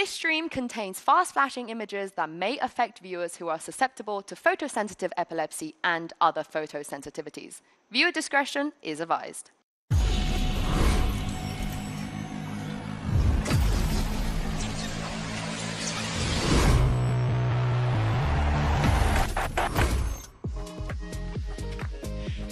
This stream contains fast-flashing images that may affect viewers who are susceptible to photosensitive epilepsy and other photosensitivities. Viewer discretion is advised.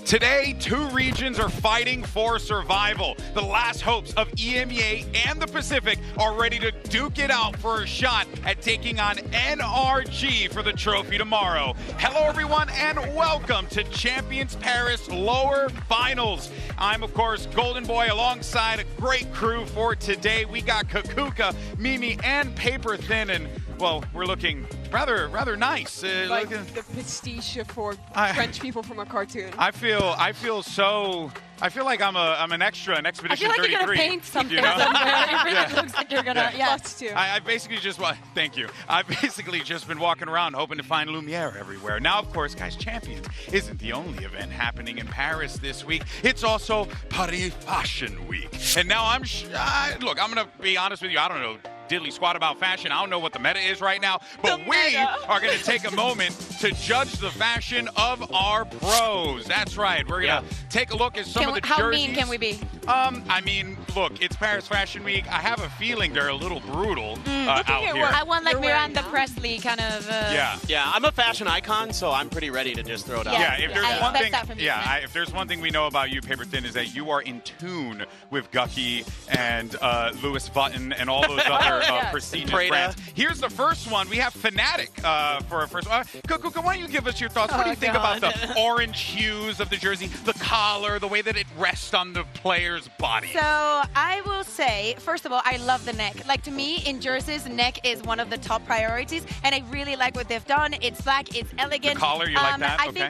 Today, two regions are fighting for survival. The last hopes of EMEA and the Pacific are ready to duke it out for a shot at taking on NRG for the trophy tomorrow. Hello, everyone, and welcome to Champions Paris Lower Finals. I'm, of course, Golden Boy, alongside a great crew for today. We got Kakuka, Mimi, and Paper Thin, and well, we're looking rather nice. Like the pastiche for French people from a cartoon. I feel like I'm an extra in Expedition 33. I feel like you're gonna paint something you know? somewhere. It really looks like you're gonna. Yeah. Us too. I basically just thank you. I've basically just been walking around hoping to find Lumiere everywhere. Now, of course, guys, Champions isn't the only event happening in Paris this week. It's also Paris Fashion Week. And now look, I'm gonna be honest with you. I don't know diddly squat about fashion. I don't know what the meta is right now, but we are going to take a moment to judge the fashion of our pros. That's right. We're going to take a look at some of the jerseys. How mean can we be? I mean, look, it's Paris Fashion Week. I have a feeling they're a little brutal out here. I want like Miranda Presley kind of. Yeah, I'm a fashion icon, so I'm pretty ready to just throw it out. Yeah, if there's one thing, that from you, if there's one thing we know about you, Paper Thin, is that you are in tune with Gucky and Louis Vuitton and all those other prestigious brands. Here's the first one. We have Fnatic for our first one. Kukuka, why don't you give us your thoughts? What do you think about the orange hues of the jersey, the collar, the way that it rests on the player's body? So I will say, first of all, I love the neck. Like, to me, in jerseys, neck is one of the top priorities, and I really like what they've done. It's black, it's elegant. The collar, you like that? I think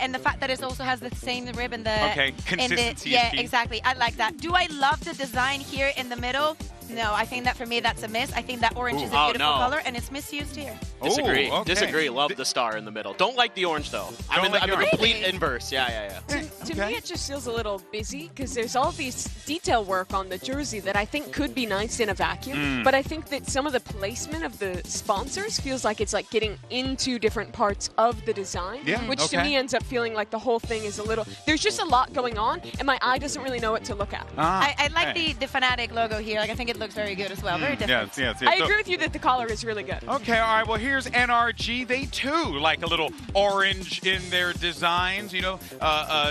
and the fact that it also has the same rib in the consistency. Exactly. I like that. Do I love the design here in the middle? No, I think that for me that's a miss. I think that orange is a beautiful color, and it's misused here. Disagree. Ooh, okay. Disagree. Love the star in the middle. Don't like the orange though. I'm in the complete inverse. Yeah. To me, it just feels a little busy because there's all these detail work on the jersey that I think could be nice in a vacuum. But I think that some of the placement of the sponsors feels like it's like getting into different parts of the design, which to me ends up feeling like the whole thing is a little. There's just a lot going on, and my eye doesn't really know what to look at. I like the Fnatic logo here. Like, I think it looks very good as well. Very different. I agree with you that the collar is really good. Okay, all right. Well, here's NRG. They too like a little orange in their designs. You know,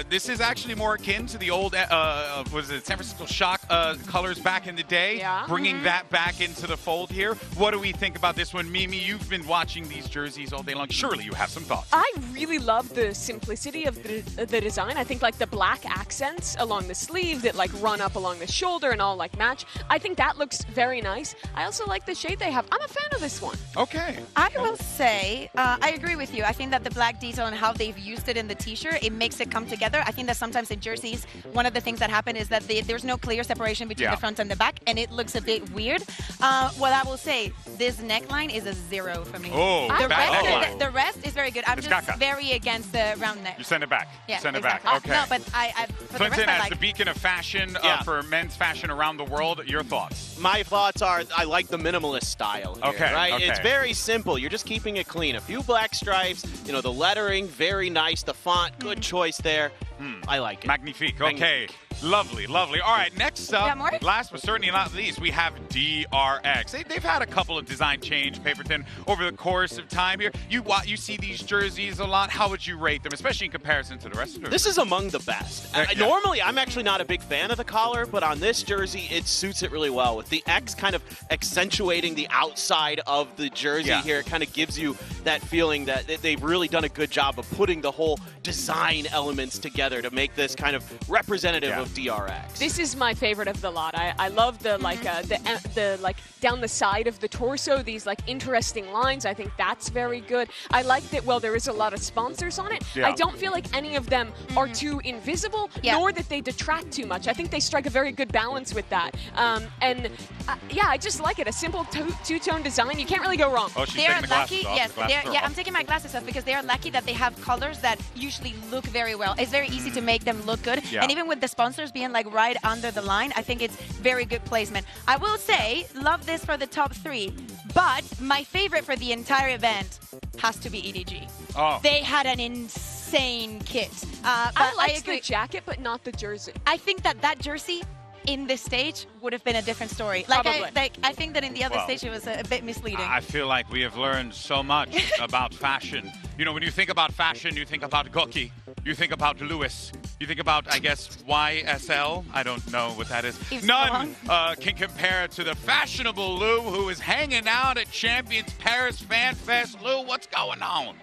this is actually more akin to the old, was it San Francisco Shock colors back in the day? Yeah. Bringing that back into the fold here. What do we think about this one, Mimi? You've been watching these jerseys all day long. Surely you have some thoughts. I really love the simplicity of the design. I think like the black accents along the sleeve that like run up along the shoulder and all like match. I think that looks very nice. I also like the shade they have. I'm a fan of this one. Okay. I will say, I agree with you. I think that the black detail and how they've used it in the t-shirt, it makes it come together. I think that sometimes in jerseys, one of the things that happen is that there's no clear separation between the front and the back, and it looks a bit weird. What I will say, this neckline is a 0 for me. Oh, the rest is very good. I'm just very against the round neck. You send it back. Yeah, send it exactly. back. Okay. No, but for Clinton, the rest, as the beacon of fashion for men's fashion around the world, your thoughts? My thoughts are I like the minimalist style here, right? Okay. It's very simple. You're just keeping it clean. A few black stripes, you know, the lettering, very nice. The font, good choice there. I like it. Magnifique. Okay. Lovely, lovely. All right, next up, more? last but certainly not least, we have DRX. They've had a couple of design change, Paper Thin, over the course of time here. You see these jerseys a lot. How would you rate them, especially in comparison to the rest of them? This is among the best. Normally, I'm actually not a big fan of the collar, but on this jersey, it suits it really well. With the X kind of accentuating the outside of the jersey here, it kind of gives you that feeling that they've really done a good job of putting the whole design elements together to make this kind of representative of DRX. This is my favorite of the lot. I love the like the like down the side of the torso, these like interesting lines. I think that's very good. I like that. Well, there is a lot of sponsors on it. I don't feel like any of them are too invisible, nor that they detract too much. I think they strike a very good balance with that. I just like it. A simple two-tone design. You can't really go wrong. Oh, she's They're taking the glasses lucky. off. Yes, Yeah, I'm taking my glasses off because they are lucky that they have colors that usually look very well. It's very easy to make them look good. Yeah. And even with the sponsors being like right under the line, I think it's very good placement. I will say, love this for the top 3. But my favorite for the entire event has to be EDG. Oh. They had an insane kit. I liked the jacket, but not the jersey. I think that jersey in this stage would have been a different story. Probably. I think that in the other stage it was a bit misleading. I feel like we have learned so much about fashion. You know, when you think about fashion, you think about Goki, you think about Lewis, you think about, I guess, YSL. I don't know what that is. None can compare to the fashionable Lou, who is hanging out at Champions Paris Fan Fest. Lou, what's going on?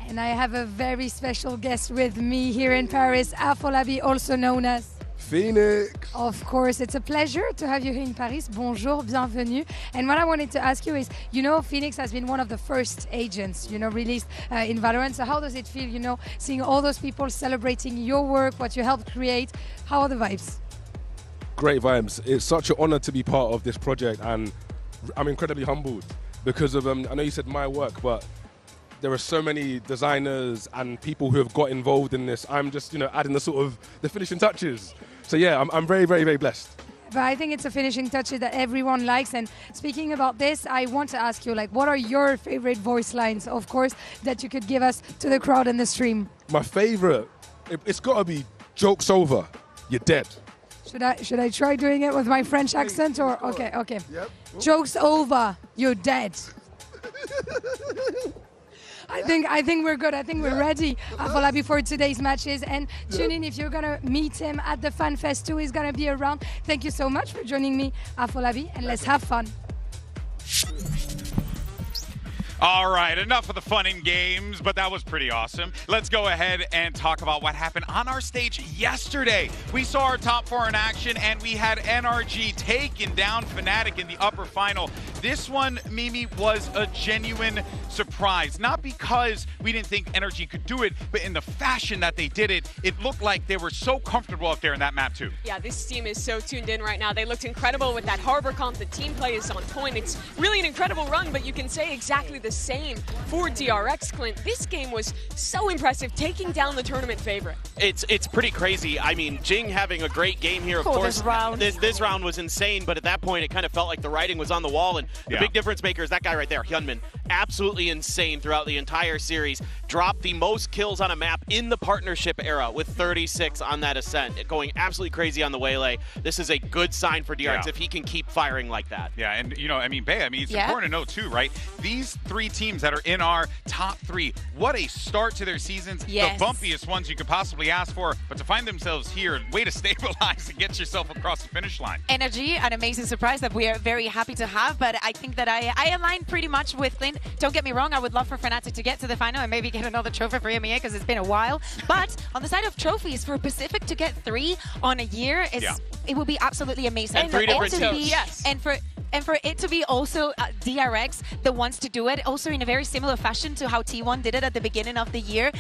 And I have a very special guest with me here in Paris, Afolabi, also known as Phoenix. Of course, it's a pleasure to have you here in Paris. Bonjour, bienvenue. And what I wanted to ask you is, you know, Phoenix has been one of the first agents, you know, released in Valorant. So how does it feel, you know, seeing all those people celebrating your work, what you helped create? How are the vibes? Great vibes. It's such an honor to be part of this project, and I'm incredibly humbled because of, I know you said my work, but there are so many designers and people who have got involved in this. I'm just, you know, adding the finishing touches. So yeah, I'm very, very, very blessed. But I think it's a finishing touch that everyone likes. And speaking about this, I want to ask you, like, what are your favorite voice lines, of course, that you could give us to the crowd in the stream? My favorite, it's got to be "Joke's over, you're dead." Should I try doing it with my French accent or okay? Yep. Joke's over, you're dead. I think we're good. I think we're ready Afolabi for today's matches. And tune in if you're going to meet him at the Fan Fest 2. He's going to be around. Thank you so much for joining me, Afolabi, and let's have fun. All right, enough of the fun and games, but that was pretty awesome. Let's go ahead and talk about what happened on our stage yesterday. We saw our top 4 in action, and we had NRG taking down Fnatic in the upper final. This one, Mimi, was a genuine surprise. Not because we didn't think NRG could do it, but in the fashion that they did it, it looked like they were so comfortable up there in that map too. Yeah, this team is so tuned in right now. They looked incredible with that Harbor comp. The team play is on point. It's really an incredible run, but you can say exactly the same for DRX, Clint. This game was so impressive, taking down the tournament favorite. It's pretty crazy. I mean, Jing having a great game here, of course. This round was insane, but at that point, it kind of felt like the writing was on the wall, and the big difference maker is that guy right there, Hyunmin. Absolutely insane throughout the entire series. Dropped the most kills on a map in the partnership era with 36 on that ascent. Going absolutely crazy on the Waylay. This is a good sign for DRX if he can keep firing like that. Yeah, and you know, I mean, Bea, it's important to know too, right? These 3 teams that are in our top 3, what a start to their seasons. Yes. The bumpiest ones you could possibly ask for, but to find themselves here, way to stabilize and get yourself across the finish line. Energy, an amazing surprise that we are very happy to have, but I think that I align pretty much with Clint. Don't get me wrong, I would love for Fnatic to get to the final and maybe get another trophy for EMEA because it's been a while. But on the side of trophies, for Pacific to get 3 on a year, it would be absolutely amazing. And 3 different teams. Yes. And for it to be also DRX, the ones to do it, also in a very similar fashion to how T1 did it at the beginning of the year,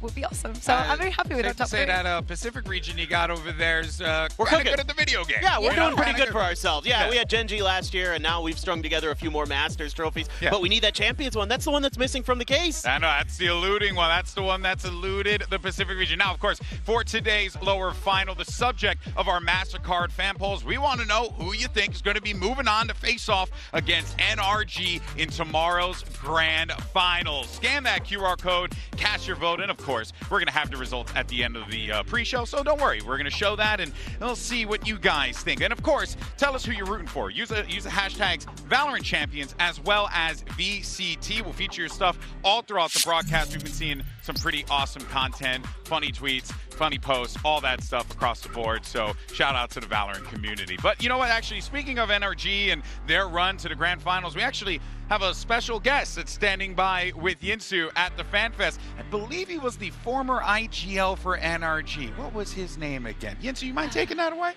would be awesome. So I'm very happy with our top 3. Say that Pacific region you got over there is We're kind of cooking. good at the video game. Yeah, we're doing pretty good good for ourselves. Yeah, we had Genji last year, and now we've strung together a few more Masters trophies. Yeah. But we need that Champions one. That's the one that's missing from the case. I know, that's the eluding one. That's the one that's eluded the Pacific region. Now, of course, for today's lower final, the subject of our MasterCard fan polls, we want to know who you think is going to be moving on to face off against NRG in tomorrow's grand final. Scan that QR code, cast your vote, and of course, we're going to have the results at the end of the pre-show, so don't worry. We're going to show that, and we'll see what you guys think. And of course, tell us who you're rooting for. Use the hashtags Valorant Champions as well as VCT. We'll feature your stuff all throughout the broadcast. We've been seeing some pretty awesome content, funny tweets, funny posts, all that stuff across the board. So shout out to the Valorant community. But you know what, actually, speaking of NRG and their run to the grand finals, we actually have a special guest that's standing by with Yinsu at the FanFest. I believe he was the former IGL for NRG. What was his name again? Yinsu, you mind taking that away?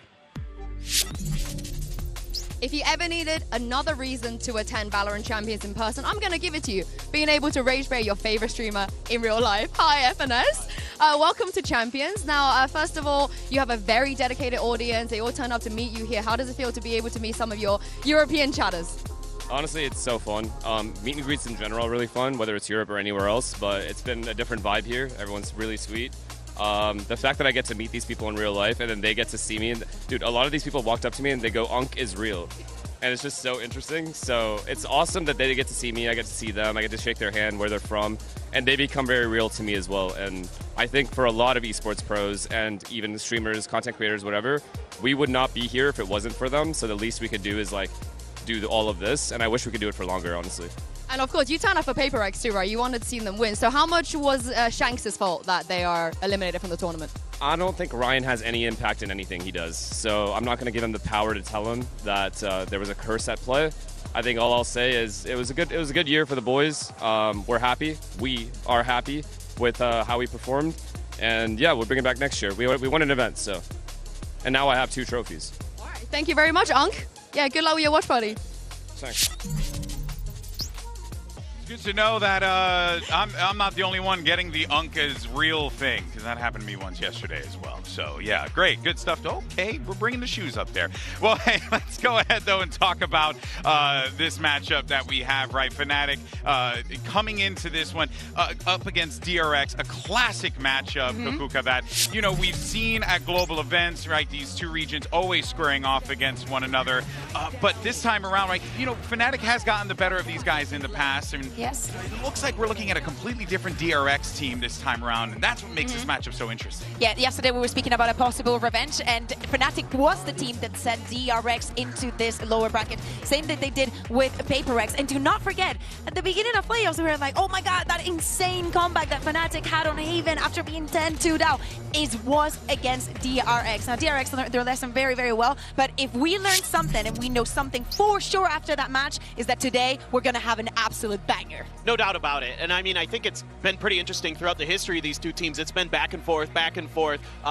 If you ever needed another reason to attend Valorant Champions in person, I'm going to give it to you. Being able to rage bait your favorite streamer in real life. Hi, FNS. Welcome to Champions. Now, first of all, you have a very dedicated audience. They all turn up to meet you here. How does it feel to be able to meet some of your European chatters? Honestly, it's so fun. Meet and greets in general are really fun, whether it's Europe or anywhere else, but it's been a different vibe here. Everyone's really sweet. The fact that I get to meet these people in real life and then they get to see me. Dude, a lot of these people walked up to me and they go, "Unk is real." And it's just so interesting. So it's awesome that they get to see me, I get to see them, I get to shake their hand, where they're from, and they become very real to me as well. And I think for a lot of esports pros and even streamers, content creators, whatever, we would not be here if it wasn't for them. So the least we could do is like do all of this, and I wish we could do it for longer, honestly. And of course, you turn up for PaperX too, right? You wanted to see them win. So how much was Shanks' fault that they are eliminated from the tournament? I don't think Ryan has any impact in anything he does. So I'm not going to give him the power to tell him that there was a curse at play. I think all I'll say is it was a good year for the boys. We're happy. We are happy with how we performed. And yeah, we'll bring it back next year. We won an event, so. And now I have 2 trophies. All right. Thank you very much, Unk. Yeah, good luck with your watch party. Thanks. Good to know that I'm not the only one getting the Unk is real thing, because that happened to me once yesterday as well. So yeah, great, good stuff. Okay, we're bringing the shoes up there. Well, hey, let's go ahead though and talk about this matchup that we have, right? Fnatic coming into this one up against DRX, a classic matchup, Kakuka, that, you know, we've seen at global events, right? These 2 regions always squaring off against one another. But this time around, right, you know, Fnatic has gotten the better of these guys in the past. I mean, yes. It looks like we're looking at a completely different DRX team this time around, and that's what makes this matchup so interesting. Yeah, yesterday we were speaking about a possible revenge, and Fnatic was the team that sent DRX into this lower bracket. Same that they did with PaperX. And do not forget, at the beginning of playoffs, we were like, oh my god, that insane comeback that Fnatic had on Haven after being 10-2 down was against DRX. Now, DRX learned their lesson very, very well, but if we learned something, and we know something for sure after that match, is that today we're going to have an absolute banger. No doubt about it. And I mean, I think it's been pretty interesting throughout the history of these 2 teams. It's been back and forth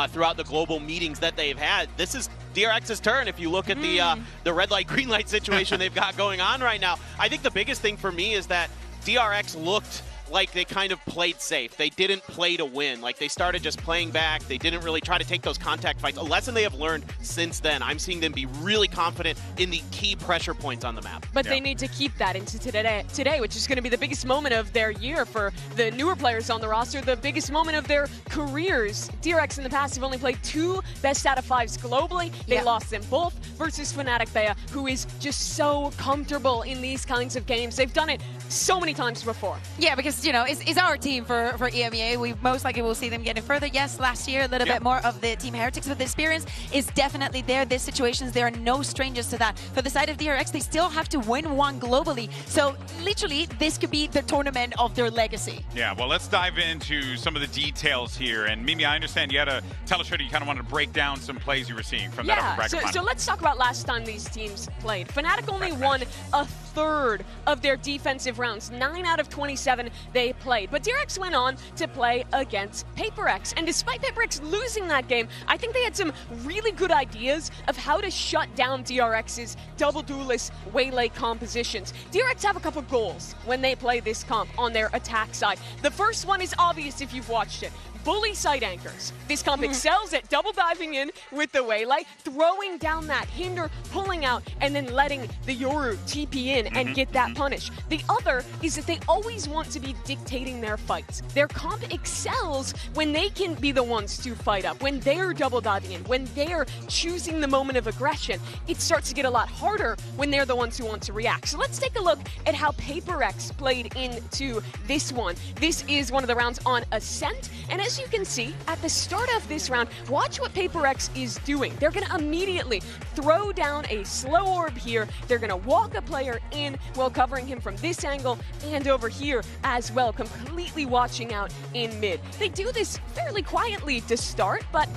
throughout the global meetings that they've had. This is DRX's turn. If you look at the red light, green light situation they've got going on right now, I think the biggest thing for me is that DRX looked like they kind of played safe. They didn't play to win. Like, they started just playing back. They didn't really try to take those contact fights. A lesson they have learned since then. I'm seeing them be really confident in the key pressure points on the map. But they need to keep that into today, which is going to be the biggest moment of their year for the newer players on the roster, the biggest moment of their careers. DRX in the past have only played 2 best out of 5s globally. They lost them both versus Fnatic Bea, who is just so comfortable in these kinds of games. They've done it so many times before. Yeah, because, you know, it's our team for EMEA. We most likely will see them getting further. Yes, last year, a little bit more of the Team Heretics, but the experience is definitely there. These situations, they are no strangers to that. For the side of DRX, they still have to win one globally. So, literally, this could be the tournament of their legacy. Yeah, well, let's dive into some of the details here. And Mimi, I understand you had to tell us, you kind of wanted to break down some plays you were seeing from that upper bracket final. So let's talk about last time these teams played. Fnatic only won a third of their defensive rounds. 9 out of 27 they played. But DRX went on to play against PaperX. And despite PaperX losing that game, I think they had some really good ideas of how to shut down DRX's double duelist waylay compositions. DRX have a couple goals when they play this comp on their attack side. The first one is obvious if you've watched it. Bully side anchors. This comp excels at double diving in with the waylay, throwing down that hinder, pulling out, and then letting the Yoru TP in and get that punish. The other is that they always want to be dictating their fights. Their comp excels when they can be the ones to fight up, when they're double diving in, when they're choosing the moment of aggression. It starts to get a lot harder when they're the ones who want to react. So let's take a look at how PaperX played into this one. This is one of the rounds on Ascent, and as you can see, at the start of this round, watch what PaperX is doing. They're going to immediately throw down a slow orb here. They're going to walk a player in while covering him from this angle and over here as well, completely watching out in mid. They do this fairly quietly to start, but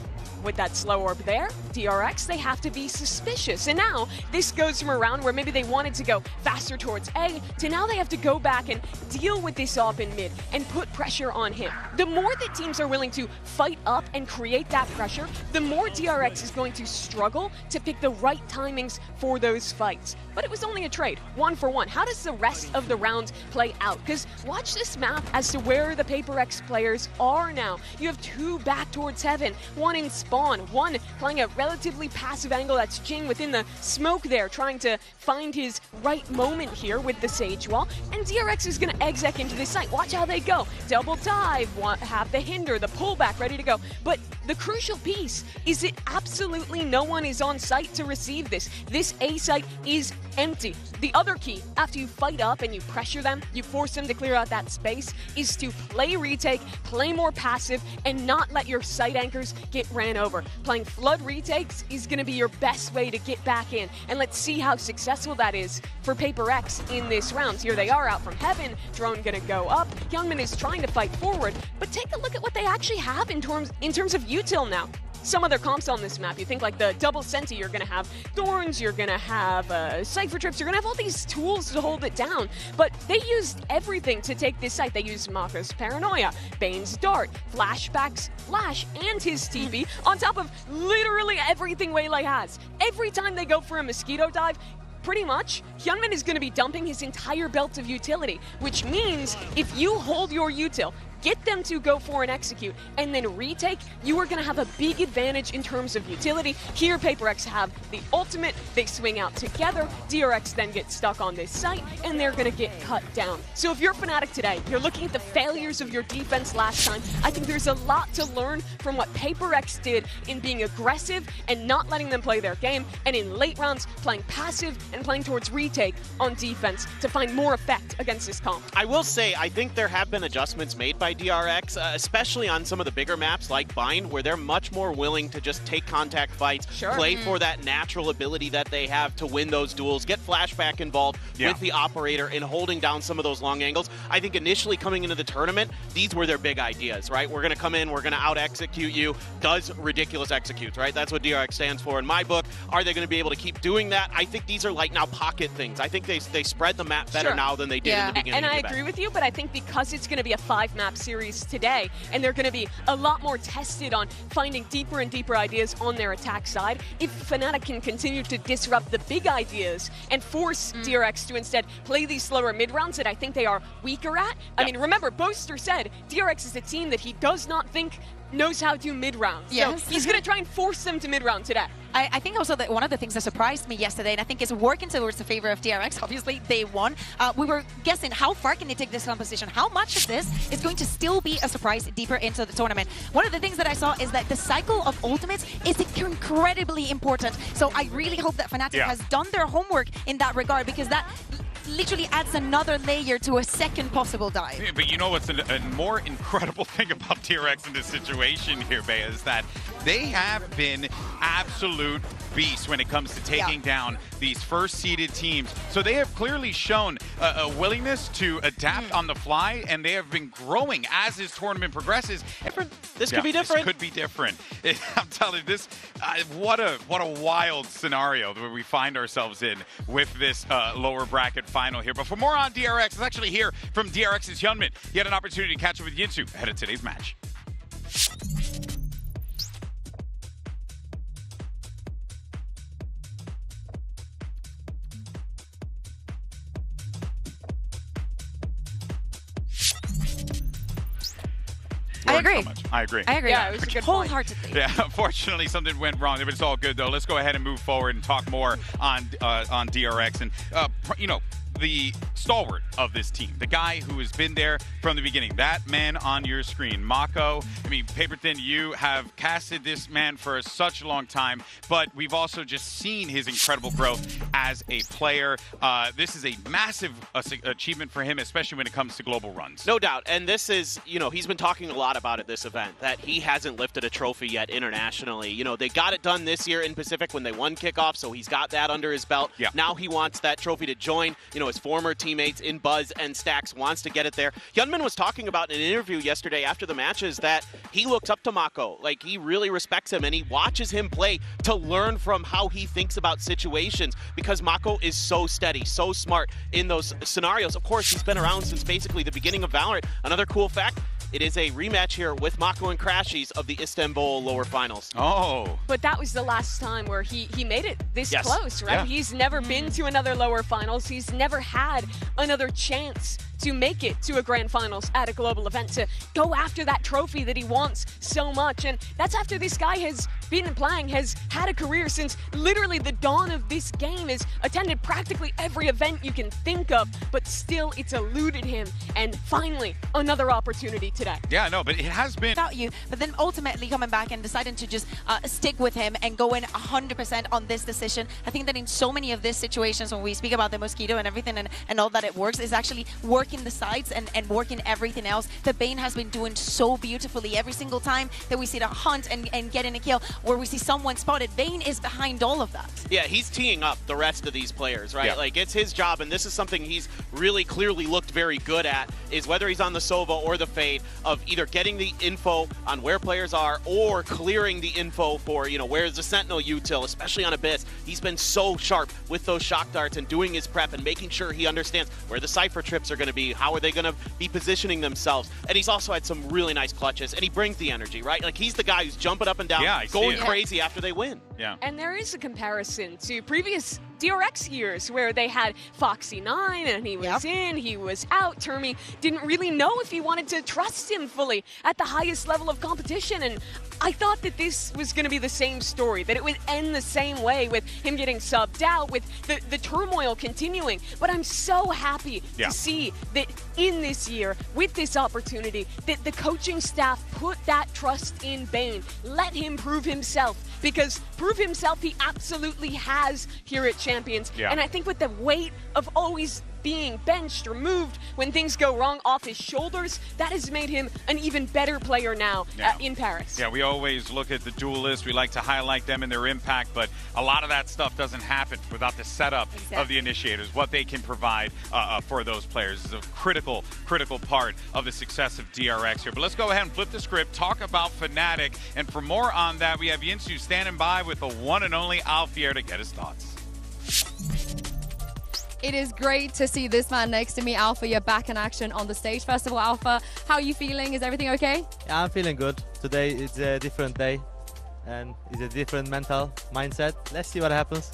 with that slow orb there, DRX, they have to be suspicious. And now, this goes from a round where maybe they wanted to go faster towards A, to now they have to go back and deal with this off in mid and put pressure on him. The more that teams are willing to fight up and create that pressure, the more DRX is going to struggle to pick the right timings for those fights. But it was only a trade, 1 for 1. How does the rest of the round play out? Because watch this map as to where the PaperX players are now. You have 2 back towards heaven, 1 in spawn. One playing a relatively passive angle, that's Jing within the smoke there, trying to find his right moment here with the Sage Wall. And DRX is going to exec into this site. Watch how they go. Double dive, have the hinder, the pullback ready to go. But the crucial piece is that absolutely no one is on site to receive this. This A site is empty. The other key, after you fight up and you pressure them, you force them to clear out that space, is to play retake, play more passive, and not let your site anchors get ran over. Playing flood retakes is going to be your best way to get back in. And let's see how successful that is for Paper X in this round. Here they are out from heaven. Drone going to go up. Youngman is trying to fight forward, but take a look at what they actually have in terms of util now. Some other comps on this map, you think like the double Senti, you're going to have Thorns, you're going to have Cypher Trips, you're going to have all these tools to hold it down. But they used everything to take this site. They used Mako's Paranoia, Bane's Dart, Flashback's Flash, and his TP, on top of literally everything Waylay has. Every time they go for a Mosquito Dive, pretty much, Hyunmin is going to be dumping his entire belt of utility, which means if you hold your util, get them to go for an execute, and then retake, you are going to have a big advantage in terms of utility. Here, Paper X have the ultimate. They swing out together. DRX then gets stuck on this site, and they're going to get cut down. So if you're Fnatic today, you're looking at the failures of your defense last time, I think there's a lot to learn from what Paper X did in being aggressive and not letting them play their game, and in late rounds, playing passive and playing towards retake on defense to find more effect against this comp. I will say, I think there have been adjustments made by DRX, especially on some of the bigger maps like Bind, where they're much more willing to just take contact fights, play for that natural ability that they have to win those duels, get Flashback involved with the operator and holding down some of those long angles. I think initially coming into the tournament, these were their big ideas, right? We're going to come in, we're going to out-execute you, does ridiculous executes, right? That's what DRX stands for in my book. Are they going to be able to keep doing that? I think these are like now pocket things. I think they spread the map better now than they did in the beginning. And I agree with you, but I think because it's going to be a 5-map series today, and they're going to be a lot more tested on finding deeper and deeper ideas on their attack side, if Fnatic can continue to disrupt the big ideas and force DRX to instead play these slower mid-rounds that I think they are weaker at. I mean, remember, Boaster said DRX is a team that he does not think knows how to mid-round. So he's going to try and force them to mid-round today. I think also that one of the things that surprised me yesterday, and I think is working towards the favor of DRX, obviously they won. We were guessing how far can they take this composition? How much of this is going to still be a surprise deeper into the tournament? One of the things that I saw is that the cycle of ultimates is incredibly important. So I really hope that Fnatic has done their homework in that regard, because that literally adds another layer to a second possible dive. Yeah, but you know what's a more incredible thing about DRX in this situation here, Bea, is that they have been absolute beasts when it comes to taking down these first-seeded teams. So they have clearly shown a willingness to adapt on the fly, and they have been growing as this tournament progresses. This could be different. This could be different. I'm telling you, this what a wild scenario that we find ourselves in with this lower bracket final here. But for more on DRX, let's actually hear from DRX's Hyunmin. He had an opportunity to catch up with Yinsu ahead of today's match. I agree. I agree. Yeah, it was a good wholeheartedly. Yeah, unfortunately, something went wrong, but it's all good, though. Let's go ahead and move forward and talk more on DRX. And, you know, the stalwart of this team, the guy who has been there from the beginning, that man on your screen, Mako. I mean, Paper Thin, you have casted this man for such a long time, but we've also just seen his incredible growth as a player. This is a massive achievement for him, especially when it comes to global runs. No doubt. And this is, you know, he's been talking a lot about at this event, that he hasn't lifted a trophy yet internationally. You know, they got it done this year in Pacific when they won kickoff, so he's got that under his belt. Yeah. Now he wants that trophy to join, you know, his former teammates in Buzz and Stax, wants to get it there. Hyunmin was talking about in an interview yesterday after the matches that he looks up to Mako. Like, he really respects him, and he watches him play to learn from how he thinks about situations, because Mako is so steady, so smart in those scenarios. Of course, he's been around since basically the beginning of Valorant. Another cool fact, it is a rematch here with Mako and Crashies of the Istanbul lower finals. Oh. But that was the last time where he made it this close, right? Yeah. He's never been to another lower finals. He's never had another chance to make it to a grand finals at a global event, to go after that trophy that he wants so much. And that's after this guy has Speed and Plang has had a career since literally the dawn of this game, has attended practically every event you can think of, but still it's eluded him. And finally, another opportunity today. Yeah, no, but it has been... Without you, but then ultimately coming back and deciding to just stick with him and go in 100% on this decision. I think that in so many of these situations when we speak about the Mosquito and everything and all that it works, is actually working the sides and working everything else that Bane has been doing so beautifully. Every single time that we see the hunt and getting a kill, where we see someone spotted, Bane is behind all of that. Yeah, he's teeing up the rest of these players, right? Yeah. Like, it's his job, and this is something he's really clearly looked very good at, is whether he's on the Sova or the Fade, of either getting the info on where players are or clearing the info for, you know, where's the Sentinel util, especially on Abyss. He's been so sharp with those shock darts and doing his prep and making sure he understands where the Cypher trips are going to be, how are they going to be positioning themselves. And he's also had some really nice clutches, and he brings the energy, right? Like, he's the guy who's jumping up and down, going crazy after they win. Yeah. And there is a comparison to previous DRX years where they had Foxy9 and he was in, he was out. Termi didn't really know if he wanted to trust him fully at the highest level of competition. And I thought that this was going to be the same story, that it would end the same way with him getting subbed out, with the turmoil continuing. But I'm so happy to see that in this year, with this opportunity, that the coaching staff put that trust in Bane. Let him prove himself, because prove himself he absolutely has here at Champions. And I think with the weight of always being benched or moved when things go wrong off his shoulders, that has made him an even better player now in Paris. Yeah, we always look at the duelists. We like to highlight them and their impact, but a lot of that stuff doesn't happen without the setup of the initiators. What they can provide for those players is a critical part of the success of DRX here. But let's go ahead and flip the script, talk about Fnatic, and for more on that, we have Yinsu standing by with the one and only Alfier to get his thoughts. It is great to see this man next to me, Alpha. You're back in action on the stage. First of all, Alpha, how are you feeling? Is everything okay? Yeah, I'm feeling good. Today is a different day and it's a different mental mindset. Let's see what happens.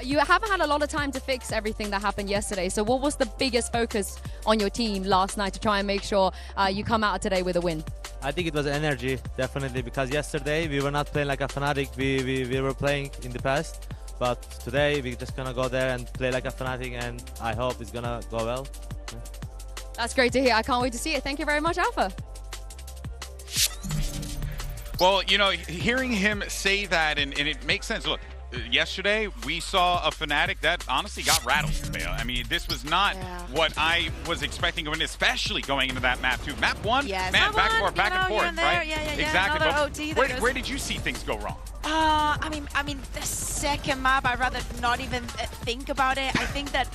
You haven't had a lot of time to fix everything that happened yesterday. So what was the biggest focus on your team last night to try and make sure you come out today with a win? I think it was energy, definitely, because yesterday we were not playing like a Fnatic we were playing in the past. But today we're just gonna go there and play like a Fnatic, and I hope it's gonna go well. That's great to hear. I can't wait to see it. Thank you very much, Alpha. Well, you know, hearing him say that, and it makes sense. Look, yesterday we saw a Fnatic that honestly got rattled. I mean, this was not what I was expecting going, especially going into that map too. Map one, man, back and forth, right? Exactly. But where did you see things go wrong? I mean, the second map, I'd rather not even think about it. I think that,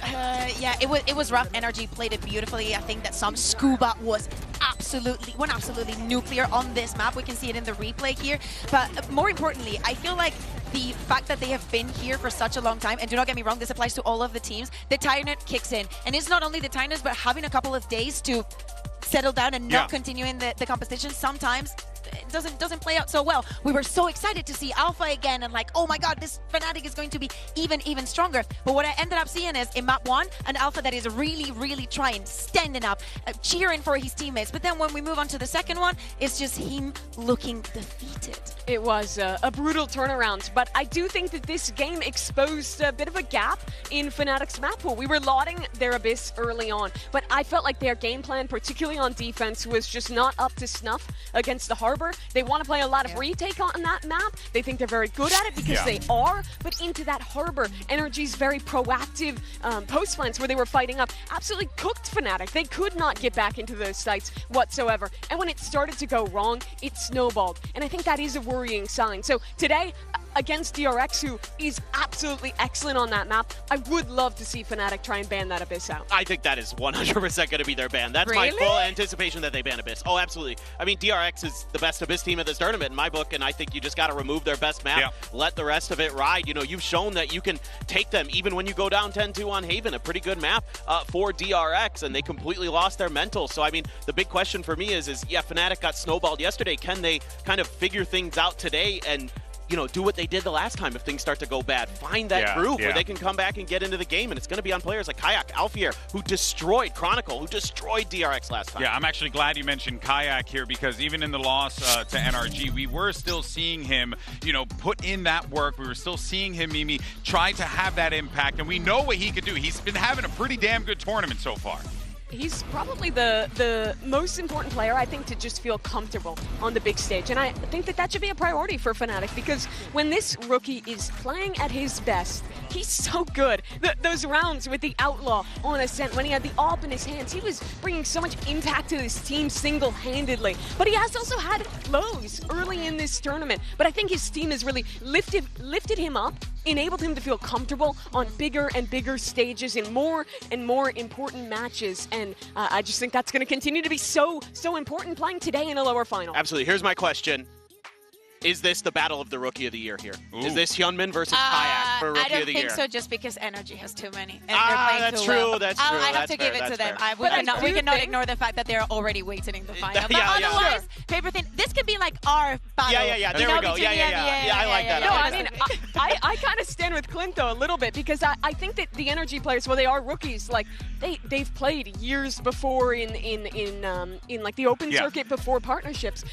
it was rough. Energy played it beautifully. I think that some Scuba went absolutely nuclear on this map. We can see it in the replay here. But more importantly, I feel like the fact that they have been here for such a long time, and do not get me wrong, this applies to all of the teams, the tiredness kicks in. And it's not only the tiredness, but having a couple of days to settle down and not continuing the competition sometimes it doesn't play out so well. We were so excited to see Alpha again and like, oh my god, this Fnatic is going to be even stronger. But what I ended up seeing is in map one, an Alpha that is really trying, standing up, cheering for his teammates. But then when we move on to the second one, it's just him looking defeated. It was a brutal turnaround, but I do think that this game exposed a bit of a gap in Fnatic's map pool. We were lauding their Abyss early on, but I felt like their game plan, particularly on defense, was just not up to snuff against the Harbor. They want to play a lot of retake on that map. They think they're very good at it because they are, but into that Harbor, Energy's very proactive post plants where they were fighting up absolutely cooked Fnatic. They could not get back into those sites whatsoever. And when it started to go wrong, it snowballed. And I think that is a worrying sign. So today, against DRX, who is absolutely excellent on that map, I would love to see Fnatic try and ban that Abyss out. I think that is 100% going to be their ban. That's my full anticipation that they ban Abyss. Oh, absolutely. I mean, DRX is the best Abyss team of this tournament in my book, and I think you just got to remove their best map, let the rest of it ride. You know, you've shown that you can take them even when you go down 10-2 on Haven, a pretty good map for DRX, and they completely lost their mental. So, I mean, the big question for me is Fnatic got snowballed yesterday. Can they kind of figure things out today and you know, do what they did the last time if things start to go bad. Find that groove where they can come back and get into the game, and it's going to be on players like Kayak, Alfier, who destroyed Chronicle, who destroyed DRX last time. Yeah, I'm actually glad you mentioned Kayak here, because even in the loss to NRG, we were still seeing him, you know, put in that work. We were still seeing him, Mimi, try to have that impact, and we know what he could do. He's been having a pretty damn good tournament so far. He's probably the most important player, I think, to just feel comfortable on the big stage. And I think that should be a priority for Fnatic, because when this rookie is playing at his best, he's so good. Those rounds with the Outlaw on Ascent, when he had the AWP in his hands, he was bringing so much impact to his team single-handedly. But he has also had lows early in this tournament. But I think his team has really lifted him up, enabled him to feel comfortable on bigger and bigger stages in more and more important matches. And I just think that's going to continue to be so important playing today in a lower final. Absolutely. Here's my question. Is this the battle of the Rookie of the Year here? Ooh. Is this Hyunmin versus Kayak for Rookie of the Year? I don't think so, just because Energy has too many. And that's true, well. that's true. I have to give it to them. We cannot ignore the fact that they're already waiting in the final. But otherwise, Paper Thin, this could be like our battle. Yeah, there we go. Yeah, I like that. No, I mean, I kind of stand with Clint, though, a little bit, because I think that the Energy players, well, they are rookies. Like, they've played years before in like the open circuit before partnerships.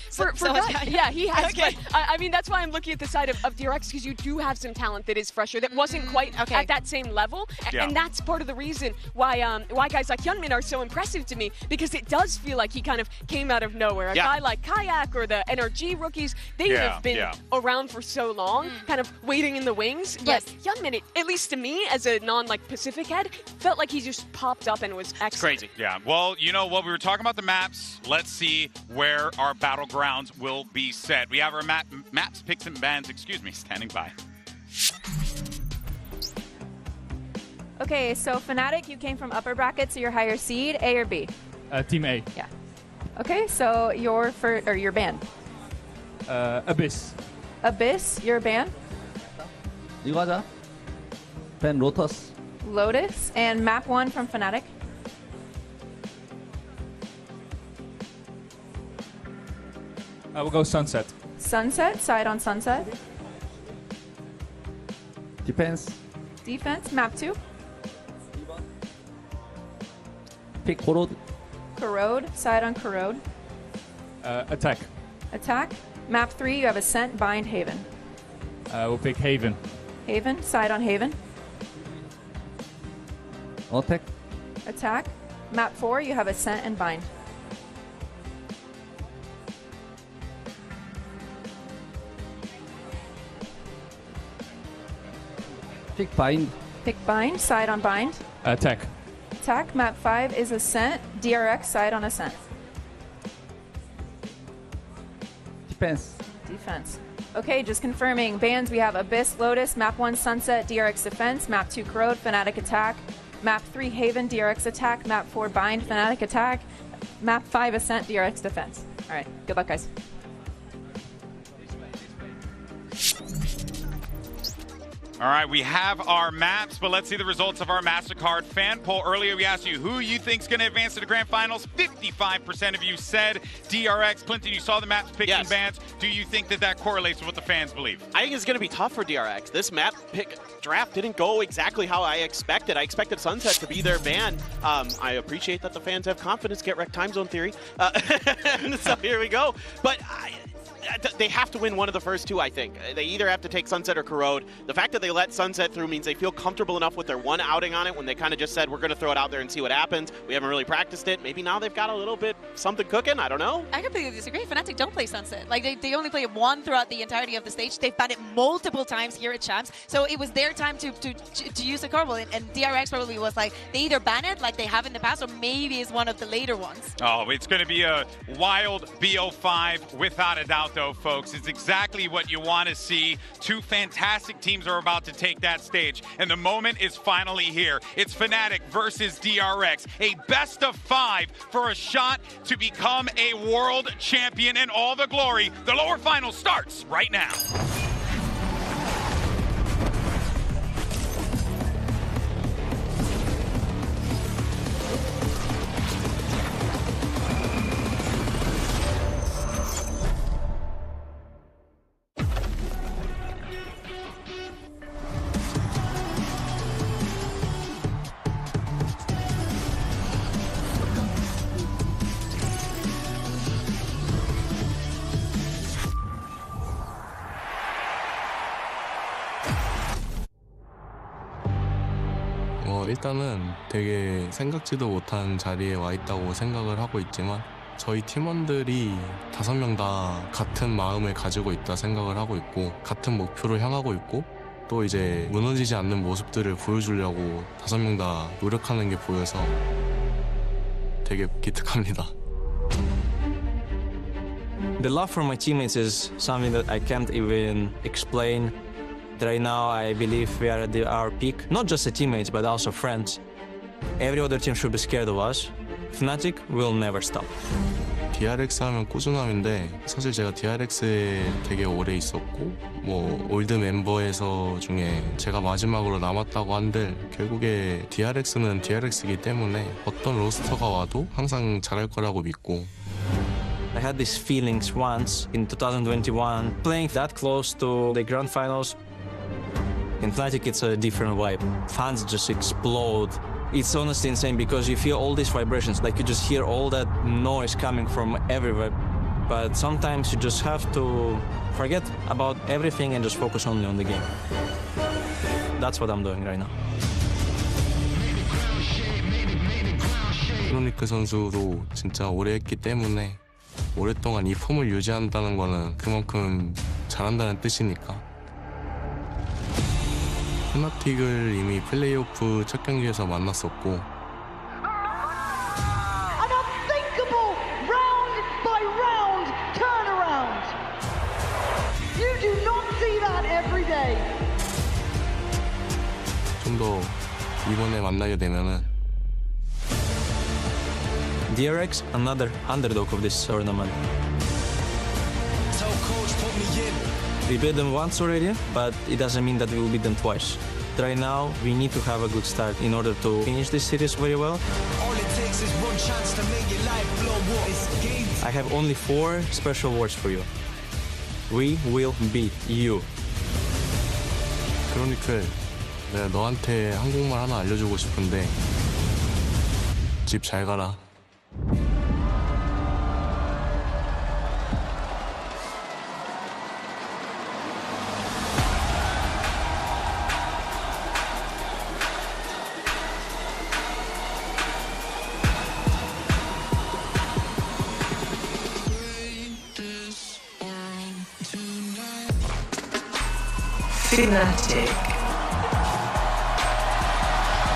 Yeah, he has. Okay. But, I mean, that's why I'm looking at the side of DRX, because you do have some talent that is fresher, that wasn't quite at that same level. And that's part of the reason why guys like Hyunmin are so impressive to me, because it does feel like he kind of came out of nowhere. A guy like Kayak or the NRG rookies, they have been around for so long, kind of waiting in the wings. But Hyunmin, at least to me, as a non-Pacific head, felt like he just popped up and was excellent. It's crazy. Yeah, well, you know what, we were talking about the maps. Let's see where our battlegrounds will be set. We have our maps, picks, and bans, standing by. Okay, so Fnatic, you came from upper bracket, so you're higher seed, A or B? Team A. Yeah. Okay, so your ban. Abyss. Abyss, your ban. 이거 하자. 벤 로터스. Lotus, and map 1 from Fnatic. We'll go Sunset. Sunset, side on Sunset. 디펜스. Defense, map 2. 픽 고로드. Corrode, side on Corrode. Attack. Attack, map 3, you have Ascent, Bind, Haven. We'll pick Haven. Haven, side on Haven. 어택. Attack, map 4, you have Ascent and Bind. 픽 바인드. Pick Bind, side on Bind. Attack. Attack, map 5 is Ascent, DRX, side on Ascent. 디펜스. Defense. Okay, just confirming. Bans, we have Abyss, Lotus, map 1 Sunset, DRX Defense, map 2 Corrode, Fnatic Attack, map 3 Haven, DRX Attack, map 4 Bind, Fnatic Attack, map 5 Ascent, DRX Defense. All right, good luck, guys. All right, we have our maps, but let's see the results of our MasterCard fan poll. Earlier, we asked you who you think's going to advance to the grand finals. 55% of you said DRX. Clinton, you saw the maps, picks, and bans. Do you think that correlates with what the fans believe? I think it's going to be tough for DRX. This map pick draft didn't go exactly how I expected. I expected Sunset to be their ban. I appreciate that the fans have confidence. Get wrecked time zone theory. So here we go. But they have to win one of the first two, I think. They either have to take Sunset or Corrode. The fact that they let Sunset through means they feel comfortable enough with their one outing on it when they kind of just said, we're going to throw it out there and see what happens. We haven't really practiced it. Maybe now they've got a little bit something cooking. I don't know. I completely disagree. Fnatic don't play Sunset. Like, they only play it one throughout the entirety of the stage. They've banned it multiple times here at Champs. So it was their time to use the Kerbal. And DRX probably was like, they either ban it like they have in the past, or maybe it's one of the later ones. Oh, it's going to be a wild BO5 without a doubt, though, folks. It's exactly what you want to see. Two fantastic teams are about to take that stage, and the moment is finally here. It's Fnatic versus DRX, a best of 5 for a shot to become a world champion in all the glory. The lower final starts right now. 일단은 되게 생각지도 못한 자리에 와 있다고 생각을 하고 있지만 저희 팀원들이 5명 다 같은 마음을 가지고 있다 생각을 하고 있고 같은 목표를 향하고 있고 또 이제 무너지지 않는 모습들을 보여주려고 5명 다 노력하는 게 보여서 되게 기특합니다. The love for my teammates is something that I can't even explain. Right now, I believe we are at our peak. Not just the teammates, but also friends. Every other team should be scared of us. Fnatic will never stop. DRX 하면 꾸준함인데 사실 제가 DRX에 되게 오래 있었고 올드 멤버에서 중에 제가 마지막으로 남았다고 한들 결국에 DRX는 DRX이기 때문에 어떤 로스터가 와도 항상 잘할 거라고 믿고 I had these feelings once in 2021, playing that close to the grand finals. In Fnatic, it's a different vibe. Fans just explode. It's honestly insane because you feel all these vibrations, like you just hear all that noise coming from everywhere. But sometimes you just have to forget about everything and just focus only on the game. That's what I'm doing right now. 크로니크 선수도 진짜 오래 했기 때문에 오랫동안 이 폼을 유지한다는 거는 그만큼 잘한다는 뜻이니까. 페나틱을 이미 플레이오프 첫 경기에서 만났었고 An unthinkable round by round turnaround. You do not see that every day. 좀 더 이번에 만나게 되면은 DRX, another underdog of this tournament. We beat them once already, but it doesn't mean that we will beat them twice. Right now, we need to have a good start in order to finish this series very well. All it takes is one chance to make your life blow up. I have only 4 special words for you. We will beat you. 크로니클, 내가 너한테 한국말 하나 알려주고 싶은데 집 잘 가라. Fnatic.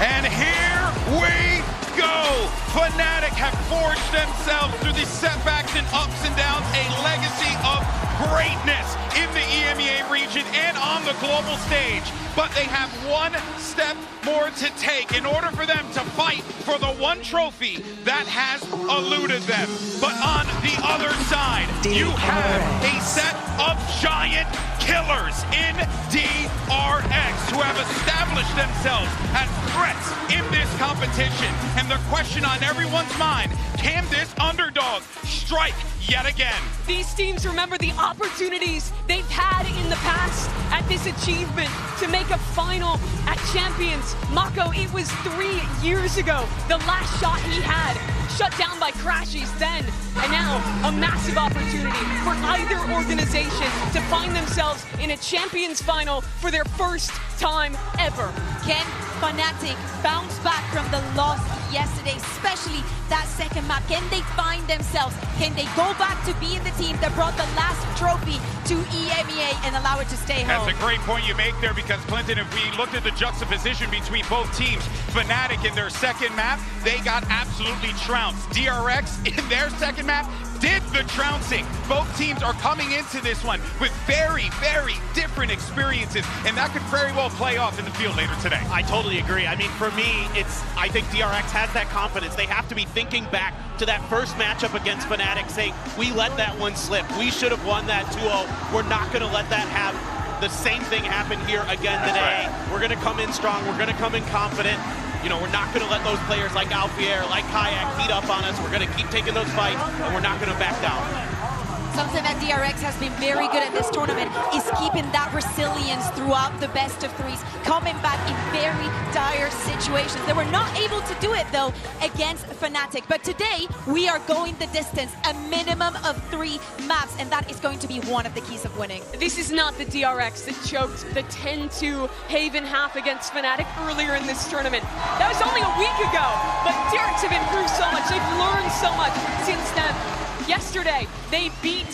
And here we go! Fnatic have forged themselves through the setbacks and ups and downs, a legacy of greatness in the EMEA region and on the global stage. But they have one step more to take in order for them to fight for the one trophy that has eluded them. But on the other side, you have a set of giant killers in DRX who have established themselves as threats in this competition. And the question on everyone's mind, can this underdog strike yet again? These teams remember the opportunities they've had in the past at this achievement to make a final at Champions. Mako, it was 3 years ago, the last shot he had, shut down by Crashies then, and now a massive opportunity for either organization to find themselves in a Champions final for their first time ever. Can Fnatic bounce back from the loss yesterday, especially that second map? Can they find themselves? Can they go back to being the team that brought the last trophy to EMEA and allow it to stay home? That's a great point you make there, because Clinton, if we looked at the juxtaposition between both teams, Fnatic in their second map, they got absolutely trounced. DRX in their second map did the trouncing. Both teams are coming into this one with very, very different experiences, and that could very well play off in the field later today. I totally agree. I mean, for me, I think DRX has that confidence. They have to be thinking back to that first matchup against Fnatic, saying, we let that one slip. We should have won that 2-0. We're not going to let that have the same thing happen here again today. Right. We're going to come in strong. We're going to come in confident. You know, we're not going to let those players like Alfier, like Kayak beat up on us. We're going to keep taking those fights, and we're not going to back down. Something that DRX has been very good at this tournament is keeping that resilience throughout the best of threes, coming back in very dire situations. They were not able to do it, though, against Fnatic. But today, we are going the distance, a minimum of 3 maps, and that is going to be one of the keys of winning. This is not the DRX that choked the 10-2 Haven half against Fnatic earlier in this tournament. That was only a week ago, but DRX have improved so much. They've learned so much since then. Yesterday, they beat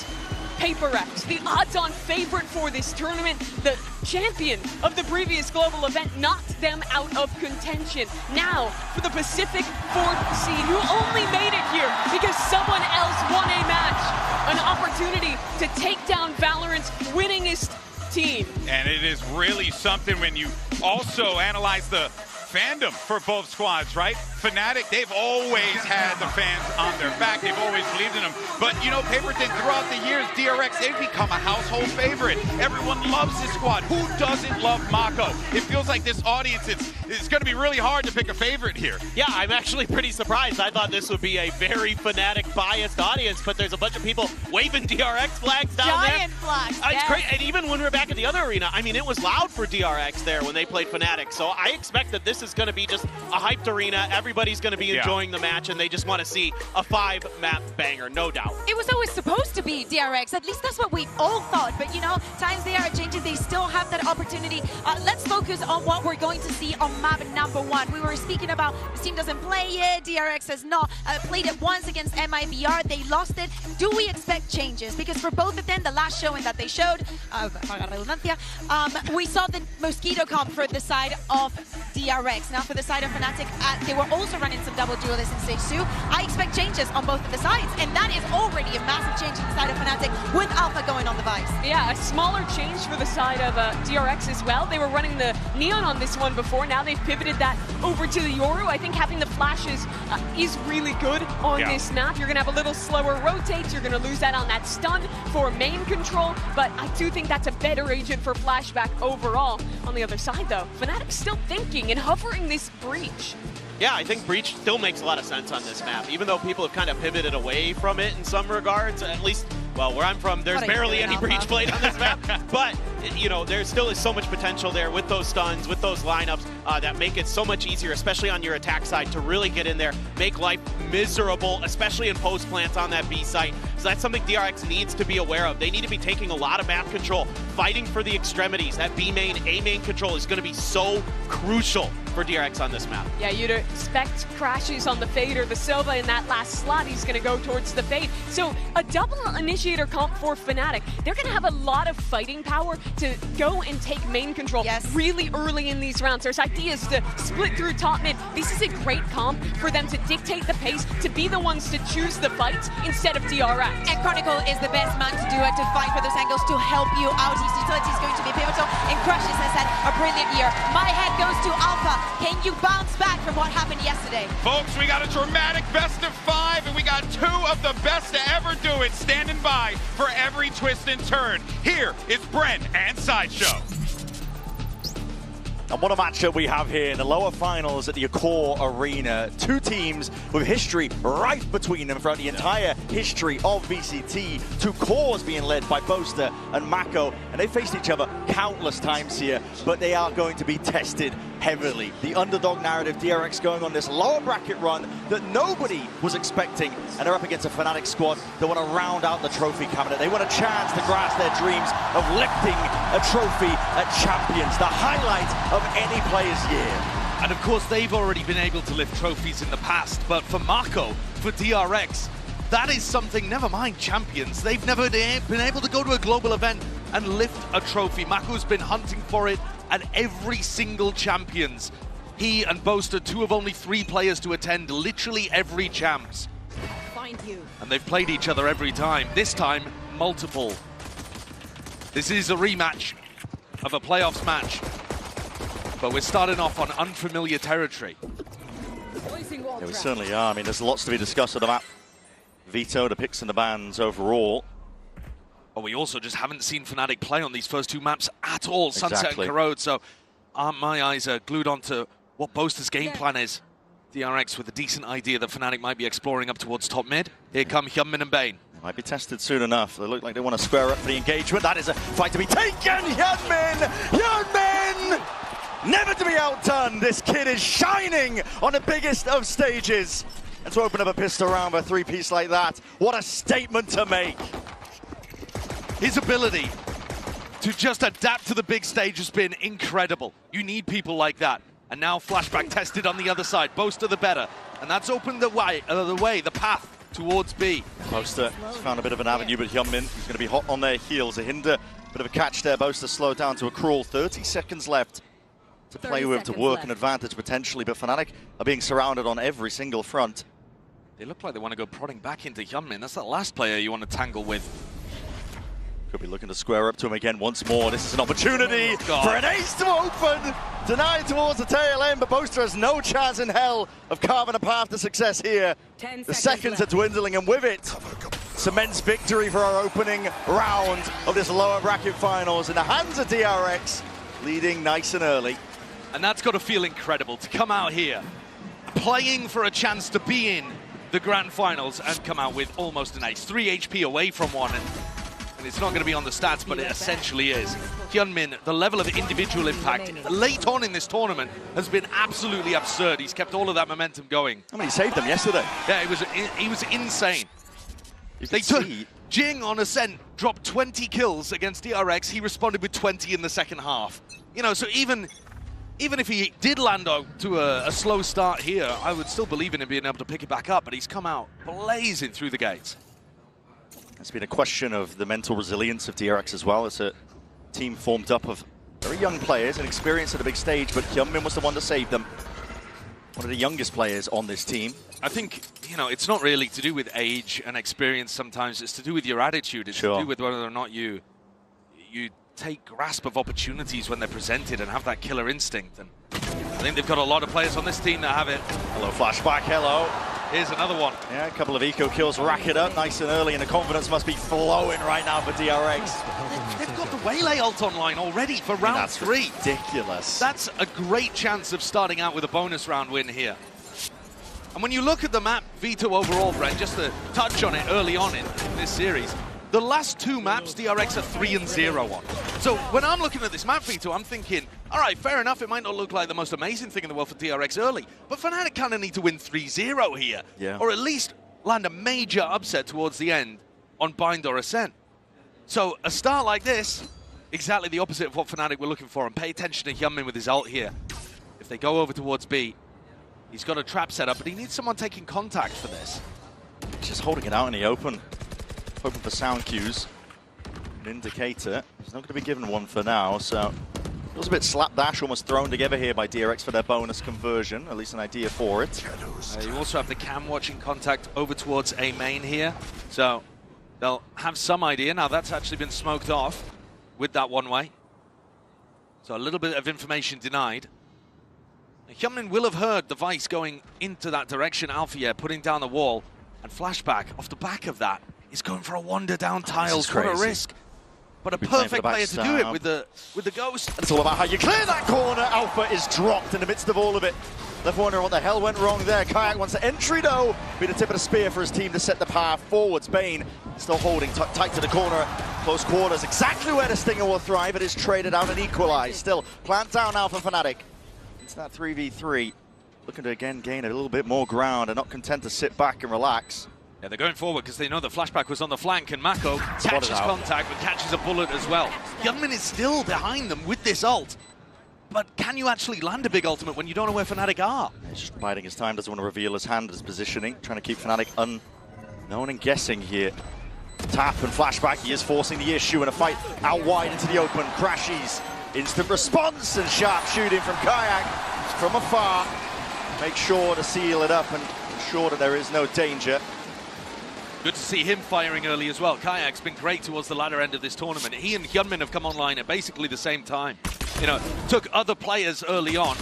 PaperX, the odds-on favorite for this tournament. The champion of the previous global event knocked them out of contention. Now, for the Pacific 4th seed, who only made it here because someone else won a match, an opportunity to take down Valorant's winningest team. And it is really something when you also analyze the fandom for both squads, right? Fnatic, they've always had the fans on their back. They've always believed in them. But, you know, Paperton, throughout the years, DRX, they've become a household favorite. Everyone loves this squad. Who doesn't love Mako? It feels like this audience, it's going to be really hard to pick a favorite here. Yeah, I'm actually pretty surprised. I thought this would be a very Fnatic-biased audience, but there's a bunch of people waving DRX flags down there. Giant flags, It's great. And even when we were back at the other arena, I mean, it was loud for DRX there when they played Fnatic. So I expect that this is going to be just a hyped arena. Everybody's going to be enjoying the match, and they just want to see a 5-map banger, no doubt. It was always supposed to be DRX. At least that's what we all thought. But, you know, times they are changing. They still have that opportunity. Let's focus on what we're going to see on map number 1. We were speaking about this team doesn't play it. DRX has not played it once against MIBR. They lost it. Do we expect changes? Because for both of them, the last showing that they showed, we saw the Mosquito comp for the side of DRX. Now, for the side of Fnatic, they were also running some double duelists in stage 2. I expect changes on both of the sides, and that is already a massive change in the side of Fnatic with Alpha going on the Vice. Yeah, a smaller change for the side of DRX as well. They were running the Neon on this one before. Now they've pivoted that over to the Yoru. I think having the flashes is really good on this map. You're going to have a little slower rotates. You're going to lose that on that stun for main control, but I do think that's a better agent for flashback overall. On the other side, though, Fnatic's still thinking and hovering this breach. Yeah, I think Breach still makes a lot of sense on this map, even though people have kind of pivoted away from it in some regards. At least, well, where I'm from, there's barely any Breach played on this map. But, you know, there still is so much potential there with those stuns, with those lineups that make it so much easier, especially on your attack side, to really get in there, make life miserable, especially in post plants on that B site. So that's something DRX needs to be aware of. They need to be taking a lot of map control, fighting for the extremities. That B main, A main control is going to be so crucial for DRX on this map. Yeah, you'd expect crashes on the Fade or the Silva in that last slot. He's going to go towards the Fade. So a double initiator comp for Fnatic. They're going to have a lot of fighting power to go and take main control really early in these rounds. There's ideas to split through top mid. This is a great comp for them to dictate the pace, to be the ones to choose the fights instead of DRX. And Chronicle is the best man to do it, to fight for those angles, to help you out. His utility is going to be pivotal, and Crushes has had a brilliant year. My head goes to Alpha. Can you bounce back from what happened yesterday? Folks, we got a dramatic best of 5, and we got 2 of the best to ever do it standing by for every twist and turn. Here is Brent and Sideshow. And what a matchup we have here in the lower finals at the Accor Arena. 2 teams with history right between them throughout the entire history of VCT. 2 cores being led by Boaster and Mako. And they faced each other countless times here, but they are going to be tested heavily. The underdog narrative, DRX going on this lower bracket run that nobody was expecting. And they're up against a Fnatic squad that want to round out the trophy cabinet. They want a chance to grasp their dreams of lifting a trophy at Champions. The highlight of any player's year. And of course, they've already been able to lift trophies in the past, but for Mako, for DRX, that is something, never mind Champions, they've never been able to go to a global event and lift a trophy. Mako's been hunting for it at every single Champions. He and Boaster, 2 of only 3 players to attend literally every Champs. Find you. And they've played each other every time, this time multiple. This is a rematch of a playoffs match, but we're starting off on unfamiliar territory. Yeah, we certainly are. I mean, there's lots to be discussed on the map. Vito, the picks and the bans overall. But we also just haven't seen Fnatic play on these first 2 maps at all, Sunset Exactly. and Corrode, so my eyes are glued onto what Boaster's game plan is. DRX with a decent idea that Fnatic might be exploring up towards top mid. Here come Hyunmin and Bane. Might be tested soon enough. They look like they want to square up for the engagement. That is a fight to be taken. Hyunmin! Hyunmin! Never to be outdone. This kid is shining on the biggest of stages. And to open up a pistol round with a three-piece like that, what a statement to make. His ability to just adapt to the big stage has been incredible. You need people like that. And now Flashback tested on the other side. Boaster the better. And that's opened the way, the path towards B. Boaster has found a bit of an avenue, but Hyunmin is going to be hot on their heels. A hinder, bit of a catch there. Boaster slowed down to a crawl. 30 seconds left to play with, to work an advantage potentially, but Fnatic are being surrounded on every single front. They look like they want to go prodding back into Hyunmin. That's the last player you want to tangle with. Could be looking to square up to him again once more. This is an opportunity for an ace to open. Denied towards the tail end, but Boaster has no chance in hell of carving a path to success here. The seconds are dwindling, and with it, cements victory for our opening round of this lower bracket finals in the hands of DRX, leading nice and early. And that's got to feel incredible to come out here, playing for a chance to be in the grand finals and come out with almost an ace. 3 HP away from one. And it's not going to be on the stats, but it essentially is. Hyunmin, the level of individual impact late on in this tournament has been absolutely absurd. He's kept all of that momentum going. I mean, he saved them yesterday. Yeah, he was insane. They took Jing on Ascent, dropped 20 kills against DRX. He responded with 20 in the second half. You know, so even if he did land to a slow start here, I would still believe in him being able to pick it back up, but he's come out blazing through the gates. It's been a question of the mental resilience of DRX as well. It's a team formed up of very young players and experience at a big stage, but Hyunmin was the one to save them. One of the youngest players on this team. I think, you know, it's not really to do with age and experience sometimes. It's to do with your attitude. It's to do with whether or not you take grasp of opportunities when they're presented and have that killer instinct. And I think they've got a lot of players on this team that have it. Hello, Flashback, hello. Here's another one. Yeah, a couple of eco kills, rack it up nice and early, and the confidence must be flowing right now for DRX. They've got the Waylay ult online already for round 3. Ridiculous. That's a great chance of starting out with a bonus round win here. And when you look at the map Vito overall, Brent, just to touch on it early on in this series, the last 2 maps DRX are 3-0 on. So when I'm looking at this map, Vito, I'm thinking, all right, fair enough, it might not look like the most amazing thing in the world for DRX early, but Fnatic kind of need to win 3-0 here. Yeah. Or at least land a major upset towards the end on Bind or Ascent. So a start like this, exactly the opposite of what Fnatic were looking for, and pay attention to Hyunmin with his ult here. If they go over towards B, he's got a trap set up, but he needs someone taking contact for this. Just holding it out in the open. Hoping for sound cues. An indicator. He's not going to be given one for now, so feels a bit slapdash, almost thrown together here by DRX for their bonus conversion. At least an idea for it. You also have the cam watching contact over towards A main here, so they'll have some idea. Now that's actually been smoked off with that one way. So a little bit of information denied. Hyunmin will have heard the Vice going into that direction. Alfia putting down the wall, and Flashback off the back of that is going for a wander down tiles. What a risk. But a perfect player to do it with the Ghost. And it's all about how you clear that corner. Alpha is dropped in the midst of all of it. Left wondering what the hell went wrong there. Kayak wants the entry though. Be the tip of the spear for his team to set the path forwards. Bane still holding tight to the corner. Close quarters, exactly where the Stinger will thrive. It is traded out and equalized. Still, plant down now for Fnatic. It's that 3v3. Looking to again gain a little bit more ground and not content to sit back and relax. Yeah, they're going forward because they know the Flashback was on the flank, and Mako catches contact, but catches a bullet as well. Hyunmin is still behind them with this ult, but can you actually land a big ultimate when you don't know where Fnatic are? He's just biding his time, doesn't want to reveal his hand, his positioning, trying to keep Fnatic unknown and guessing here. Tap and Flashback, he is forcing the issue in a fight out wide into the open. Crashies, instant response, and sharp shooting from Kayak from afar. Make sure to seal it up and ensure that there is no danger. Good to see him firing early as well. Kayak's been great towards the latter end of this tournament. He and Hyunmin have come online at basically the same time. You know, took other players early on.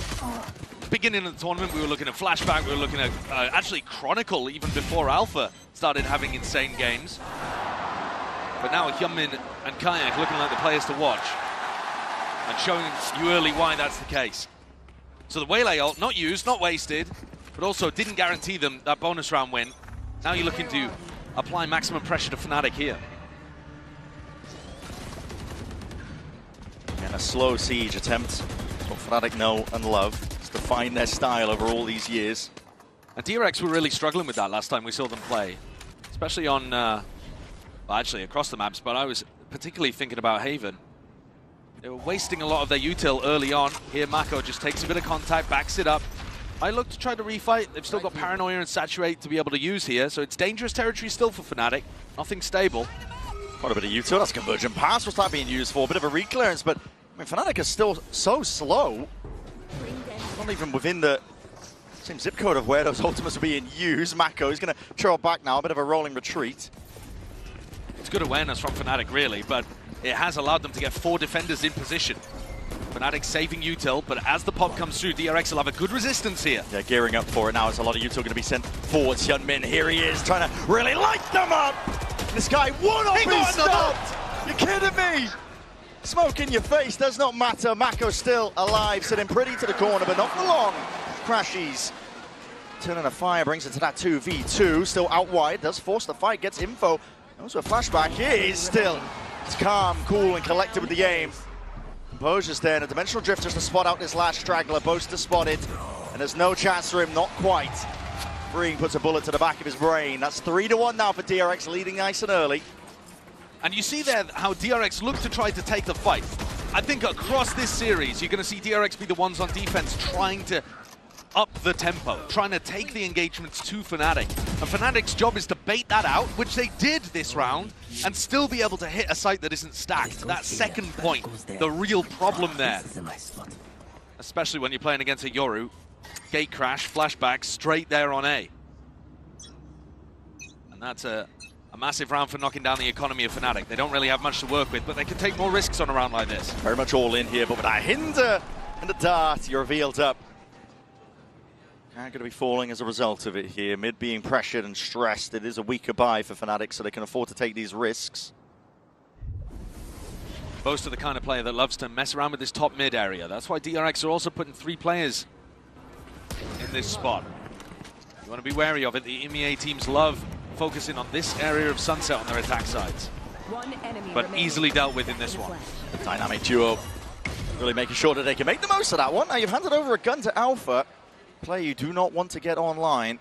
Beginning of the tournament, we were looking at Flashback, we were looking at actually Chronicle even before Alpha started having insane games. But now Hyunmin and Kayak looking like the players to watch and showing you early why that's the case. So the Waylay ult, not used, not wasted, but also didn't guarantee them that bonus round win. Now you're looking to apply maximum pressure to Fnatic here. And a slow siege attempt. That's what Fnatic know and love. It's defined their style over all these years. And DRX were really struggling with that last time we saw them play. Especially on, well, actually across the maps, but I was particularly thinking about Haven. They were wasting a lot of their util early on. Here Mako just takes a bit of contact, backs it up. I look to try to refight. They've still got Paranoia and Saturate to be able to use here, so it's dangerous territory still for Fnatic. Nothing stable. Quite a bit of util. That's Convergent Pass. What's that being used for? A bit of a reclearance, but I mean, Fnatic is still so slow. Not even within the same zip code of where those ultimates are being used. Mako is going to trail back now. A bit of a rolling retreat. It's good awareness from Fnatic, really, but it has allowed them to get 4 defenders in position. Fnatic saving util, but as the pop comes through, DRX will have a good resistance here. Yeah, gearing up for it now. There's a lot of util going to be sent forwards. Hyunmin, here he is, trying to really light them up. This guy, one off, he's stopped. You're kidding me? Smoke in your face, does not matter. Mako still alive, sitting pretty to the corner, but not for long. Crashies turning a fire, brings it to that 2v2. Still out wide, does force the fight, gets info. Also a flashback. Here he is still. It's calm, cool, and collected with the aim. Composure's there, and a Dimensional Drift just to spot out this last straggler. Boaster spotted, and there's no chance for him, not quite. Freeing puts a bullet to the back of his brain. That's 3-1 now for DRX, leading nice and early. And you see there how DRX look to try to take the fight. I think across this series, you're going to see DRX be the ones on defense trying to up the tempo, trying to take the engagements to Fnatic. And Fnatic's job is to bait that out, which they did this round, and still be able to hit a site that isn't stacked. That second point, the real problem there. Especially when you're playing against a Yoru. Gate crash, flashback, straight there on A. And that's a massive round for knocking down the economy of Fnatic. They don't really have much to work with, but they can take more risks on a round like this. Very much all in here, but with that hinder and the dart, you're revealed up. Going to be falling as a result of it here. Mid being pressured and stressed. It is a weaker buy for Fnatic, so they can afford to take these risks. Boast are the kind of player that loves to mess around with this top mid area. That's why DRX are also putting 3 players in this spot. You want to be wary of it. The EMEA teams love focusing on this area of Sunset on their attack sides. But easily dealt with in this one. Dynamic duo. Really making sure that they can make the most of that one. Now you've handed over a gun to Alpha. Player you do not want to get online.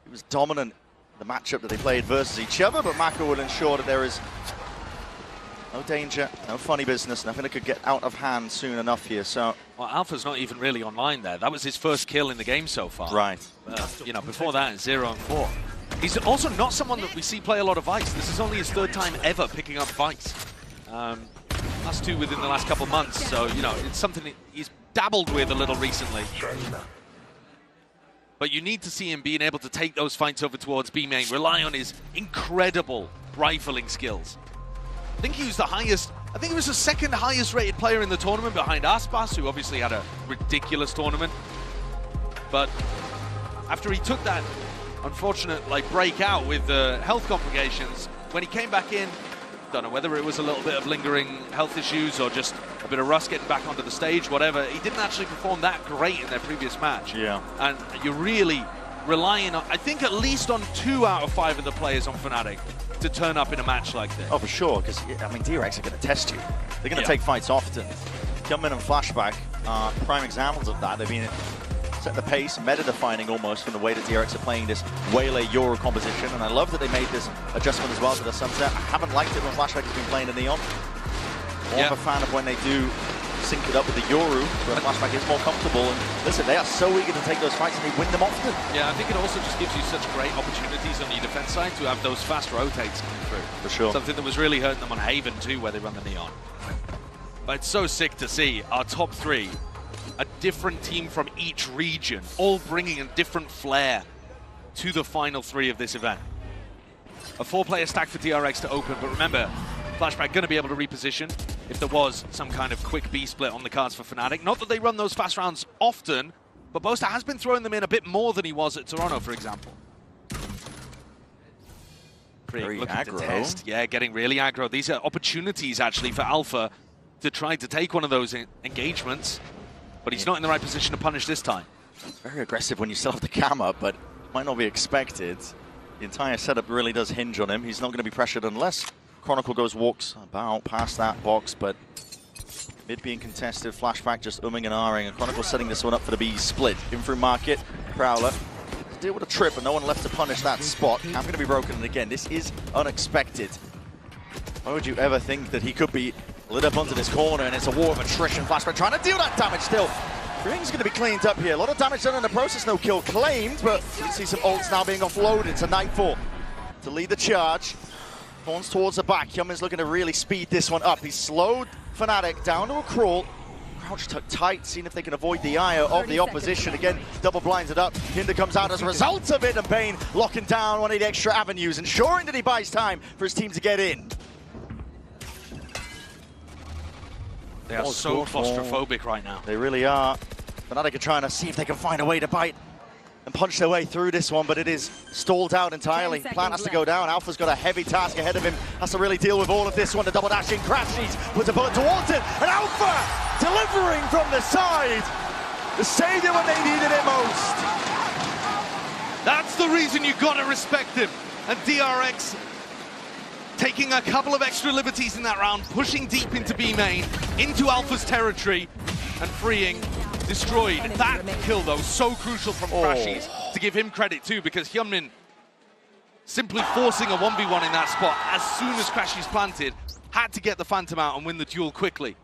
He was dominant in the matchup that they played versus each other, but Mako will ensure that there is no danger, no funny business, nothing that could get out of hand soon enough here. So, well, Alpha's not even really online there. That was his first kill in the game so far. Right. You know, before that, 0-4. He's also not someone that we see play a lot of Vice. This is only his 3rd time ever picking up Vice. Last 2 within the last couple months, so, you know, it's something that he's dabbled with a little recently. But you need to see him being able to take those fights over towards B main, rely on his incredible rifling skills. I think he was the highest, I think he was the 2nd highest rated player in the tournament behind Aspas, who obviously had a ridiculous tournament. But after he took that unfortunate breakout with the health complications, when he came back in, don't know whether it was a little bit of lingering health issues or just a bit of rust getting back onto the stage, whatever. He didn't actually perform that great in their previous match. Yeah. And you're really relying on, I think, at least on 2 out of 5 of the players on Fnatic to turn up in a match like this. Oh, for sure, because, I mean, DRX are going to test you. They're going to take fights often. Jumpman and Flashback are prime examples of that. They've been setting the pace, meta-defining almost from the way that DRX are playing this Waylay Euro composition, and I love that they made this adjustment as well to the Sunset. I haven't liked it when Flashback has been playing the Neon. More of a fan of when they do sync it up with the Yoru, where Flashback is more comfortable, and listen, they are so eager to take those fights and they win them often. Yeah, I think it also just gives you such great opportunities on your defense side to have those fast rotates coming through. For sure. Something that was really hurting them on Haven too, where they run the Neon. But it's so sick to see our top 3, a different team from each region, all bringing a different flair to the final 3 of this event. A 4-player stack for DRX to open, but remember, Flashback going to be able to reposition if there was some kind of quick B split on the cards for Fnatic. Not that they run those fast rounds often, but Boaster has been throwing them in a bit more than he was at Toronto, for example. Very looking aggro. to test. Yeah, getting really aggro. These are opportunities, actually, for Alpha to try to take one of those engagements, but he's not in the right position to punish this time. Very aggressive when you still have the cam up, but might not be expected. The entire setup really does hinge on him. He's not going to be pressured unless Chronicle walks about past that box, but mid being contested, Flashback just umming and ahhing, and Chronicle setting this one up for the B split. In through Market, Prowler deal with a trip, and no one left to punish that spot. Camp going to be broken, and again, this is unexpected. Why would you ever think that he could be lit up onto this corner, and it's a war of attrition. Flashback trying to deal that damage still. Ring's going to be cleaned up here. A lot of damage done in the process, no kill claimed, but you can see some ults now being offloaded to Nightfall to lead the charge. Horns towards the back. Hyunmin's looking to really speed this one up. He's slowed Fnatic down to a crawl. Crouch tucked tight, seeing if they can avoid the ire of the opposition. Again, double blinded up. Hinder comes out as a result of it, and Bane locking down one of the extra avenues, ensuring that he buys time for his team to get in. They are so claustrophobic right now. They really are. Fnatic are trying to see if they can find a way to bite and punch their way through this one, but it is stalled out entirely. Plant has to go down. Alpha's got a heavy task ahead of him. Has to really deal with all of this one. The double dash in, crashes, puts a bullet towards it, and Alpha delivering from the side. The savior when they needed it most. That's the reason you got to respect him. And DRX taking a couple of extra liberties in that round, pushing deep into B main, into Alpha's territory, and freeing Destroyed. That kill, though, so crucial from Crashies, to give him credit too, because Hyunmin simply forcing a 1v1 in that spot as soon as Crashies planted, had to get the Phantom out and win the duel quickly.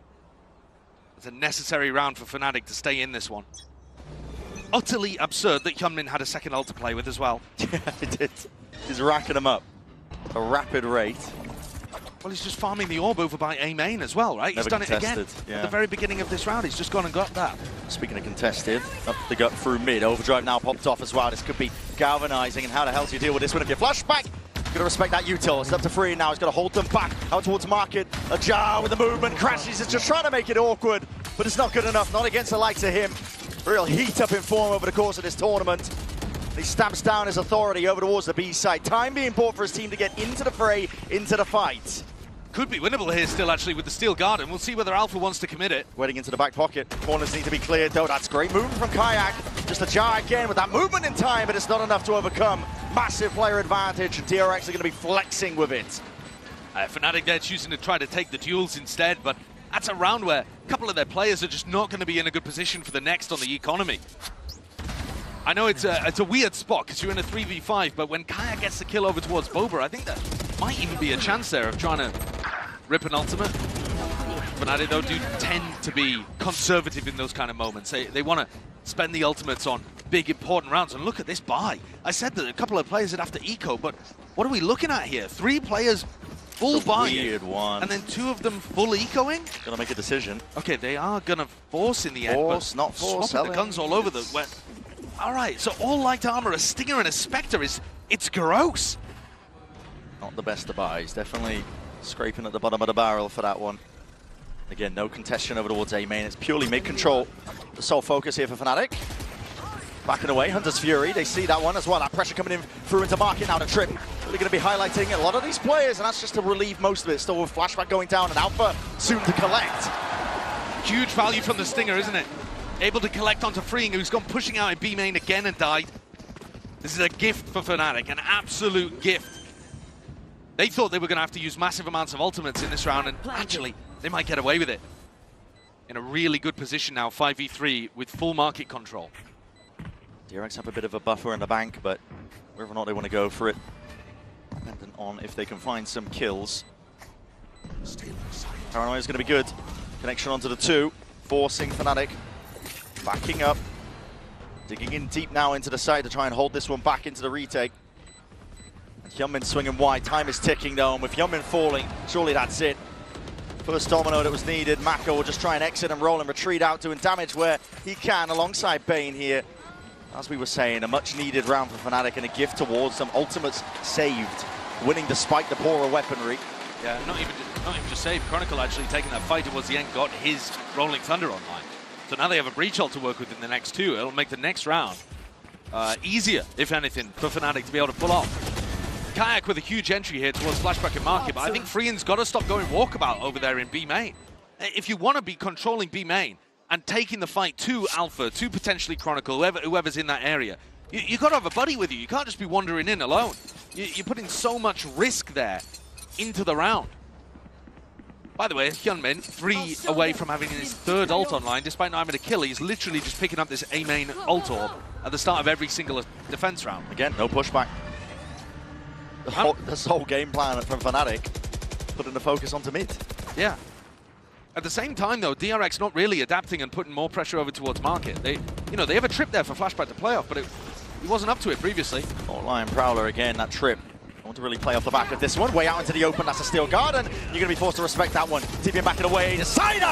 It's a necessary round for Fnatic to stay in this one. Utterly absurd that Hyunmin had a second ult to play with as well. Yeah, he did. He's racking them up at a rapid rate. Well, he's just farming the orb over by A main as well, right? He's done it again at the very beginning of this round. He's just gone and got that. Speaking of contested, up the gut through mid. Overdrive now popped off as well. This could be galvanizing, and how the hell do you deal with this one if you flashback? Got to respect that util. It's up to Free now. He's got to hold them back out towards Market. Ajar with the movement. Crashes. It's just trying to make it awkward, but it's not good enough. Not against the likes of him. Real heat up in form over the course of this tournament. He stamps down his authority over towards the B side. Time being bought for his team to get into the fray, into the fight. Could be winnable here still, actually, with the Steel Garden. We'll see whether Alpha wants to commit it. Waiting into the back pocket. Corners need to be cleared, though. That's great movement from Kayak. Just a jar again with that movement in time, but it's not enough to overcome. Massive player advantage, and DRX are going to be flexing with it. Fnatic there choosing to try to take the duels instead, but that's a round where a couple of their players are just not going to be in a good position for the next on the economy. I know it's a weird spot because you're in a 3v5, but when Kayak gets the kill over towards Boba, I think there might even be a chance there of trying to rip an ultimate. Fnatic, though, do tend to be conservative in those kind of moments. They want to spend the ultimates on big, important rounds. And look at this buy. I said that a couple of players would have to eco, but what are we looking at here? 3 players full buy, weird one, and then 2 of them full ecoing? Gonna make a decision. Okay, they are gonna force in the end, Force, but not force. swapping the guns all over the... All right, so all light armor, a Stinger and a Spectre it's gross. Not the best of buys. Definitely scraping at the bottom of the barrel for that one. Again, no contestation over towards A main. It's purely mid-control. The sole focus here for Fnatic. Backing away, Hunter's Fury. They see that one as well. That pressure coming in through into Market now to Trip. Really going to be highlighting a lot of these players, and that's just to relieve most of it. Still with Flashback going down, and Alpha soon to collect. Huge value from the Stinger, isn't it? Able to collect onto Freeing, who's gone pushing out in B main again and died. This is a gift for Fnatic, an absolute gift. They thought they were going to have to use massive amounts of ultimates in this round, and actually, they might get away with it. In a really good position now, 5v3 with full market control. DRX have a bit of a buffer in the bank, but whether or not they want to go for it, dependent on if they can find some kills. Paranoia is going to be good. Connection onto the 2, forcing Fnatic. Backing up, digging in deep now into the side to try and hold this one back into the retake. And Hyunmin swinging wide. Time is ticking though, and with Hyunmin falling, surely that's it. First domino that was needed. Mako will just try and exit and roll and retreat out, doing damage where he can alongside Bane here. As we were saying, a much needed round for Fnatic and a gift towards them. Ultimates saved, winning despite the poorer weaponry. Yeah, not even just saved. Chronicle actually taking that fight towards the end, got his Rolling Thunder online. So now they have a breach ult to work with in the next 2. It'll make the next round easier, if anything, for Fnatic to be able to pull off. Kayak with a huge entry here towards Flashback and Market, but I think Freeing's got to stop going walkabout over there in B main. If you want to be controlling B main and taking the fight to Alpha, to potentially Chronicle, whoever's in that area, you got to have a buddy with you. You can't just be wandering in alone. You're putting so much risk there into the round. By the way, Hyunmin, 3 away from having his 3rd ult online, despite not having a kill. He's literally just picking up this A main ult orb at the start of every single defense round. Again, no pushback. This whole game plan from Fnatic, putting the focus onto mid. Yeah. At the same time, though, DRX not really adapting and putting more pressure over towards Market. They have a trip there for Flashback to playoff, but he wasn't up to it previously. Oh, Lion Prowler again, that trip. I want to really play off the back of this one. Way out into the open, that's a steel guard, and you're going to be forced to respect that one. TPM backing away, Decider!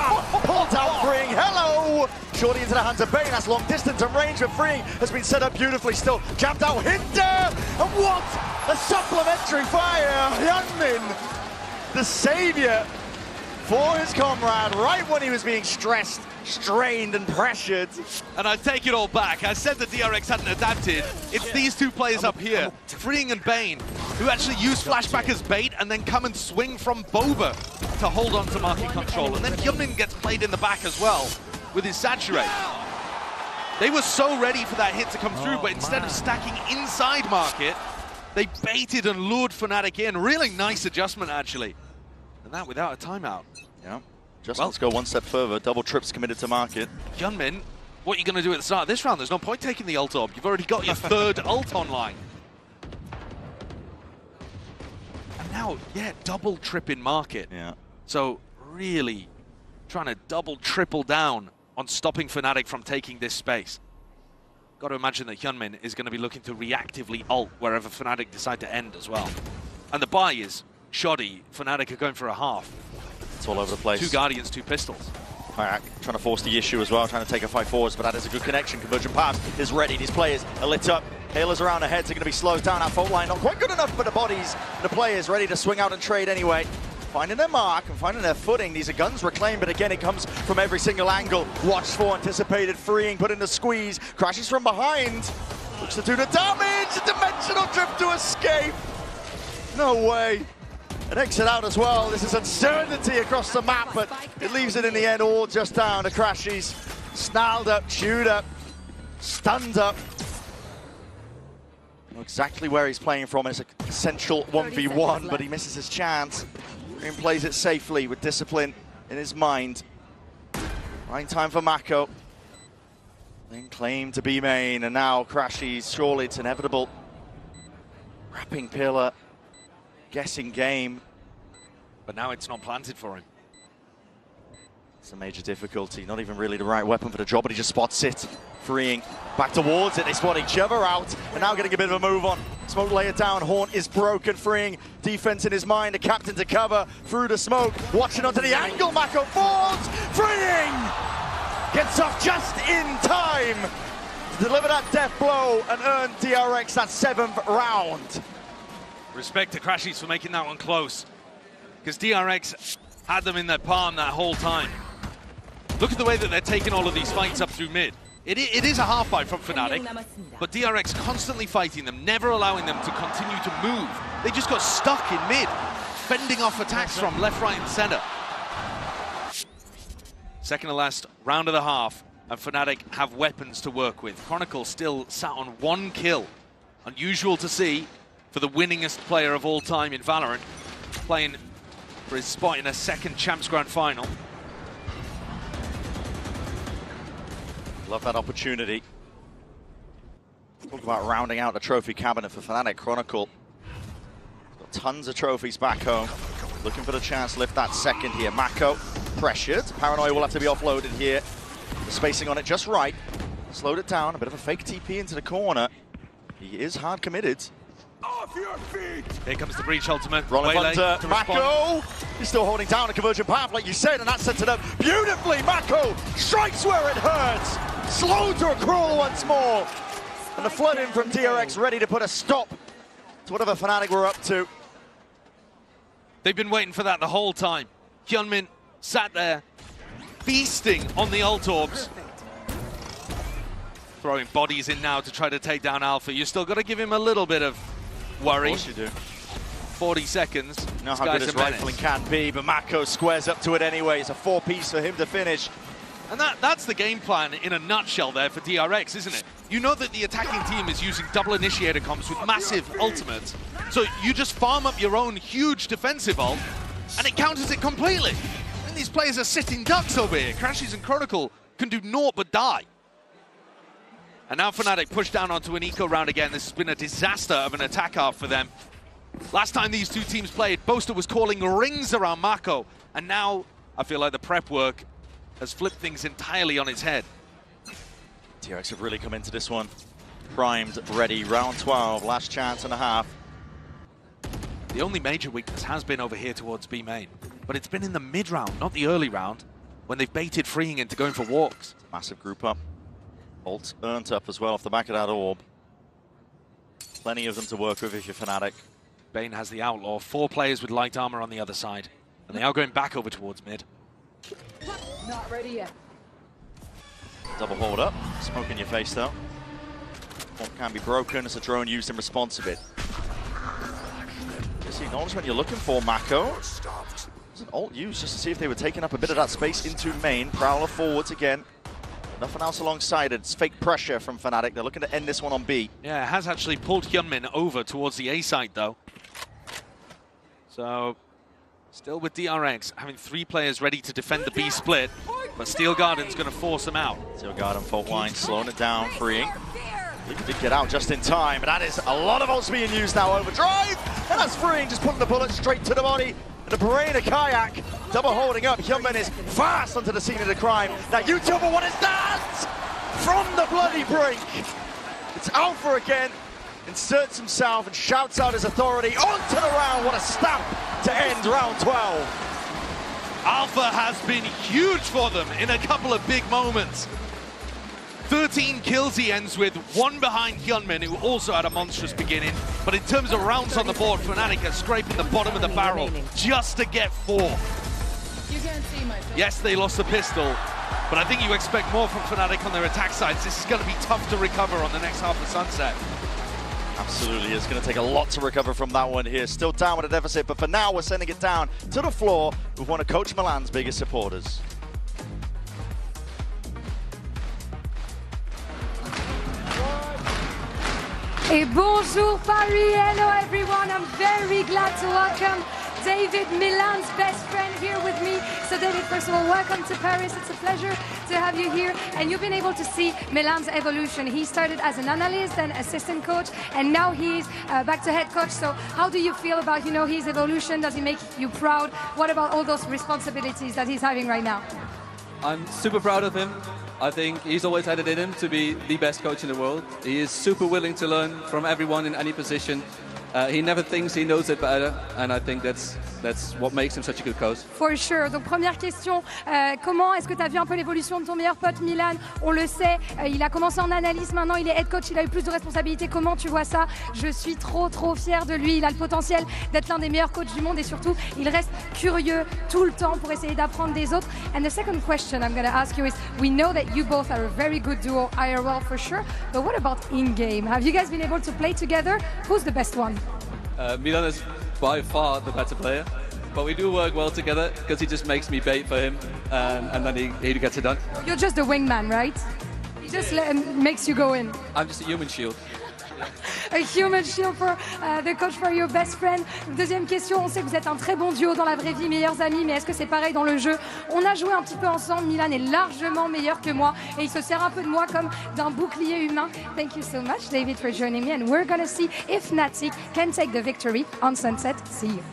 Pulled out Freeing, hello! Shorty into the hands of Bane, that's long distance and range, but Freeing has been set up beautifully still. Jammed out Hinder! And what a supplementary fire! Hyunmin, the savior for his comrade, right when he was being stressed, strained and pressured. And I take it all back. I said that DRX hadn't adapted. It's these 2 players up here, Freeing and Bane, who actually use Flashback as bait and then come and swing from Boba to hold on to market control. And then Hyunmin gets played in the back as well with his Saturate. They were so ready for that hit to come through, but instead of stacking inside market, they baited and lured Fnatic in. Really nice adjustment, actually. And that without a timeout. Yeah. Let's go one step further. Double trips committed to market. Hyunmin, what are you going to do at the start of this round? There's no point taking the ult orb. You've already got your 3rd ult online. And now, double trip in market. Yeah. So really trying to double, triple down on stopping Fnatic from taking this space. Got to imagine that Hyunmin is going to be looking to reactively ult wherever Fnatic decide to end as well. And the buy is shoddy. Fnatic are going for a half. It's all over the place. 2 Guardians, 2 pistols. Trying to force the issue as well, trying to take a fight forwards, but that is a good connection. Convergent Path is ready. These players are lit up. Hailers around their heads are going to be slowed down. That fault line not quite good enough, but the bodies, the players ready to swing out and trade anyway. Finding their mark and finding their footing. These are guns reclaimed, but again, it comes from every single angle. Watched for, anticipated, Freeing, put in the squeeze. Crashes from behind. Looks to do the damage. A dimensional trip to escape. No way. An exit out as well. This is uncertainty across the map, but it leaves it in the end all just down to Crashies. Snarled up, chewed up, stunned up. Know exactly where he's playing from. It's an essential 1v1, but he misses his chance. And plays it safely with discipline in his mind. Right time for Mako. Then claimed to be main, and now Crashies. Surely it's inevitable. Wrapping pillar. Guessing game. But now it's not planted for him. It's a major difficulty. Not even really the right weapon for the job, but he just spots it. Freeing back towards it. They spot each other out, and now getting a bit of a move on. Smoke layer down. Haunt is broken. Freeing defense in his mind. The captain to cover through the smoke. Watching onto the angle. Mako falls. Freeing gets off just in time to deliver that death blow and earn DRX that 7th round. Respect to Crashies for making that one close, because DRX had them in their palm that whole time. Look at the way that they're taking all of these fights up through mid. It is a half fight from Fnatic, but DRX constantly fighting them, never allowing them to continue to move. They just got stuck in mid, fending off attacks from left, right, and center. Second to last round of the half, and Fnatic have weapons to work with. Chronicle still sat on 1 kill. Unusual to see for the winningest player of all time in Valorant, playing for his spot in a 2nd Champs Grand Final. Love that opportunity. Talk about rounding out the trophy cabinet for Fnatic. Chronicle got tons of trophies back home. Looking for the chance to lift that 2nd here. Mako pressured. Paranoia will have to be offloaded here. The spacing on it just right. Slowed it down. A bit of a fake TP into the corner. He is hard committed. Off your feet! Here comes the breach ultimate. Rolling under Mako. He's still holding down a conversion path, like you said, and that sets it up beautifully. Mako strikes where it hurts. Slowed to a crawl once more. And the flood in from DRX ready to put a stop to whatever Fnatic were up to. They've been waiting for that the whole time. Hyunmin sat there, feasting on the ult orbs. Throwing bodies in now to try to take down Alpha. You still got to give him a little bit of worry. Of course you do. 40 seconds. You know how good his rifling can be, but Mako squares up to it anyway. It's a 4-piece for him to finish. And that's the game plan in a nutshell there for DRX, isn't it? You know that the attacking team is using double initiator comps with massive ultimates. So you just farm up your own huge defensive ult, and it counters it completely. And these players are sitting ducks over here. Crashes and Chronicle can do naught but die. And now Fnatic push down onto an eco round again. This has been a disaster of an attack half for them. Last time these two teams played, Boaster was calling rings around Mako. And now I feel like the prep work has flipped things entirely on its head. DRX have really come into this one. Primed, ready, round 12, last chance and a half. The only major weakness has been over here towards B main. But it's been in the mid round, not the early round, when they've baited freeing into going for walks. Massive group up. Ult earned up as well off the back of that orb. Plenty of them to work with if you're Fnatic. Bane has the Outlaw, 4 players with light armor on the other side. And they are going back over towards mid. Not ready yet. Double hold up. Smoke in your face though. What can be broken. It's a drone used in response of it. Just the acknowledgement you're looking for, Mako. There's an ult used just to see if they were taking up a bit of that space into main. Prowler forwards again. Nothing else alongside it. It's fake pressure from Fnatic. They're looking to end this one on B. Yeah, it has actually pulled Hyunmin over towards the A side though. So, still with DRX, having 3 players ready to defend the B split, but Steel Garden's going to force them out. Steel Garden fault line, slowing it down, freeing. He did get out just in time, and that is a lot of ults being used now. Overdrive, and that's freeing, just putting the bullet straight to the body. And the brain of Kayak, double holding up. Hyunmin is fast onto the scene of the crime. Now YouTuber, what is that? From the bloody brink. It's Alpha again. Inserts himself and shouts out his authority onto the round. What a stamp to end round 12. Alpha has been huge for them in a couple of big moments. 13 kills he ends with, 1 behind Hyunmin, who also had a monstrous beginning. But in terms of rounds on the board, Fnatic are scraping the bottom of the barrel just to get 4. You can't see my face. Yes, they lost the pistol, but I think you expect more from Fnatic on their attack sides. This is going to be tough to recover on the next half of Sunset. Absolutely, it's going to take a lot to recover from that one here. Still down with a deficit, but for now we're sending it down to the floor with one of Coach Milan's biggest supporters. Et bonjour Paris, hello everyone. I'm very glad to welcome David, Milan's best friend, here with me. So David, first of all, welcome to Paris. It's a pleasure to have you here. And you've been able to see Milan's evolution. He started as an analyst and assistant coach, and now he's back to head coach. So how do you feel about, his evolution? Does he make you proud? What about all those responsibilities that he's having right now? I'm super proud of him. I think he's always had it in him to be the best coach in the world. He is super willing to learn from everyone in any position. He never thinks he knows it better, and I think that's what makes him such a good coach. For sure. Donc première question, comment est-ce que tu as vu un peu l'évolution de ton meilleur pote Milan? On le sait, il a commencé en analyse, maintenant il est head coach, il a eu plus de responsabilités. Comment tu vois ça? Je suis trop fière de lui. Il a le potentiel d'être l'un des meilleurs coachs du monde et surtout, il reste curieux tout le temps pour essayer d'apprendre des autres. And the second question I'm going to ask you is, we know that you both are a very good duo, IRL for sure, but what about in-game? Have you guys been able to play together? Who's the best one? Milan is by far the better player, but we do work well together because he just makes me bait for him, and then he gets it done. You're just the wingman, right? He just makes you go in. I'm just a human shield. A human shield for the coach, for your best friend. Deuxième question, on sait que vous êtes un très bon duo dans la vraie vie, meilleurs amis, mais est-ce que c'est pareil dans le jeu? On a joué un petit peu ensemble, Milan est largement meilleur que moi et il se sert un peu de moi comme d'un bouclier humain. Thank you so much, David, for joining me, and we're gonna see if Fnatic can take the victory on Sunset. See you.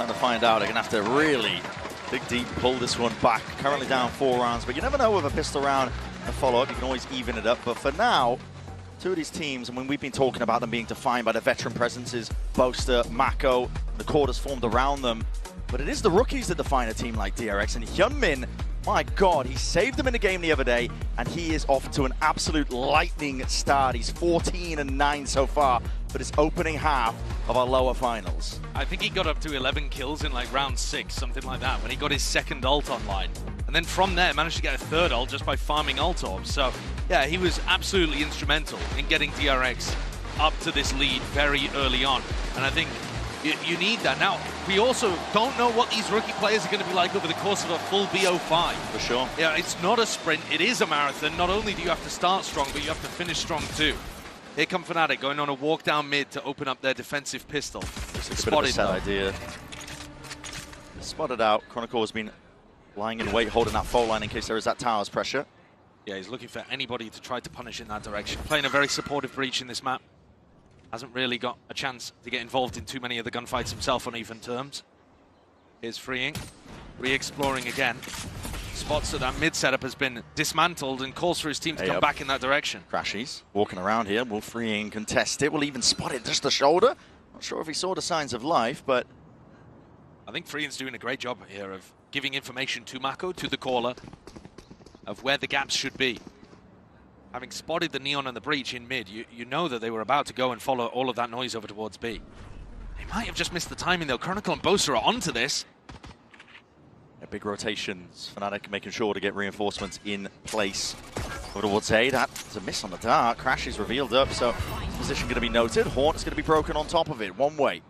Time to find out. They're going to have to really dig deep, pull this one back. Currently down 4 rounds, but you never know with a pistol round and follow-up. You can always even it up. But for now, 2 of these teams, and when we've been talking about them being defined by the veteran presences, Boaster, Mako, the quarters formed around them. But it is the rookies that define a team like DRX. And Hyunmin, my God, he saved them in the game the other day, and he is off to an absolute lightning start. He's 14-9 so far for this opening half of our lower finals. I think he got up to 11 kills in like round 6, something like that, when he got his second ult online. And then from there, managed to get a third ult just by farming ult orbs. So, yeah, he was absolutely instrumental in getting DRX up to this lead very early on. And I think You need that. Now, we also don't know what these rookie players are going to be like over the course of a full BO5. For sure. Yeah, it's not a sprint, it is a marathon. Not only do you have to start strong, but you have to finish strong too. Here come Fnatic going on a walk down mid to open up their defensive pistol. Spotted that idea. Spotted out. Chronicle has been lying in wait, holding that fault line in case there is that towers pressure. Yeah, he's looking for anybody to try to punish in that direction. Playing a very supportive breach in this map. Hasn't really got a chance to get involved in too many of the gunfights himself on even terms. Here's freeing, re-exploring again. Spots that mid setup has been dismantled and calls for his team to come back in that direction. Crashies walking around here, will freeing contest it, will even spot it just the shoulder. Not sure if he saw the signs of life, but I think Freeing's doing a great job here of giving information to Mako, to the caller, of where the gaps should be. Having spotted the Neon and the breach in mid, you know that they were about to go and follow all of that noise over towards B. They might have just missed the timing though. Chronicle and Bosa are onto this. Yeah, big rotations. Fnatic making sure to get reinforcements in place. Over towards A, that's a miss on the dart. Crash is revealed up, so position going to be noted. Haunt is going to be broken on top of it. One way.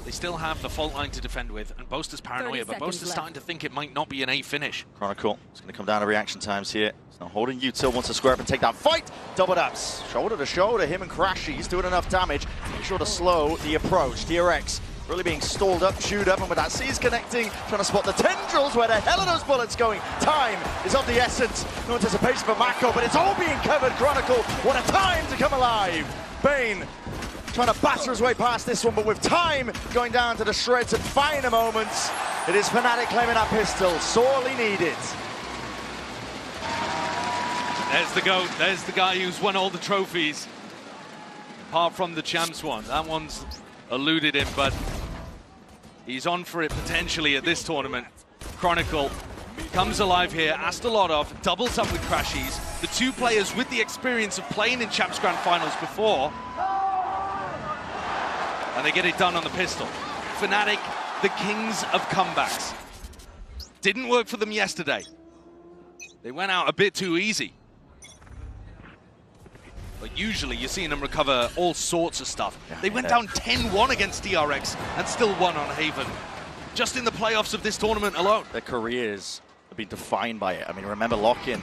They still have the fault line to defend with, and Boaster's paranoia, but Boaster's starting to think it might not be an A finish. Chronicle is going to come down to reaction times here. He's now holding Util, wants to square up and take that fight. Double ups, shoulder to shoulder, him and Crashy. He's doing enough damage. Make sure to slow the approach. DRX really being stalled up, chewed up, and with that C's connecting, trying to spot the tendrils. Where the hell are those bullets going? Time is of the essence. No anticipation for Mako, but it's all being covered. Chronicle, what a time to come alive. Bane trying to batter his way past this one, but with time going down to the shreds at finer moments, it is Fnatic claiming that pistol, sorely needed. There's the GOAT, there's the guy who's won all the trophies, apart from the champs one. That one's eluded him, but he's on for it potentially at this tournament. Chronicle comes alive here, asked a lot of, doubles up with Crashies, the two players with the experience of playing in Champs Grand Finals before, and they get it done on the pistol. Fnatic, the kings of comebacks. Didn't work for them yesterday. They went out a bit too easy. But usually you're seeing them recover all sorts of stuff. They went down 10-1 against DRX and still won on Haven. Just in the playoffs of this tournament alone. Their careers have been defined by it. I mean, remember Lock-In.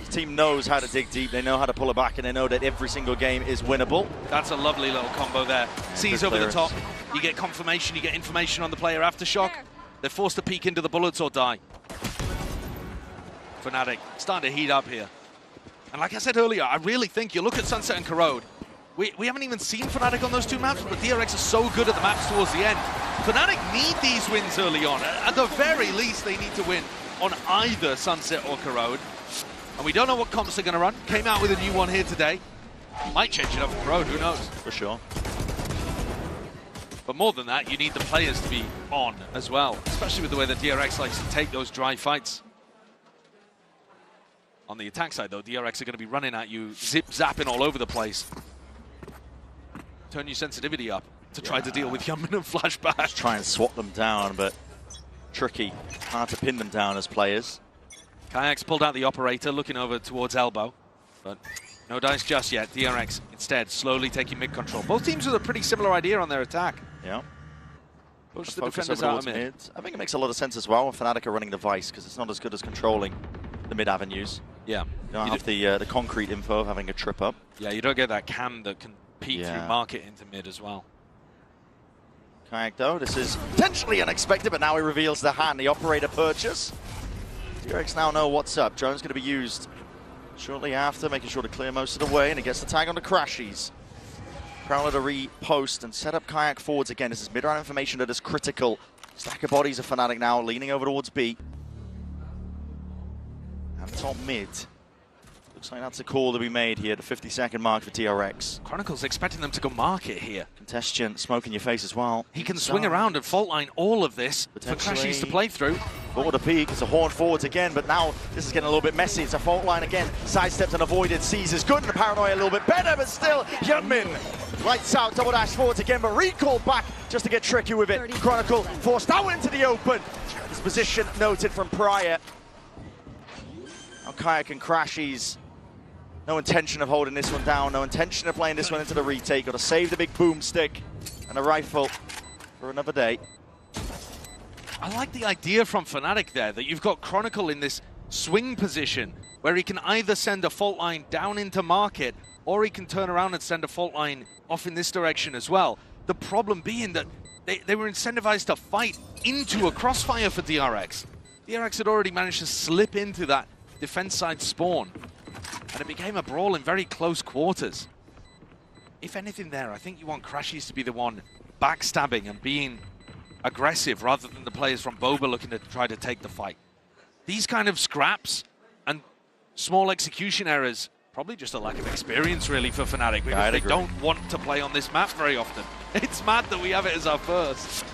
This team knows how to dig deep, they know how to pull it back, and they know that every single game is winnable. That's a lovely little combo there. Sees over the top, you get confirmation, you get information on the player aftershock. They're forced to peek into the bullets or die. Fnatic starting to heat up here. And like I said earlier, I really think you look at Sunset and Corrode, we haven't even seen Fnatic on those two maps, but DRX are so good at the maps towards the end. Fnatic need these wins early on. At the very least, they need to win on either Sunset or Corrode. And we don't know what comps they're going to run. Came out with a new one here today. Might change it up for Corrode, who knows? For sure. But more than that, you need the players to be on as well, especially with the way that DRX likes to take those dry fights. On the attack side, though, DRX are going to be running at you, zip-zapping all over the place. Turn your sensitivity up to try to deal with Yunmin and Flashback. Just try and swap them down, but tricky. Hard to pin them down as players. Kayak's pulled out the operator, looking over towards Elbow, but no dice just yet. DRX instead slowly taking mid control. Both teams with a pretty similar idea on their attack. Yeah. Push the defenders out of mid. I think it makes a lot of sense as well when Fnatic are running the Vice, because it's not as good as controlling the mid avenues. Yeah. You don't have the concrete info of having a trip up. Yeah, you don't get that cam that can peek through market into mid as well. Kayak though, this is potentially unexpected, but now he reveals the hand, the operator purchase. DRX now know what's up. Drone's going to be used shortly after, making sure to clear most of the way, and he gets the tag on the Crashies. Prowler to repost and set up Kayak forwards again. This is mid-round information that is critical. Stack of bodies of Fnatic now, leaning over towards B. And top mid. Looks like that's a call to be made here, the 50-second mark for DRX. Chronicle's expecting them to go market here. Contestant, smoke in your face as well. He can swing around and fault line all of this for Crashies to play through. Forward to peak, it's a horn forwards again, but now this is getting a little bit messy. It's a fault line again. Sidesteps and avoided. Seizes good, and the paranoia a little bit better, but still, Yunmin lights out, double dash forwards again, but recalled back just to get tricky with it. Chronicle forced out into the open. His position noted from prior. Now Kayak and Crashies. No intention of holding this one down, no intention of playing this one into the retake. Got to save the big boomstick. And And a rifle for another day. I like the idea from Fnatic there, that you've got Chronicle in this swing position, where he can either send a fault line down into market, or he can turn around and send a fault line off in this direction as well. The problem being that they were incentivized to fight into a crossfire for DRX. DRX had already managed to slip into that defense side spawn, and it became a brawl in very close quarters. If anything there, I think you want Crashies to be the one backstabbing and being aggressive rather than the players from Boba looking to try to take the fight. These kind of scraps and small execution errors, probably just a lack of experience really for Fnatic, because they don't want to play on this map very often. It's mad that we have it as our first.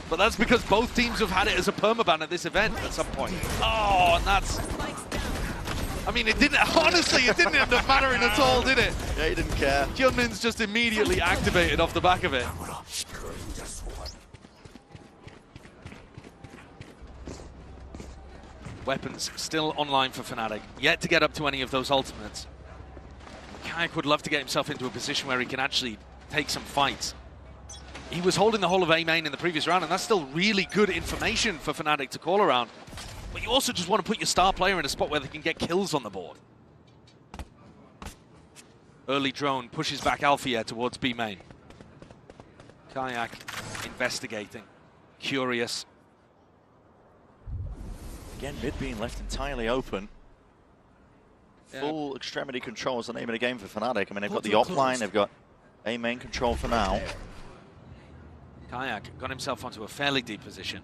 But that's because both teams have had it as a permaban at this event at some point. Oh, and that's... I mean, it didn't, honestly, it didn't end up mattering at all, did it? Yeah, he didn't care. Hyunmin's just immediately activated off the back of it. Weapons still online for Fnatic, yet to get up to any of those ultimates. Kayak would love to get himself into a position where he can actually take some fights. He was holding the whole of A main in the previous round, and that's still really good information for Fnatic to call around. But you also just want to put your star player in a spot where they can get kills on the board. Early drone pushes back Alfia towards B main. Kayak investigating, curious. Again, mid being left entirely open. Full extremity control is the name of the game for Fnatic. I mean, they've got the offline, they've got A main control for now. Kayak got himself onto a fairly deep position.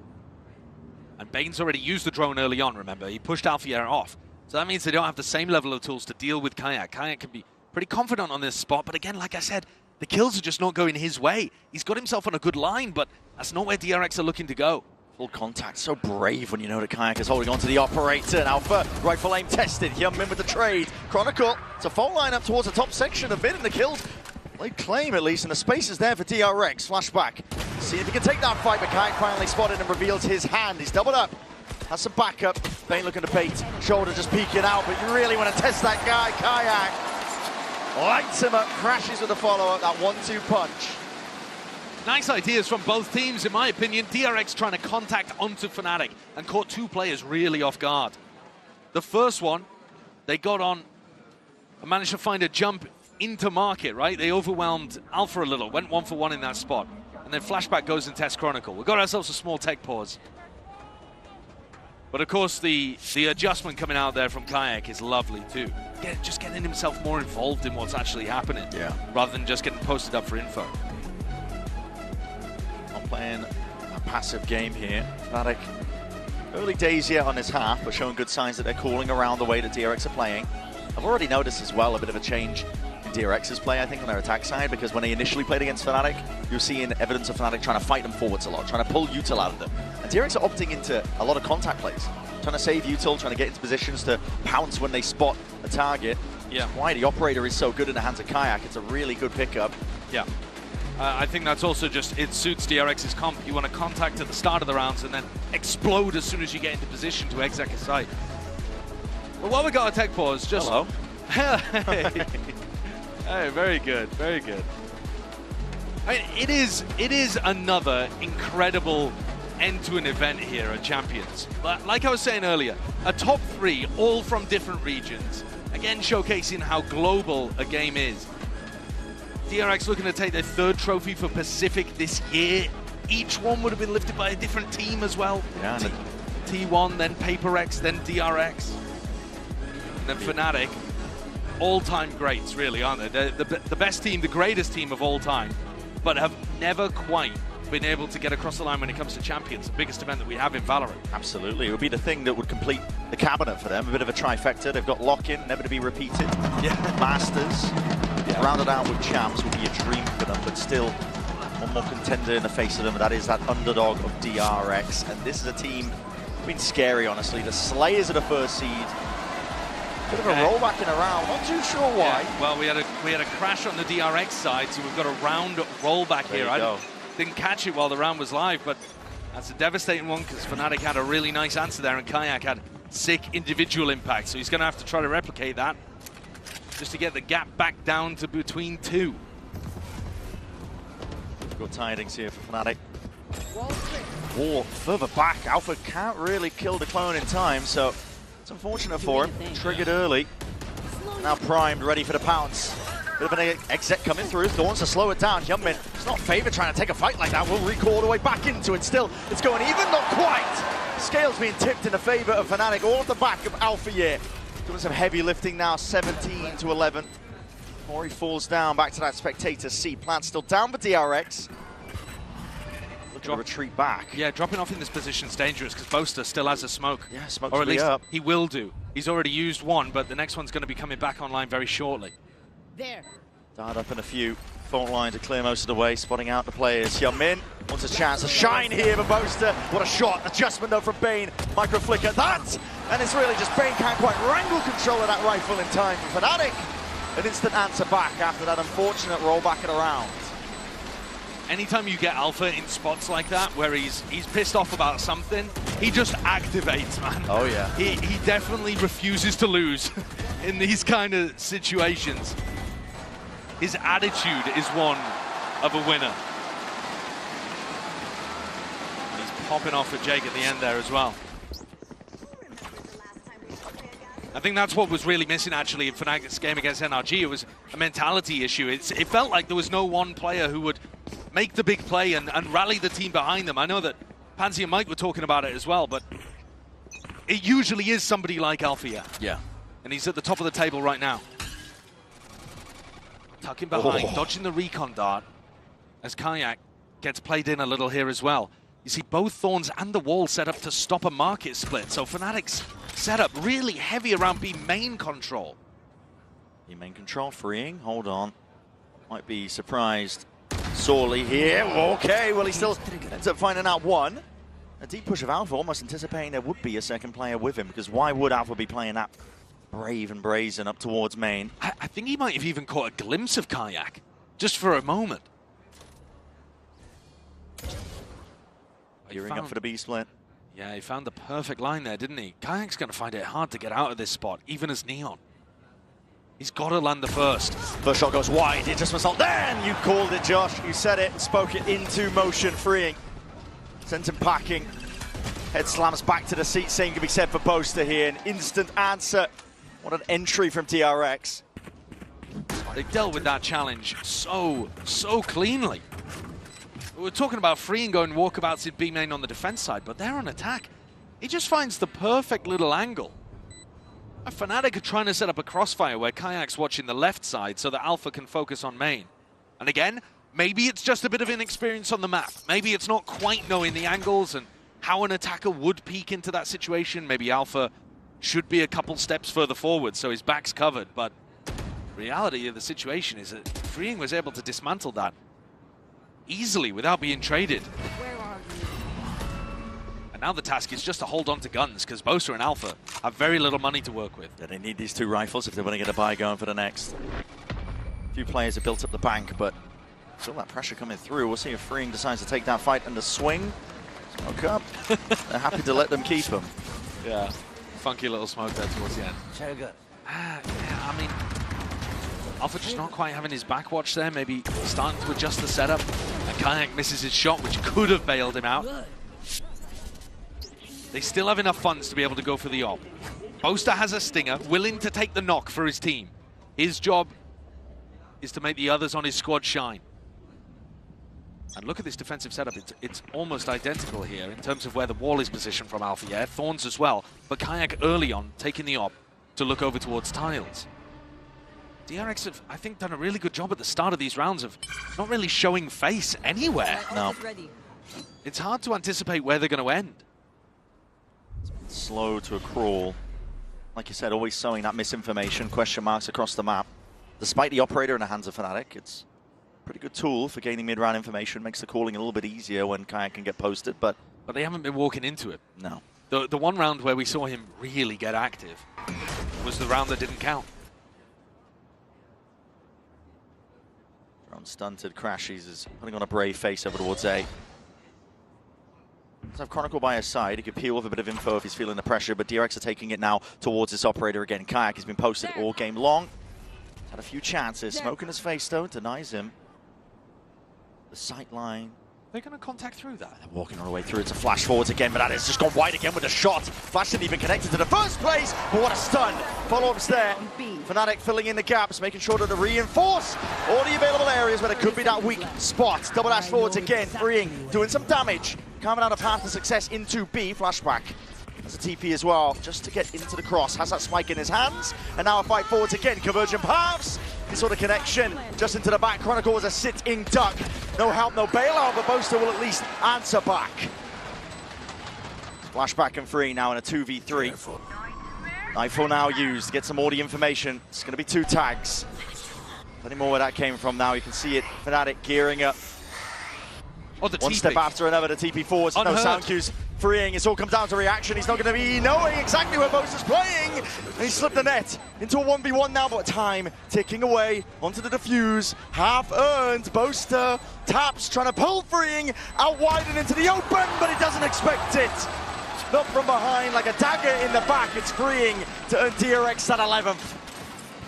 And Bane's already used the drone early on, remember? He pushed Alfia off. So that means they don't have the same level of tools to deal with Kayak. Kayak can be pretty confident on this spot, but again, like I said, the kills are just not going his way. He's got himself on a good line, but that's not where DRX are looking to go. Full contact, so brave when you know the Kayak is holding on to the operator. And Alpha, rifle aim tested. Hyunmin with the trade. Chronicle, it's a fault line up towards the top section of it, and the kills. They claim at least, and the space is there for DRX. Flashback. See if he can take that fight, but Kayak finally spotted and reveals his hand. He's doubled up. Has some backup. Bane looking to bait. Shoulder just peeking out, but you really want to test that guy. Kayak lights him up, crashes with a follow-up, that 1-2 punch. Nice ideas from both teams, in my opinion. DRX trying to contact onto Fnatic and caught two players really off guard. The first one, they got on and managed to find a jump into market, right? They overwhelmed Alpha a little, went 1-for-1 in that spot. And then Flashback goes and tests Chronicle. We've got ourselves a small tech pause. But of course, the adjustment coming out there from Kayak is lovely too. Just getting himself more involved in what's actually happening, rather than just getting posted up for info. Not playing a passive game here. Fnatic, early days yet on his half, but showing good signs that they're calling around the way that DRX are playing. I've already noticed as well a bit of a change in DRX's play, I think, on their attack side, because when they initially played against Fnatic, you're seeing evidence of Fnatic trying to fight them forwards a lot, trying to pull util out of them. And DRX are opting into a lot of contact plays, trying to save util, trying to get into positions to pounce when they spot a target. Yeah. That's why the operator is so good in the hands of Kayak. It's a really good pickup. Yeah. I think that's also just, it suits DRX's comp. You want to contact at the start of the rounds and then explode as soon as you get into position to exec a site. But while we got a tech pause, just... Hello. Hey. Hey, very good, very good. I mean, it is another incredible end to an event here at Champions. Like I was saying earlier, a top three, all from different regions. Again, showcasing how global a game is. DRX looking to take their third trophy for Pacific this year. Each one would have been lifted by a different team as well. Yeah, T1, then PaperX, then DRX. And then Fnatic. All-time greats, really, aren't they? They're the best team, the greatest team of all time, but have never quite been able to get across the line when it comes to Champions, the biggest event that we have in Valorant. Absolutely. It would be the thing that would complete the cabinet for them, a bit of a trifecta. They've got lock-in, never to be repeated. Yeah. Masters, rounded out with champs would be a dream for them, but still one more contender in the face of them, and that is that underdog of DRX. And this is a team that's been scary, honestly. The Slayers are the first seed. Bit of a rollback in a round, not too sure why. Yeah. Well, we had a crash on the DRX side, so we've got a round rollback here. I didn't catch it while the round was live, but that's a devastating one because Fnatic had a really nice answer there and Kayak had sick individual impact, so he's going to have to try to replicate that just to get the gap back down to between two. Difficult tidings here for Fnatic. War further back. Alpha can't really kill the clone in time, so it's unfortunate for him. Triggered early. Now primed, ready for the pounce. Bit of an exec coming through. Thorns to slow it down. Youngmin, it's not Favor trying to take a fight like that. Will recall all the way back into it. Still, it's going even, not quite. Scales being tipped in the favor of Fnatic, all at the back of Alpha Year. Doing some heavy lifting now, 17 to 11. Before he falls down, back to that spectator seat. Plant still down for DRX. Looking to retreat back. Yeah, dropping off in this position is dangerous because Boaster still has a smoke. Yeah, smoke's or at least up. He will do. He's already used one, but the next one's going to be coming back online very shortly. There. Dart up in a few. Fault line to clear most of the way, spotting out the players. Min wants a chance, a shine here for Boaster. What a shot, adjustment though from Bane. Micro flicker, that! And it's really just Bane can't quite wrangle control of that rifle in time for Fnatic. An instant answer back after that unfortunate roll back at around. Anytime you get Alpha in spots like that, where he's pissed off about something, he just activates, man. Oh yeah. He definitely refuses to lose in these kind of situations. His attitude is one of a winner. And he's popping off at Jake at the end there as well. I think that's what was really missing actually in Fnatic's game against NRG. It was a mentality issue. It felt like there was no one player who would make the big play and rally the team behind them. I know that Pansy and Mike were talking about it as well, but it usually is somebody like Alfia. Yeah. And he's at the top of the table right now. Tucking behind, dodging the recon dart as Kayak gets played in a little here as well. You see both Thorns and the wall set up to stop a market split, so Fnatic's setup really heavy around B main control. B main control freeing, hold on. Might be surprised sorely here. Okay, well he still ends up finding out one. A deep push of Alpha, almost anticipating there would be a second player with him, because why would Alpha be playing that brave and brazen up towards main? I think he might have even caught a glimpse of Kayak, just for a moment. Gearing up for the B split. Yeah, he found the perfect line there, didn't he? Kayak's going to find it hard to get out of this spot, even as Neon. He's got to land the first. First shot goes wide, it just was then you called it, Josh. You said it and spoke it into motion, freeing. Sent him packing. Head slams back to the seat, same can be said for Boaster here. An instant answer. What an entry from DRX. They dealt with that challenge so cleanly. We're talking about freeing going walkabouts in B main on the defense side, but they're on attack. He just finds the perfect little angle. A Fnatic are trying to set up a crossfire where Kayak's watching the left side so that Alpha can focus on main. And again, maybe it's just a bit of inexperience on the map. Maybe it's not quite knowing the angles and how an attacker would peek into that situation. Maybe Alpha should be a couple steps further forward so his back's covered. But the reality of the situation is that Freeing was able to dismantle that easily without being traded. And now the task is just to hold on to guns, because Boaster and Alpha have very little money to work with. Yeah, they need these two rifles if they want to get a buy going for the next. A few players have built up the bank, but still that pressure coming through. We'll see if Freeing decides to take that fight and the swing. Smoke up. They're happy to let them keep him. Yeah, funky little smoke there towards the end. Very good. Yeah, I mean, Alpha just not quite having his back watch there, maybe starting to adjust the setup. And Kayak misses his shot, which could have bailed him out. They still have enough funds to be able to go for the op. Boaster has a stinger, willing to take the knock for his team. His job is to make the others on his squad shine. And look at this defensive setup. It's almost identical here in terms of where the wall is positioned from Alpha. Yeah, Thorns as well, but Kayak early on taking the op to look over towards tiles. DRX have, I think, done a really good job at the start of these rounds of not really showing face anywhere. No. It's hard to anticipate where they're going to end. Slow to a crawl. Like you said, always sowing that misinformation, question marks across the map. Despite the operator in the hands of Fnatic, it's a pretty good tool for gaining mid-round information. Makes the calling a little bit easier when Kayak can get posted, but they haven't been walking into it. No. The one round where we saw him really get active was the round that didn't count. Drone stunted, Crashies is putting on a brave face over towards A. Let's have Chronicle by his side. He could peel with a bit of info if he's feeling the pressure, but DRX are taking it now towards this operator again. Kayak has been posted all game long. Had a few chances. Smoke in his face, though, denies him. the sight line. They're going to contact through that. They're walking all the way through. It's a flash forwards again, but it's just gone wide again with a shot. Flash didn't even connect it to the first place, but what a stun. Follow-ups there. Fnatic filling in the gaps, making sure to reinforce all the available areas where there could be that weak spot. Double dash forwards again, freeing, doing some damage. Carving out a path to success into B. Flashback. Has a TP as well, just to get into the cross. Has that spike in his hands, and now a fight forwards again. Convergent paths. This sort of connection just into the back. Chronicle was a sitting duck. No help, no bailout, but Boaster will at least answer back. Flashback and free now in a 2v3. Nightfall now used. Get some more information. It's going to be 2 tags. Plenty more where that came from now. You can see it. Fnatic gearing up. Oh, the One step after another, the TP forwards. No sound cues. Freeing. It's all come down to reaction. He's not going to be knowing exactly where Boaster's playing. And he slipped the net into a 1v1 now, but time ticking away onto the defuse. Half earned. Boaster taps, trying to pull Freeing out wide and into the open, but he doesn't expect it. Not from behind, like a dagger in the back. It's Freeing to earn DRX at 11th.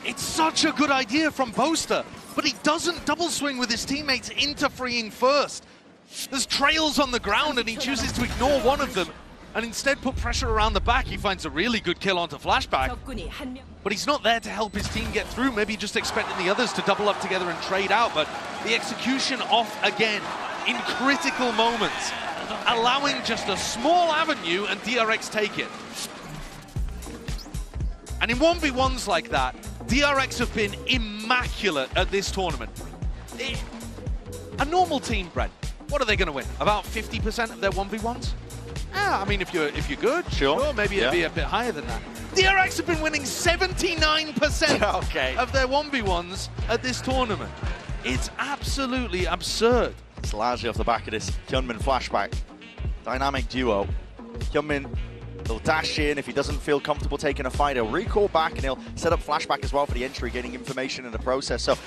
It's such a good idea from Boaster, but he doesn't double swing with his teammates into Freeing first. There's trails on the ground and he chooses to ignore one of them and instead put pressure around the back. He finds a really good kill onto Flashback, but he's not there to help his team get through. Maybe just expecting the others to double up together and trade out, but the execution off again in critical moments, allowing just a small avenue and DRX take it. And in 1v1s like that, DRX have been immaculate at this tournament. A normal team, Brent, what are they going to win? About 50% of their 1v1s? I mean, if you're good, sure maybe it'd be a bit higher than that. DRX have been winning 79% of their 1v1s at this tournament. It's absolutely absurd. It's largely off the back of this Hyunmin Flashback. Dynamic duo. Hyunmin will dash in. If he doesn't feel comfortable taking a fight, he'll recall back and he'll set up Flashback as well for the entry, getting information in the process. So,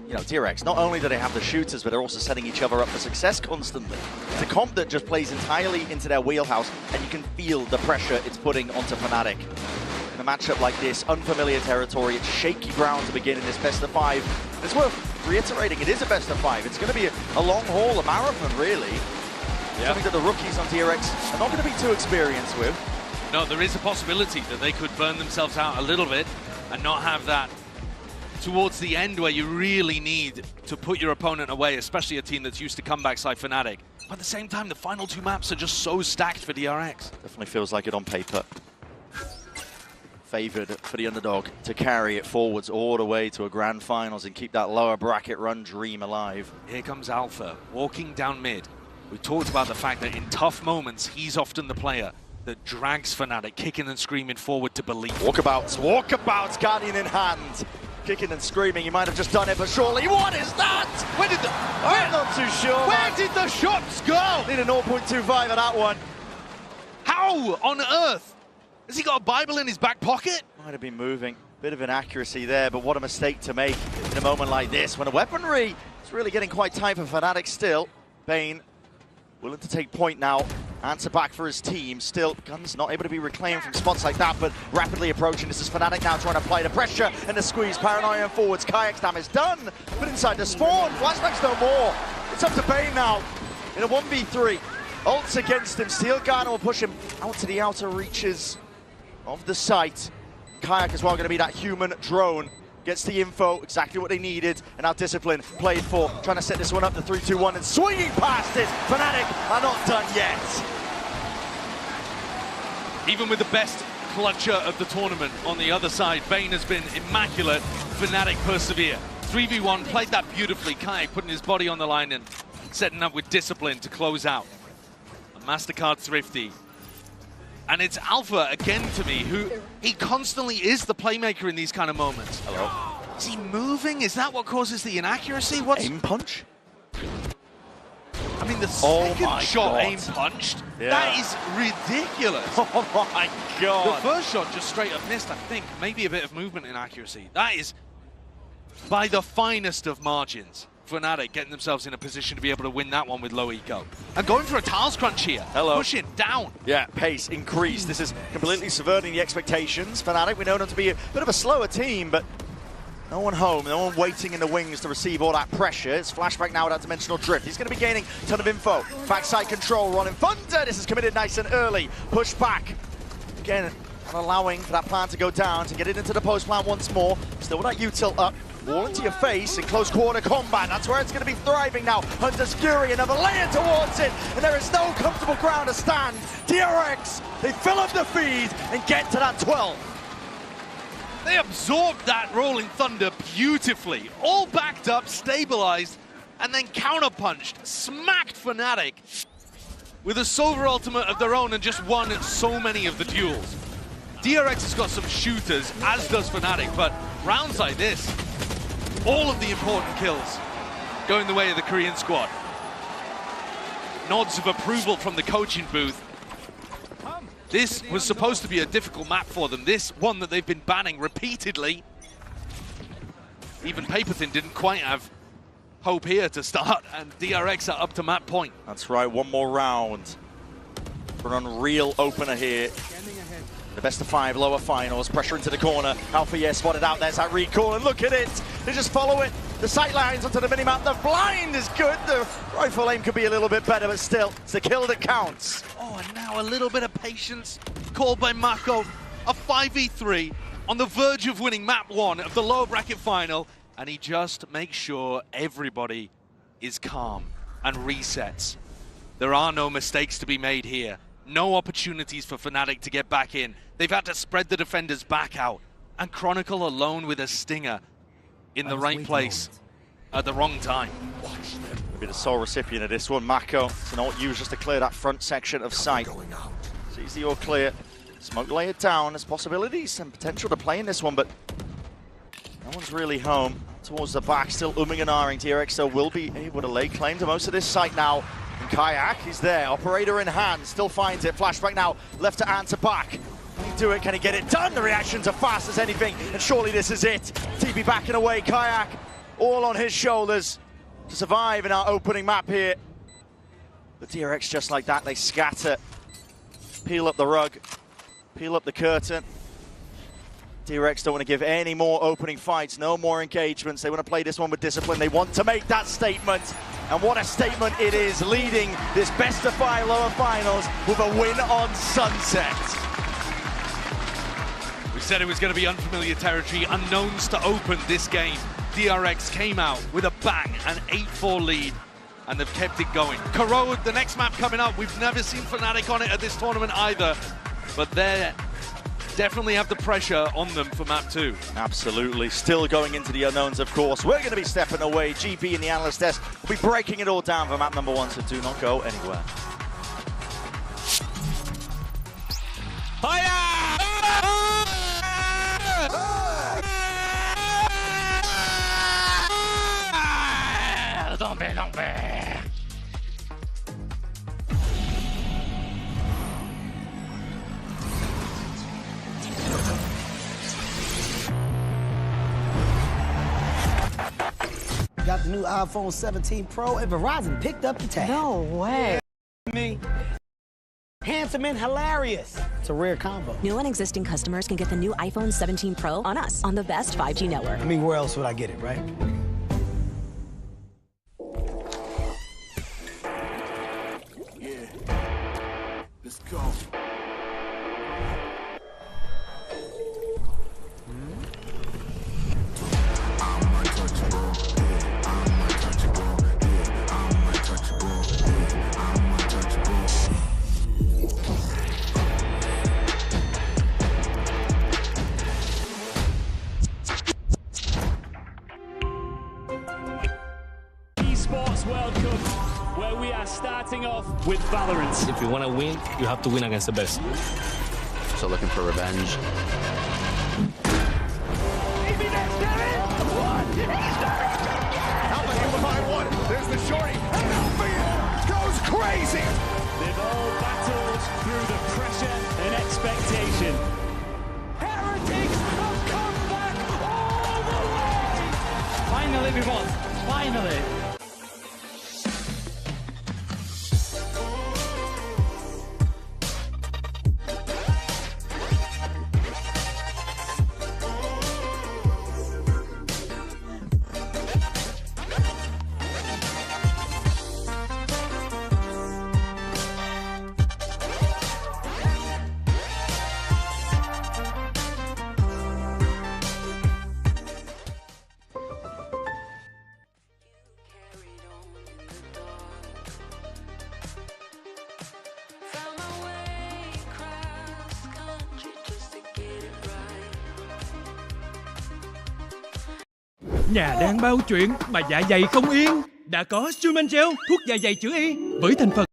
you know, DRX, not only do they have the shooters, but they're also setting each other up for success constantly. It's a comp that just plays entirely into their wheelhouse, and you can feel the pressure it's putting onto Fnatic. In a matchup like this, unfamiliar territory, it's shaky ground to begin in this best of 5. It's worth reiterating, it is a best of 5. It's going to be a long haul, a marathon, really. Something that the rookies on DRX are not going to be too experienced with. No, there is a possibility that they could burn themselves out a little bit and not have that towards the end where you really need to put your opponent away, especially a team that's used to comebacks like Fnatic. But at the same time, the final 2 maps are just so stacked for DRX. Definitely feels like it on paper. Favored for the underdog to carry it forwards all the way to a grand finals and keep that lower bracket run dream alive. Here comes Alpha, walking down mid. We talked about the fact that in tough moments, he's often the player that drags Fnatic, kicking and screaming forward to believe. Walkabouts, Guardian in hand. Kicking and screaming, he might have just done it, but surely, what is that? Where did I'm not too sure. Where did the shots go? Need a 0.25 on that one. How on earth? Has he got a Bible in his back pocket? Might have been moving. Bit of inaccuracy there, but what a mistake to make in a moment like this when the weaponry is really getting quite tight for Fnatic still. Bane willing to take point now. Answer back for his team. Still, Guns not able to be reclaimed from spots like that, but rapidly approaching. This is Fnatic now trying to apply the pressure and the squeeze. Paranoia forwards. Kayak's damage done, but inside the spawn. Flashback's no more. It's up to Bane now in a 1v3. Ults against him. Steel Garden will push him out to the outer reaches of the site. Kayak as well going to be that human drone. Gets the info, exactly what they needed, and now Discipline played for, trying to set this one up, the 3-2-1, and swinging past it. Fnatic are not done yet. Even with the best clutcher of the tournament on the other side, Bane has been immaculate. Fnatic persevere. 3v1, played that beautifully. Kayak putting his body on the line and setting up with Discipline to close out. A MasterCard Thrifty. And it's Alpha again to me, who he constantly is the playmaker in these kind of moments. Hello. Is he moving? Is that what causes the inaccuracy? What's aim punch? I mean, the second shot God. aim punched. Yeah. That is ridiculous. Oh my God. The first shot just straight up missed, I think. Maybe a bit of movement inaccuracy. That is by the finest of margins. Fnatic getting themselves in a position to be able to win that one with low eco. And going for a tiles crunch here. Hello. Pushing down. Yeah, pace increased. This is completely subverting the expectations. Fnatic, we know them to be a bit of a slower team, but No one home, no one waiting in the wings to receive all that pressure. It's flashback now without dimensional drift. He's going to be gaining a ton of info. Backside control, Ronin Thunder. This is committed nice and early. Push back. Again, not allowing for that plan to go down, to get it into the post plant once more. Still with that util up. Wall into your face in close quarter combat. That's where it's going to be thriving now. Hunter's Fury, another layer towards it. And there is no comfortable ground to stand. DRX, they fill up the feed and get to that 12. They absorbed that Rolling Thunder beautifully. All backed up, stabilized, and then counterpunched. Smacked Fnatic with a silver ultimate of their own and just won so many of the duels. DRX has got some shooters, as does Fnatic, but rounds like this, all of the important kills going the way of the Korean squad. Nods of approval from the coaching booth. This was supposed to be a difficult map for them. This one that they've been banning repeatedly. Even Paperthin didn't quite have hope here to start, and DRX are up to map point. That's right, one more round for an unreal opener here. The best of 5 lower finals, pressure into the corner. Alpha, yeah, spotted out. There's that recall, and look at it. They just follow it. The sight lines onto the minimap. The blind is good. The rifle aim could be a little bit better, but still, it's the kill that counts. Oh, and now a little bit of patience called by Mako. A 5v3 on the verge of winning map 1 of the lower bracket final, and he just makes sure everybody is calm and resets. There are no mistakes to be made here. No opportunities for Fnatic to get back in. They've had to spread the defenders back out. And Chronicle alone with a stinger in the right place at the wrong time. Be the sole recipient of this one. Mako, it's an alt use just to clear that front section of sight. Sees the all clear. Smoke layered down. There's possibilities and potential to play in this one, but no one's really home. Towards the back, still umming and ahhing. DRX so will be able to lay claim to most of this site now. And Kayak is there, operator in hand, still finds it. Flashback now, left to answer back. Can he do it? Can he get it done? The reactions are fast as anything, and surely this is it. TB backing away, Kayak all on his shoulders to survive in our opening map here. The DRX just like that, they scatter, peel up the rug, peel up the curtain. DRX don't want to give any more opening fights, no more engagements. They want to play this one with discipline. They want to make that statement. And what a statement it is, leading this best of 5 lower finals with a win on Sunset. We said it was going to be unfamiliar territory, unknowns to open this game. DRX came out with a bang, an 8-4 lead, and they've kept it going. Corrode, the next map coming up, we've never seen Fnatic on it at this tournament either, but they're definitely have the pressure on them for map 2. Absolutely. Still going into the unknowns, of course. We're going to be stepping away. GB and the analyst desk will be breaking it all down for map number 1, so do not go anywhere. Got the new iPhone 17 Pro, and Verizon picked up the tab. No way. Me, handsome and hilarious. It's a rare combo. New and existing customers can get the new iPhone 17 Pro on us, on the best 5G network. I mean, where else would I get it, right? Yeah. Let's go. World Cup, where we are starting off with Valorant. If you want to win, you have to win against the best. So looking for revenge. Alpha hit behind one. There's the shorty. And Alpha goes crazy. They've all battled through the pressure and expectation. Heretics have come back all the way. Finally, we won. Finally. Nhà đang bao chuyện mà dạ dày không yên. Đã có Struman Gel, thuốc dạ dày chữa Y với thành phần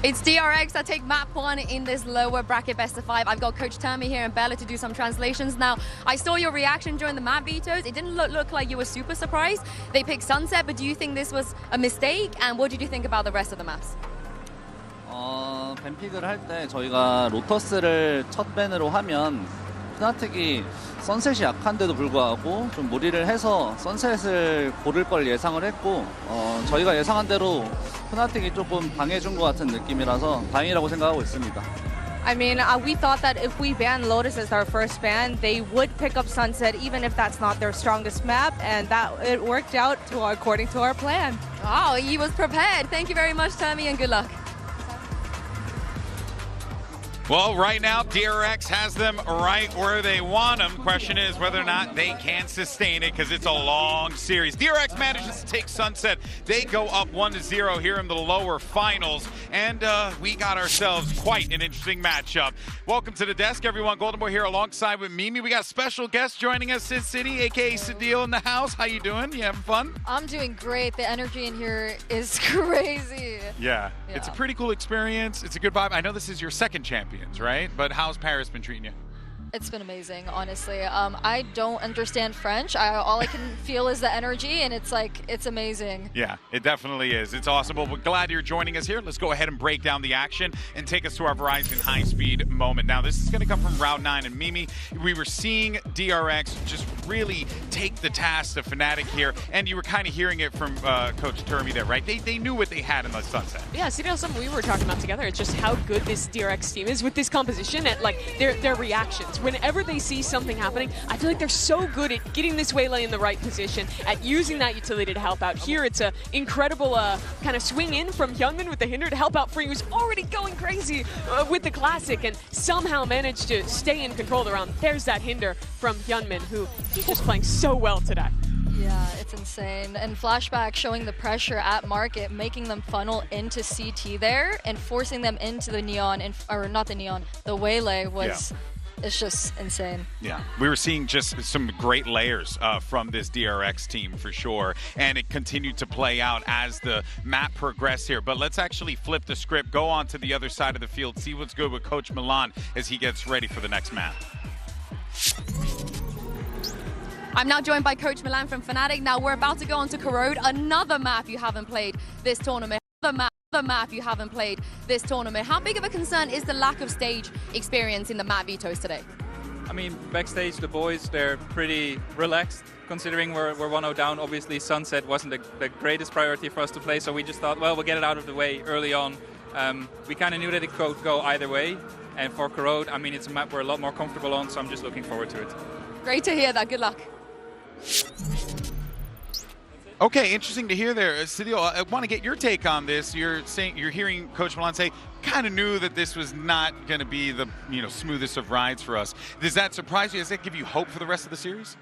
It's DRX that take map 1 in this lower bracket best of 5. I've got Coach Tammy here and Bella to do some translations. Now, I saw your reaction during the map vetoes. It didn't look like you were super surprised. They picked Sunset, but do you think this was a mistake? And what did you think about the rest of the maps? 밴픽을 할 때 저희가 로터스를 첫 밴으로 하면 푸나틱이 선셋이 약한데도 불구하고 좀 무리를 해서 선셋을 고를 걸 예상을 했고 저희가 예상한 대로 푸나틱이 조금 방해준 것 같은 느낌이라서 다행이라고 생각하고 있습니다. I mean, we thought that if we ban Lotus as our first ban, they would pick up Sunset even if that's not their strongest map, and that it worked out according to our plan. Oh, he was prepared. Thank you very much, Tammy, and good luck. Well, right now, DRX has them right where they want them. Question is whether or not they can sustain it because it's a long series. DRX manages to take Sunset. They go up 1-0 here in the lower finals. And we got ourselves quite an interesting matchup. Welcome to the desk, everyone. Golden Boy here alongside with Mimi. We got special guest joining us, Sid City, a.k.a. Sadil in the house. How you doing? You having fun? I'm doing great. The energy in here is crazy. Yeah. It's a pretty cool experience. It's a good vibe. I know this is your second Champions, right? But how's Paris been treating you? It's been amazing, honestly. I don't understand French. All I can feel is the energy, and it's like, it's amazing. Yeah, it definitely is. It's awesome. Well, we're glad you're joining us here. Let's go ahead and break down the action and take us to our Verizon high-speed moment. Now, this is going to come from Route 9, and Mimi, we were seeing DRX just really take the task of Fnatic here. And you were kind of hearing it from Coach Termy there, right? They knew what they had in the Sunset. Yeah, see, that's something we were talking about together. It's just how good this DRX team is with this composition and like their reactions. Whenever they see something happening, I feel like they're so good at getting this waylay in the right position, at using that utility to help out. Here, it's an incredible kind of swing in from Hyunmin with the hinder to help out Free, who's already going crazy with the classic and somehow managed to stay in control of the round. There's that hinder from Hyunmin, who he's just playing so well today. Yeah, it's insane. And Flashback showing the pressure at market, making them funnel into CT there and forcing them into the Neon, or not the Neon, the Waylay was... Yeah. It's just insane. Yeah, we were seeing just some great layers from this DRX team for sure, and it continued to play out as the map progressed here. But let's actually flip the script, go on to the other side of the field, see what's good with Coach Milan as he gets ready for the next map. I'm now joined by Coach Milan from Fnatic. Now we're about to go on to Corrode, another map you haven't played this tournament. The map you haven't played this tournament. How big of a concern is the lack of stage experience in the map vetoes today? I mean, backstage, the boys, they're pretty relaxed considering we're 1-0 down. Obviously, Sunset wasn't the greatest priority for us to play, so we just thought, well, we'll get it out of the way early on. We kind of knew that it could go either way. And for Corrode, I mean, it's a map we're a lot more comfortable on, so I'm just looking forward to it. Great to hear that. Good luck. Okay, interesting to hear there. Sidio, I want to get your take on this. You're hearing Coach Milan say, kind of knew that this was not going to be the smoothest of rides for us. Does that surprise you? Does that give you hope for the rest of the series?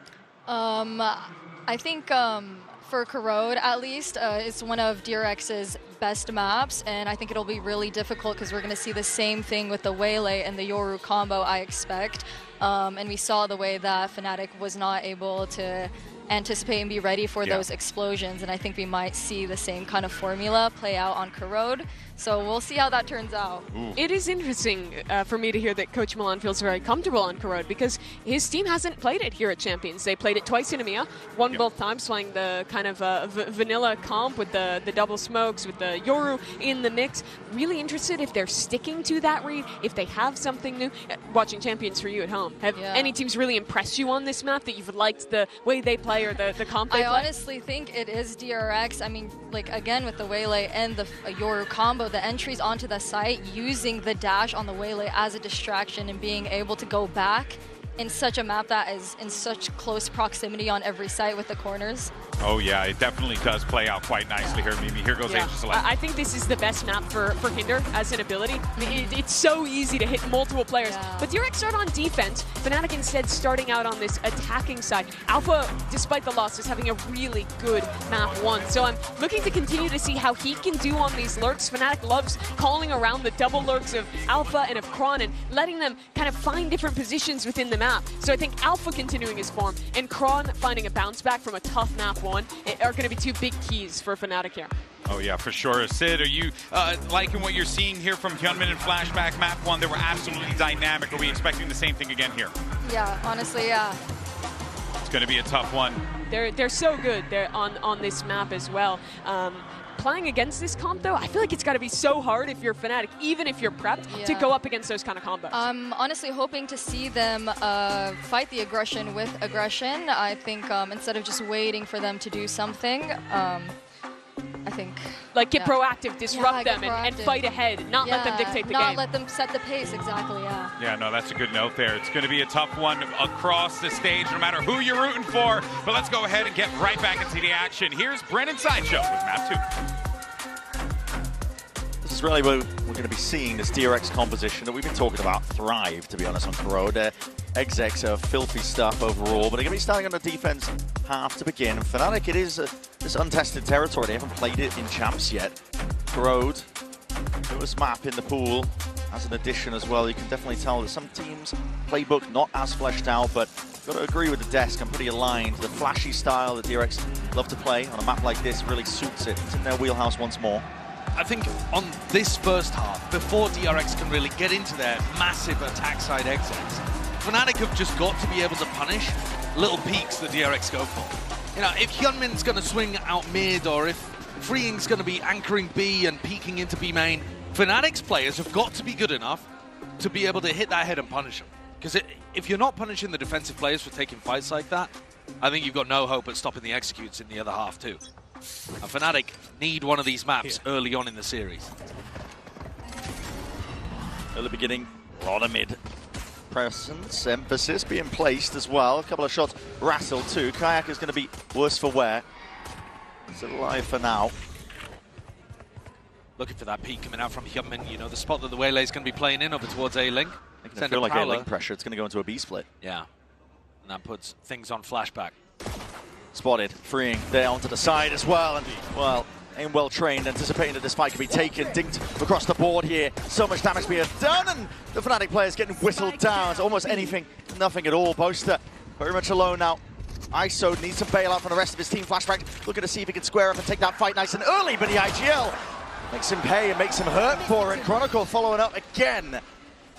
I think for Corrode, at least, it's one of DRX's best maps, and I think it'll be really difficult because we're going to see the same thing with the Waylay and the Yoru combo, I expect. And we saw the way that Fnatic was not able to anticipate and be ready for those explosions, and I think we might see the same kind of formula play out on Corrode. So we'll see how that turns out. It is interesting for me to hear that Coach Milan feels very comfortable on Corrode because his team hasn't played it here at Champions. They played it twice in EMEA, won both times, playing the kind of vanilla comp with the double smokes, with the Yoru in the mix. Really interested if they're sticking to that read, if they have something new. Watching Champions for you at home, have any teams really impressed you on this map that you've liked the way they play or the comp they play? I honestly think it is DRX. I mean, like, again, with the Waylay and the Yoru combo, the entries onto the site, using the dash on the Waylay as a distraction and being able to go back in such a map that is in such close proximity on every site with the corners. Oh yeah, it definitely does play out quite nicely here, Mimi. Here goes Angel Select. I think this is the best map for Hinder as an ability. It's so easy to hit multiple players. But DRX start on defense. Fnatic instead starting out on this attacking side. Alpha, despite the loss, is having a really good map one. So I'm looking to continue to see how he can do on these lurks. Fnatic loves calling around the double lurks of Alpha and of Kron and letting them kind of find different positions within the map. So I think Alpha continuing his form and Kron finding a bounce back from a tough map one are going to be two big keys for Fnatic here. Oh yeah, for sure. Sid, are you liking what you're seeing here from Hyunmin and Flashback map one? They were absolutely dynamic. Are we expecting the same thing again here? Yeah, honestly, yeah. It's going to be a tough one. They're so good on this map as well. Playing against this comp, though, I feel like it's got to be so hard if you're Fnatic, even if you're prepped, to go up against those kind of combos. I'm honestly hoping to see them fight the aggression with aggression. I think instead of just waiting for them to do something, I think... Like, get proactive, disrupt them, and fight ahead, not let them dictate the game. Not let them set the pace, exactly, Yeah, no, that's a good note there. It's going to be a tough one across the stage, no matter who you're rooting for. But let's go ahead and get right back into the action. Here's Brennan Sideshow with map 2. This is really where we're going to be seeing this DRX composition that we've been talking about thrive, to be honest, on Corrode. Execs are filthy stuff overall, but they're going to be starting on the defense half to begin. Fnatic, it is this untested territory. They haven't played it in Champs yet. Corrode, newest map in the pool, as an addition as well. You can definitely tell that some teams' playbook not as fleshed out, but got to agree with the desk. I'm pretty aligned. The flashy style that DRX love to play on a map like this really suits it. It's in their wheelhouse once more. I think on this first half, before DRX can really get into their massive attack side exits, Fnatic have just got to be able to punish little peaks that DRX go for. You know, if Hyunmin's going to swing out mid, or if Freeing's going to be anchoring B and peeking into B main, Fnatic's players have got to be good enough to be able to hit that head and punish them. Because if you're not punishing the defensive players for taking fights like that, I think you've got no hope at stopping the executes in the other half too. And Fnatic need one of these maps early on in the series. Early beginning, a lot of mid presence, emphasis being placed as well. A couple of shots rattled too. Kayak is going to be worse for wear. It's alive for now. Looking for that peek coming out from Hyunmin. You know, the spot that the Waylay is going to be playing in over towards A-Link. It's going to feel like A-Link pressure. It's going to go into a B split. Yeah. And that puts things on flashback. Spotted, freeing there onto the side as well. And, well, aim well trained, anticipating that this fight could be taken. Dinked across the board here. So much damage being done, and the Fnatic players getting whistled down. It's almost anything, nothing at all. Boaster very much alone now. ISO needs some bailout from the rest of his team. Flashback looking to see if he can square up and take that fight nice and early, but the IGL makes him pay and makes him hurt for it. Chronicle following up again.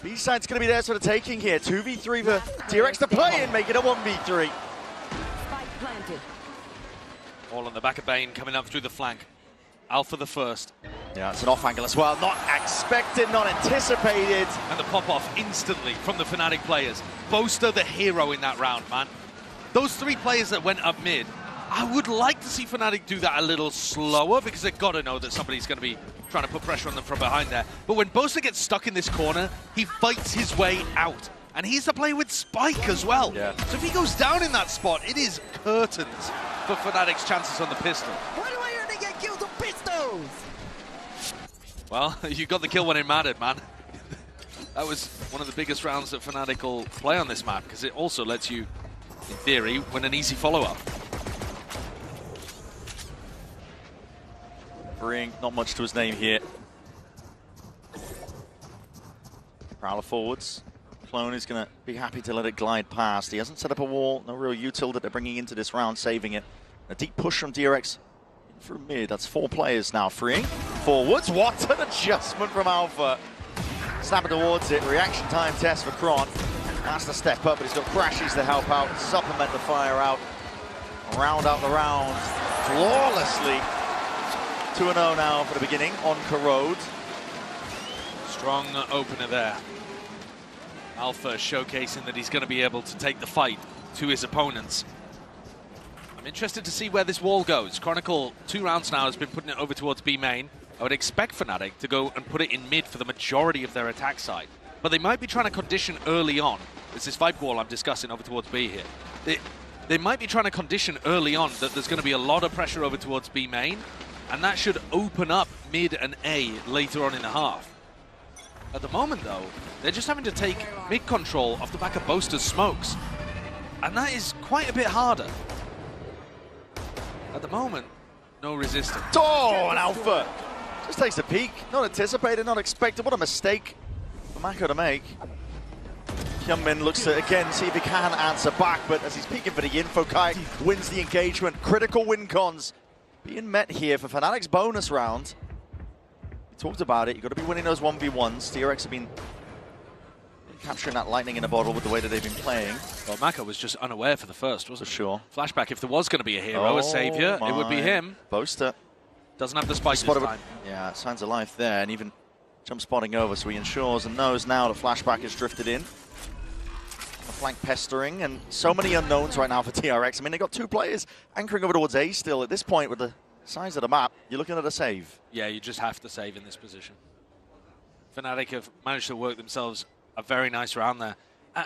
B-side's going to be there for the taking here. 2v3 for DRX to play and make it a 1v3. All on the back of Bane coming up through the flank. Alpha the first. Yeah, it's an off angle as well. Not expected, not anticipated. And the pop-off instantly from the Fnatic players. Boaster the hero in that round, man. Those three players that went up mid, I would like to see Fnatic do that a little slower because they've got to know that somebody's going to be trying to put pressure on them from behind there. But when Boaster gets stuck in this corner, he fights his way out. And he's the player with Spike as well. Yeah. So if he goes down in that spot, it is curtains for Fnatic's chances on the pistol. Why do I only get kills on pistols? Well, you got the kill when it mattered, man. That was one of the biggest rounds that Fnatic will play on this map because it also lets you, in theory, win an easy follow-up. Bring not much to his name here. Prowler forwards. Clone is going to be happy to let it glide past. He hasn't set up a wall. No real util that they're bringing into this round, saving it. A deep push from DRX through mid. That's 4 players now freeing. Forwards. What an adjustment from Alpha. Snapping towards it. Reaction time test for Kron. Has to step up, but he's got crashes to help out. Supplement the fire out. Round out the round flawlessly. 2-0 now for the beginning on Corrode. Strong opener there. Alpha showcasing that he's going to be able to take the fight to his opponents. I'm interested to see where this wall goes. Chronicle, 2 rounds now, has been putting it over towards B main. I would expect Fnatic to go and put it in mid for the majority of their attack side. But they might be trying to condition early on. It's this Viper wall I'm discussing over towards B here. They might be trying to condition early on that there's going to be a lot of pressure over towards B main. And that should open up mid and A later on in the half. At the moment, though, they're just having to take mid control off the back of Boaster's smokes. And that is quite a bit harder. At the moment, no resistance. Oh, and Alpha just takes a peek. Not anticipated, not expected. What a mistake for Mako to make. Hyunmin looks to, again, see if he can answer back, but as he's peeking for the info, Kai wins the engagement. Critical win cons being met here for Fnatic's bonus round. We talked about it. You've got to be winning those 1v1s. DRX have been capturing that lightning in a bottle with the way that they've been playing. Well, Mako was just unaware for the first, wasn't he? Sure. Flashback, if there was going to be a hero, a savior, it would be him. Boaster. Doesn't have the spike this time. Yeah, signs of life there, and even jump spotting over, so he ensures and knows now that Flashback has drifted in. The flank pestering, and so many unknowns right now for DRX. I mean, they got 2 players anchoring over towards A still. At this point, with the size of the map, you're looking at a save. Yeah, you just have to save in this position. Fnatic have managed to work themselves a very nice round there.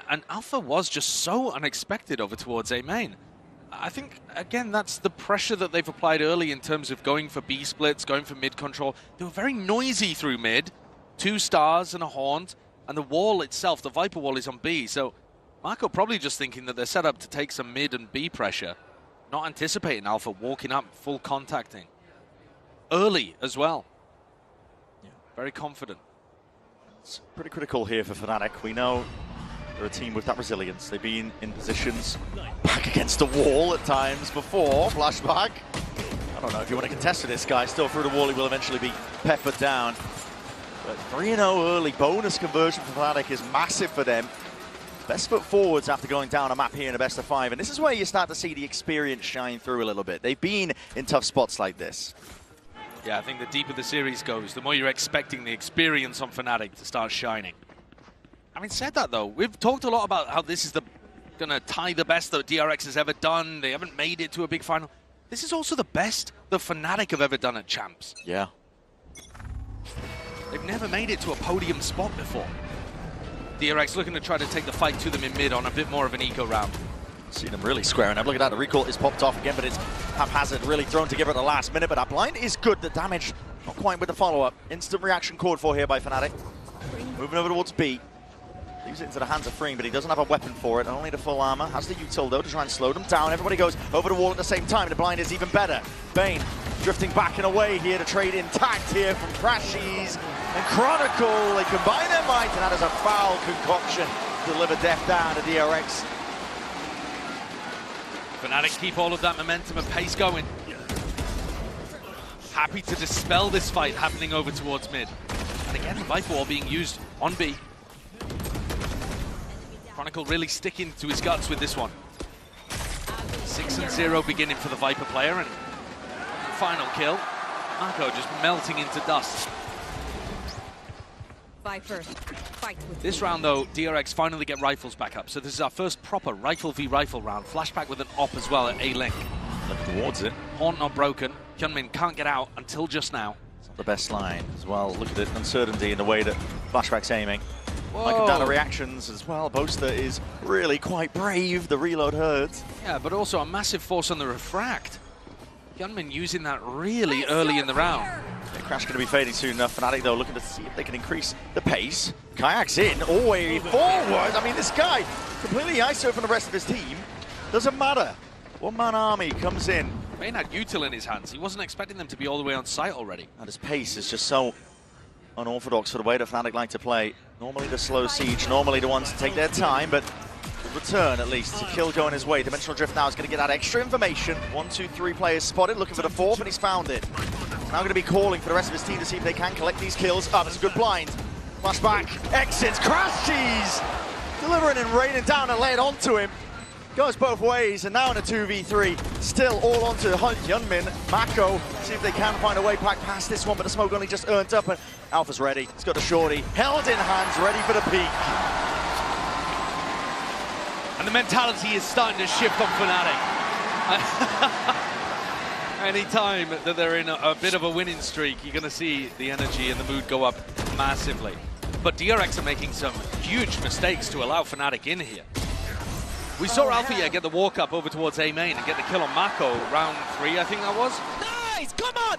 And Alpha was just so unexpected over towards A main. I think, again, that's the pressure that they've applied early in terms of going for B splits, going for mid control. They were very noisy through mid. 2 stars and a haunt. And the wall itself, the Viper wall, is on B. So Mako probably just thinking that they're set up to take some mid and B pressure. Not anticipating Alpha walking up, full contacting. Early as well. Yeah. Very confident. It's pretty critical here for Fnatic. We know they're a team with that resilience. They've been in positions back against the wall at times before. Flashback. I don't know if you want to contest with this guy. Still through the wall, he will eventually be peppered down. But 3-0 early. Bonus conversion for Fnatic is massive for them. Best foot forwards after going down a map here in a best of 5. And this is where you start to see the experience shine through a little bit. They've been in tough spots like this. Yeah, I think the deeper the series goes, the more you're expecting the experience on Fnatic to start shining. Having said that, though, we've talked a lot about how this is the going to tie the best that DRX has ever done. They haven't made it to a big final. This is also the best the Fnatic have ever done at Champs. Yeah. They've never made it to a podium spot before. DRX looking to try to take the fight to them in mid on a bit more of an eco round. See them really squaring up. Look at that, the recall is popped off again, but it's haphazard, really thrown together at the last minute. But that blind is good. The damage not quite with the follow-up. Instant reaction called for here by Fnatic. Moving over towards B. Leaves it into the hands of Freeing, but he doesn't have a weapon for it. Only the full armor. Has the util though to try and slow them down. Everybody goes over the wall at the same time. The blind is even better. Bane drifting back and away here to trade intact here from Crashies and Chronicle. They combine their might, and that is a foul concoction to deliver death down to DRX. Fnatic keep all of that momentum and pace going. Happy to dispel this fight happening over towards mid. And again, the Viper Wall being used on B. Chronicle really sticking to his guts with this one. 6-0 beginning for the Viper player, and final kill. Marco just melting into dust. Viper, fight with This round though, DRX finally get rifles back up. So this is our first proper rifle v rifle round. Flashback with an op as well at A-Link. Looking towards it. Horn not broken. Hyunmin can't get out until just now. It's not the best line as well. Look at the uncertainty in the way that Flashback's aiming. Michael down the reactions as well. Boaster is really quite brave. The reload hurts. Yeah, but also a massive force on the refract. Hyunmin using that really early in the round. Yeah, Crash going to be fading soon enough. Fnatic though looking to see if they can increase the pace. Kayak's in, all the way forward. I mean, this guy completely ISO from the rest of his team. Doesn't matter. One-man army comes in. Bane had util in his hands. He wasn't expecting them to be all the way on site already. And his pace is just so unorthodox for the way that Fnatic like to play. Normally the slow siege, normally the ones to take their time, but the return at least to kill going his way. Dimensional Drift now is going to get that extra information. 1, 2, 3 players spotted, looking for the fourth, and he's found it. Now going to be calling for the rest of his team to see if they can collect these kills. It's a good blind. Flashback, exits, Crashies! Delivering and raining down and laid onto him. Goes both ways, and now in a 2v3. Still all onto Hyunmin, Mako. See if they can find a way back past this one, but the smoke only just earned up, and Alpha's ready. He's got the shorty, held in hands, ready for the peak. And the mentality is starting to shift on Fnatic. Anytime that they're in a bit of a winning streak, you're going to see the energy and the mood go up massively. But DRX are making some huge mistakes to allow Fnatic in here. We saw Alpha get the walk up over towards A main and get the kill on Mako round 3, I think that was. Nice, come on!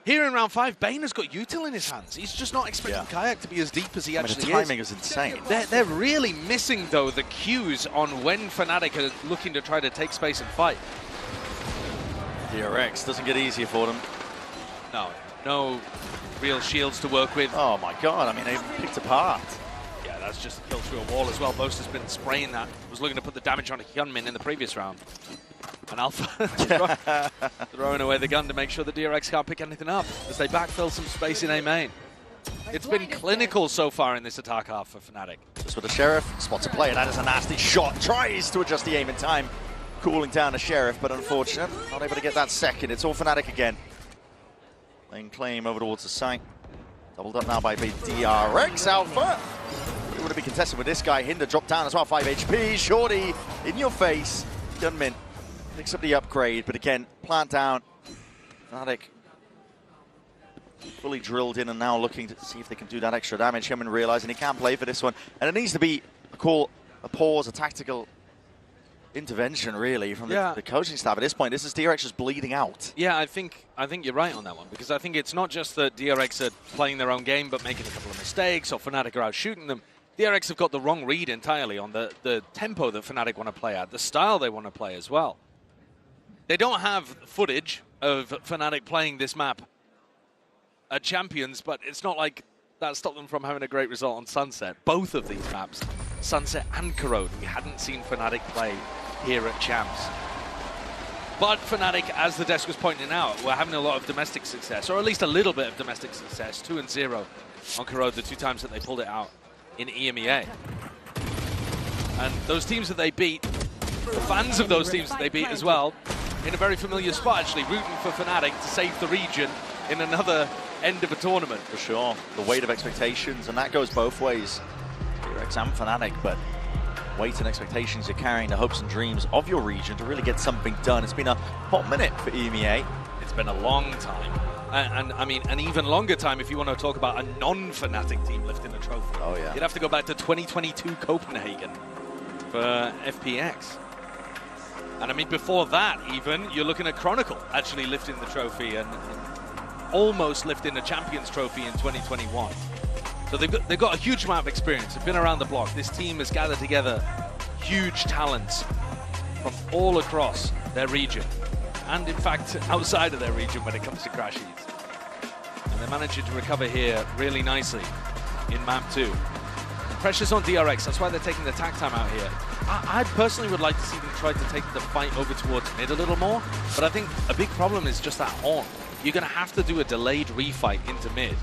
Here in round 5, Bane has got util in his hands. He's just not expecting Kayak to be as deep as he actually is. The timing is insane. They're really missing, though, the cues on when Fnatic are looking to try to take space and fight. DRX doesn't get easier for them. No real shields to work with. Oh my god, I mean, they picked apart. Yeah, that's just a kill through a wall as well. Boaster's been spraying that. Was looking to put the damage on Hyunmin in the previous round. And Alpha throwing away the gun to make sure the DRX can't pick anything up as they backfill some space in A main. It's been clinical so far in this attack half for Fnatic. Just with the Sheriff, spots a player, that is a nasty shot. Tries to adjust the aim in time. Cooling down the Sheriff, but unfortunate. Not able to get that second. It's all Fnatic again. Laying claim over towards the site. Doubled up now by DRX. Alpha. It would have been contested with this guy. Hinder dropped down as well, 5 HP. Shorty in your face. Gunmin picks up the upgrade, but again, plant down. Fnatic fully drilled in and now looking to see if they can do that extra damage. Hyunmin realizing he can't play for this one. And it needs to be a call, a pause, a tactical intervention, really, from the coaching staff. At this point, this is DRX just bleeding out. Yeah, I think you're right on that one, because I think it's not just that DRX are playing their own game but making a couple of mistakes or Fnatic are out shooting them. DRX have got the wrong read entirely on the tempo that Fnatic want to play at, the style they want to play as well. They don't have footage of Fnatic playing this map at Champions, but it's not like that stopped them from having a great result on Sunset. Both of these maps, Sunset and Corrode, we hadn't seen Fnatic play here at Champs. But Fnatic, as the desk was pointing out, we're having a lot of domestic success, or at least a little bit of domestic success. 2-0 on Corrode, the 2 times that they pulled it out in EMEA. And those teams that they beat, the fans of those teams that they beat as well, in a very familiar spot, actually, rooting for Fnatic to save the region in another end of a tournament. For sure. The weight of expectations, and that goes both ways. DRX and Fnatic, but weight and expectations, you're carrying the hopes and dreams of your region to really get something done. It's been a hot minute for EMEA. It's been a long time. And I mean, an even longer time if you want to talk about a non-Fnatic team lifting a trophy. Oh, yeah. You'd have to go back to 2022 Copenhagen for FPX. And I mean, before that even, you're looking at Chronicle actually lifting the trophy and almost lifting the Champions Trophy in 2021. So they've got a huge amount of experience. They've been around the block. This team has gathered together huge talents from all across their region. And in fact, outside of their region when it comes to Crashies. And they're managing to recover here really nicely in map 2. Pressure's on DRX, that's why they're taking the tag time out here. I personally would like to see them try to take the fight over towards mid a little more, but I think a big problem is just that horn. You're going to have to do a delayed refight into mid.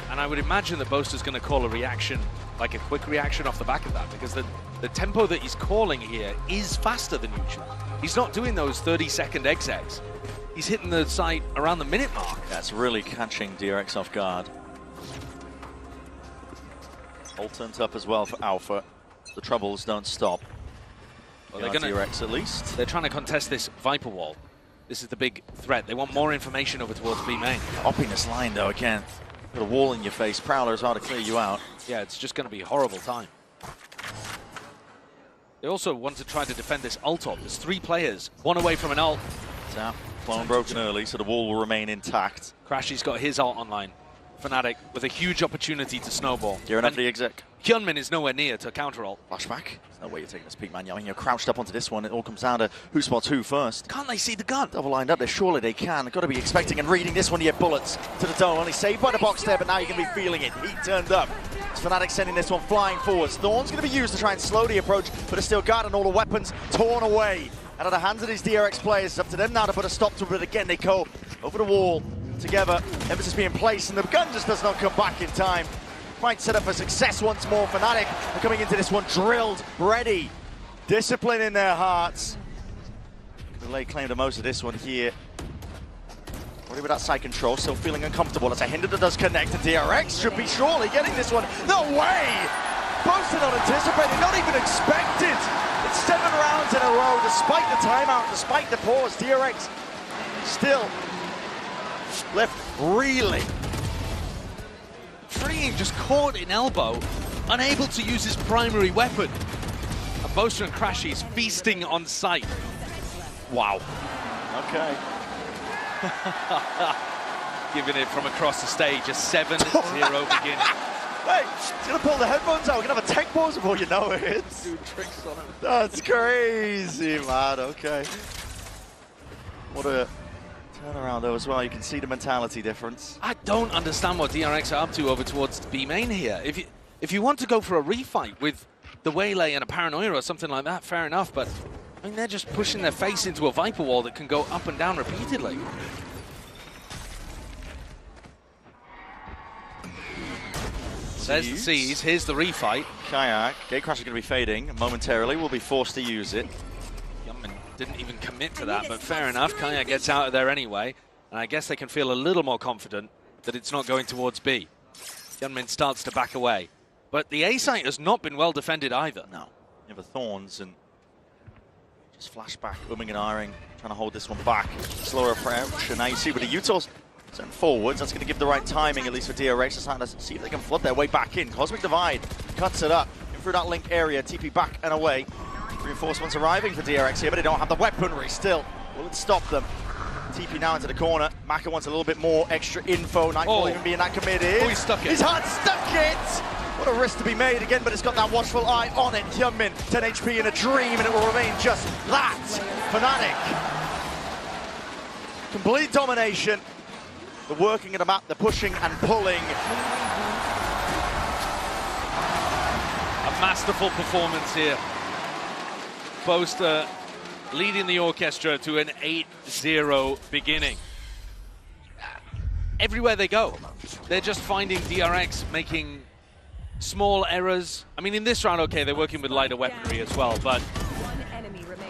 And I would imagine that Boaster's going to call a reaction, like a quick reaction off the back of that, because the tempo that he's calling here is faster than usual. He's not doing those 30-second execs. He's hitting the site around the minute mark. That's really catching DRX off guard. All turned up as well for Alpha. The troubles don't stop. Well, they're going to DRX at least. They're trying to contest this Viper wall. This is the big threat. They want more information over towards B main. Opping this line though again. Put a wall in your face. Prowler is hard to clear you out. Yeah, it's just going to be a horrible time. They also want to try to defend this ult op. There's 3 players, 1 away from an ult. Tap, clone broken early, so the wall will remain intact. Crashy's got his ult online. Fnatic with a huge opportunity to snowball. Gearing up the exec. Hyunmin is nowhere near to counter ult. Flashback. There's no way you're taking this peak, man. I mean, you're crouched up onto this one. It all comes down to who spots who first. Can't they see the gun? Double lined up there. Surely they can. Got to be expecting and reading this one to get bullets to the dome. Only saved by the box there, but now you're going to be feeling it. Heat turned up. It's Fnatic sending this one flying forwards. Thorn's going to be used to try and slow the approach, but it's still guarding all the weapons torn away out of the hands of these DRX players. It's up to them now to put a stop to it, but again, they go over the wall together. Emphasis being placed, and the gun just does not come back in time. Might set up for success once more. Fnatic are coming into this one drilled, ready, discipline in their hearts. Gonna lay claim to most of this one here. Already with that side control, still feeling uncomfortable as a hinder that does connect to DRX. Should be surely getting this one. No way! Boasted not anticipated, not even expected. It's 7 rounds in a row, despite the timeout, despite the pause. DRX still left reeling. Freeing just caught in elbow, unable to use his primary weapon. And Boaster and Crashy's feasting on sight. Wow. Okay. Giving it from across the stage, a 7-0 beginning. Hey, he's gonna pull the headphones out. We're gonna have a tech pause before you know it. Doing tricks on him. That's crazy, man. Okay. What a turnaround though as well. You can see the mentality difference. I don't understand what DRX are up to over towards B main here. If you want to go for a refight with the Waylay and a Paranoia or something like that, fair enough, but I mean, they're just pushing their face into a Viper wall that can go up and down repeatedly. There's the C's, here's the refight. Kayak, Gatecrash is going to be fading momentarily, will be forced to use it. Yummin didn't even commit to that, but fair enough, Kayak gets out of there anyway, and I guess they can feel a little more confident that it's not going towards B. Yunmin starts to back away, but the A site has not been well defended either. No, you have the Thorns and just flashback, umming and ahhing, trying to hold this one back. Slower approach, and now you see with the Utils sent forwards, that's going to give the right timing, at least for DRX. Just trying to see if they can flood their way back in. Cosmic Divide cuts it up in through that link area. TP back and away. Reinforcements arriving for DRX here, but they don't have the weaponry still. Will it stop them? TP now into the corner. Maka wants a little bit more extra info. Nightfall even being that committed. Oh, he stuck it. His heart stuck it! What a risk to be made again, but it's got that watchful eye on it. Hyunmin, 10 HP in a dream, and it will remain just that. Fnatic. Complete domination. The working of the map, the pushing and pulling. A masterful performance here. Boaster leading the orchestra to an 8-0 beginning. Everywhere they go, they're just finding DRX making small errors. I mean, in this round, okay, they're working with lighter weaponry as well, but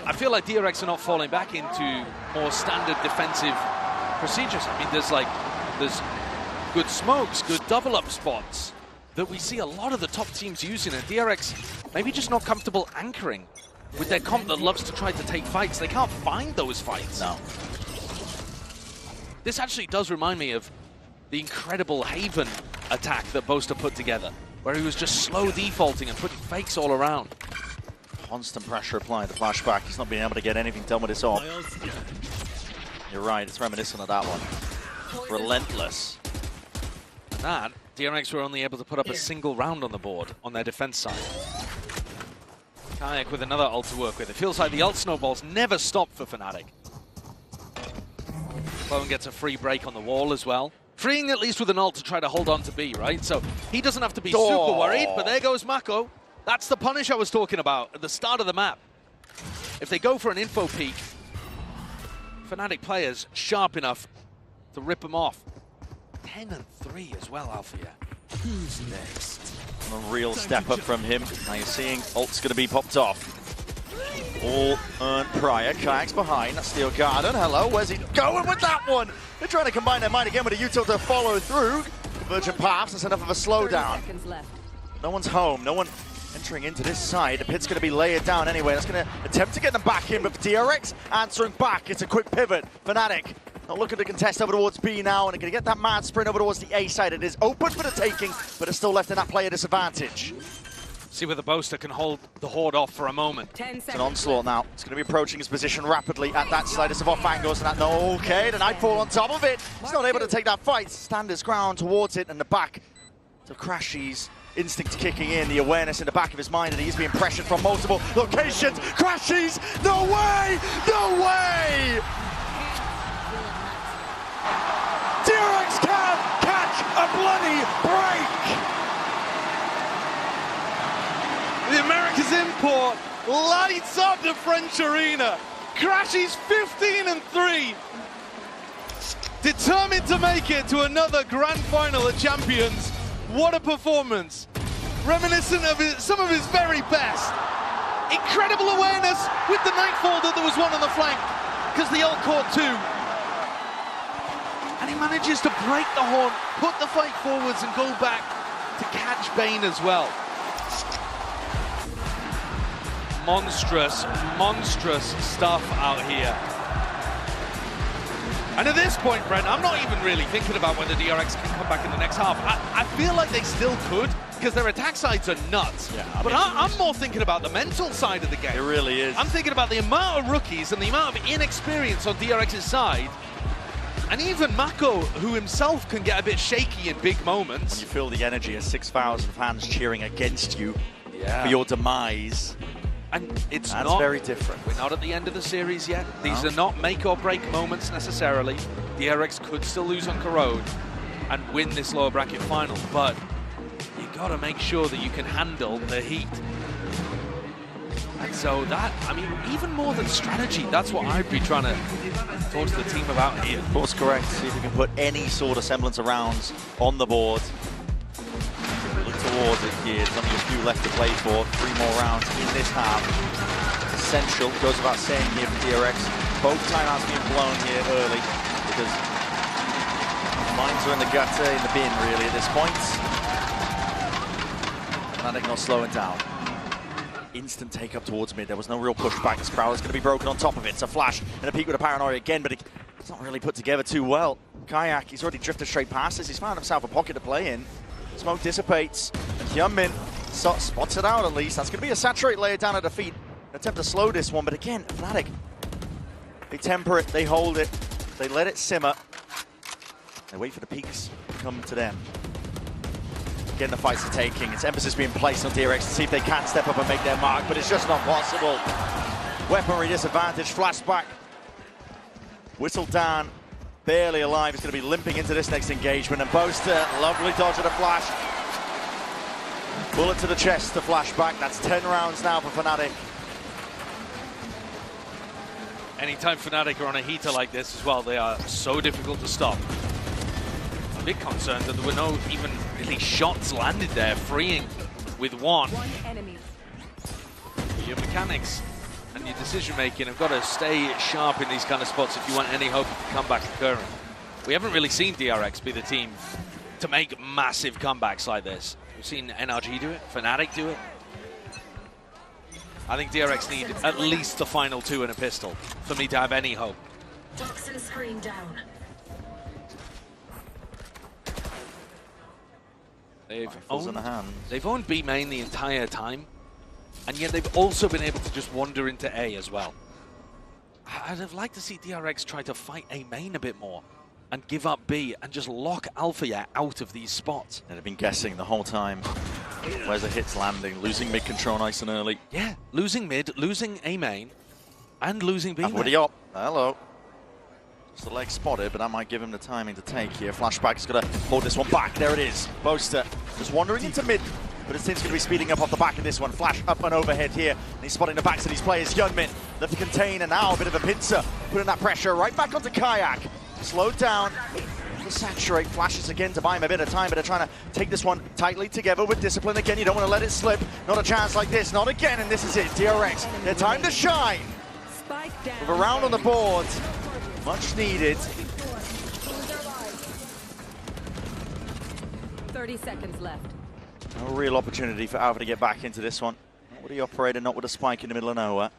I feel like DRX are not falling back into more standard defensive procedures. I mean, there's good smokes, good double-up spots. that we see a lot of the top teams using, and DRX maybe just not comfortable anchoring with their comp that loves to try to take fights. They can't find those fights. No. This actually does remind me of the incredible Haven attack that Boaster put together, where he was just slow defaulting and putting fakes all around. Constant pressure applied, the flashback. He's not being able to get anything done with this off. You're right, it's reminiscent of that one. Relentless. And that, DRX were only able to put up a single round on the board on their defense side. Kayak with another ult to work with. It feels like the ult snowballs never stop for Fnatic. Clone gets a free break on the wall as well. Freeing at least with an ult to try to hold on to B, right? So he doesn't have to be super worried, but there goes Mako. That's the punish I was talking about at the start of the map. If they go for an info peek, Fnatic players sharp enough to rip them off. 10 and 3 as well, Althea. Who's next? A real step up from him. Now you're seeing ult's going to be popped off. All earned prior. Kayak's behind. That's Steel Garden. Hello, where's he going with that one? They're trying to combine their might again with a util to follow through. Convergent paths, that's enough of a slowdown. No one's home. No one entering into this side. The pit's going to be layered down anyway. That's going to attempt to get them back in, but DRX answering back. It's a quick pivot. Fnatic not looking to contest over towards B now, and they're going to get that mad sprint over towards the A side. It is open for the taking, but it's still left in that player disadvantage. See whether Boaster can hold the Horde off for a moment. It's an onslaught now. It's going to be approaching his position rapidly at that side. It's off angles, and that, no, okay, the Nightfall on top of it. He's not able to take that fight. Stand his ground towards it, and the back to Crashy's instinct kicking in, the awareness in the back of his mind that he's being pressured from multiple locations. Crashy's, no way, no way! DRX can catch a bloody break! The America's import lights up the French arena. Crashy's 15 and 3. Determined to make it to another grand final at Champions. What a performance. Reminiscent of some of his very best. Incredible awareness with the Nightfall that there was one on the flank, because the ult caught two. And he manages to break the horn, put the fight forwards and go back to catch Bane as well. Monstrous, monstrous stuff out here. And at this point, Brent, I'm not even really thinking about whether DRX can come back in the next half. I feel like they still could, because their attack sides are nuts. Yeah, but I'm more thinking about the mental side of the game. It really is. I'm thinking about the amount of rookies and the amount of inexperience on DRX's side. And even Mako, who himself can get a bit shaky in big moments. When you feel the energy of 6,000 fans cheering against you for your demise. And it's That's not very different. We're not at the end of the series yet. These are not make or break moments necessarily. DRX could still lose on Corrode and win this lower bracket final, but you gotta make sure that you can handle the heat. And so that, I mean, even more than strategy, that's what I'd be trying to talk to the team about here. Of course, correct. See if we can put any sort of semblance of rounds on the board. Look towards it here. There's only a few left to play for. 3 more rounds in this half. Essential, goes without saying here for DRX. Both timeouts being blown here early because mines are in the gutter, in the bin really at this point. Fnatic not slowing down. Instant take up towards mid. There was no real pushback. This crowd is going to be broken on top of it. It's a flash and a peek with a paranoia again, but it's not really put together too well. Kayak, he's already drifted straight past this. He's found himself a pocket to play in. Smoke dissipates, and Hyunmin spots it out at least. That's going to be a saturate layer down at the feet. An attempt to slow this one, but again, Fnatic, they temper it, they hold it, they let it simmer. They wait for the peaks to come to them. Again, the fights are taking. It's emphasis being placed on DRX to see if they can step up and make their mark, but it's just not possible. Weaponry disadvantage, flashback. Whistled down. Barely alive, is going to be limping into this next engagement, and Boaster, lovely dodge of the flash. Bullet to the chest to flashback. That's 10 rounds now for Fnatic. Anytime Fnatic are on a heater like this as well, they are so difficult to stop. A big concern that there were no even really shots landed there, freeing with one. Your mechanics and your decision making have got to stay sharp in these kind of spots if you want any hope of the comeback occurring. We haven't really seen DRX be the team to make massive comebacks like this. We've seen NRG do it, Fnatic do it. I think DRX need at least the final 2 and a pistol for me to have any hope. Toxin screen down. They've owned B main the entire time, and yet they've also been able to just wander into A as well. I'd have liked to see DRX try to fight A main a bit more and give up B and just lock Alpha out of these spots. They've been guessing the whole time. Where's the hits landing? Losing mid control nice and early. Yeah, losing mid, losing A main, and losing B main. Everybody up. Hello. Just the leg spotted, but that might give him the timing to take here. Flashback is going to hold this one back. There it is. Boaster just wandering into mid, but his team's going to be speeding up off the back of this one. Flash up and overhead here, and he's spotting the backs of these players. Hyunmin left to contain, and now a bit of a pincer, putting that pressure right back onto Kayak. Slowed down. To saturate, flashes again to buy him a bit of time, but they're trying to take this one tightly together with discipline again. You don't want to let it slip. Not a chance like this, not again, and this is it. DRX, their time to shine. With a round on the board, much needed. 30 seconds left. No real opportunity for Alpha to get back into this one. Not with the operator, not with a spike in the middle of nowhere.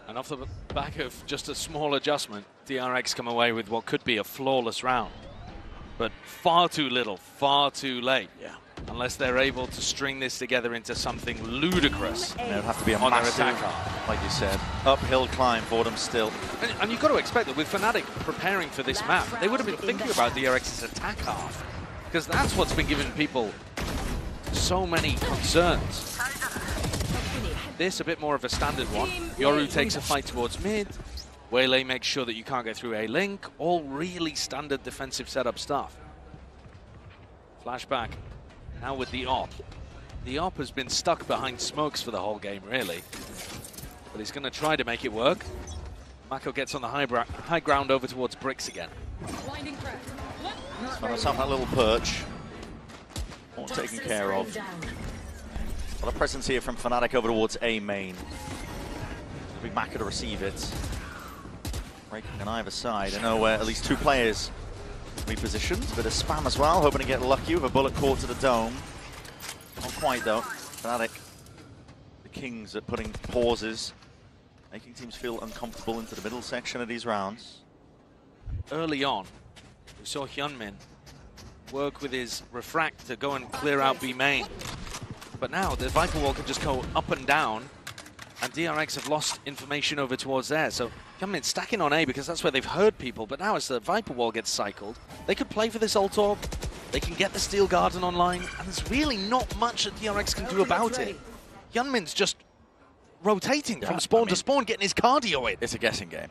And off the back of just a small adjustment, DRX come away with what could be a flawless round. But far too little, far too late. Yeah. Unless they're able to string this together into something ludicrous. It would have to be a on massive, their attack arc. like you said, uphill climb for them still. And you've got to expect that with Fnatic preparing for this map, they would have been thinking about DRX's attack half. Because that's what's been giving people so many concerns. This a bit more of a standard one. Yoru takes a fight towards mid. Waylay makes sure that you can't get through a link. All really standard defensive setup stuff. Flashback now with the op. The op has been stuck behind smokes for the whole game, really. But he's going to try to make it work. Mako gets on the high ground over towards bricks again. Found himself that little perch. All taken care of. A lot of presence here from Fnatic over towards A main. It'll be Maka to receive it. Breaking on either side. I know where at least 2 players will be positioned. Bit of spam as well, hoping to get lucky with a bullet caught to the dome. Not quite though. Fnatic, the kings at putting pauses, making teams feel uncomfortable into the middle section of these rounds. Early on, we saw Hyunmin work with his refract to go and clear out B main. But now the Viper Wall can just go up and down, and DRX have lost information over towards there. So Hyunmin stacking on A because that's where they've heard people. But now as the Viper Wall gets cycled, they could play for this ult orb, they can get the Steel Garden online, and there's really not much that DRX can do about it. Hyunmin's just rotating from spawn to spawn, getting his cardio in. It's a guessing game.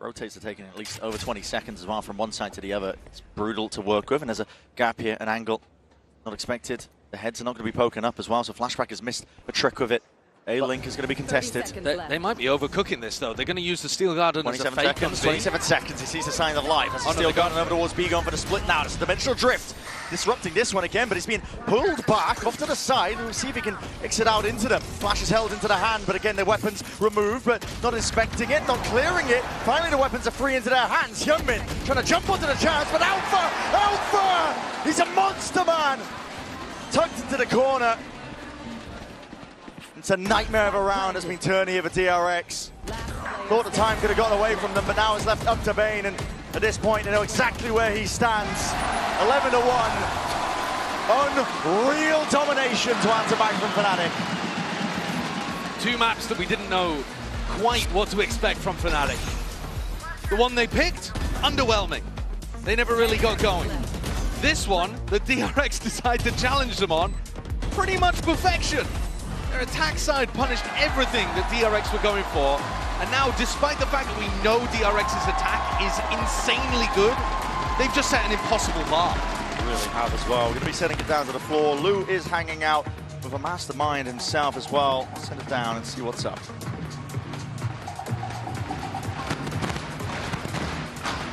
Rotates are taking at least over 20 seconds as well from one side to the other. It's brutal to work with, and there's a gap here, an angle not expected. The heads are not going to be poking up as well, so Flashback has missed a trick with it. A-Link is going to be contested. They might be overcooking this, though. They're going to use the Steel Garden as a fake seconds, 27 seconds. He sees the sign of life. As the Steel Garden over towards B going for the split now. It's a dimensional drift. Disrupting this one again, but he's being pulled back off to the side. We'll see if he can exit out into them. Flash is held into the hand, but again, the weapons removed, but not inspecting it, not clearing it. Finally, the weapons are free into their hands. Hyunmin trying to jump onto the chance, but Alpha! He's a monster, man! Tucked into the corner. It's a nightmare of a round that's been turned here for DRX. Thought the time could have gotten away from them, but now it's left up to Bane, and at this point they know exactly where he stands. 11-1. Unreal domination to answer back from Fnatic. 2 maps that we didn't know quite what to expect from Fnatic. The one they picked, underwhelming. They never really got going. This one, the DRX decided to challenge them on, pretty much perfection. Their attack side punished everything that DRX were going for, and now, despite the fact that we know DRX's attack is insanely good, they've just set an impossible bar. They really have as well. We're going to be setting it down to the floor. Lou is hanging out with a mastermind himself as well. Set it down and see what's up.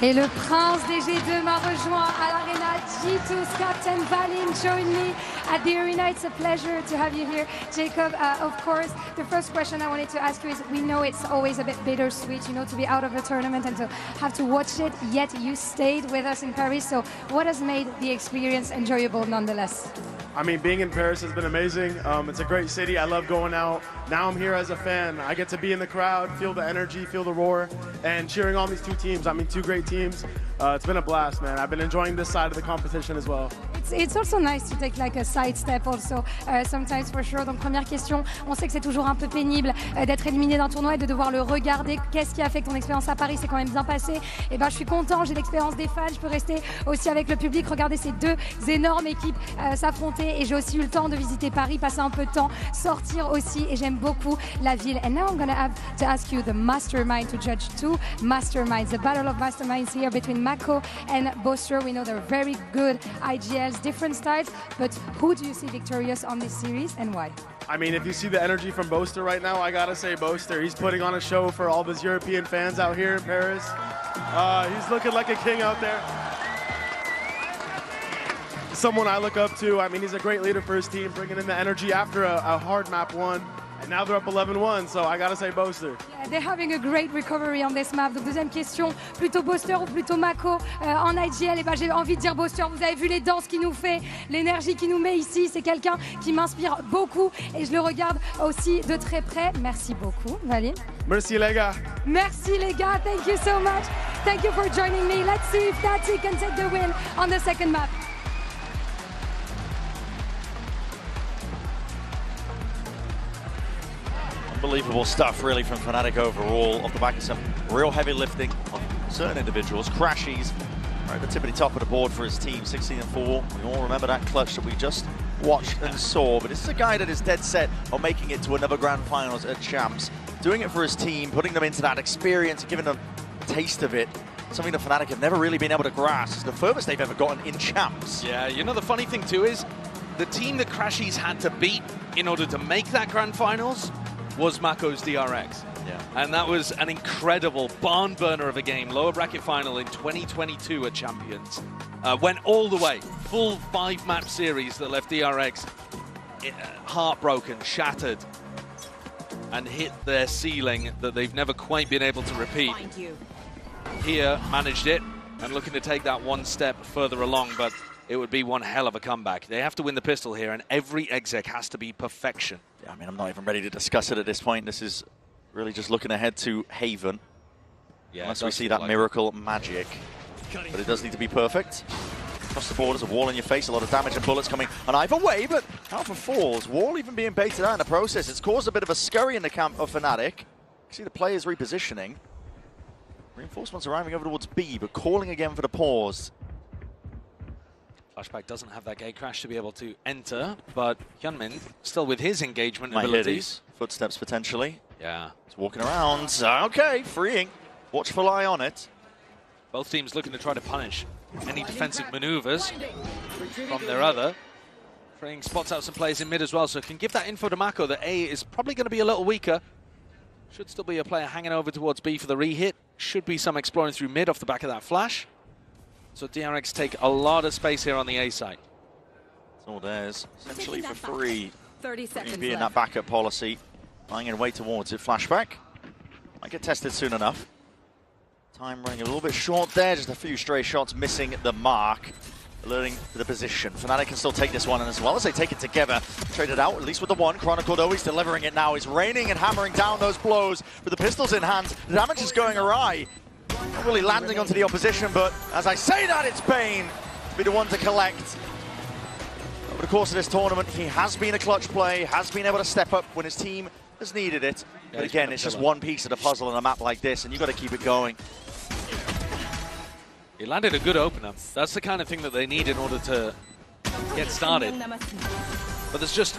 Et le prince des G2 m'a rejoint à l'Arena. G2's Captain Valin joined me at the arena. It's a pleasure to have you here. Jacob, of course, the first question I wanted to ask you is, we know it's always a bit bittersweet, you know, to be out of the tournament and to have to watch it, yet you stayed with us in Paris. So what has made the experience enjoyable nonetheless? I mean, being in Paris has been amazing. It's a great city. I love going out. Now I'm here as a fan. I get to be in the crowd, feel the energy, feel the roar, and cheering on these two teams. I mean, two great teams. It's been a blast, man. I've been enjoying this side of the competition as well. It's also nice to take like a side step also, sometimes for sure. Donc première question, on sait que c'est toujours un peu pénible d'être éliminé d'un tournoi et de devoir le regarder. Qu'est-ce qui a fait que ton expérience à Paris s'est quand même bien passée? Et ben je suis content, j'ai l'expérience des fans, je peux rester aussi avec le public, regarder ces deux énormes équipes s'affronter. Et j'ai aussi eu le temps de visiter Paris, passer un peu de temps, sortir aussi. Et j'aime beaucoup la ville. And now I'm gonna have to ask you the mastermind to judge two masterminds. The battle of masterminds here between Mako and Boaster. We know they're very good IGLs, different styles, but who do you see victorious on this series and why? I mean, if you see the energy from Boaster right now, I gotta say Boaster. He's putting on a show for all of his European fans out here in Paris. He's looking like a king out there. Someone I look up to. I mean, he's a great leader for his team, bringing in the energy after a hard map one. And now they're up 11-1, so I gotta say Boaster. Yeah, they're having a great recovery on this map. Donc deuxième question, plutôt Boaster ou plutôt Mako en IGL? Et ben j'ai envie de dire Boaster. Vous avez vu les danses qu'il nous fait, l'énergie qu'il nous met ici. C'est quelqu'un qui m'inspire beaucoup et je le regarde aussi de très près. Merci beaucoup, Valim. Merci les gars. Merci les gars. Thank you so much. Thank you for joining me. Let's see if Tati can take the win on the second map. Unbelievable stuff, really, from Fnatic overall, off the back of some real heavy lifting on certain individuals. Crashies right at the tippity top of the board for his team, 16-4. We all remember that clutch that we just watched and saw, but this is a guy that is dead set on making it to another Grand Finals at Champs, doing it for his team, putting them into that experience, giving them a taste of it. Something that Fnatic have never really been able to grasp. It's the furthest they've ever gotten in Champs. Yeah, you know, the funny thing too is the team that Crashies had to beat in order to make that Grand Finals was Mako's DRX. Yeah. And that was an incredible barn burner of a game. Lower bracket final in 2022 at Champions. Went all the way. Full 5-map series that left DRX heartbroken, shattered, and hit their ceiling that they've never quite been able to repeat. Here, managed it, and looking to take that one step further along, but it would be one hell of a comeback. They have to win the pistol here, and every exec has to be perfection. Yeah, I mean, I'm not even ready to discuss it at this point. This is really just looking ahead to Haven. Yeah, unless we see that miracle magic. But it does need to be perfect. Across the board, there's a wall in your face, a lot of damage and bullets coming on either way, but Alpha falls. Wall even being baited out in the process. It's caused a bit of a scurry in the camp of Fnatic. You see the players repositioning. Reinforcements arriving over towards B, but calling again for the pause. Flashback doesn't have that gate crash to be able to enter, but Hyunmin still with his engagement Might abilities. hear these footsteps potentially. Yeah. He's walking around. Okay, freeing. Watchful eye on it. Both teams looking to try to punish any defensive maneuvers from their other. Freeing spots out some players in mid as well, so can give that info to Mako that A is probably going to be a little weaker. Should still be a player hanging over towards B for the re-hit. Should be some exploring through mid off the back of that flash. So DRX take a lot of space here on the A side. It's all theirs, essentially for free. 30 seconds Being left. that backup policy, lying in way towards it. Flashback might get tested soon enough. Time running a little bit short there, just a few stray shots missing the mark. Alerting to the position. Fnatic can still take this one, and as well as they take it together, trade it out, at least with the one. Chronicle, though, he's delivering it now. He's raining and hammering down those blows with the pistols in hand. The damage is going awry. Not really landing onto the opposition, but as I say that, it's Bane to be the one to collect. Over the course of this tournament, he has been a clutch play, has been able to step up when his team has needed it. Yeah, but again, it's just one piece of the puzzle on a map like this, and you've got to keep it going. He landed a good opener. That's the kind of thing that they need in order to get started. But it's just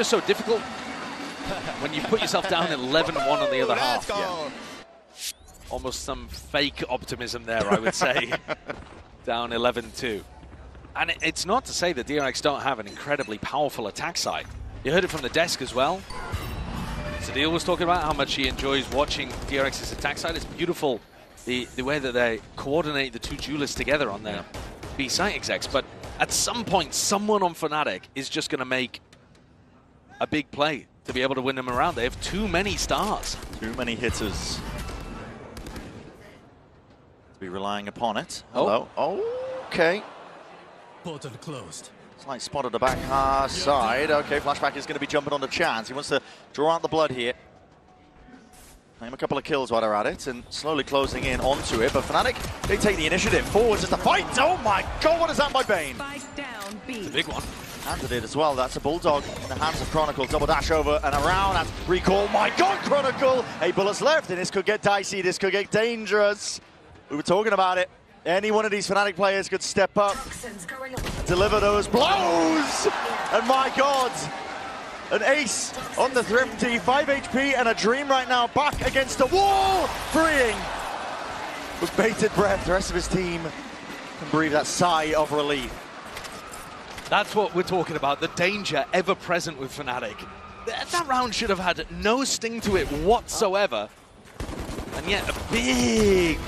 so difficult when you put yourself down 11-1 on the other half. Yeah. Almost some fake optimism there, I would say. Down 11-2. And it's not to say that DRX don't have an incredibly powerful attack side. You heard it from the desk as well. Sadil was talking about how much he enjoys watching DRX's attack side. It's beautiful. The way that they coordinate the two duelists together on their B site execs, but at some point, someone on Fnatic is just going to make a big play to be able to win them around. They have too many stars. Too many hitters to be relying upon it. Hello. Oh, okay. Portal closed. Slight spot at the back side. Okay, Flashback is going to be jumping on the chance. He wants to draw out the blood here. Claim a couple of kills while they're at it and slowly closing in onto it. But Fnatic, they take the initiative. Forwards is the fight. Oh my god, what is that by Bane? It's a big one. Handed it as well. That's a Bulldog in the hands of Chronicle. Double dash over and around and recall. My god, Chronicle! 8 bullets left and this could get dicey. This could get dangerous. We were talking about it. Any one of these Fnatic players could step up, deliver those blows, and my god, an ace on the Thrifty, 5 HP and a Dream right now, back against the wall, freeing. With bated breath, the rest of his team can breathe that sigh of relief. That's what we're talking about, the danger ever present with Fnatic. That round should have had no sting to it whatsoever, and yet a big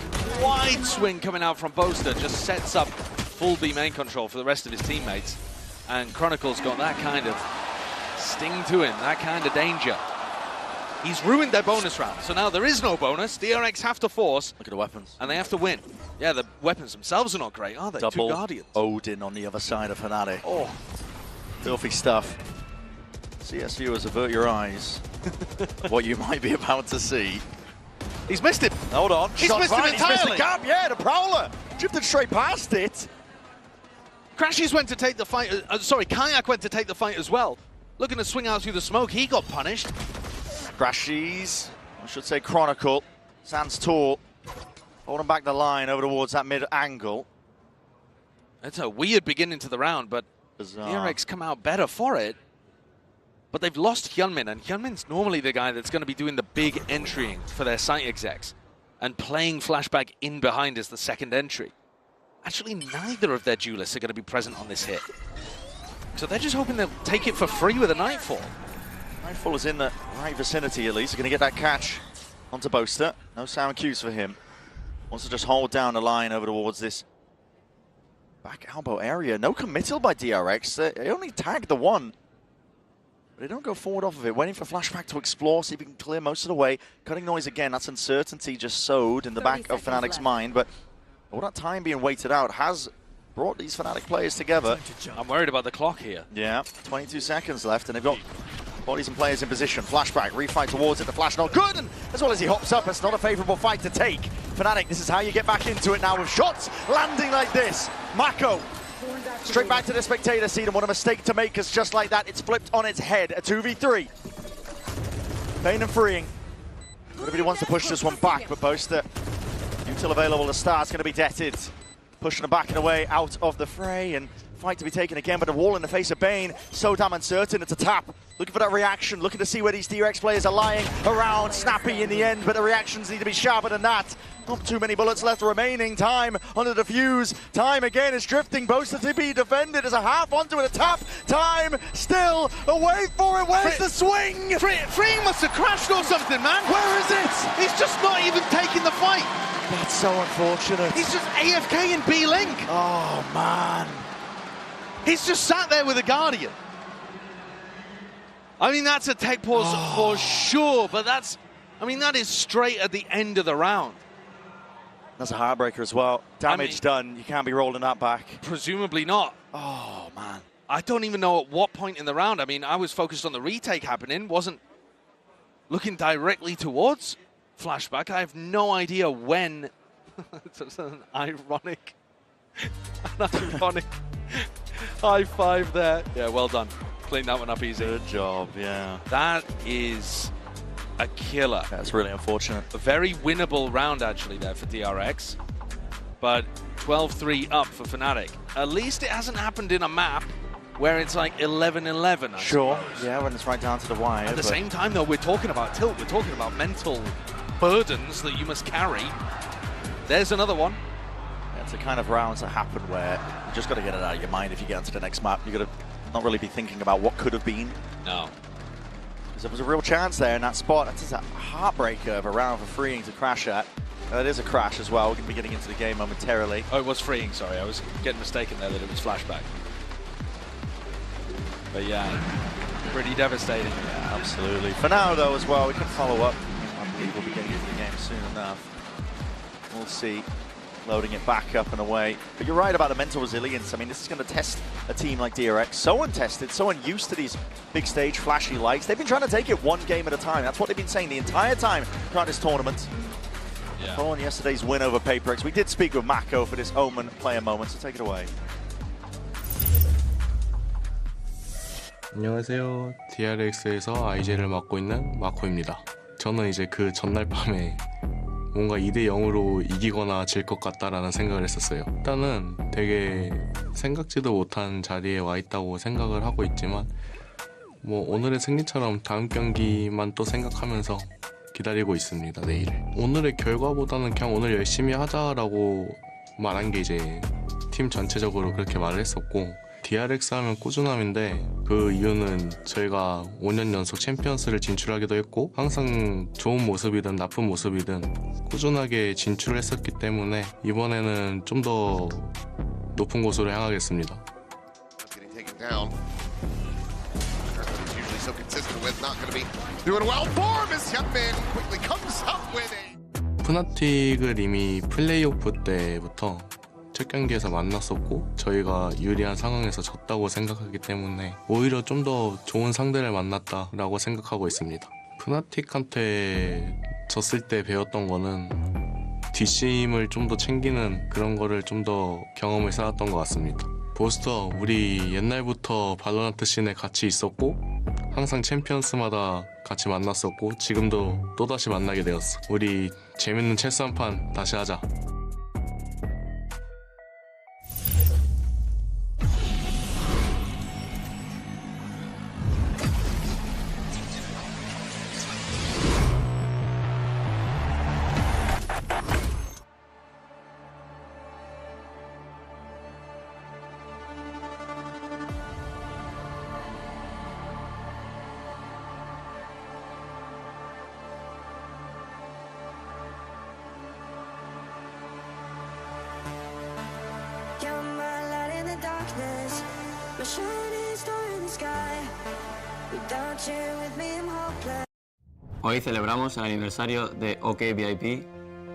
wide swing coming out from Boaster just sets up full B main control for the rest of his teammates. And Chronicle's got that kind of sting to him, that kind of danger. He's ruined their bonus round, so now there is no bonus. DRX have to force. Look at the weapons. And they have to win. Yeah, the weapons themselves are not great, are they? Double 2 Guardians. Odin on the other side of Fnatic. Oh. Filthy stuff. CS viewers, avert your eyes. What you might be about to see. He's missed it. Hold on. He's Shot missed fine. it entirely. He's missed the gap. Yeah, the Prowler. Drifted straight past it. Crashies went to take the fight. Sorry, Kayak went to take the fight as well. Looking to swing out through the smoke. He got punished. Crashies, I should say Chronicle. Stands tall. Holding back the line over towards that mid angle. It's a weird beginning to the round, but DRX come out better for it. But they've lost Hyunmin, and Hyunmin's normally the guy that's going to be doing the big entrying for their site execs and playing Flashback in behind as the second entry. Actually, neither of their duelists are going to be present on this hit. So they're just hoping they'll take it for free with a Nightfall. Nightfall is in the right vicinity at least. They're going to get that catch onto Boaster. No sound cues for him. Wants to just hold down the line over towards this back elbow area. No committal by DRX. They only tagged the one. But they don't go forward off of it. Waiting for Flashback to explore, see if he can clear most of the way. Cutting noise again. That's uncertainty just sowed in the back of Fnatic's mind. But all that time being waited out has brought these Fnatic players together. I'm worried about the clock here. Yeah, 22 seconds left, and they've got bodies and players in position. Flashback, refight towards it. The flash not good, and as well as he hops up, it's not a favorable fight to take. Fnatic, this is how you get back into it now with shots landing like this. Mako. Straight back to the spectator seat, and what a mistake to make, because just like that, it's flipped on its head. A 2v3. Pain and freeing. Everybody wants to push this one back, but Boaster, util available to start, is going to be deaded. Pushing them back and away out of the fray, and fight to be taken again, but a wall in the face of Bane. So damn uncertain, it's a tap. Looking for that reaction, looking to see where these DRX players are lying around. Snappy in the end, but the reactions need to be sharper than that. Not too many bullets left remaining. Time on the defuse. Time again is drifting. Boaster to be defended as a half onto it. A tap. Time still away for it. Where's the swing? Freeing must have crashed or something, man. Where is it? He's just not even taking the fight. That's so unfortunate. He's just AFK in B-Link. Oh, man. He's just sat there with a Guardian. I mean, that's a tech pause for sure, but that's, I mean, that is straight at the end of the round. That's a heartbreaker as well. Damage done. You can't be rolling that back. Presumably not. Oh, man. I don't even know at what point in the round. I mean, I was focused on the retake happening, wasn't looking directly towards Flashback. I have no idea when. It's an ironic high five there. Yeah, well done. Clean that one up easy. Good job, yeah. That is a killer. That's really unfortunate. A very winnable round, actually, there for DRX. But 12-3 up for Fnatic. At least it hasn't happened in a map where it's like 11-11, I Sure, suppose. yeah, when it's right down to the wire. At the same time, though, we're talking about tilt. We're talking about mental burdens that you must carry. There's another one. Yeah, it's the kind of rounds that happen where you just got to get it out of your mind if you get onto the next map. You got to not really be thinking about what could have been. No. Because there was a real chance there in that spot. That's just a heartbreaker of a round for freeing to crash at. It is a crash as well. We're going to be getting into the game momentarily. Oh, it was freeing, sorry. I was getting mistaken there that it was Flashback. But yeah, pretty devastating. Yeah, absolutely. For now, though, as well, we can follow up. I believe we'll be getting into the game soon enough. We'll see. loading it back up and away. But you're right about the mental resilience. I mean, this is going to test a team like DRX. So untested, so unused to these big stage, flashy lights. They've been trying to take it one game at a time. That's what they've been saying the entire time throughout this tournament. Yeah. Following yesterday's win over PaperX, we did speak with Mako for this Omen player moment, so take it away. 안녕하세요. DRX에서 IJ를 맡고 있는 마코입니다. 저는 이제 그 전날 밤에 뭔가 2대0으로 이기거나 질 것 같다라는 생각을 했었어요. 일단은 되게 생각지도 못한 자리에 와 있다고 생각을 하고 있지만 뭐 오늘의 승리처럼 다음 경기만 또 생각하면서 기다리고 있습니다. 내일을. 오늘의 결과보다는 그냥 오늘 열심히 하자라고 말한 게 이제 팀 전체적으로 그렇게 말을 했었고 DRX 하면 꾸준함인데 그 이유는 저희가 5년 연속 챔피언스를 진출하기도 했고 항상 좋은 모습이든 나쁜 모습이든 꾸준하게 진출을 했었기 때문에 이번에는 좀 더 높은 곳으로 향하겠습니다. 푸나틱을 이미 플레이오프 때부터 첫 경기에서 만났었고 저희가 유리한 상황에서 졌다고 생각하기 때문에 오히려 좀 더 좋은 상대를 만났다라고 생각하고 있습니다. 푸나틱한테 졌을 때 배웠던 거는 뒷심을 좀 더 챙기는 그런 거를 좀 더 경험을 쌓았던 것 같습니다. 보스터, 우리 옛날부터 발로란트 씬에 같이 있었고 항상 챔피언스마다 같이 만났었고 지금도 또다시 만나게 되었어. 우리 재밌는 체스 한 판 다시 하자. Hoy celebramos el aniversario de OK VIP,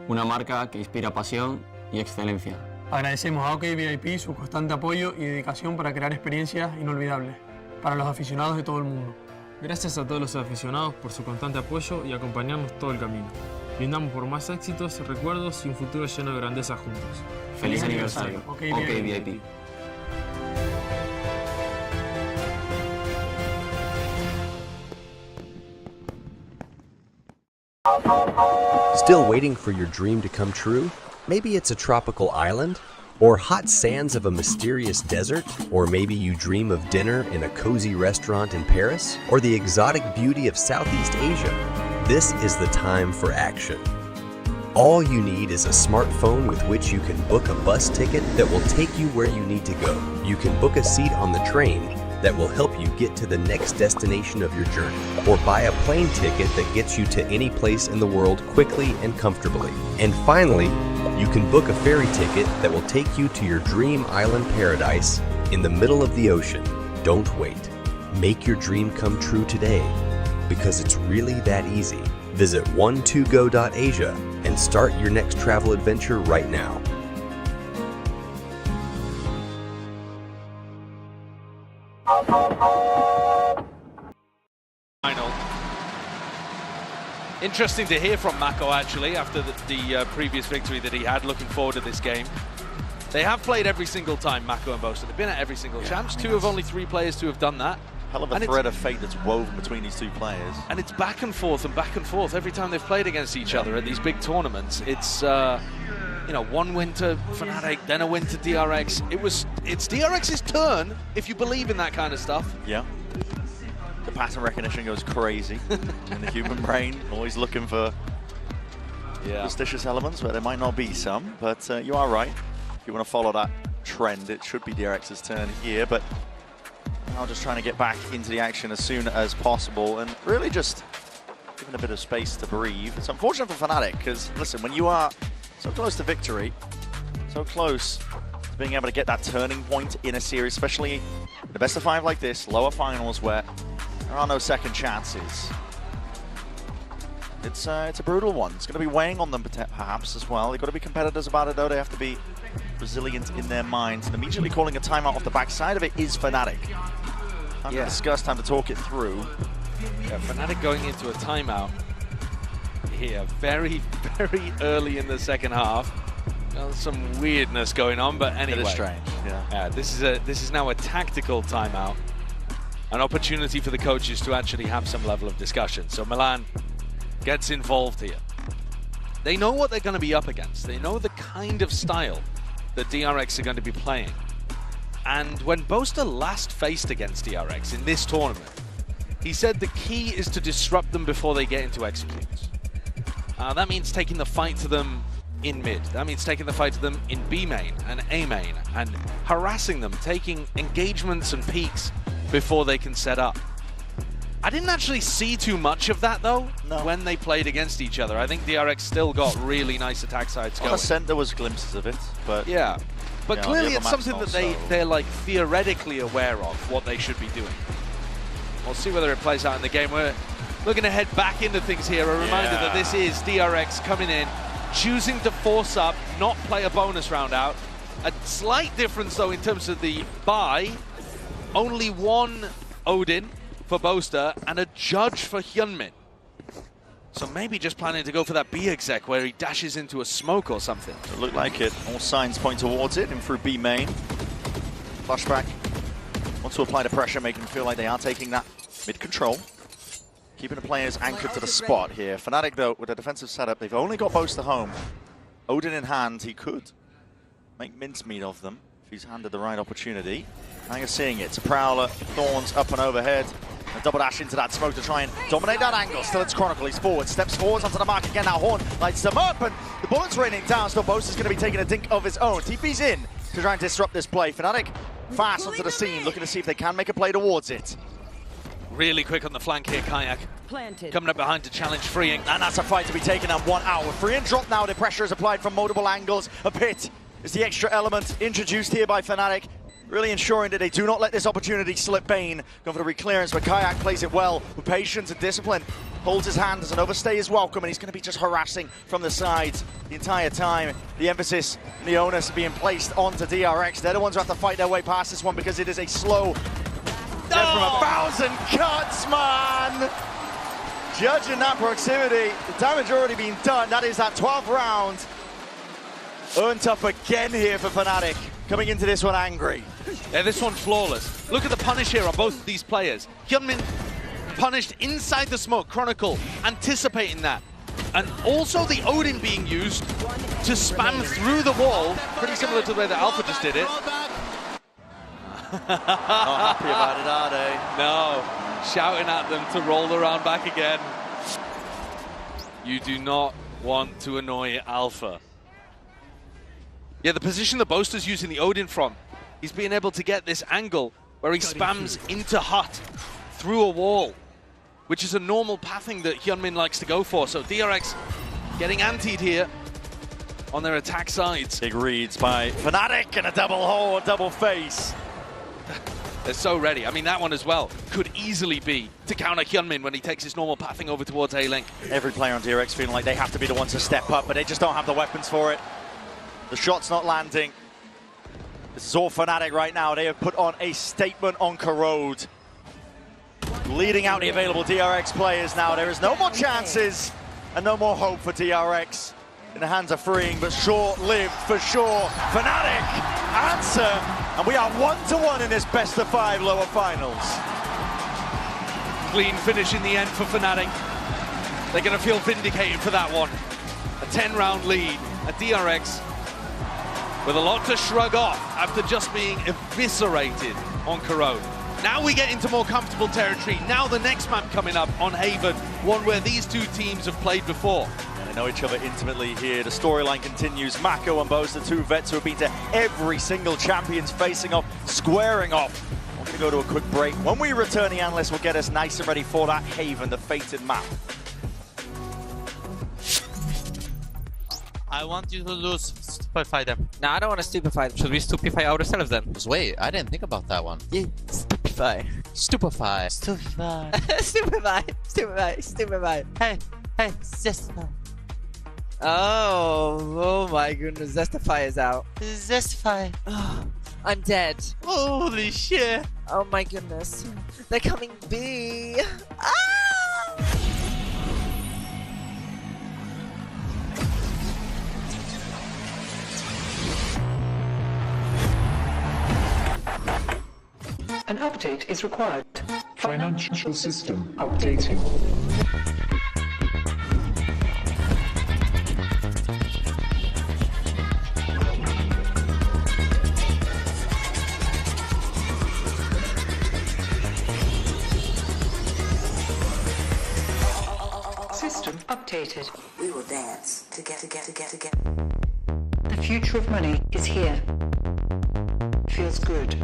una marca que inspira pasión y excelencia. Agradecemos a OK VIP su constante apoyo y dedicación para crear experiencias inolvidables para los aficionados de todo el mundo. Gracias a todos los aficionados por su constante apoyo y acompañarnos todo el camino. Brindamos por más éxitos, recuerdos y un futuro lleno de grandeza juntos. ¡Feliz aniversario! OK VIP. Still waiting for your dream to come true? Maybe it's a tropical island, or hot sands of a mysterious desert, or maybe you dream of dinner in a cozy restaurant in Paris, or the exotic beauty of Southeast Asia. This is the time for action. All you need is a smartphone with which you can book a bus ticket that will take you where you need to go. You can book a seat on the train that will help you get to the next destination of your journey, or buy a plane ticket that gets you to any place in the world quickly and comfortably. And finally, you can book a ferry ticket that will take you to your dream island paradise in the middle of the ocean. Don't wait. Make your dream come true today, because it's really that easy. Visit 12go.asia and start your next travel adventure right now. Final. Interesting to hear from Mako actually after the previous victory that he had. Looking forward to this game. They have played every single time, Mako and Bosa. They've been at every single chance. Two of only 3 players to have done that. Hell of a thread of fate that's woven between these two players. And it's back and forth every time they've played against each other at these big tournaments. It's you know, one win to Fnatic, then a win to DRX. It's DRX's turn if you believe in that kind of stuff. Yeah. The pattern recognition goes crazy in the human brain, always looking for superstitious elements where there might not be some, but you are right. If you want to follow that trend, it should be DRX's turn here, but now just trying to get back into the action as soon as possible and really just giving a bit of space to breathe. It's unfortunate for Fnatic because, listen, when you are so close to victory, so close to being able to get that turning point in a series, especially in the best of 5 like this, lower finals where there are no second chances. It's a brutal one. It's going to be weighing on them perhaps as well. They've got to be competitors about it though. They have to be resilient in their minds. And immediately calling a timeout off the backside of it is Fnatic. Time to discuss, time to talk it through. Yeah, Fnatic going into a timeout here very, very early in the second half. Well, some weirdness going on, but anyway. It is strange, yeah. This is now a tactical timeout. An opportunity for the coaches to actually have some level of discussion. So Milan gets involved here. They know what they're going to be up against. They know the kind of style that DRX are going to be playing. And when Boaster last faced against DRX in this tournament, he said the key is to disrupt them before they get into executes. That means taking the fight to them in mid. That means taking the fight to them in B main and A main and harassing them, taking engagements and peaks before they can set up. I didn't actually see too much of that though when they played against each other. I think DRX still got really nice attack sides going. On the center was glimpses of it, but yeah. But you know, clearly it's something that they're like theoretically aware of what they should be doing. We'll see whether it plays out in the game. We're looking to head back into things here. A reminder that this is DRX coming in, choosing to force up, not play a bonus round out. A slight difference though in terms of the buy. Only one Odin for Boaster and a Judge for Hyunmin. So maybe just planning to go for that B exec where he dashes into a smoke or something. It looked like it. All signs point towards it, and through B main. Flashback. Wants to apply the pressure, making them feel like they are taking that mid control. Keeping the players anchored to the spot here. Fnatic, though, with a defensive setup, they've only got Boaster home. Odin in hand, he could make mincemeat of them if he's handed the right opportunity. Now you're seeing it. It's a Prowler, Thorns up and overhead. A double dash into that smoke to try and dominate that angle. Still it's Chronicle, he's forward, steps forwards onto the mark again. Now Horn lights them up, and the bullets raining down. Still Boaster's going to be taking a dink of his own. TP's in to try and disrupt this play. Fnatic fast onto the scene, looking to see if they can make a play towards it. Really quick on the flank here, Kayak. Planted. Coming up behind to challenge Freeing. And that's a fight to be taken on 1 hour. Freeing drop now, the pressure is applied from multiple angles. A pit is the extra element introduced here by Fnatic. Really ensuring that they do not let this opportunity slip. Bane going for the reclearance, but Kayak plays it well with patience and discipline. Holds his hand as an overstay is welcome, and he's going to be just harassing from the sides the entire time. The emphasis and the onus being placed onto DRX. They're the ones who have to fight their way past this one because it is a slow death from 1,000 cuts, man! Judging that proximity, the damage already been done. That is that 12th round. Earned up again here for Fnatic. Coming into this one angry. Yeah, this one's flawless. Look at the punish here on both of these players. Hyunmin punished inside the smoke. Chronicle anticipating that. And also the Odin being used to spam through the wall. Pretty similar to the way that Alpha just did it. Not happy about it, are they? No. Shouting at them to roll around back again. You do not want to annoy Alpha. Yeah, the position that Boaster's using the Odin from, he's being able to get this angle where he spams into Hut through a wall, which is a normal pathing that Hyunmin likes to go for. So DRX getting antied here on their attack sides. Big reads by Fnatic and a double hole, double face. They're so ready. I mean, that one as well could easily be to counter Hyunmin when he takes his normal pathing over towards A-Link. Every player on DRX feeling like they have to be the ones to step up, but they just don't have the weapons for it. The shot's not landing. This is all Fnatic right now. They have put on a statement on Corrode. Leading out the available DRX players now. There is no more chances and no more hope for DRX. In the hands of Freeing, but short-lived for sure. Fnatic answer, and we are 1-1 in this best-of-5 lower finals. Clean finish in the end for Fnatic. They're going to feel vindicated for that one. A 10-round lead, a DRX with a lot to shrug off after just being eviscerated on Corrode. Now we get into more comfortable territory. Now the next map coming up on Haven, one where these two teams have played before. And they know each other intimately here. The storyline continues. Mako and Boaster, two vets who have been to every single champions facing off, squaring off. We're going to go to a quick break. When we return, the analyst will get us nice and ready for that Haven, the fated map. I want you to lose, stupefy them. No, I don't want to stupefy them. Should we stupefy ourselves then? Wait, I didn't think about that one. Yeah, stupefy. Stupefy. Stupefy. Stupefy. Stupefy. Stupefy. Hey, Hey, Zestify. Oh my goodness, Zestify is out. Zestify. Oh, I'm dead. Holy shit. Oh my goodness. They're coming B. Ah! An update is required. Financial system updating. System updated. We will dance together. The future of money is here. Feels good.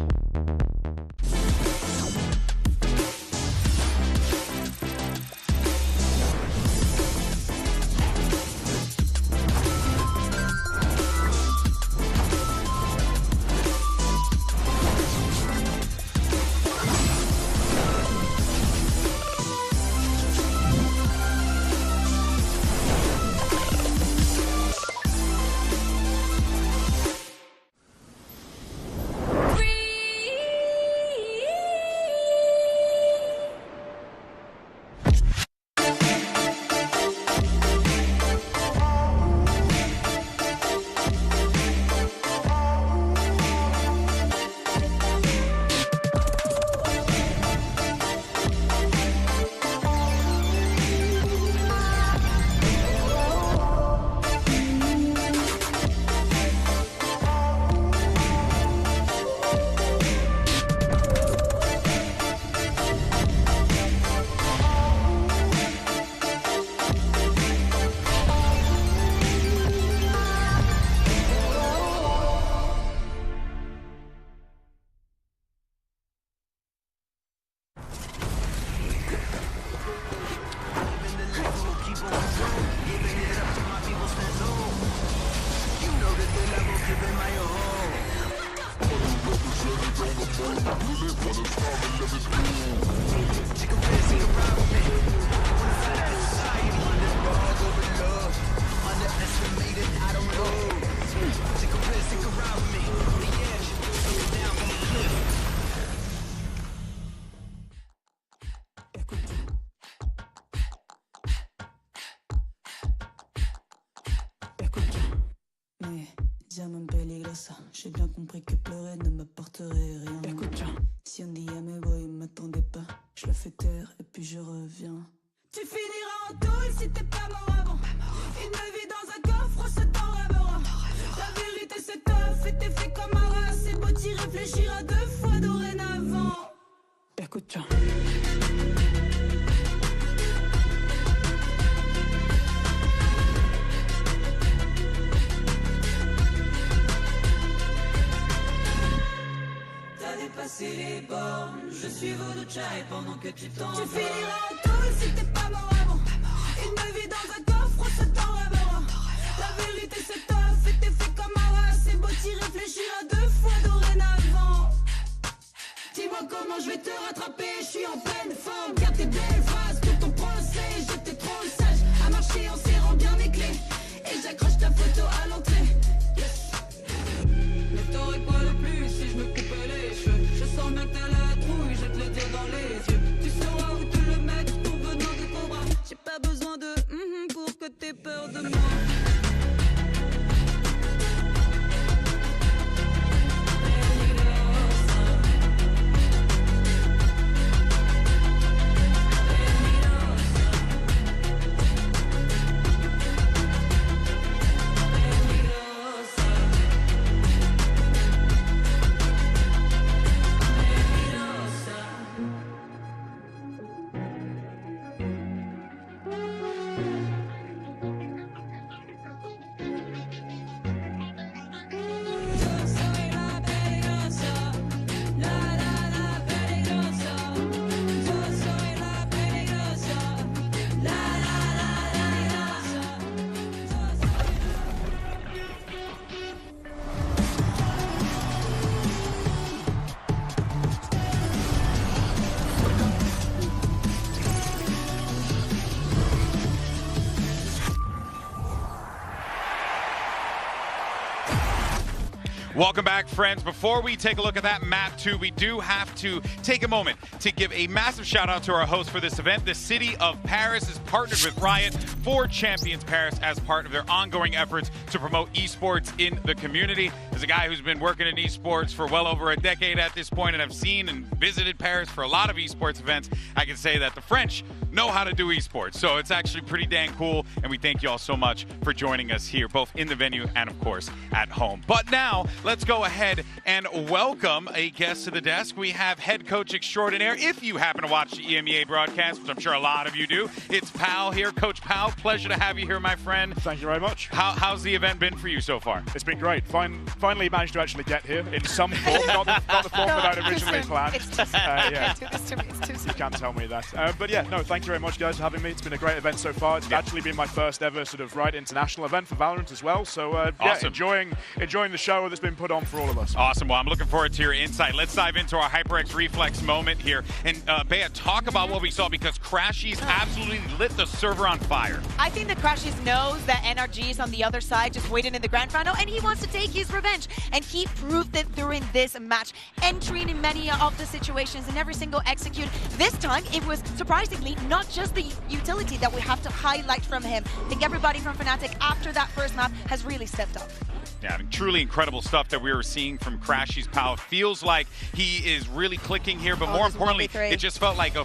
Diamant peligrosa, j'ai bien compris que pleurer ne m'apporterait rien. Écoute bien, si on dit à mes boys, m'attendez pas, je le fais taire et puis je reviens. Tu finiras en tôle si t'es pas mort avant. Une vie dans un coffre, ce t'en rêvera. La vérité c'est tough et t'es fait comme un rat. C'est beau t'y réfléchir à 2 fois dorénavant. Écoute bien. Passer les bornes, je suis Voodoo Chai pendant que tu t'envoles. Tu finiras en tôle si t'es pas mort avant. Une vie dans un coffre, ce t'en rêvera. La vérité c'est tough et t'es fait comme un rat. C'est beau t'y réfléchir à 2 fois dorénavant. Dis-moi comment je vais te rattraper, je suis en pleine forme. Garde tes belles phrases, tout ton procès. J'étais trop sage à marcher en serrant bien mes clés. Et j'accroche ta photo à l'entrée. Mais t'aurais quoi de plus si je me coupais les cheveux? Je sens bien que t'as la trouille, je vais te le dire dans les yeux. Tu sauras où te le mettre pour venant de Cobra. J'ai pas besoin de pour que t'aies peur de moi. Welcome back, friends. Before we take a look at that map 2, we do have to take a moment to give a massive shout out to our host for this event. The city of Paris has partnered with Riot for Champions Paris as part of their ongoing efforts to promote esports in the community. As a guy who's been working in esports for well over a decade at this point, and I've seen and visited Paris for a lot of esports events, I can say that the French know how to do esports. So it's actually pretty dang cool, and we thank you all so much for joining us here, both in the venue and, of course, at home. But now, let's go ahead and welcome a guest to the desk. We have head coach extraordinaire, if you happen to watch the EMEA broadcast, which I'm sure a lot of you do. It's Pal here. Coach Pal, pleasure to have you here, my friend. Thank you very much. How's the event been for you so far? It's been great. Finally managed to actually get here in some form, not the form that I'd originally planned. It's too soon. Yeah. Do this to me. It's too soon. You can't tell me that. But yeah, no, thank you very much, guys, for having me. It's been a great event so far. It's actually been my first ever sort of Riot international event for Valorant as well. So awesome. Yeah, enjoying the show that's been put on for all of us. Awesome. Well, I'm looking forward to your insight. Let's dive into our HyperX Reflex moment here. And Bea, talk about what we saw, because Crashies absolutely lit the server on fire. I think that Crashies knows that NRG is on the other side, just waiting in the grand final, and he wants to take his revenge. And he proved it during this match, entering in many of the situations and every single execute. This time, it was surprisingly not just the utility that we have to highlight from him. I think everybody from Fnatic after that first map has really stepped up. Yeah, I mean, truly incredible stuff that we were seeing from Crashies Pal. Feels like he is really clicking here, but more importantly, it just felt like a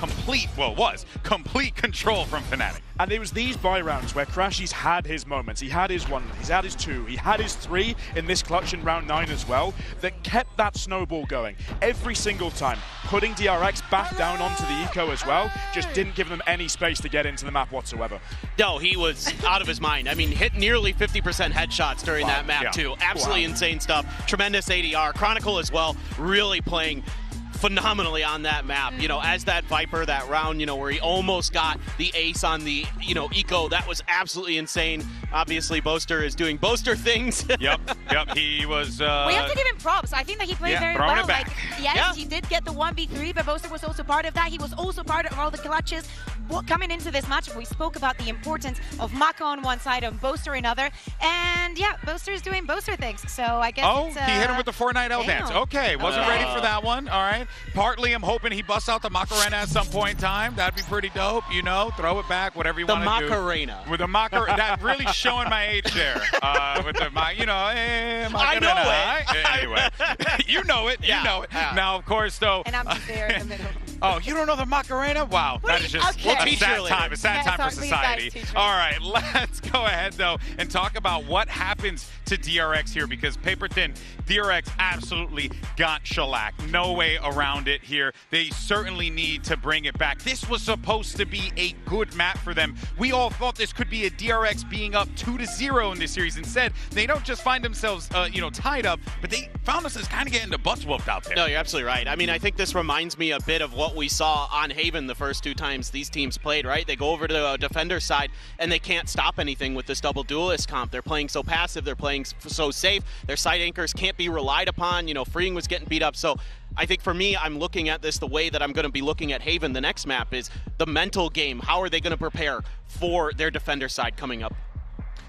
complete control from Fnatic. And it was these buy rounds where Crashies had his moments. He had his 1, he's had his 2, he had his 3 in this clutch in round 9 as well, that kept that snowball going every single time. Putting DRX back down onto the eco as well, just didn't give them any space to get into the map whatsoever. No, he was out of his mind. I mean, hit nearly 50% headshots during that map too. Absolutely insane stuff. Tremendous ADR. Chronicle as well, really playing phenomenally on that map. You know, as that Viper, that round, you know, where he almost got the ace on the, you know, eco, that was absolutely insane. Obviously, Boaster is doing Boaster things. Yep, he was... we have to give him props. I think that he played very well. Like, yes, he did get the 1v3, but Boaster was also part of that. He was also part of all the clutches. Coming into this match, we spoke about the importance of Mako on one side and Boaster in other. And yeah, Boaster is doing Boaster things. So I guess he hit him with the Fortnite L dance. Okay, wasn't ready for that one. All right. Partly, I'm hoping he busts out the Macarena at some point in time. That'd be pretty dope. You know, throw it back, whatever you want to do. The Macarena. With the Macarena. That really showing my age there. With the, you know, Macarena. I know it. Anyway, you know it. You know it. Yeah. Now, of course, though. And I'm just there in the middle. Oh, you don't know the Macarena? Wow, that is just a sad time. A sad time for society. All right, let's go ahead, though, and talk about what happens to DRX here, because paper thin, DRX absolutely got shellacked. No way around it here. They certainly need to bring it back. This was supposed to be a good map for them. We all thought this could be a DRX being up 2-0 in this series. Instead, they don't just find themselves, you know, tied up, but they found themselves kind of getting the butts whooped out there. No, you're absolutely right. I mean, I think this reminds me a bit of what we saw on Haven the first 2 times these teams played, right? They go over to the defender side and they can't stop anything with this double duelist comp. They're playing so passive, they're playing so safe. Their side anchors can't be relied upon. You know, Freeing was getting beat up. So I think for me, I'm looking at this the way that I'm going to be looking at Haven the next map is the mental game. How are they going to prepare for their defender side coming up?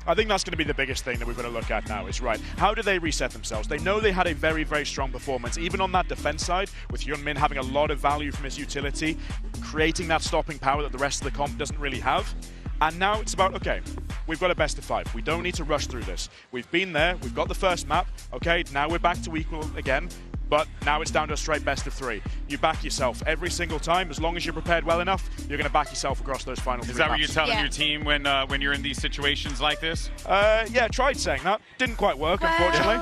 I think that's going to be the biggest thing that we're going to look at now is, right, how do they reset themselves? They know they had a very, very strong performance, even on that defense side, with Yunmin having a lot of value from his utility, creating that stopping power that the rest of the comp doesn't really have. And now it's about, okay, we've got a best of 5. We don't need to rush through this. We've been there, we've got the first map, okay, now we're back to equal again. But now it's down to a straight best of 3. You back yourself every single time. As long as you're prepared well enough, you're going to back yourself across those final 3 Is that what maps. you're telling your team when you're in these situations like this? Yeah, tried saying that. Didn't quite work, unfortunately.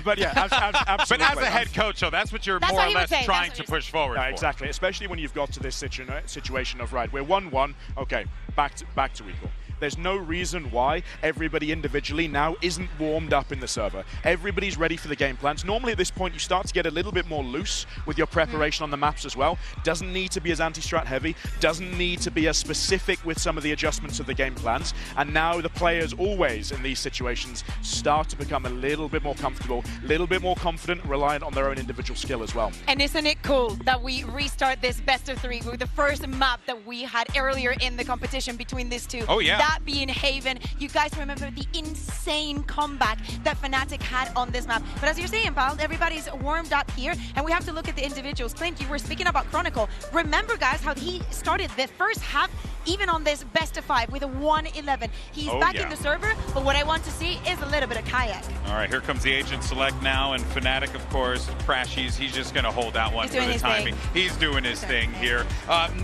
But yeah, absolutely. But as a head coach, though, that's what you're more or less trying to push forward for. Exactly, especially when you've got to this situation of, right, we're 1-1, okay, back to equal. There's no reason why everybody individually now isn't warmed up in the server. Everybody's ready for the game plans. Normally at this point you start to get a little bit more loose with your preparation on the maps as well. Doesn't need to be as anti-strat heavy, doesn't need to be as specific with some of the adjustments of the game plans. And now the players always in these situations start to become a little bit more comfortable, a little bit more confident, reliant on their own individual skill as well. And isn't it cool that we restart this best of 3 with the first map that we had earlier in the competition between these two? Oh yeah. that being Haven. You guys remember the insane comeback that Fnatic had on this map. But as you're saying, Val, everybody's warmed up here, and we have to look at the individuals. Clint, you were speaking about Chronicle. Remember, guys, how he started the first half even on this best of 5 with a 1-11. He's back in the server, but what I want to see is a little bit of Kayak. All right, here comes the agent select now, and Fnatic, of course, Crashies, he's just going to hold that one for the timing. He's doing his thing here.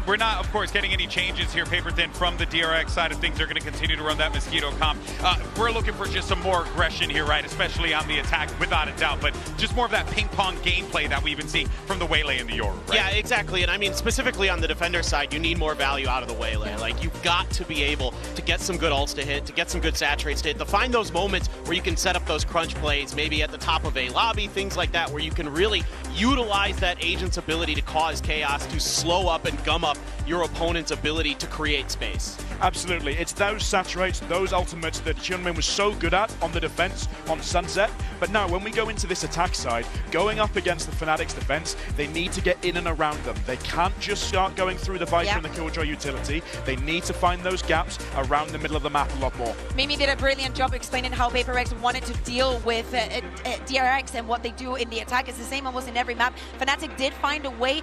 We're not, of course, getting any changes here, paper thin, from the DRX side of things. They're going to continue to run that Mosquito comp. We're looking for just some more aggression here, right, especially on the attack, without a doubt, but just more of that ping-pong gameplay that we've been seeing from the Waylay and the Yoru, right? Yeah, exactly, and I mean, specifically on the defender side, you need more value out of the Waylay. Like, you've got to be able to get some good ults to hit, to get some good saturates to hit, to find those moments where you can set up those crunch plays, maybe at the top of a lobby, things like that, where you can really utilize that agent's ability to cause chaos, to slow up and gum up your opponent's ability to create space. Absolutely. It's those saturates, those ultimates that Hyunmin was so good at on the defense on Sunset. But now, when we go into this attack side, going up against the Fnatic's defense, they need to get in and around them. They can't just start going through the Viper and the Killjoy utility. They need to find those gaps around the middle of the map a lot more. Mimi did a brilliant job explaining how VaporX wanted to deal with DRX and what they do in the attack. It's the same almost in every map. Fnatic did find a way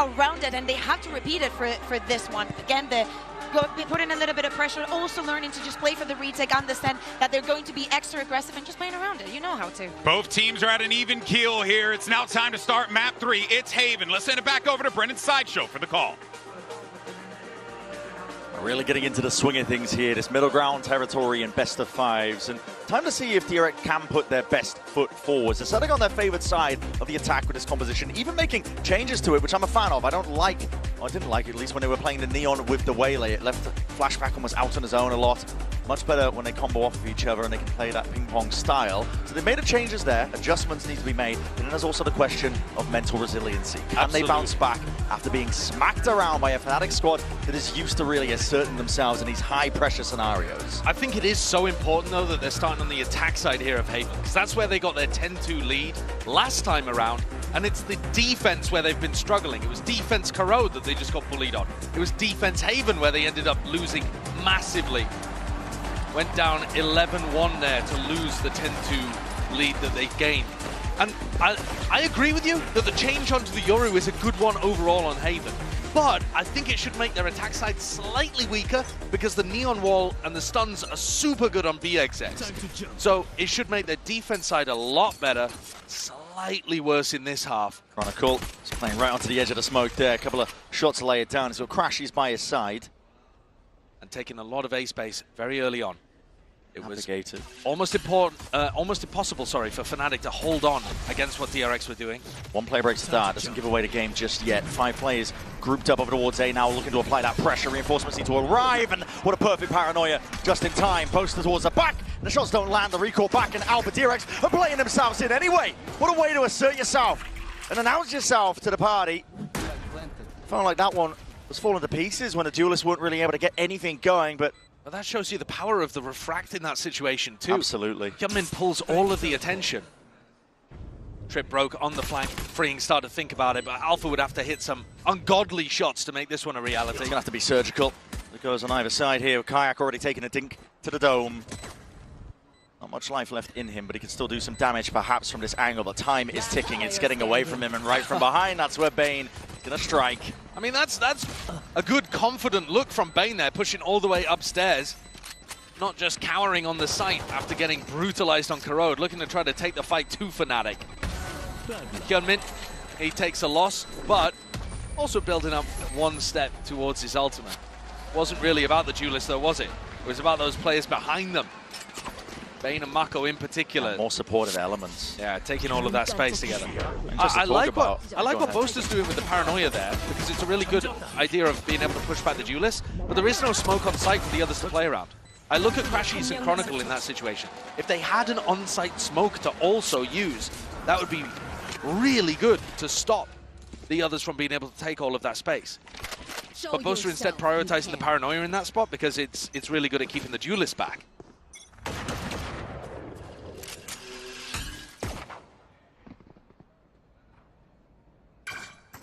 around it, and they have to repeat it for this one. Again, put in a little bit of pressure, also learning to just play for the retake, understand that they're going to be extra aggressive and just playing around it. You know how to. Both teams are at an even keel here. It's now time to start map 3. It's Haven. Let's send it back over to Brendan Sideshow for the call. Really getting into the swing of things here, this middle ground territory and best of 5s, and time to see if DRX can put their best foot forward. They're setting on their favored side of the attack with this composition, even making changes to it, which I'm a fan of. I didn't like it, at least when they were playing the Neon with the Waylay. It left Flashback almost out on his own a lot. Much better when they combo off of each other and they can play that ping-pong style. So they made the changes there, adjustments need to be made, and then there's also the question of mental resiliency. Can they bounce back after being smacked around by a Fnatic squad that is used to really asserting themselves in these high-pressure scenarios? I think it is so important, though, that they're starting on the attack side here of Haven, because that's where they got their 10-2 lead last time around, and it's the defense where they've been struggling. It was defense Corrode that they just got bullied on. It was defense Haven where they ended up losing massively. Went down 11-1 there to lose the 10-2 lead that they gained. And I agree with you that the change onto the Yoru is a good one overall on Haven. But I think it should make their attack side slightly weaker because the Neon Wall and the stuns are super good on BXX. So it should make their defense side a lot better, slightly worse in this half. Chronicle is playing right onto the edge of the smoke there. A couple of shots to lay it down. So Crashies by his side. And taking a lot of A space very early on. It was almost impossible, for Fnatic to hold on against what DRX were doing. One play break start, doesn't give away the game just yet. 5 players grouped up over towards A now, looking to apply that pressure. Reinforcements need to arrive, and what a perfect paranoia just in time. Poster towards the back, the shots don't land, the recall back, and Albert DRX are playing themselves in anyway. What a way to assert yourself and announce yourself to the party. Felt like that one was falling to pieces when the duelists weren't really able to get anything going, but that shows you the power of the refract in that situation too. Absolutely. Hyunmin pulls all of the attention. Trip broke on the flank, freeing Star to think about it, but Alpha would have to hit some ungodly shots to make this one a reality. It's gonna have to be surgical. It goes on either side here. Kayak already taking a dink to the dome. Not much life left in him, but he can still do some damage perhaps from this angle. The time is ticking, it's getting away from him, and right from behind, that's where Bane is gonna strike. I mean, that's a good, confident look from Bane there, pushing all the way upstairs. Not just cowering on the site after getting brutalized on Corrode, looking to try to take the fight to Fnatic. Hyunmin, he takes a loss, but also building up one step towards his ultimate. Wasn't really about the duelist though, was it? It was about those players behind them. Bane and Mako in particular. And more supportive elements. Yeah, taking all of that space together. I like what Boaster's doing with the paranoia there, because it's a really good idea of being able to push back the duelist, but there is no smoke on site for the others to play around. I look at Crashies and Chronicle in that situation. If they had an on-site smoke to also use, that would be really good to stop the others from being able to take all of that space. But Boaster instead prioritizing the paranoia in that spot because it's really good at keeping the duelist back.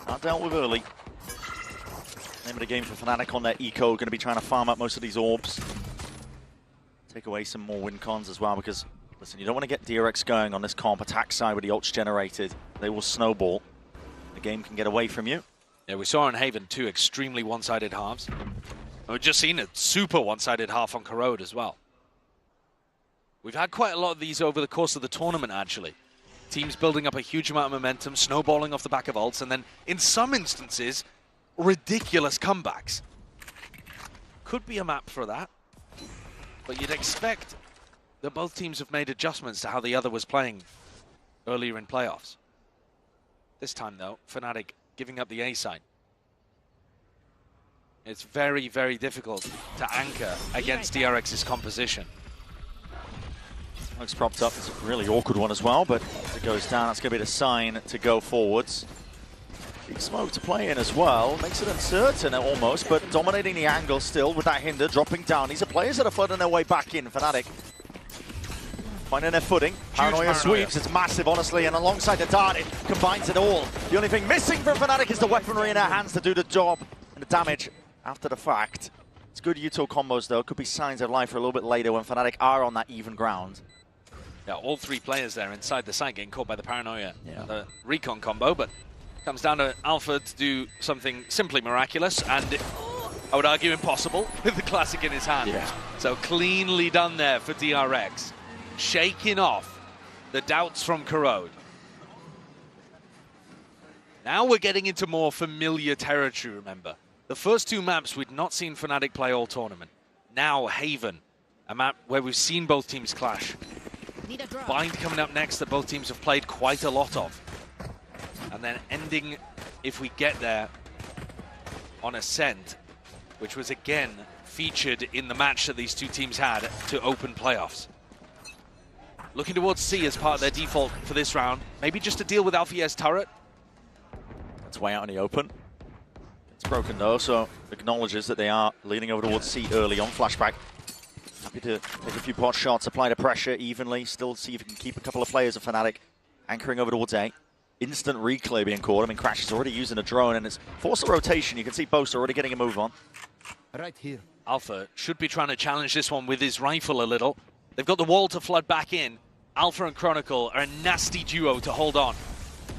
Not dealt with early. Name of the game for Fnatic on their eco, going to be trying to farm up most of these orbs. take away some more win cons as well, because, listen, you don't want to get DRX going on this comp attack side with the ults generated. They will snowball. The game can get away from you. Yeah, we saw on Haven 2 extremely one-sided halves. We've just seen a super one-sided half on Corrode as well. We've had quite a lot of these over the course of the tournament, actually. Teams building up a huge amount of momentum, snowballing off the back of ults, and then, in some instances, ridiculous comebacks. Could be a map for that, but you'd expect that both teams have made adjustments to how the other was playing earlier in playoffs. This time, though, Fnatic giving up the A side. It's very, very difficult to anchor against DRX's composition. Smoke's propped up. It's a really awkward one as well, but as it goes down, that's going to be the sign to go forwards. Big Smoke to play in as well. Makes it uncertain almost, but dominating the angle still with that hinder, dropping down. These are players that are flooding their way back in. Fnatic finding their footing. Paranoia sweeps. It's massive, honestly, and alongside the dart, it combines it all. The only thing missing from Fnatic is the weaponry in their hands to do the job and the damage after the fact. It's good util combos, though. Could be signs of life for a little bit later when Fnatic are on that even ground. Yeah, all three players there inside the site getting caught by the Paranoia. Yeah. The recon combo, but comes down to Alpha to do something simply miraculous and, I would argue, impossible with the Classic in his hand. Yeah. So cleanly done there for DRX. Shaking off the doubts from Corrode. Now we're getting into more familiar territory, remember. The first two maps we'd not seen Fnatic play all tournament. Now Haven, a map where we've seen both teams clash. Bind coming up next that both teams have played quite a lot of. And then ending, if we get there, on Ascent, which was again featured in the match that these two teams had to open playoffs. Looking towards C as part of their default for this round. Maybe just to deal with Alfier's turret. It's way out in the open. It's broken though, so acknowledges that they are leaning over towards C early on. Flashback. Happy to take a few pot shots, apply the pressure evenly, still see if he can keep a couple of players of Fnatic anchoring over towards A. Instant reclay being caught. I mean, Crash is already using a drone and it's forced a rotation. You can see Boast already getting a move on. Right here. Alpha should be trying to challenge this one with his rifle a little. They've got the wall to flood back in. Alpha and Chronicle are a nasty duo to hold on.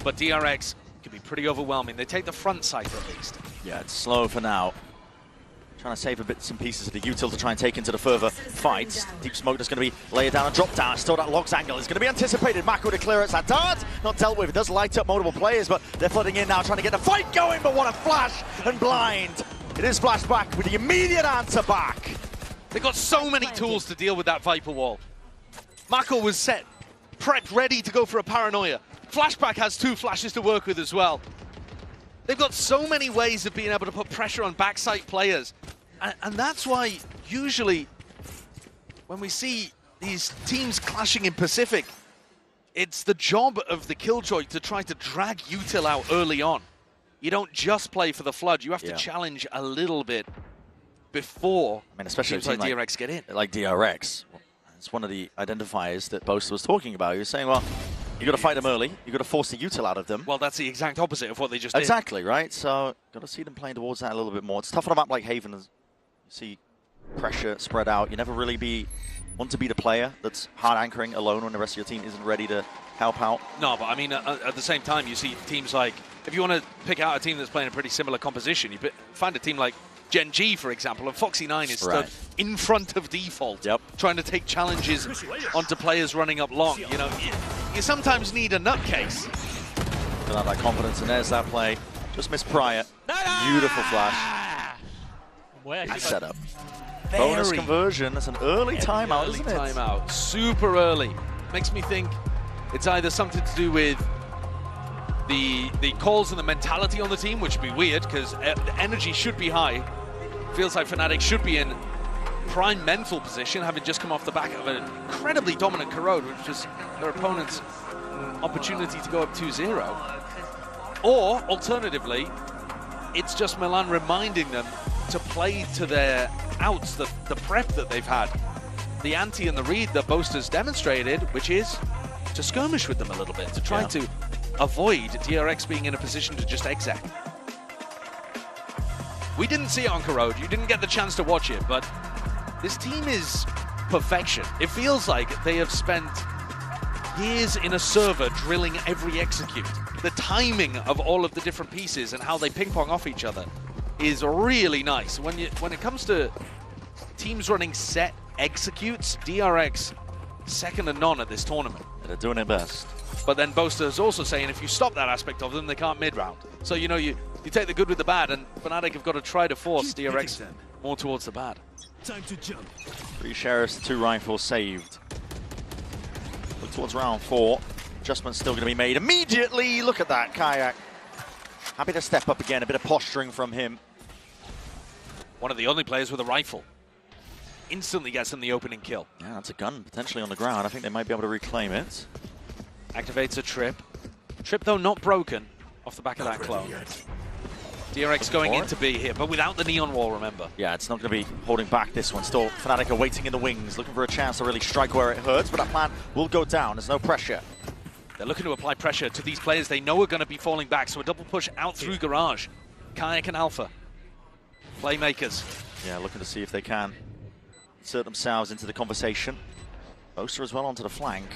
But DRX can be pretty overwhelming. They take the front site at least. Yeah, it's slow for now. Trying to save a bits and pieces of the util to try and take into the further fights. Deep Smoke is going to be layered down and dropped down. Still that Logs angle is going to be anticipated. Mako to clear it. That dart not dealt with. It does light up multiple players, but they're flooding in now, trying to get the fight going. But what a flash and blind. It is flashed back with the immediate answer back. They've got so many tools to deal with that Viper wall. Mako was set, prepped, ready to go for a Paranoia. Flashback has two flashes to work with as well. They've got so many ways of being able to put pressure on backside players. And that's why, usually, when we see these teams clashing in Pacific, it's the job of the Killjoy to try to drag util out early on. You don't just play for the flood. You have to challenge a little bit before especially teams like DRX get in. Like DRX. It's one of the identifiers that Boast was talking about. He was saying, well, you got to fight them early. You got to force the util out of them. Well, that's the exact opposite of what they just did. Exactly, right? So, got to see them playing towards that a little bit more. It's tough on a map like Haven. You see pressure spread out. You never really want to be the player that's hard anchoring alone when the rest of your team isn't ready to help out. No, but I mean, at the same time, you see teams like, if you want to pick out a team that's playing a pretty similar composition, you find a team like Gen G, for example, and Foxy9 is stood in front of default, trying to take challenges onto players running up long. You know, you sometimes need a nutcase. Don't have that confidence, and there's that play. Just missed Prior. Beautiful flash. Nice setup. Bonus conversion. That's an early timeout, isn't it? Timeout. Super early. Makes me think it's either something to do with the calls and the mentality on the team, which would be weird because the energy should be high. Feels like Fnatic should be in prime mental position, having just come off the back of an incredibly dominant Corrode, which was their opponent's opportunity to go up 2-0. Or, alternatively, it's just Milan reminding them to play to their outs, the prep that they've had. The ante and the read that Boaster's demonstrated, which is to skirmish with them a little bit, to try to avoid DRX being in a position to just exec. We didn't see it on Corrode, you didn't get the chance to watch it, but this team is perfection. It feels like they have spent years in a server drilling every execute. The timing of all of the different pieces and how they ping pong off each other is really nice. When it comes to teams running set executes, DRX second to none at this tournament. They're doing it best. But then Boaster is also saying if you stop that aspect of them, they can't mid-round. So, you know, you take the good with the bad, and Fnatic have got to try to force DRX more towards the bad. Time to jump. 3 sheriffs, 2 rifles saved. Look towards round 4. Adjustment's still going to be made immediately. Look at that, Kayak. Happy to step up again, a bit of posturing from him. One of the only players with a rifle. Instantly gets them the opening kill. Yeah, that's a gun potentially on the ground. I think they might be able to reclaim it. Activates a trip. Trip, though, not broken off the back of that clone. DRX going into B here, but without the neon wall, remember. Yeah, it's not going to be holding back this one. Still, Fnatic are waiting in the wings, looking for a chance to really strike where it hurts, but that plan will go down. There's no pressure. They're looking to apply pressure to these players they know are going to be falling back, so a double push out through Garage. Kayak and Alpha. Playmakers. Yeah, looking to see if they can insert themselves into the conversation. Boaster as well onto the flank.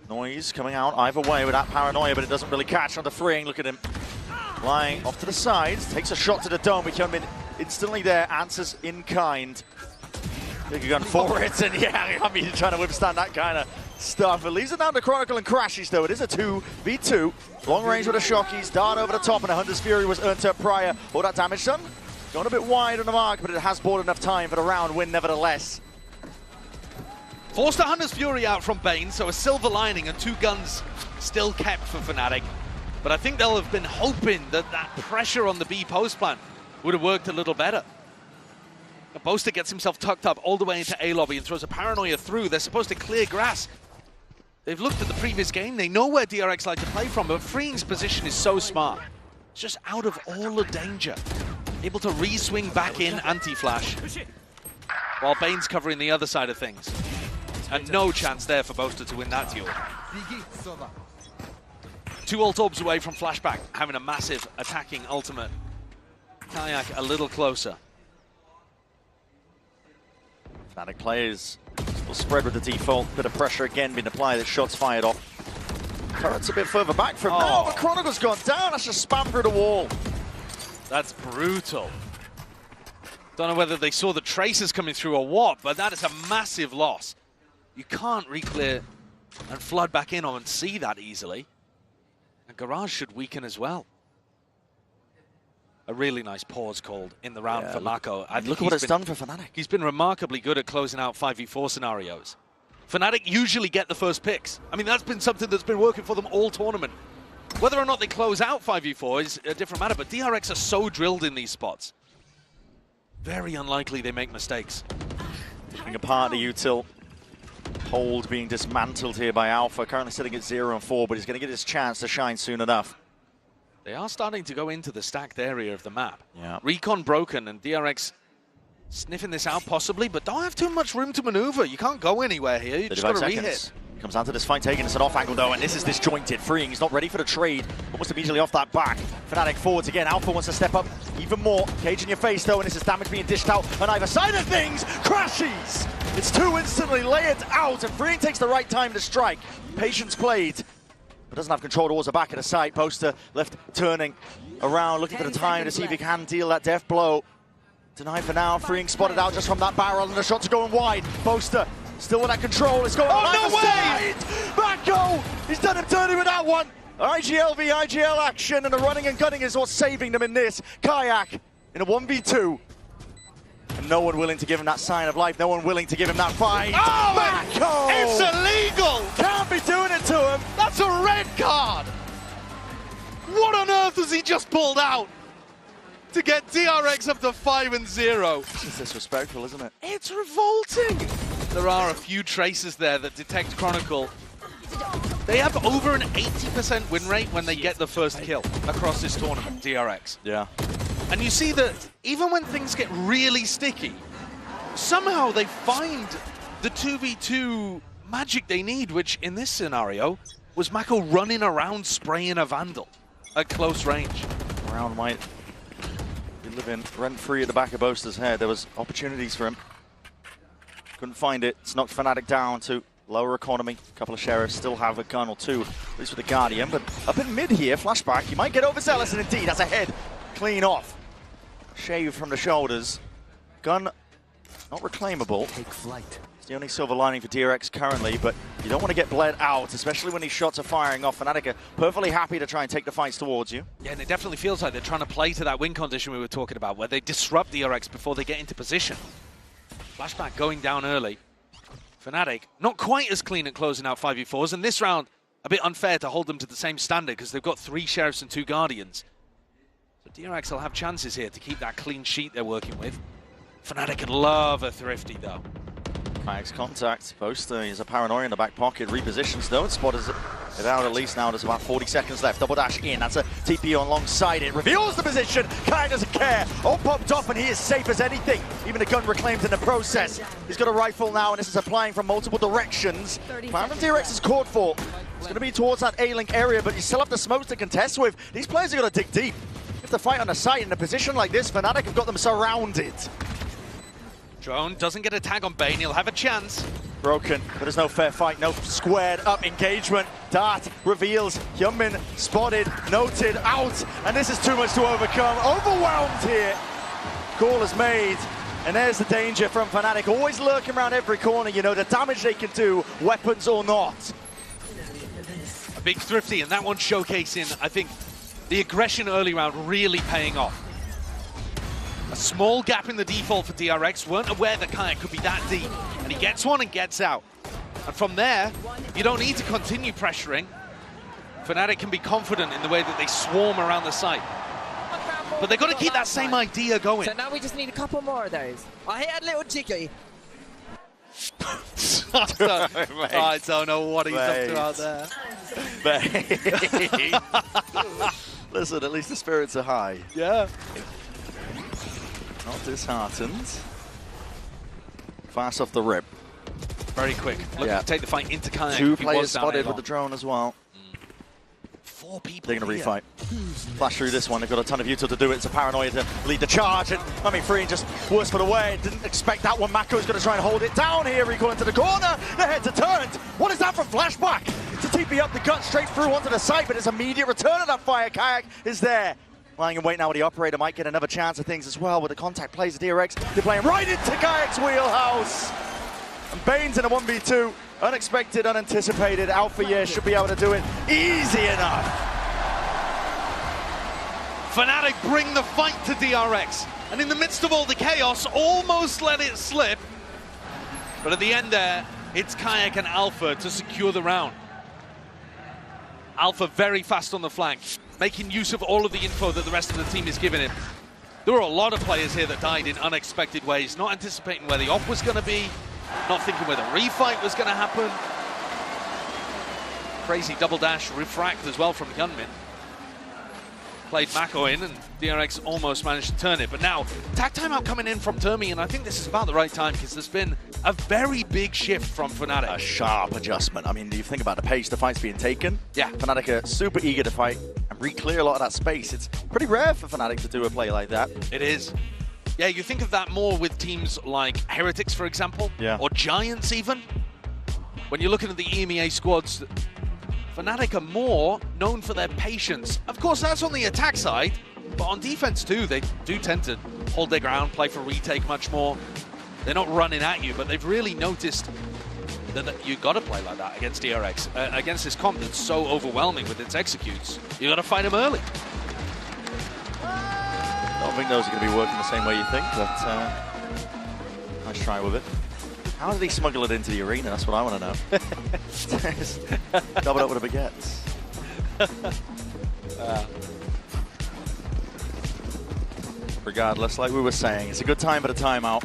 Noise coming out either way with that paranoia, but it doesn't really catch on the freeing. Look at him lying off to the sides. Takes a shot to the dome. We come in instantly there. Answers in kind. Big gun for it, and yeah, I mean, trying to withstand that kind of stuff. It leaves it down to Chronicle and Crashies, though. It is a 2v2. Long range with a Shockies. Dart over the top, and a Hunter's Fury was earned to prior. All that damage done. Going a bit wide on the mark, but it has bought enough time for the round win, nevertheless. Forced a Hunter's Fury out from Bane, so a silver lining and 2 guns still kept for Fnatic. But I think they'll have been hoping that that pressure on the B post plan would have worked a little better. Boaster gets himself tucked up all the way into A lobby and throws a paranoia through. They're supposed to clear grass. They've looked at the previous game. They know where DRX like to play from, but Freeing's position is so smart. It's just out of all the danger. Able to re-swing back in anti-flash while Bane's covering the other side of things. And no chance there for Boaster to win that duel. 2 ult orbs away from flashback, having a massive attacking ultimate. Kayak a little closer. Fnatic players will spread with the default. Bit of pressure again being applied. The shots fired off. Turret's a bit further back from now, but Chronicle's gone down. That's just spam through the wall. That's brutal. Don't know whether they saw the traces coming through or what, but that is a massive loss. You can't re-clear and flood back in on and see that easily. And Garage should weaken as well. A really nice pause called in the round for Mako. Look at what it's done for Fnatic. He's been remarkably good at closing out 5v4 scenarios. Fnatic usually get the first picks. I mean, that's been something that's been working for them all tournament. Whether or not they close out 5v4 is a different matter, but DRX are so drilled in these spots. Very unlikely they make mistakes. Being a part of the util. Hold being dismantled here by Alpha. Currently sitting at 0 and 4, but he's going to get his chance to shine soon enough. They are starting to go into the stacked area of the map. Yeah. Recon broken, and DRX sniffing this out possibly, but don't have too much room to maneuver. You can't go anywhere here. You just got to re-hit. Comes down to this fight taken. It's an off angle though, and this is disjointed. Freeing, he's not ready for the trade. Almost immediately off that back. Fnatic forwards again. Alpha wants to step up even more. Cage in your face though, and this is damage being dished out on either side of things. Crashies! It's 2 instantly layered out, and Freeing takes the right time to strike. Patience played, but doesn't have control towards the back of the site. Boaster left turning around, looking for the time to see if he can deal that death blow. Denied for now. Freeing spotted out just from that barrel, and the shots are going wide. Boaster still with that control. It's going on no way! Mako! He's done him dirty with that one. IGL v IGL action, and the running and gunning is what's saving them in this. Kayak in a 1v2. And no one willing to give him that sign of life. No one willing to give him that fight. Oh, Mako! it's illegal! Can't be doing it to him. That's a red card! What on earth has he just pulled out to get DRX up to 5-0? It's disrespectful, isn't it? It's revolting! There are a few traces there that detect Chronicle. They have over an 80% win rate when they get the first kill across this tournament, DRX. Yeah. And you see that even when things get really sticky, somehow they find the 2v2 magic they need, which in this scenario was Mako running around spraying a Vandal at close range. Round might be living rent-free at the back of Boaster's head. There was opportunities for him. Couldn't find it. It's knocked Fnatic down to lower economy. A couple of sheriffs still have a gun or two, at least with the Guardian. But up in mid here, flashback. He might get overzealous, and indeed, that's a head clean off. Shave from the shoulders. Gun not reclaimable. Take flight. It's the only silver lining for DRX currently, but you don't want to get bled out, especially when these shots are firing off. Fnatic are perfectly happy to try and take the fights towards you. Yeah, and it definitely feels like they're trying to play to that win condition we were talking about, where they disrupt DRX before they get into position. Flashback going down early. Fnatic not quite as clean at closing out 5v4s, and this round a bit unfair to hold them to the same standard because they've got 3 Sheriffs and 2 Guardians. So DRX will have chances here to keep that clean sheet they're working with. Fnatic could love a Thrifty though. Max contact. Boaster is a paranoia in the back pocket. Repositions though, and spotters it out at least now. There's about 40 seconds left. Double dash in. That's a TP alongside it. Reveals the position. Kai doesn't care. All popped off, and he is safe as anything. Even a gun reclaimed in the process. He's got a rifle now, and this is applying from multiple directions. Plan from DRX is caught for. It's going to be towards that A-Link area, but you still have the smokes to contest with. These players are going to dig deep. If they fight on the site in a position like this, Fnatic have got them surrounded. Drone doesn't get a tag on Bane, he'll have a chance. Broken, but there's no fair fight, no squared up engagement. Dart reveals, Hyunmin spotted, noted, out, and this is too much to overcome. Overwhelmed here. Call is made, and there's the danger from Fnatic. Always lurking around every corner, you know, the damage they can do, weapons or not. A big Thrifty, and that one showcasing, I think, the aggression early round really paying off. A small gap in the default for DRX, weren't aware that Kayak could be that deep, and he gets one and gets out. And from there, you don't need to continue pressuring. Fnatic can be confident in the way that they swarm around the site. But they've got to keep that same idea going. So now we just need a couple more of those. I hit a little jiggy. I don't know what he's up to out there. Listen, at least the spirits are high. Yeah. Not disheartened. Fast off the rip. Very quick. Looking to take the fight into Kayak. 2 players spotted with the drone as well. 4 people. They're going to refight. Flash through this one. They've got a ton of util to do it. It's a paranoia to lead the charge. And Free just worse for the way. Didn't expect that one. Mako's going to try and hold it down here. Recall into the corner. The heads are turned. What is that from Flashback? To TP up the gut straight through onto the side, but his immediate return of that fire. Kayak is there. Lying in wait now with the operator, might get another chance of things as well. With the contact plays the DRX, they're playing right into Kayak's wheelhouse. And Bane's in a 1v2. Unexpected, unanticipated. Alpha, yeah, should be able to do it easy enough. Fnatic bring the fight to DRX. And in the midst of all the chaos, almost let it slip. But at the end there, it's Kayak and Alpha to secure the round. Alpha very fast on the flank, making use of all of the info that the rest of the team is giving him. There were a lot of players here that died in unexpected ways, not anticipating where the off was going to be, not thinking where the refight was going to happen. Crazy double dash refract as well from Hyunmin. Played Mako in, and DRX almost managed to turn it. But now, tag timeout coming in from Termi, and I think this is about the right time because there's been a very big shift from Fnatic. A sharp adjustment. I mean, do you think about the pace the fight's being taken? Yeah. Fnatic are super eager to fight and re-clear a lot of that space. It's pretty rare for Fnatic to do a play like that. It is. Yeah, you think of that more with teams like Heretics, for example, or Giants even. When you're looking at the EMEA squads, Fnatic are more known for their patience. Of course, that's on the attack side, but on defense too, they do tend to hold their ground, play for retake much more. They're not running at you, but they've really noticed that you got to play like that against DRX, against this comp that's so overwhelming with its executes. You got to fight them early. I don't think those are going to be working the same way you think, but nice try with it. How did he smuggle it into the arena? That's what I want to know. Double up with a baguette. Regardless, like we were saying, it's a good time for the timeout.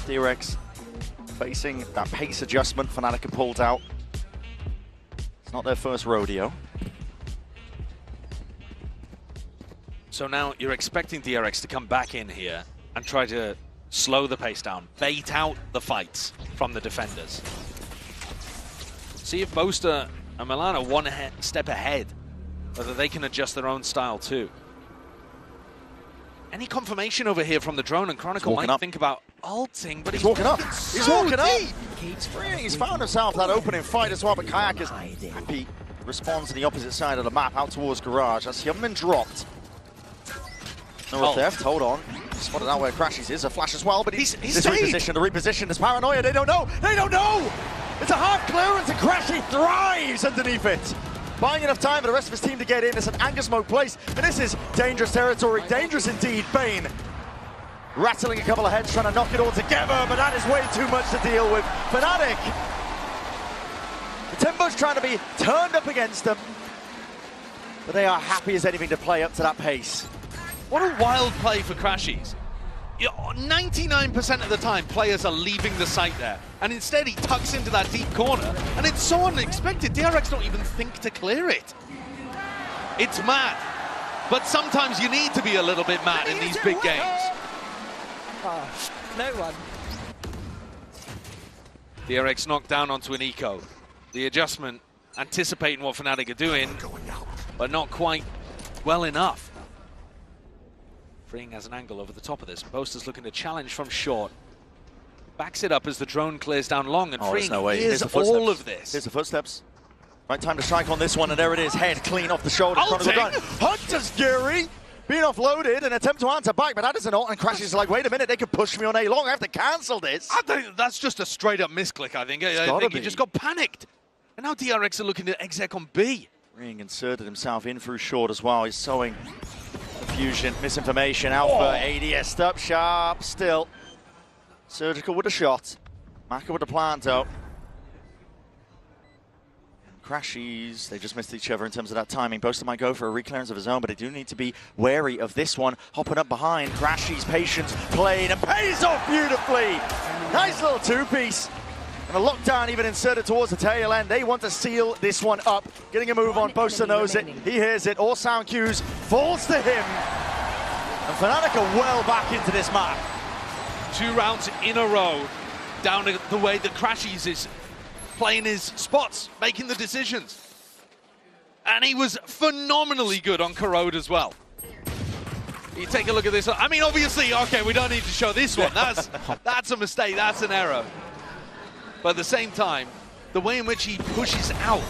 DRX facing that pace adjustment Fnatic have pulled out. It's not their first rodeo. So now you're expecting DRX to come back in here and try to slow the pace down, bait out the fights from the defenders. See if Boaster and Milan are one step ahead, whether they can adjust their own style too. Any confirmation over here from the drone, and Chronicle might think about ulting, but he's walking up. He's walking up. Deep. He's freeing. He's found himself that opening fight as well, but Kayak is happy. Responds to the opposite side of the map, out towards Garage. That's Hyunmin dropped. No theft, hold on. Spotted out where Crashies is, a flash as well, but he's repositioned, there's Paranoia, they don't know! It's a half clearance and Crashy thrives underneath it. Buying enough time for the rest of his team to get in. It's an anger smoke place, and this is dangerous territory, dangerous indeed. Bane rattling a couple of heads, trying to knock it all together, but that is way too much to deal with. Fnatic, the Timber's trying to be turned up against them, but they are happy as anything to play up to that pace. What a wild play for Crashies. 99% of the time, players are leaving the site there. And instead, he tucks into that deep corner. And it's so unexpected. DRX don't even think to clear it. It's mad. But sometimes you need to be a little bit mad in these big games. Oh, no one. DRX knocked down onto an eco. The adjustment, anticipating what Fnatic are doing, but not quite well enough. Freeing has an angle over the top of this. Boaster's looking to challenge from short. Backs it up as the drone clears down long, and Freeing hears all of this. Here's the footsteps. Right time to strike on this one, and there it is. Head clean off the shoulder. Hunter's Fury being offloaded, an attempt to answer back, but that isn't all. And Crashes like, wait a minute, they could push me on A long. I have to cancel this. I think that's just a straight up misclick, I think. I think he just got panicked. And now DRX are looking to exec on B. Ring inserted himself in through short as well. He's sowing confusion, misinformation. Alpha, ADS up sharp still. Surgical with a shot. Maka with the plant out. Crashies, they just missed each other in terms of that timing. Boaster might go for a reclearance of his own, but they do need to be wary of this one. Hopping up behind, Crashies' patience played and pays off beautifully. Nice little two-piece. And a lockdown even inserted towards the tail end. They want to seal this one up. Getting a move on, Boaster knows it. He hears it, all sound cues falls to him. And Fnatic are well back into this map. 2 rounds in a row, down the way that Crashies is playing his spots, making the decisions. And he was phenomenally good on Corrode as well. You take a look at this. I mean, obviously, okay, we don't need to show this one. That's a mistake, that's an error. But at the same time, the way in which he pushes out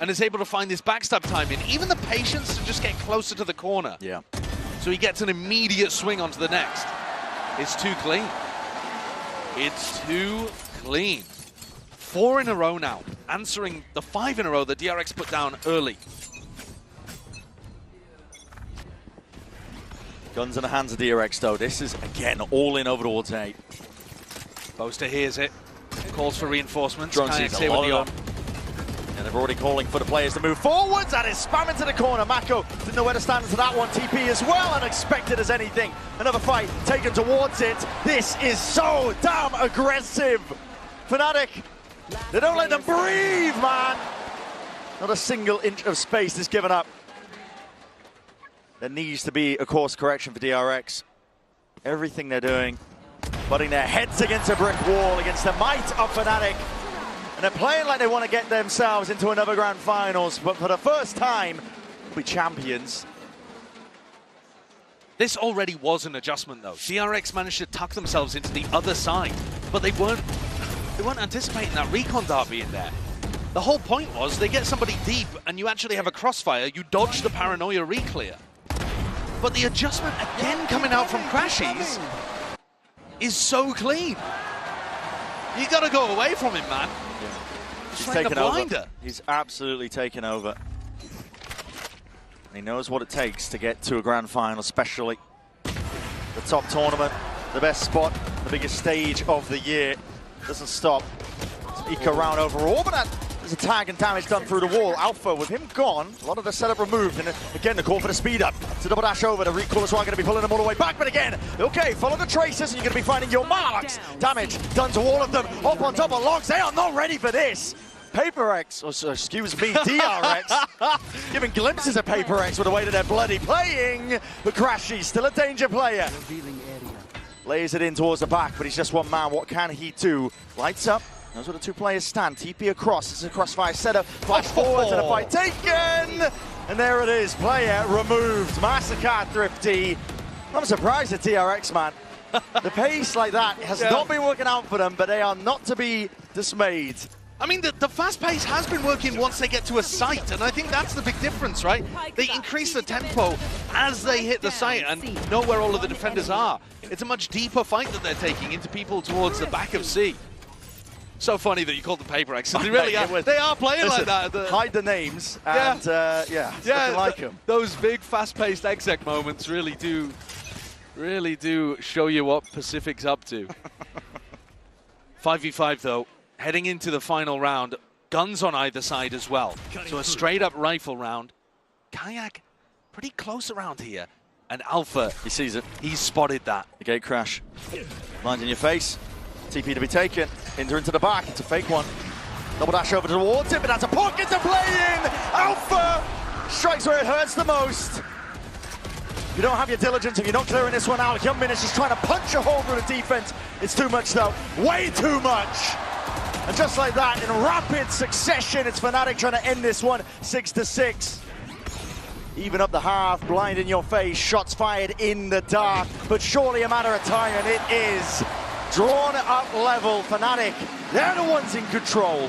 and is able to find this backstab timing, even the patience to just get closer to the corner. Yeah. So he gets an immediate swing onto the next. It's too clean. It's too clean. 4 in a row now, answering the 5 in a row that DRX put down early. Guns in the hands of DRX though. This is, again, all in over towards A. Boaster hears it. Calls for reinforcements. Drone sees a lot of them. And they're already calling for the players to move forwards. That is spam into the corner. Mako didn't know where to stand into that one. TP as well, unexpected as anything. Another fight taken towards it. This is so damn aggressive. Fnatic, they don't let them breathe, man. Not a single inch of space is given up. There needs to be a course correction for DRX. Everything they're doing, butting their heads against a brick wall against the might of Fnatic. And they're playing like they want to get themselves into another grand finals, but for the first time, they'll be champions. This already was an adjustment though. DRX managed to tuck themselves into the other side, but they weren't anticipating that recon dart being there. The whole point was they get somebody deep and you actually have a crossfire, you dodge the Paranoia reclear. But the adjustment again coming out from Crashies is so clean. You gotta go away from him, man. Yeah. He's taken over. He's absolutely taken over. He knows what it takes to get to a grand final, especially the top tournament, the best spot, the biggest stage of the year. Doesn't stop. Eco round overall, but there's a tag and damage done through the wall. Alpha, with him gone, a lot of the setup removed, and again, the call for the speed up. To double dash over, the recall as well, going to be pulling them all the way back, but again, okay, follow the traces, and you're going to be finding your marks. Damage done to all of them, up on top of logs. They are not ready for this. PaperX, or excuse me, DRX, giving glimpses of PaperX with the way that they're bloody playing. But Crashy, still a danger player. Lays it in towards the back, but he's just one man. What can he do? Lights up. Knows where the 2 players stand. TP across. This is a crossfire setup. Flash forward to the fight taken. And there it is. Player removed. Massacre Thrifty. I'm surprised at DRX, man. The pace like that has not been working out for them, but they are not to be dismayed. I mean, the fast pace has been working once they get to a site, and I think that's the big difference, right? They increase the tempo as they hit the site and know where all of the defenders are. It's a much deeper fight that they're taking into people towards the back of C. So funny that you called them paper X. They really are. They are playing like that. Hide the names and looking like them. Those big fast-paced exec moments really do show you what Pacific's up to. 5v5 though. Heading into the final round, guns on either side as well. So a straight-up rifle round. Kayak pretty close around here. And Alpha, he sees it. He's spotted that. The gate crash. Blind in your face. TP to be taken. Inter into the back. It's a fake one. Double dash over towards him, but that's a pocket to play in. Alpha strikes where it hurts the most. You don't have your diligence if you're not clearing this one out. Hyunmin is just trying to punch a hole through the defense. It's too much though. Way too much. And just like that, in rapid succession, it's Fnatic trying to end this one 6-6. Even up the half, blind in your face, shots fired in the dark, but surely a matter of time, and it is. Drawn up level, Fnatic, they're the ones in control.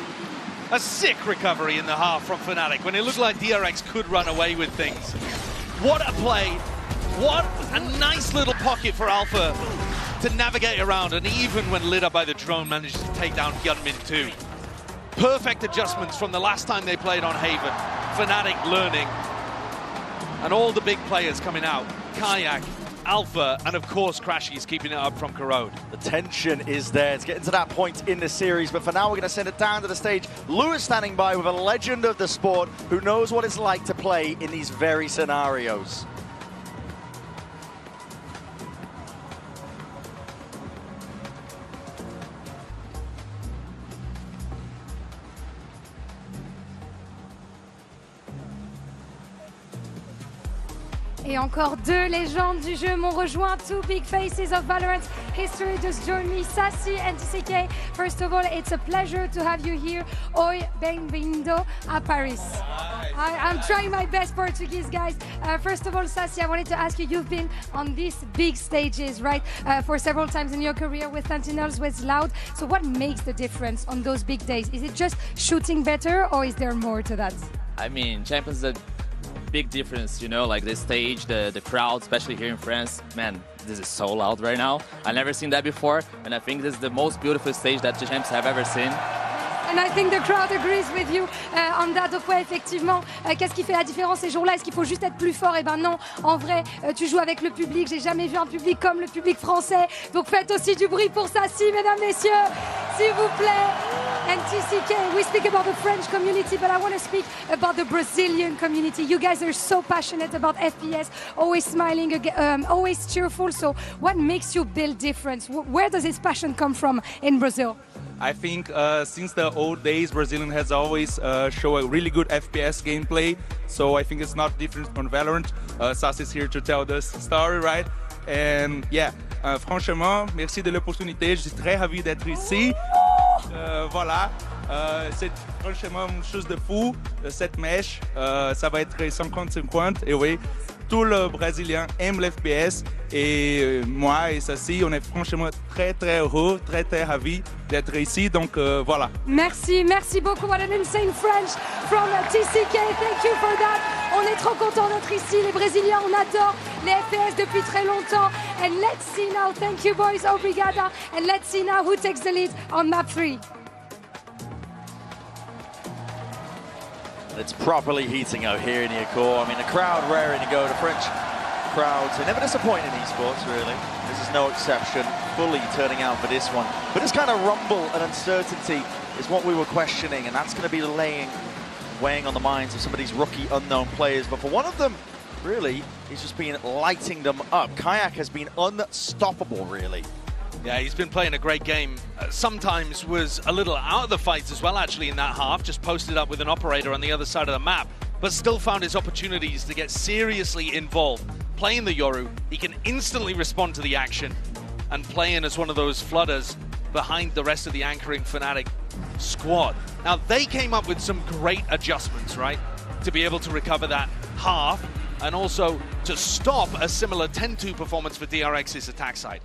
A sick recovery in the half from Fnatic when it looked like DRX could run away with things. What a play. What a nice little pocket for Alpha to navigate around, and even when lit up by the drone, managed to take down Hyunmin too. Perfect adjustments from the last time they played on Haven. Fnatic learning. And all the big players coming out. Kayak, Alpha, and of course Crashy's keeping it up from Corrode. The tension is there. It's getting to that point in the series, but for now we're going to send it down to the stage. Lewis standing by with a legend of the sport who knows what it's like to play in these very scenarios. Et encore deux légendes du jeu m'ont rejoint. Two big faces of Valorant history just joined me, Sassy and TCK. First of all, it's a pleasure to have you here. Oi, bem-vindo a Paris. I'm trying my best Portuguese, guys. First of all, Sassy, I wanted to ask you, you've been on these big stages, right, for several times in your career with Sentinels, with Loud. So what makes the difference on those big days? Is it just shooting better, or is there more to that? I mean, Champions is a big difference, you know, like the stage, the crowd, especially here in France. Man, this is so loud right now. I've never seen that before, and I think this is the most beautiful stage that the Champs have ever seen. And I think the crowd agrees with you on that. Donc ouais, effectivement, qu'est-ce qui fait la différence ces jours-là? Est-ce qu'il faut juste être plus fort? Eh ben non, en vrai, tu joues avec le public. J'ai jamais vu un public comme le public français. Donc faites aussi du bruit pour Sassy, mesdames, messieurs, s'il vous plaît. And TCK, we speak about the French community, but I want to speak about the Brazilian community. You guys are so passionate about FPS, always smiling, always cheerful. So what makes you build difference? Where does this passion come from in Brazil? I think since the old days, Brazilian has always shown a really good FPS gameplay. So I think it's not different from Valorant. Sass is here to tell this story, right? And yeah, franchement, merci de l'opportunité. Je suis très ravi d'être ici. Voilà, c'est franchement une chose de fou. Cette mèche, ça va être 50-50. Et oui, tout le Brésilien aime l'FPS. Et moi et Sassy, on est franchement très heureux, très ravis d'être ici. Donc voilà. Merci beaucoup. What an insane French from TCK. Thank you for that. On est trop contents d'être ici. Les Brésiliens, on adore les FPS depuis très longtemps. And let's see now. Thank you, boys. Obrigada. And let's see now who takes the lead on map 3. It's properly heating out here in Ecor. I mean, the crowd raring to go. The French crowds are never disappointing in esports, really. This is no exception. Fully turning out for this one. But this kind of rumble and uncertainty is what we were questioning, and that's going to be weighing on the minds of some of these rookie unknown players. But for one of them, really, he's just been lighting them up. Kayak has been unstoppable, really. Yeah, he's been playing a great game. Sometimes was a little out of the fight as well, actually, in that half. Just posted up with an operator on the other side of the map, but still found his opportunities to get seriously involved. Playing the Yoru, he can instantly respond to the action and playing as one of those flooders behind the rest of the anchoring Fnatic squad. Now, they came up with some great adjustments, right? To be able to recover that half and also to stop a similar 10-2 performance for DRX's attack side.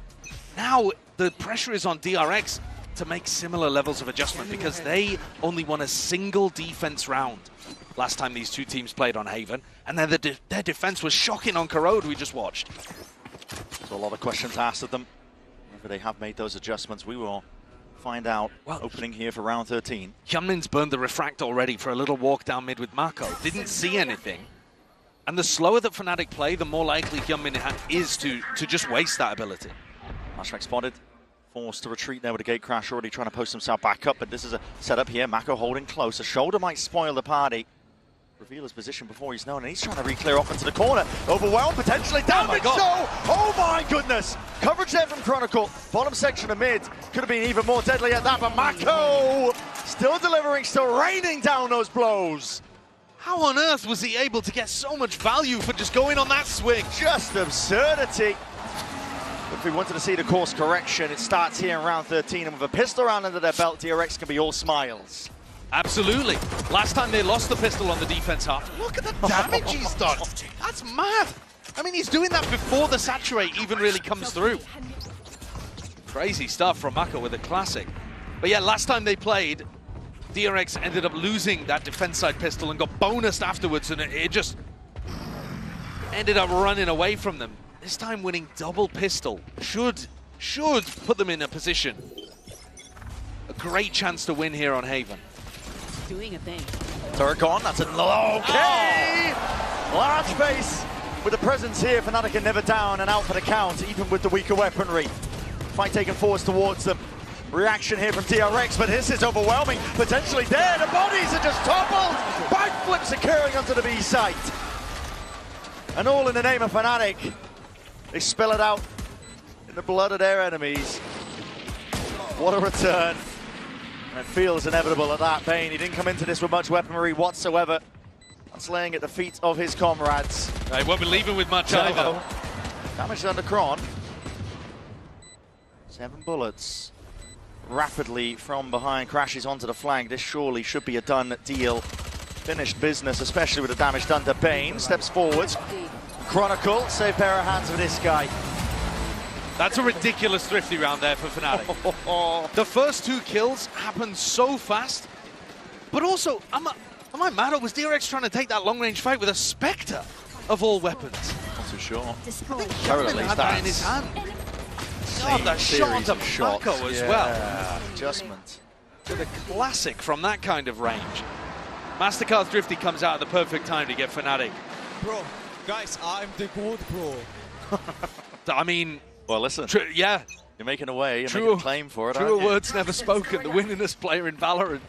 now the pressure is on DRX to make similar levels of adjustment because they only won a single defense round last time these two teams played on Haven, and then their defense was shocking on Corrode we just watched. So a lot of questions asked of them. Whether they have made those adjustments, we will find out. Opening here for round 13. Hyunmin's burned the refract already for a little walk down mid with Mako. Didn't see anything. And the slower that Fnatic play, the more likely Hyunmin is to just waste that ability. Flashback spotted. Forced to retreat there with a gate crash, already trying to post himself back up, but this is a setup here. Mako holding close. A shoulder might spoil the party. Reveal his position before he's known, and he's trying to re-clear off into the corner. Overwhelmed, potentially damage. Oh my goodness! Coverage there from Chronicle. Bottom section of mid. Could have been even more deadly at that, but Mako still delivering, still raining down those blows. How on earth was he able to get so much value for just going on that swing? Just absurdity. If we wanted to see the course correction, it starts here in round 13, and with a pistol round under their belt, DRX can be all smiles. Absolutely. Last time they lost the pistol on the defense half. Look at the damage he's done. That's mad. I mean, he's doing that before the saturate even really comes through. Crazy stuff from Mako with a classic. But yeah, last time they played, DRX ended up losing that defense side pistol and got bonused afterwards, and it just ended up running away from them. This time winning double pistol should put them in a position. A great chance to win here on Haven. Doing a thing. Turret gone, that's a okay! Large face with the presence here. Fnatic are never down and out for the count, even with the weaker weaponry. Fight taken forwards towards them. Reaction here from DRX, but this is overwhelming. Potentially there, the bodies are just toppled! Backflips occurring onto the B site. And all in the name of Fnatic. They spill it out in the blood of their enemies. What a return. And it feels inevitable at that. Bane, he didn't come into this with much weaponry whatsoever. That's laying at the feet of his comrades. He won't be leaving with much either. Damage under Kron. 7 bullets. Rapidly from behind, crashes onto the flank. This surely should be a done deal. Finished business, especially with the damage done to Bane. Steps forwards. Chronicle, safe pair of hands for this guy. That's a ridiculous thrifty round there for Fnatic. The first 2 kills happened so fast, but also, am I mad, or was DRX trying to take that long-range fight with a Spectre of all weapons? Not too sure. Currently had that in his hand. God, that shot to Mako as well. Adjustment. To the classic from that kind of range. Mastercard Thrifty comes out at the perfect time to get Fnatic. Bro, guys, I'm the GOAT, bro. I mean... Well, listen. Yeah. You're making a way, you're making a claim for it, Truer words never spoken. The winningest player in Valorant.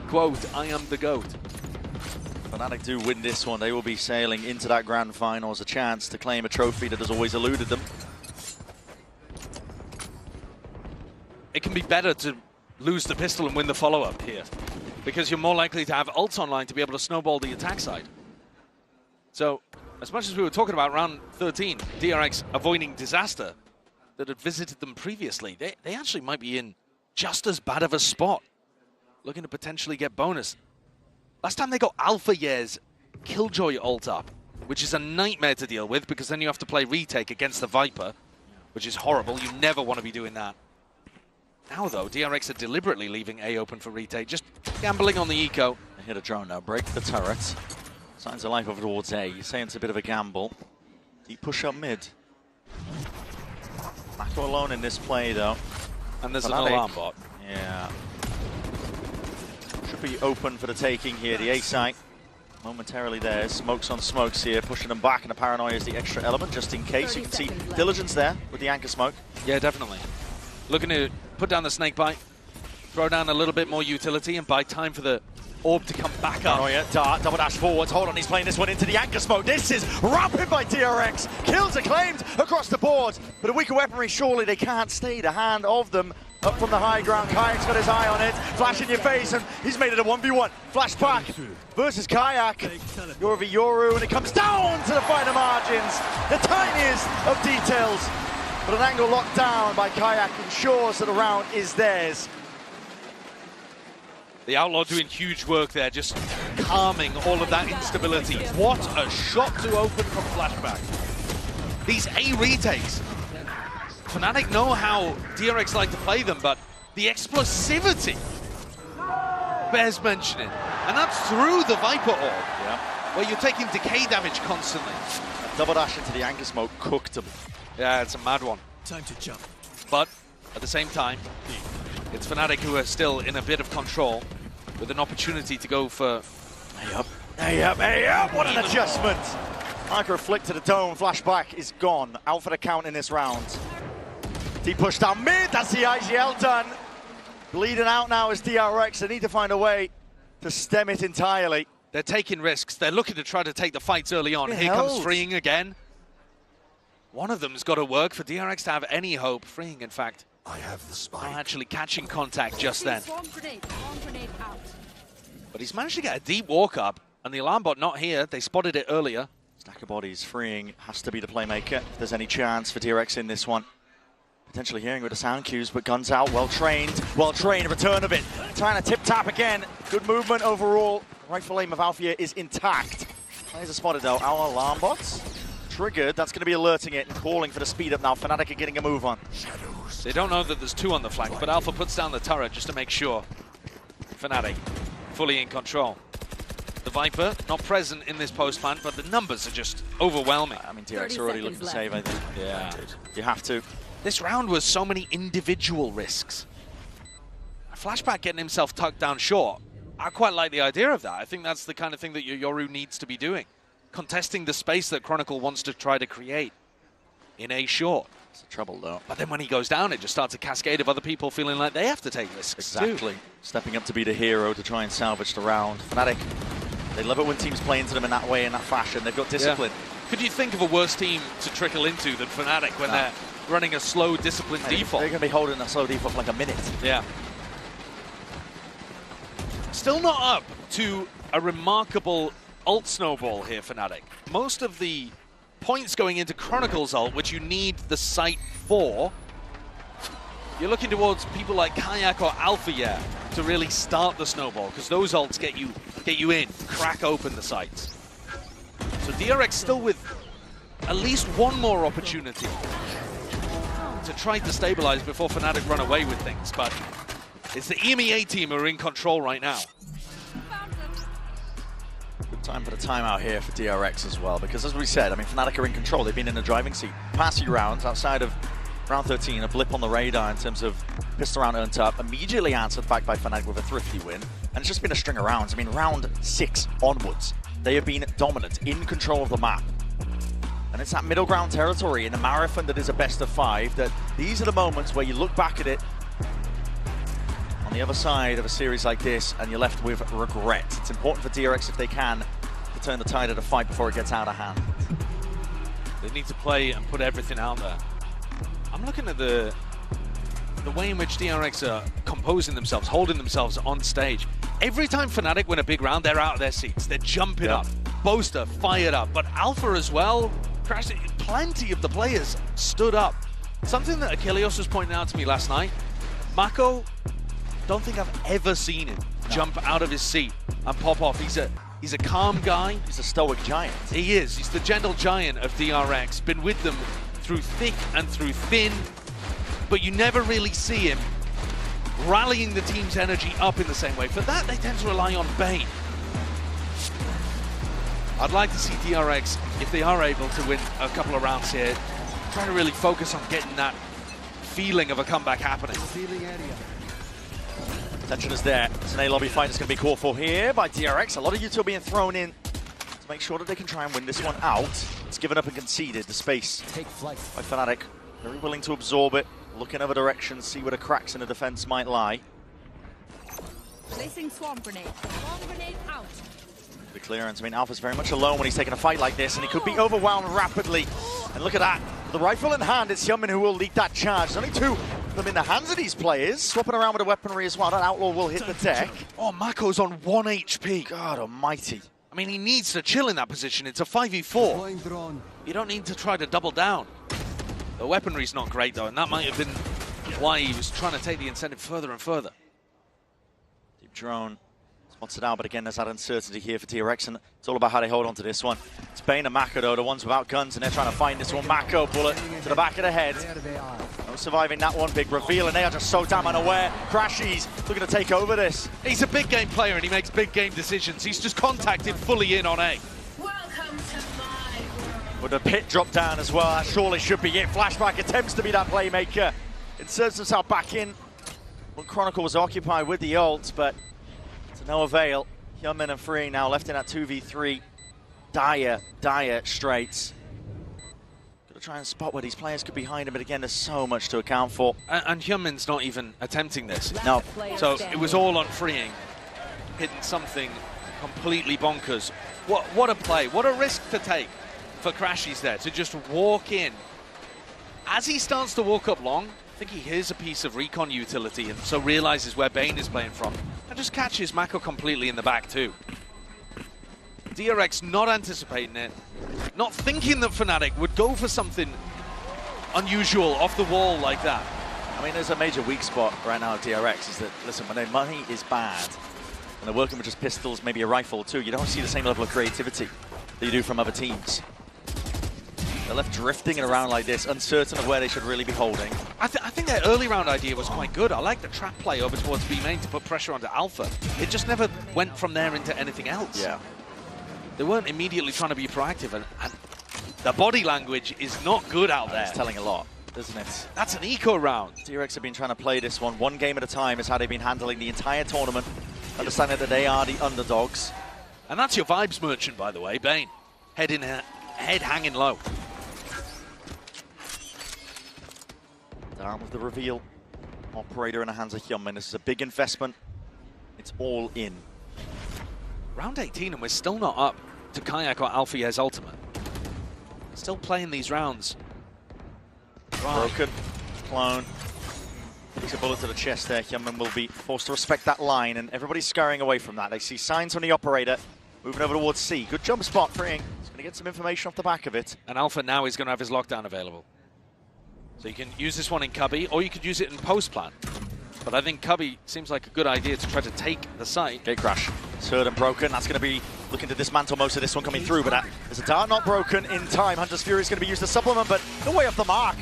Quote, I am the GOAT. Fnatic do win this one. They will be sailing into that grand final as a chance to claim a trophy that has always eluded them. It can be better to lose the pistol and win the follow-up here, because you're more likely to have ults online to be able to snowball the attack side. So, as much as we were talking about round 13, DRX avoiding disaster that had visited them previously, they actually might be in just as bad of a spot, looking to potentially get bonus. Last time they got Alpha Year's Killjoy ult up, which is a nightmare to deal with, because then you have to play retake against the Viper, which is horrible. You never want to be doing that. Now, though, DRX are deliberately leaving A open for retake, just gambling on the eco. They hit a drone now, break the turret. Signs of life over towards A. You're saying it's a bit of a gamble. Deep push up mid. Mako alone in this play, though. And there's an alarm bot. Yeah. Should be open for the taking here. The A site momentarily there. Smokes on smokes here, pushing them back, and the paranoia is the extra element, just in case. You can see Diligence there with the anchor smoke. Yeah, definitely. Looking to put down the snake bite, throw down a little bit more utility, and buy time for the orb to come back up. Paranoia, dart, double dash forwards. Hold on, he's playing this one into the anchor smoke. This is rapid by DRX. Kills acclaimed across the board. But a weaker weaponry, surely they can't stay the hand of them. Up from the high ground, Kayak's got his eye on it. Flash in your face, and he's made it a 1v1. Flash back versus Kayak. Yoru v Yoru, and it comes down to the finer margins. The tiniest of details. But an angle locked down by Kayak ensures that the round is theirs. The Outlaw doing huge work there, just calming all of that instability. What a shot to open from Flashback. These A retakes. Fnatic know how DRX like to play them, but the explosivity bears mentioning. And that's through the Viper Orb, where you're taking decay damage constantly. Double dash into the anchor smoke cooked them. Yeah, it's a mad one. Time to jump. But at the same time, it's Fnatic who are still in a bit of control with an opportunity to go for... Hey up, hey up, hey up! What an adjustment! Micro flick to the dome, flashback is gone. Out for the count in this round. Deep push down mid, that's the IGL done. Bleeding out now is DRX. They need to find a way to stem it entirely. They're taking risks. They're looking to try to take the fights early on. Here comes Freeing again. One of them's got to work for DRX to have any hope. Freeing, in fact, I have the spike. Not actually catching contact just then. But he's managed to get a deep walk up, and the alarm bot not here. They spotted it earlier. Stack of bodies. Freeing has to be the playmaker if there's any chance for DRX in this one. Potentially hearing with the sound cues, but guns out, well trained, return of it. Trying to tip-tap again. Good movement overall. Rightful aim of Alfia is intact. Players are spotted though. Our alarm bots triggered. That's going to be alerting it and calling for the speed up now. Fnatic are getting a move on. They don't know that there's two on the flank, but Alpha puts down the turret just to make sure. Fnatic fully in control. The Viper not present in this post plant, but the numbers are just overwhelming. I mean, DRX are already looking to save, I think. Yeah. You have to. This round was so many individual risks. A Flashback getting himself tucked down short. I quite like the idea of that. I think that's the kind of thing that Yoru needs to be doing. Contesting the space that Chronicle wants to try to create in A short. It's the trouble though. But then when he goes down, it just starts a cascade of other people feeling like they have to take risks. Exactly. Too. Stepping up to be the hero to try and salvage the round. Fnatic, they love it when teams play into them in that way, in that fashion. They've got discipline. Yeah. Could you think of a worse team to trickle into than Fnatic when they're running a slow, disciplined default? They're going to be holding a slow default for like a minute. Yeah. Still not up to a remarkable ult snowball here, Fnatic. Most of the points going into Chronicle's ult, which you need the site for, you're looking towards people like Kayak or Alpha to really start the snowball, because those ults get you in, crack open the sites. So DRX still with at least one more opportunity to try to stabilize before Fnatic run away with things, but it's the EMEA team who are in control right now. Good time for the timeout here for DRX as well, because as we said, I mean, Fnatic are in control. They've been in the driving seat. Past few rounds, outside of round 13, a blip on the radar in terms of pistol round earned up, immediately answered back by Fnatic with a thrifty win. And it's just been a string of rounds. I mean, round 6 onwards, they have been dominant, in control of the map. And it's that middle ground territory in the marathon that is a best of 5, that these are the moments where you look back at it on the other side of a series like this and you're left with regret. It's important for DRX, if they can, to turn the tide of the fight before it gets out of hand. They need to play and put everything out there. I'm looking at the way in which DRX are composing themselves, holding themselves on stage. Every time Fnatic win a big round, they're out of their seats. They're jumping up. Boaster fired up, but Alpha as well. Plenty of the players stood up. Something that Achilles was pointing out to me last night. Mako, don't think I've ever seen him jump out of his seat and pop off. He's a calm guy. He's a stoic giant. He is. He's the gentle giant of DRX. Been with them through thick and through thin, but you never really see him rallying the team's energy up in the same way. For that, they tend to rely on Bane. I'd like to see DRX, if they are able to win a couple of rounds here, try to really focus on getting that feeling of a comeback happening. Tension is there. It's an A-lobby fight that's going to be called for here by DRX. A lot of util being thrown in to make sure that they can try and win this one out. It's given up and conceded the space by Fnatic. Very willing to absorb it, look in other directions, see where the cracks in the defense might lie. Placing swarm grenade. Swarm grenade out. The clearance. I mean, Alpha's very much alone when he's taking a fight like this, and he could be overwhelmed rapidly. And look at that. With the rifle in hand, it's Yeoman who will lead that charge. There's only 2 of them in the hands of these players. Swapping around with the weaponry as well. That Outlaw will hit the deck. Oh, Mako's on 1 HP. God almighty. I mean, he needs to chill in that position. It's a 5v4. You don't need to try to double down. The weaponry's not great, though, and that might have been why he was trying to take the incentive further and further. Deep drone. wants it out, but again, there's that uncertainty here for DRX, and it's all about how they hold on to this one. It's Bane and Mako, though, the ones without guns, and they're trying to find this one. Mako, bullet to the back of the head. No surviving that one, big reveal, and they are just so damn unaware. Crashies looking to take over this. He's a big game player, and he makes big game decisions. He's just contacted fully in on A. With the pit drop down as well, that surely should be it. Flashback attempts to be that playmaker. Inserts himself back in when Chronicle was occupied with the ult, but to no avail. Hyunmin and Free now left in that 2v3. Dire straits. Gotta try and spot where these players could be behind him, but again, there's so much to account for. And Hyunmin's not even attempting this. No. So it was all on Freeing, hitting something completely bonkers. What a play, what a risk to take for Crashies there, to just walk in. As he starts to walk up long, I think he hears a piece of recon utility and so realizes where Bane is playing from, and just catches Mako completely in the back too. DRX not anticipating it, not thinking that Fnatic would go for something unusual off the wall like that. I mean, there's a major weak spot right now at DRX, is that, listen, when their money is bad, and they're working with just pistols, maybe a rifle or two, you don't see the same level of creativity that you do from other teams. They're left drifting around like this, uncertain of where they should really be holding. I think their early round idea was quite good. I like the trap play over towards B main to put pressure onto Alpha. It just never went from there into anything else. Yeah. They weren't immediately trying to be proactive, and the body language is not good out there. It's telling a lot, doesn't it? That's an eco round. DRX have been trying to play this one game at a time, is how they've been handling the entire tournament, understanding that they are the underdogs. And that's your vibes merchant, by the way, Bane. Head hanging low. Down with the reveal. Operator in the hands of Hyunmin. This is a big investment. It's all in. Round 18 and we're still not up to Kayak or Alfier's ultimate. Still playing these rounds. Right. Broken. Clone. Takes a bullet to the chest there. Hyunmin will be forced to respect that line, and everybody's scurrying away from that. They see signs from the operator. Moving over towards C. Good jump spot, Freeing. He's going to get some information off the back of it. And Alpha now is going to have his lockdown available. So you can use this one in Cubby, or you could use it in post-plan. But I think Cubby seems like a good idea to try to take the site. Gate crash. It's heard and broken. That's going to be looking to dismantle most of this one coming through, but there's a dart not broken in time. Hunter's Fury is going to be used to supplement, but no way off the mark.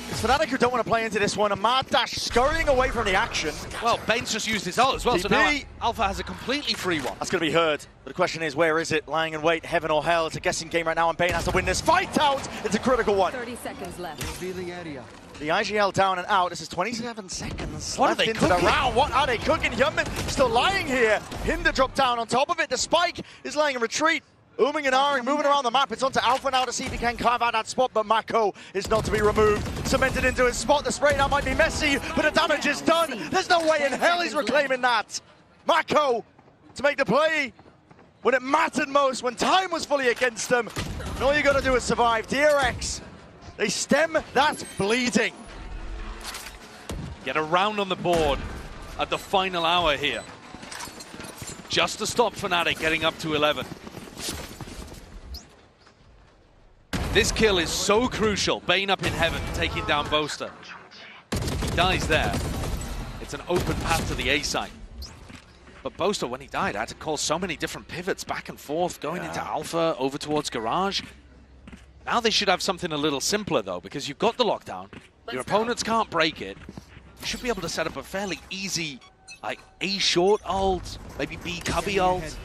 It's Fnatic who don't want to play into this one. A mad dash scurrying away from the action. Well, Bane's just used his ult as well, so now Alpha has a completely free one. That's going to be heard. But the question is, where is it? Lying in wait, heaven or hell. It's a guessing game right now, and Bane has to win this fight out. It's a critical one. 30 seconds left. Revealing area. The IGL down and out. This is 27 seconds what left are they into cooking? the round. What are they cooking? Hyunmin still lying here. Hinder drop down on top of it. The spike is lying in retreat. Ooming and ahhing, moving around the map. It's onto Alpha now to see if he can carve out that spot, but Mako is not to be removed. Cemented into his spot. The spray now might be messy, but the damage is done. There's no way in hell he's reclaiming that. Mako to make the play when it mattered most, when time was fully against them. And all you got to do is survive. DRX, they stem that bleeding. Get a round on the board at the final hour here. Just to stop Fnatic getting up to 11. This kill is so crucial. Bane up in heaven, taking down Boaster. He dies there. It's an open path to the A site. But Boaster, when he died, had to call so many different pivots back and forth, going into Alpha, over towards Garage. Now they should have something a little simpler, though, because you've got the lockdown. Your opponents can't break it. You should be able to set up a fairly easy, like, A short ult, maybe B cubby ult.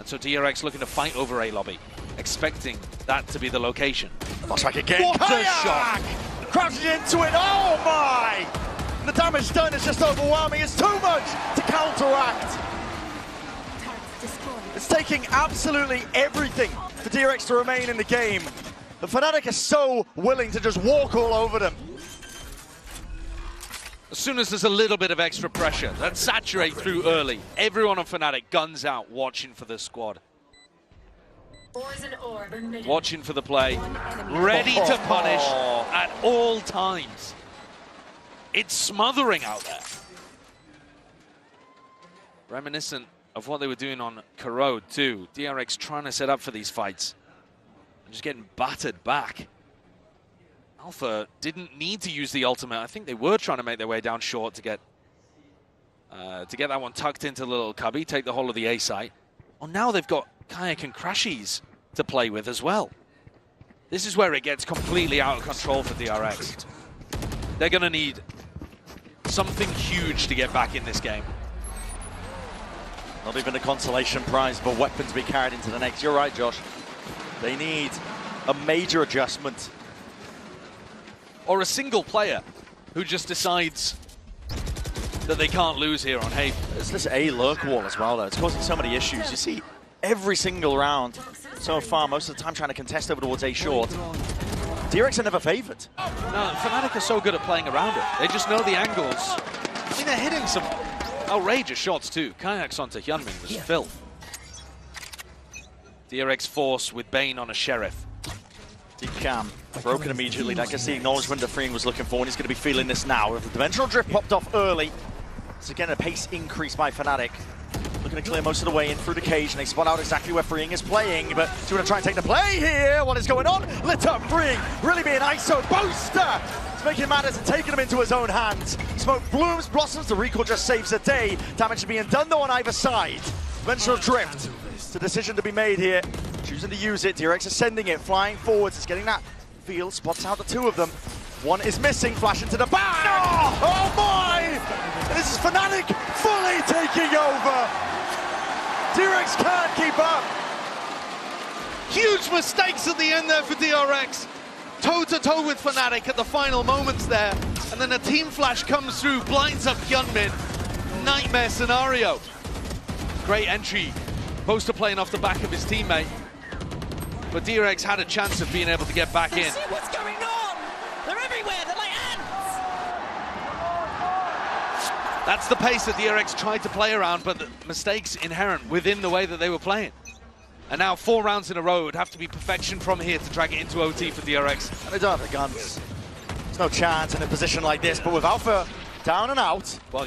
And so DRX looking to fight over A lobby, expecting that to be the location. Flashback again. What a shot! Crashes into it. Oh my! The damage done is just overwhelming. It's too much to counteract. It's taking absolutely everything for DRX to remain in the game. The Fnatic are so willing to just walk all over them. As soon as there's a little bit of extra pressure, that saturate through early. Everyone on Fnatic guns out, watching for the squad. Watching for the play, ready to punish at all times. It's smothering out there. Reminiscent of what they were doing on Corrode too. DRX trying to set up for these fights. And just getting battered back. Alpha didn't need to use the ultimate. I think they were trying to make their way down short to get to get that one tucked into the little cubby, take the whole of the A site. Oh, now they've got Kayak and Crashies to play with as well. This is where it gets completely out of control for DRX. They're going to need something huge to get back in this game. Not even a consolation prize, but weapons be carried into the next. You're right, Josh. They need a major adjustment. Or a single player who just decides that they can't lose here on Haven. It's this A lurk wall as well, though. It's causing so many issues. You see every single round so far, most of the time trying to contest over towards A short. DRX are never favored. No, Fnatic are so good at playing around it. They just know the angles. I mean, they're hitting some outrageous shots too. Kayaks onto Hyunmin was filth. DRX force with Bane on a Sheriff. Deep cam broken immediately. That gets the acknowledgement that Freeing was looking for, and he's going to be feeling this now. If the dimensional drift popped off early, it's again a pace increase by Fnatic. Looking to clear most of the way in through the cage, and they spot out exactly where Freeing is playing. But he's going to try and take the play here. What is going on? Lit up Freeing, really being ISO. Booster! It's making matters and taking him into his own hands. Smoke blooms, blossoms, the recall just saves the day. Damage being done though on either side. Dimensional drift. It's a decision to be made here. Choosing to use it. DRX is sending it, flying forwards. It's getting that field, spots out the two of them. One is missing, flash into the back. Oh my! This is Fnatic fully taking over. DRX can't keep up. Huge mistakes at the end there for DRX. Toe-to-toe with Fnatic at the final moments there. And then a team flash comes through, blinds up Hyunmin. Nightmare scenario. Great entry. Poster playing off the back of his teammate. But DRX had a chance of being able to get back in. See what's going on? They're everywhere, they're like ants! That's the pace that DRX tried to play around, but the mistakes inherent within the way that they were playing. And now 4 rounds in a row would have to be perfection from here to drag it into OT for DRX. And they don't have the guns. There's no chance in a position like this, but with Alpha down and out. Well,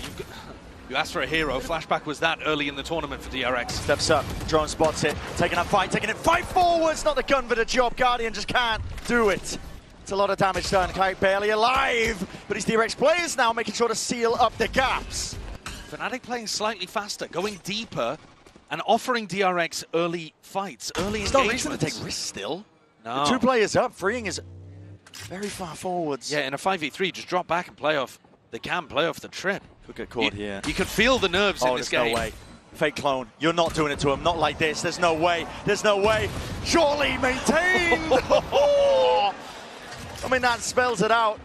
you asked for a hero. Flashback was that early in the tournament for DRX. Steps up, drone spots it, taking that fight, taking it 5 forwards, not the gun for the job. Guardian just can't do it. It's a lot of damage done. Kayak barely alive, but his DRX players now making sure to seal up the gaps. Fnatic playing slightly faster, going deeper, and offering DRX early fights, early engagements. There's no reason to take risks still. No. The 2 players up, Freeing is very far forwards. Yeah, in a 5v3, just drop back and play off. They can play off the trip. Could get caught here. You could feel the nerves in this game. No way. Fake clone. You're not doing it to him. Not like this. There's no way. There's no way. Surely maintained. I mean, that spells it out.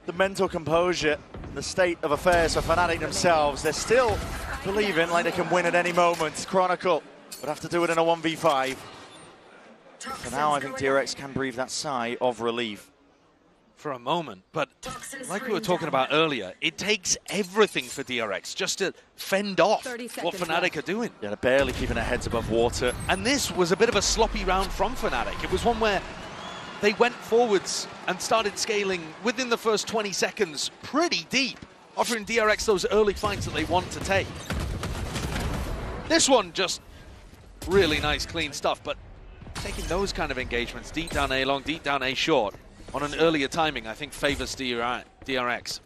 The mental composure, the state of affairs for Fnatic themselves. They're still believing like they can win at any moment. Chronicle would have to do it in a 1v5. For now, I think DRX can breathe that sigh of relief. For a moment, but like we were talking about earlier, it takes everything for DRX just to fend off what Fnatic are doing. Yeah, they're barely keeping their heads above water. And this was a bit of a sloppy round from Fnatic. It was one where they went forwards and started scaling within the first 20 seconds pretty deep, offering DRX those early fights that they want to take. This one just really nice, clean stuff, but taking those kind of engagements deep down A long, deep down A short, on an earlier timing, I think favors DRX.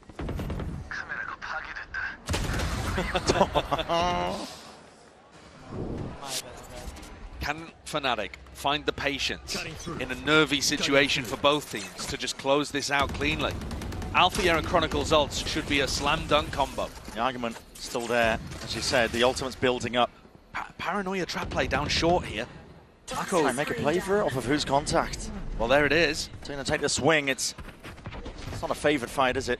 Can Fnatic find the patience in a nervy situation for both teams to just close this out cleanly? Althea and Chronicle's ults should be a slam dunk combo. The argument still there, as you said, the ultimate's building up. Paranoia trap play down short here. Mako try and make a play for it off of whose contact. Well, there it is. So going to take the swing. It's not a favoured fight, is it?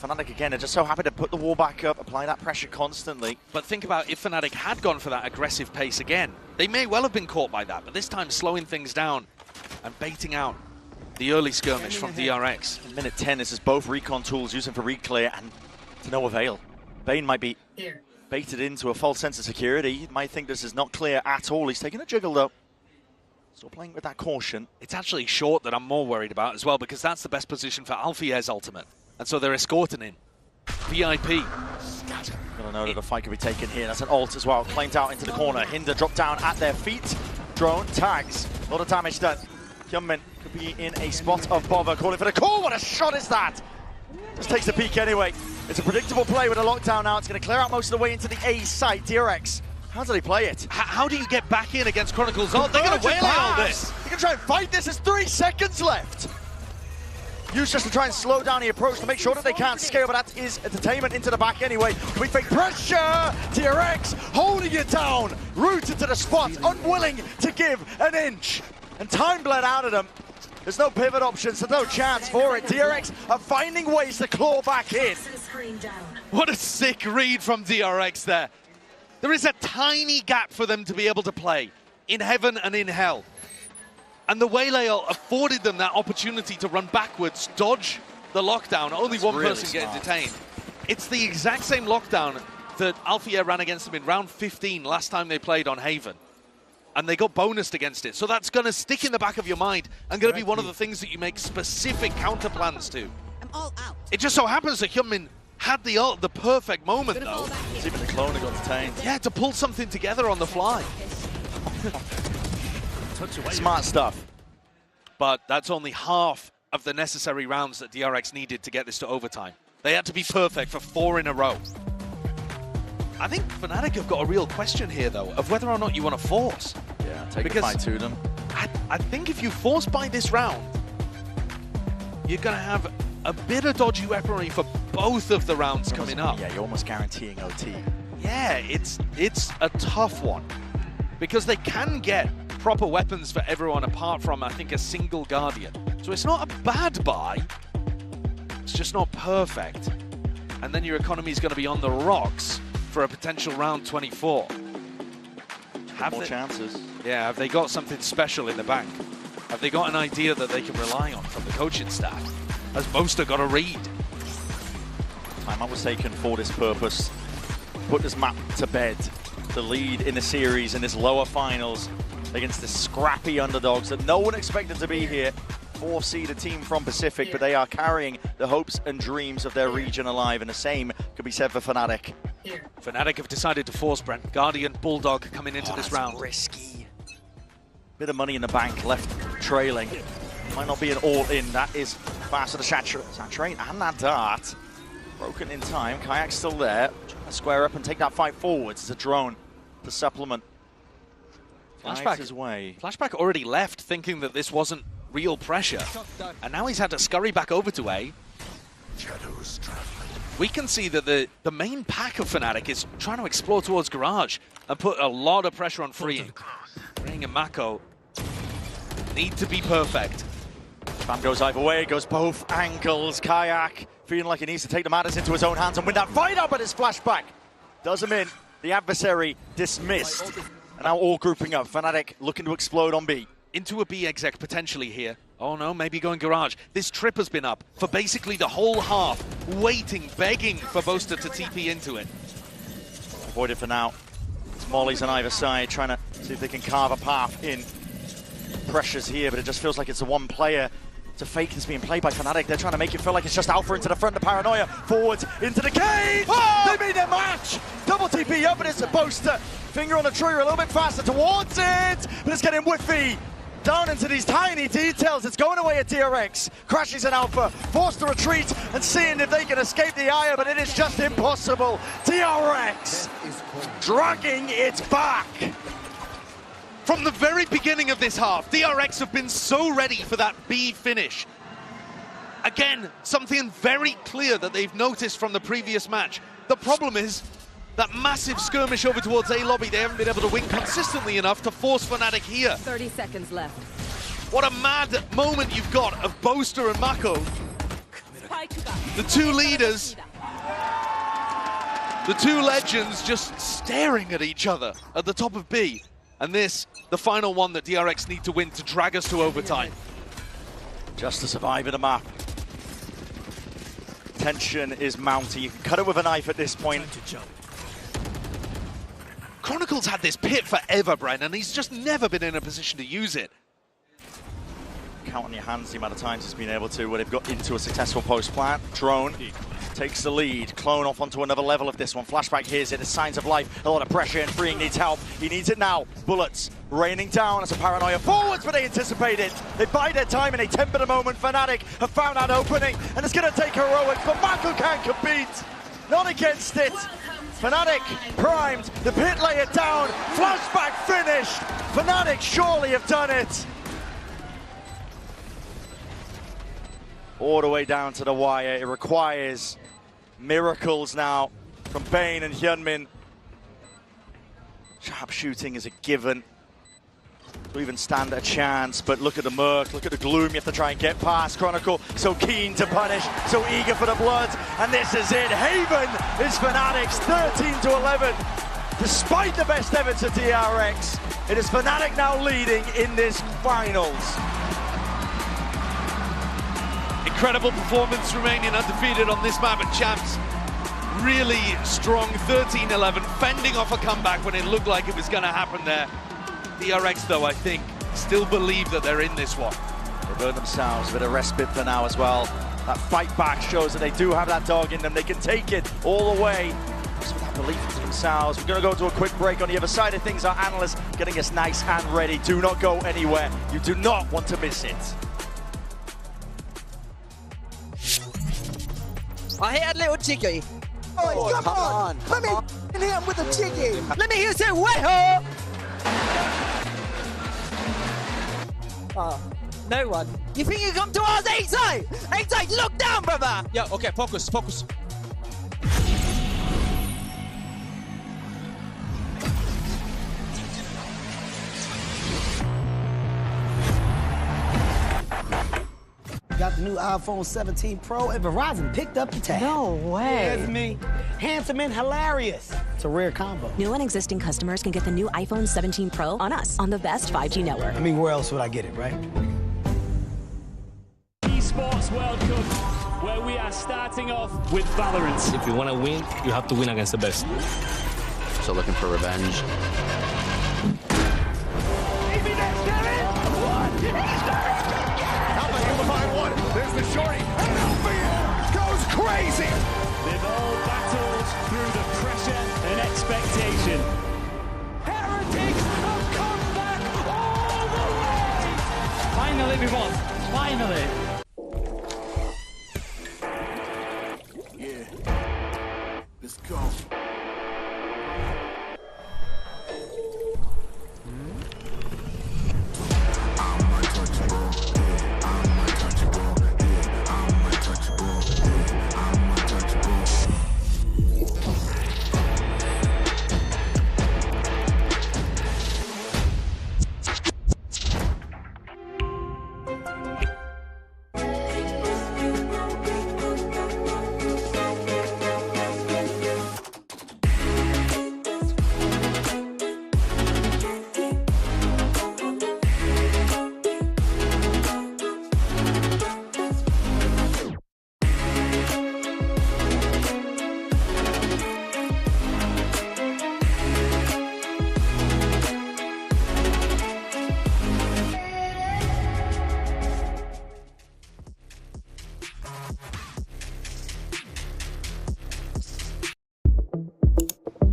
Fnatic again are just so happy to put the wall back up, apply that pressure constantly. But think about if Fnatic had gone for that aggressive pace again. They may well have been caught by that, but this time slowing things down and baiting out the early skirmish from DRX. In minute 10, this is both recon tools using for reclear and to no avail. Bane might be baited into a false sense of security. He might think this is not clear at all. He's taking a jiggle though. Still playing with that caution. It's actually short that I'm more worried about as well, because that's the best position for Alfier's ultimate. And so they're escorting him. VIP. Gonna know that the fight could be taken here. That's an ult as well. Claimed out into the corner. Hinder dropped down at their feet. Drone tags. A lot of damage done. Hyunmin could be in a spot of bother. Calling for the call. What a shot is that? Just takes a peek anyway. It's a predictable play with a lockdown now. It's going to clear out most of the way into the A site. DRX, how do they play it? How do you get back in against Chronicles? Oh, they're going to waylay all this. They're going to try and fight this. There's 3 seconds left. Used just to try and slow down the approach to make sure that they can't scale, but that is entertainment into the back anyway. We fake pressure. DRX holding it down, rooted to the spot, unwilling to give an inch. And time bled out of them. There's no pivot options, so no chance for it. DRX are finding ways to claw back in. What a sick read from DRX there. There is a tiny gap for them to be able to play in heaven and in hell. And the waylay afforded them that opportunity to run backwards, dodge the lockdown. Only one really person smart. getting detained. It's the exact same lockdown that Alfia ran against them in round 15 last time they played on Haven. And they got bonused against it. So that's going to stick in the back of your mind and going to be one of the things that you make specific counter plans to. I'm all out. It just so happens that Hyunmin had the perfect moment, though. Even the clone got detained. Yeah, to pull something together on the fly. Smart stuff. But that's only half of the necessary rounds that DRX needed to get this to overtime. They had to be perfect for 4 in a row. I think Fnatic have got a real question here, though, of whether or not you want to force. Yeah, take a fight to them. I think if you force by this round, you're going to have a bit of dodgy weaponry for both of the rounds coming up. Yeah, you're almost guaranteeing OT. Yeah, it's a tough one. Because they can get proper weapons for everyone apart from, I think, a single Guardian. So it's not a bad buy. It's just not perfect. And then your economy is going to be on the rocks for a potential round 24. Have more chances. Yeah, have they got something special in the bank? Have they got an idea that they can rely on from the coaching staff? Has Boaster got a read? Time was taken for this purpose. Put this map to bed. The lead in the series in this lower finals against the scrappy underdogs that no one expected to be here. 4-seeded team from Pacific, but they are carrying the hopes and dreams of their region alive, and the same could be said for Fnatic. Fnatic have decided to force Brent. Guardian, Bulldog coming into this round. Risky. Bit of money in the bank left trailing. Might not be an all-in. That is faster to saturate, and that dart. Broken in time. Kayak's still there. Trying to square up and take that fight forwards. It's a drone to supplement. Flashback his way. Flashback already left thinking that this wasn't real pressure. And now he's had to scurry back over to A. We can see that the main pack of Fnatic is trying to explore towards Garage and put a lot of pressure on Freeing. Freeing and Mako need to be perfect. Spam goes either way, goes both angles. Kayak feeling like he needs to take the matters into his own hands and win that fight up, but his flashback does him in. The adversary dismissed. And now all grouping up. Fnatic looking to explode on B. Into a B exec potentially here. Oh no, maybe going Garage. This trip has been up for basically the whole half, waiting, begging for Boaster to TP into it. Avoid it for now. It's Molly's on either side, trying to see if they can carve a path in. Pressures here, but it just feels like it's the one player. It's a fake that's being played by Fnatic. They're trying to make it feel like it's just Alpha into the front, the paranoia. Forwards, into the cage! Oh! They made their match! Double TP up, and it's a Boaster. Finger on the trigger a little bit faster towards it, but it's getting whiffy. Down into these tiny details. It's going away at DRX. Crashes in Alpha, forced to retreat and seeing if they can escape the ire, but it is just impossible. DRX dragging it back. From the very beginning of this half, DRX have been so ready for that B finish. Again, something very clear that they've noticed from the previous match. The problem is that massive skirmish over towards A lobby, they haven't been able to win consistently enough to force Fnatic here. 30 seconds left. What a mad moment you've got of Boaster and Mako. The two leaders, the two legends just staring at each other at the top of B. And this, the final one that DRX need to win to drag us to overtime. Just to survive in a map. Tension is mounting. You can cut it with a knife at this point. Chronicles had this pit forever, Bren, and he's just never been in a position to use it. Count on your hands the amount of times he's been able to when they've got into a successful post plant. Drone takes the lead. Clone off onto another level of this one. Flashback hears it. There's signs of life. A lot of pressure, and Freeing needs help. He needs it now. Bullets raining down as a paranoia forwards, but they anticipate it. They buy their time and they temper the moment. Fnatic have found that opening, and it's going to take heroics, but Mako can't compete. not against it. Fnatic primed, the pit layer down, flashback finished. Fnatic surely have done it. All the way down to the wire. It requires miracles now from Bane and Hyunmin. Sharpshooting is a given to even stand a chance, but look at the Merc, look at the Gloom. You have to try and get past Chronicle. So keen to punish, so eager for the blood, and this is it. Haven is Fnatic's 13-11. Despite the best ever to DRX, it is Fnatic now leading in this finals. Incredible performance, remaining undefeated on this map at Champs. Really strong 13-11, fending off a comeback when it looked like it was going to happen there. DRX, though, I think, still believe that they're in this one. They've earned themselves a bit of respite for now as well. That fight back shows that they do have that dog in them. They can take it all the way. Just with that belief in themselves. We're going to go to a quick break. On the other side of things, our analysts getting us nice and ready. Do not go anywhere. You do not want to miss it. I hear a little jiggy. Oh, come on. Let me hit him with a jiggy. Let me hear you say, way-ho! No one. You think you come to us, Exite? Exite, look down, brother! Yeah, okay, focus. Got the new iPhone 17 Pro, and Verizon picked up the tab. No way. That's me. Handsome and hilarious. It's a rare combo. New and existing customers can get the new iPhone 17 Pro on us, on the best 5G network. I mean, where else would I get it, right? Esports World Cup, where we are starting off with Valorant. If you want to win, you have to win against the best. So looking for revenge. There's the shorty, and Alpha goes crazy! They've all battled through the pressure and expectation. Heretics have come back all the way! Finally we won, finally! Yeah, let's go.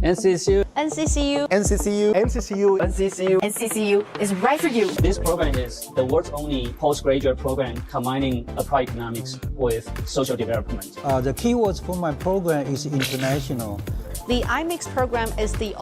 NCCU. NCCU. NCCU. NCCU. NCCU. NCCU is right for you. This program is the world's only postgraduate program combining applied economics with social development. The keywords for my program is international. The iMix program is the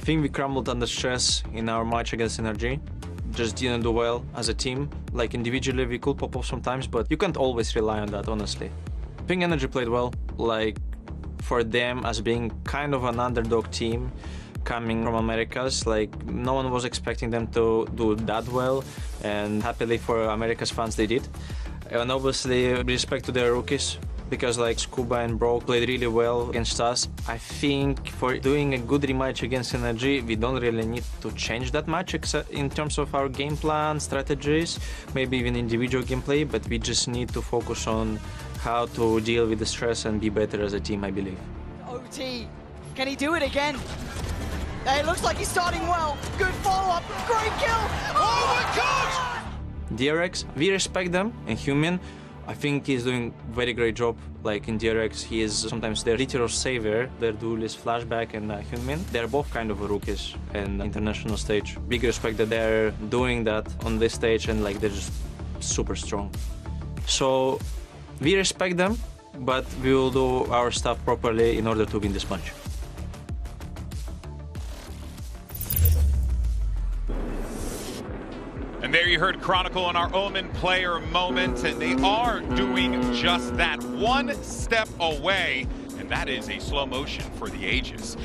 think we crumbled under stress in our match against NRG. Just didn't do well as a team. Like individually we could pop off sometimes, but you can't always rely on that, honestly. I think NRG played well, like for them as being kind of an underdog team coming from Americas, like no one was expecting them to do that well, and happily for America's fans they did. And obviously respect to their rookies, because like Scuba and Bro played really well against us. I think for doing a good rematch against NRG, we don't really need to change that much except in terms of our game plan, strategies, maybe even individual gameplay, but we just need to focus on how to deal with the stress and be better as a team, I believe. OT, can he do it again? It looks like he's starting well. Good follow-up, great kill. Oh my God! DRX, we respect them and Human. I think he's doing very great job. Like in DRX, he is sometimes their Ritter or Saver, their duelist Flashback and Human. They're both kind of rookies in international stage. Big respect that they're doing that on this stage, and like they're just super strong. So we respect them, but we will do our stuff properly in order to win this match. And there you heard Chronicle on our Omen player moment, and they are doing just that, one step away. And that is a slow motion for the ages.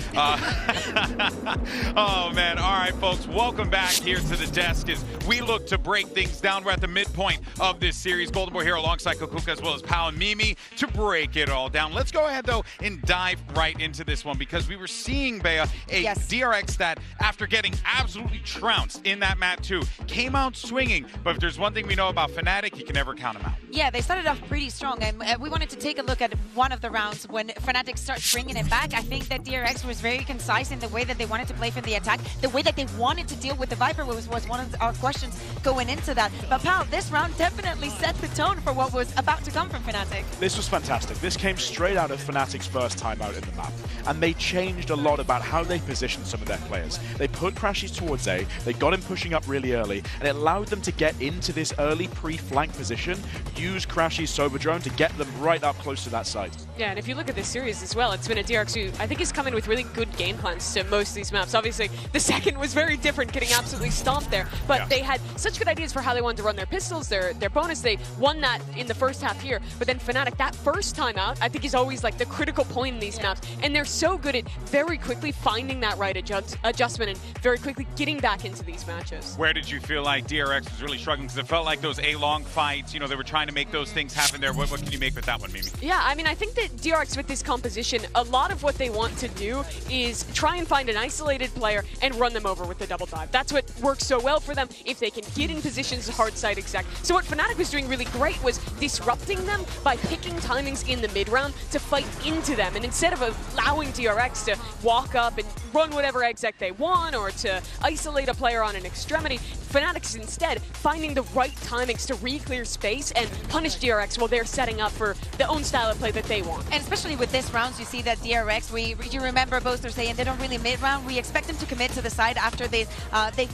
Oh, man. All right, folks, welcome back here to the desk as we look to break things down. We're at the midpoint of this series. Golden Boy here alongside Kukuka as well as Pao and Mimi to break it all down. Let's go ahead, though, and dive right into this one, because we were seeing, Bea, a DRX that, after getting absolutely trounced in that map 2, came out swinging. But if there's one thing we know about Fnatic, you can never count them out. Yeah, they started off pretty strong, and we wanted to take a look at one of the rounds when Fnatic starts bringing it back. I think that DRX was very concise in the way that they wanted to play from the attack. The way that they wanted to deal with the Viper was one of our questions going into that. But Pal, this round definitely set the tone for what was about to come from Fnatic. This was fantastic. This came straight out of Fnatic's first time out in the map. And they changed a lot about how they positioned some of their players. They put Crashies towards A, they got him pushing up really early, and it allowed them to get into this early pre-flank position, use Crashies Sober Drone to get them right up close to that site. Yeah, and if you look at this series as well, it's been a DRX who I think is coming with really good game plans to most of these maps. Obviously, the second was very different, getting absolutely stomped there, but they had such good ideas for how they wanted to run their pistols, their bonus. They won that in the first half here, but then Fnatic, that first time out, I think is always like the critical point in these maps, and they're so good at very quickly finding that right adjustment and very quickly getting back into these matches. Where did you feel like DRX was really struggling? Because it felt like those A-long fights, you know, they were trying to make those things happen there. What can you make with that one, Mimi? Yeah, I mean, I think that DRX with this composition, a lot of what they want to do is try and find an isolated player and run them over with the double dive. That's what works so well for them if they can get in positions hard side exact. So what Fnatic was doing really great was disrupting them by picking timings in the mid round to fight into them. And instead of allowing DRX to walk up and run whatever exec they want or to isolate a player on an extremity, Fnatic's instead finding the right timings to re-clear space and punish DRX while they're setting up for the own style of play that they want. And especially with this round, you see that DRX, you remember Boaster saying they don't really mid-round. We expect them to commit to the side after they've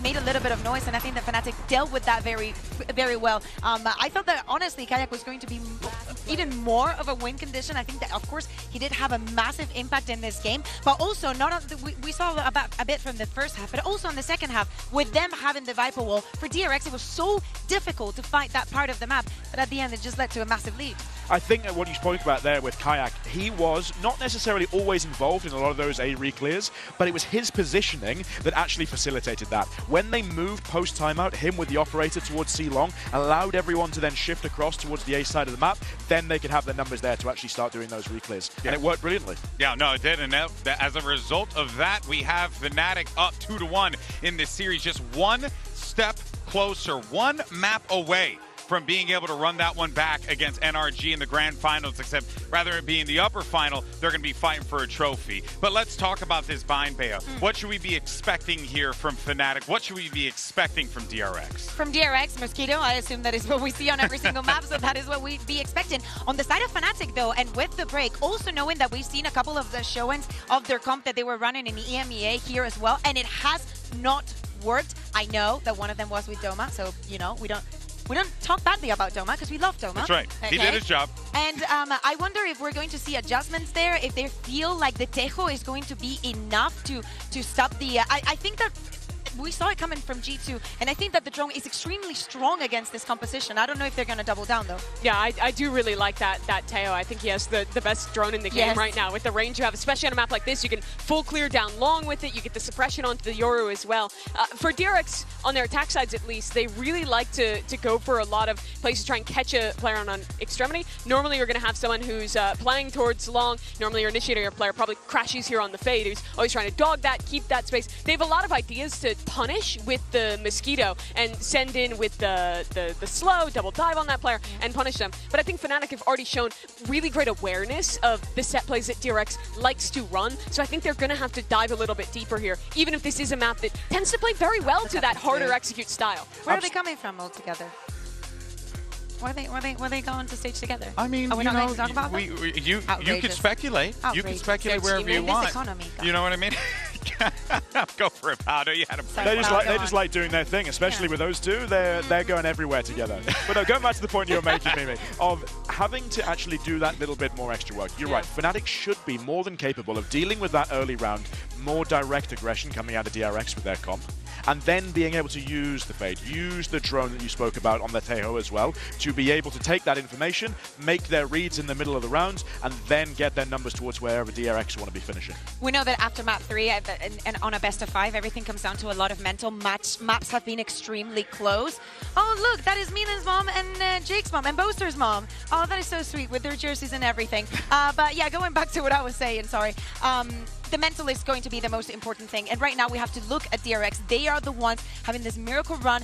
made a little bit of noise, and I think that Fnatic dealt with that very, very well. I felt that, honestly, Kayak was going to be even more of a win condition. I think that, of course, he did have a massive impact in this game, but also, we saw a bit from the first half, but also in the second half, with them having the Viper wall, for DRX, it was so difficult to fight that part of the map, but at the end, it just led to a massive lead. I think that what you spoke about there with Kayak, he was not necessarily always involved in a lot of those A re-clears, but it was his positioning that actually facilitated that. When they moved post-timeout, him with the operator towards C long, allowed everyone to then shift across towards the A side of the map, then they could have their numbers there to actually start doing those re-clears. And it worked brilliantly. Yeah, no, it did. And as a result of that, we have Fnatic up 2-1 in this series, just one step closer, one map away from being able to run that one back against NRG in the grand finals, except rather than being the upper final, they're going to be fighting for a trophy. But let's talk about this bind, Bea. What should we be expecting here from Fnatic? What should we be expecting from DRX? From DRX, Mosquito, I assume that is what we see on every single map, so that is what we'd be expecting. On the side of Fnatic, though, and with the break, also knowing that we've seen a couple of the showings of their comp that they were running in the EMEA here as well, and it has not worked. I know that one of them was with Doma, so, you know, we don't We don't talk badly about Doma because we love Doma. That's right. He did his job. And I wonder if we're going to see adjustments there, if they feel like the Tejo is going to be enough to stop the... I think that we saw it coming from G2, and I think that the drone is extremely strong against this composition. I don't know if they're going to double down, though. Yeah, I do really like that Teo. I think he has the best drone in the game right now. With the range you have, especially on a map like this, you can full clear down long with it. You get the suppression onto the Yoru as well. For DRX, on their attack sides at least, they really like to go for a lot of places to try and catch a player on an extremity. Normally, you're going to have someone who's playing towards long. Normally, your initiator player probably crashes here on the fade, who's always trying to dog that, keep that space. They have a lot of ideas to punish with the Mosquito and send in with the slow, double dive on that player and punish them. But I think Fnatic have already shown really great awareness of the set plays that DRX likes to run. So I think they're going to have to dive a little bit deeper here, even if this is a map that tends to play very well to that harder execute style. Where are they coming from altogether? Were they going to stage together? I mean, are we not going to talk about them? You could speculate. You can speculate wherever you want. You know what I mean? Go for it, Powder. You had a they just like doing their thing, especially with those two. They're going everywhere together. But no, going back to the point you're making, Mimi, of having to actually do that little bit more extra work. You're right. Fnatic should be more than capable of dealing with that early round, more direct aggression coming out of DRX with their comp, and then being able to use the Fade, use the drone that you spoke about on the Tejo as well, to be able to take that information, make their reads in the middle of the rounds, and then get their numbers towards wherever DRX want to be finishing. We know that after map 3 and on a best of 5, everything comes down to a lot of mental. Maps have been extremely close. Oh, look, that is Milan's mom and Jake's mom and Boaster's mom. Oh, that is so sweet with their jerseys and everything. But yeah, going back to what I was saying, sorry. The mental is going to be the most important thing. And right now we have to look at DRX. They are the ones having this miracle run.